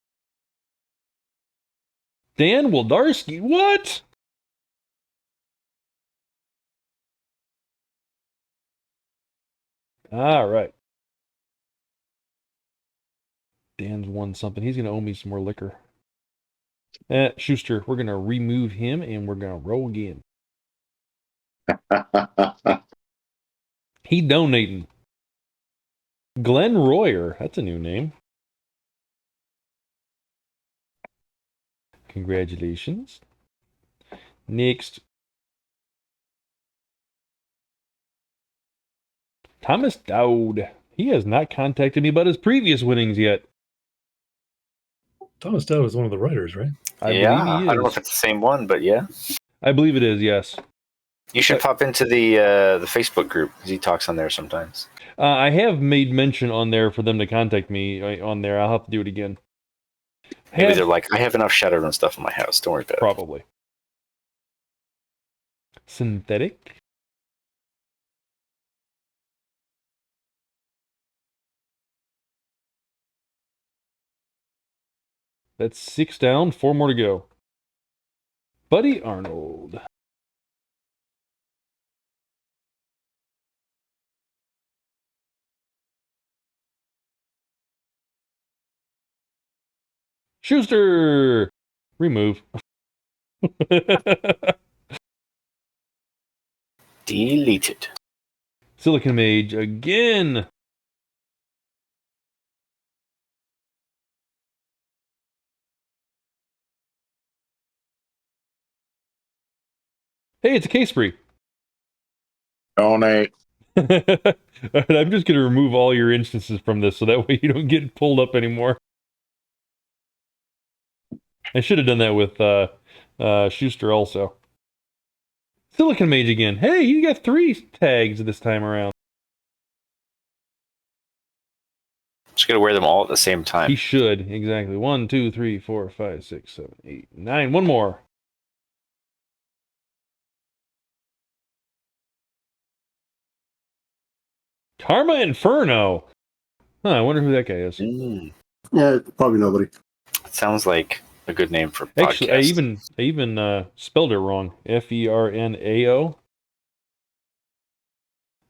Dan Wildarski. What? All right. Dan's won something. He's going to owe me some more liquor. Schuster, we're going to remove him and we're going to roll again. He donating. Glenn Royer. That's a new name. Congratulations. Next. Thomas Dowd. He has not contacted me about his previous winnings yet. Thomas Dowd is one of the writers, right? I believe he is. I don't know if it's the same one, but yeah. I believe it is, yes. You should pop into the Facebook group, because he talks on there sometimes. I have made mention on there for them to contact me on there. I'll have to do it again. Maybe they're like, I have enough Shadowrun stuff in my house. Don't worry about it. Probably. Synthetic. That's 6 down, 4 more to go. Buddy Arnold. Schuster! Remove. Deleted. Silicon Mage again. Hey, it's a Kspri. Donate. I'm just going to remove all your instances from this so that way you don't get pulled up anymore. I should have done that with Schuster also. Silicon Mage again. Hey, you got 3 tags this time around. Just gotta wear them all at the same time. He should, exactly. 1, 2, 3, 4, 5, 6, 7, 8, 9. One more. Karma Inferno. Huh, I wonder who that guy is. Yeah, probably nobody. It sounds like a good name for a podcast. Actually, I even spelled it wrong. FERNAO.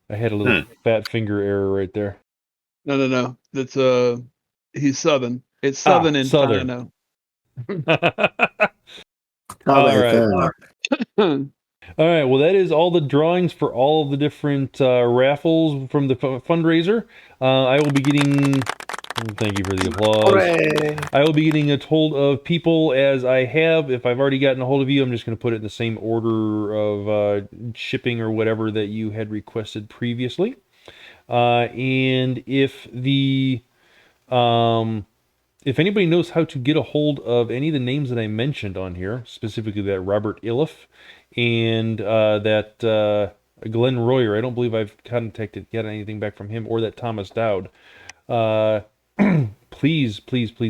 I had a little fat finger error right there. No. That's he's Southern. It's Southern and Southern. Tano. All right. Hmm. All right. Well, that is all the drawings for all of the different raffles from the fundraiser. I will be getting. Thank you for the applause. Hooray. I will be getting a hold of people as I have. If I've already gotten a hold of you, I'm just going to put it in the same order of shipping or whatever that you had requested previously. And if the if anybody knows how to get a hold of any of the names that I mentioned on here, specifically that Robert Iliff and that Glenn Royer, I don't believe I've contacted yet anything back from him, or that Thomas Dowd. Please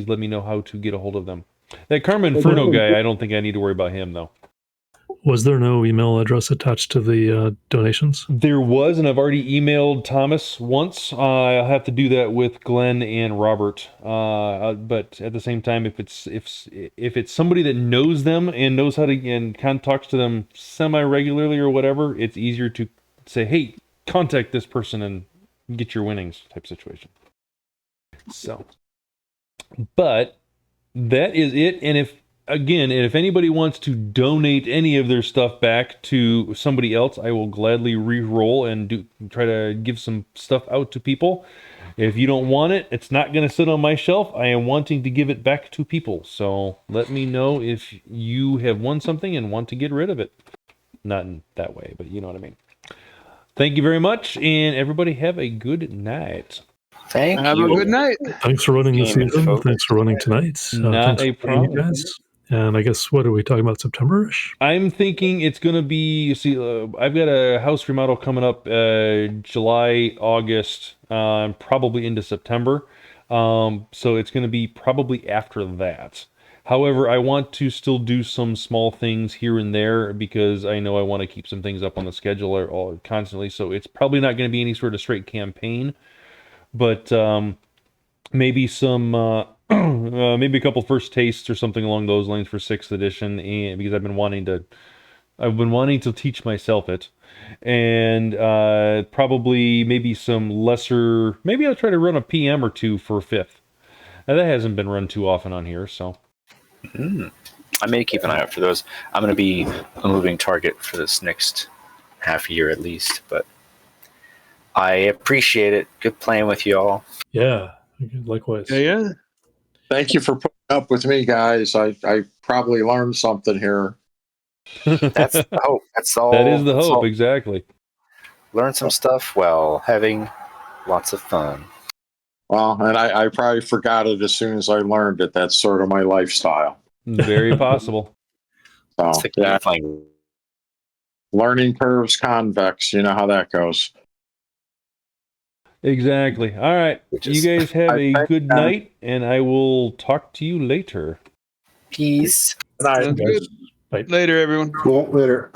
let me know how to get a hold of them. That Karma Inferno guy, I don't think I need to worry about him, though. Was there no email address attached to the donations? There was, and I've already emailed Thomas once. I'll have to do that with Glenn and Robert. But at the same time, if it's somebody that knows them and knows how to and kind of talks to them semi-regularly or whatever, it's easier to say, "Hey, contact this person and get your winnings," type situation. So, but that is it. And if anybody wants to donate any of their stuff back to somebody else, I will gladly re-roll and try to give some stuff out to people. If you don't want it, it's not going to sit on my shelf. I am wanting to give it back to people. So let me know if you have won something and want to get rid of it. Not in that way, but you know what I mean. Thank you very much, and everybody have a good night. Thank Have you. a good night. Thanks for running this Gaming season. folks. Thanks for running tonight. Not thanks a for playing, you problem. guys. And I guess, what are we talking about, September-ish? I'm thinking it's going to be, I've got a house remodel coming up July, August, probably into September. So it's going to be probably after that. However, I want to still do some small things here and there because I know I want to keep some things up on the schedule or constantly. So it's probably not going to be any sort of straight campaign, but maybe some maybe a couple first tastes or something along those lines for 6th edition, and because I've been wanting to teach myself it, and probably maybe some lesser, maybe I'll try to run a PM or two for 5th. Now, that hasn't been run too often on here, so I may keep an eye out for those. I'm going to be a moving target for this next half year at least, but I appreciate it. Good playing with you all. Yeah, likewise. Yeah. Thank you for putting up with me, guys. I probably learned something here. That's the hope. That's all. that is the that's hope, all. exactly. Learn some stuff while having lots of fun. Well, and I probably forgot it as soon as I learned it. That's sort of my lifestyle. Very possible. So, It's like yeah, flying. learning curves convex. You know how that goes. Exactly. All right. You guys have a good night, and I will talk to you later. Peace. Good night, Sounds guys. good. Later, everyone. Well, later.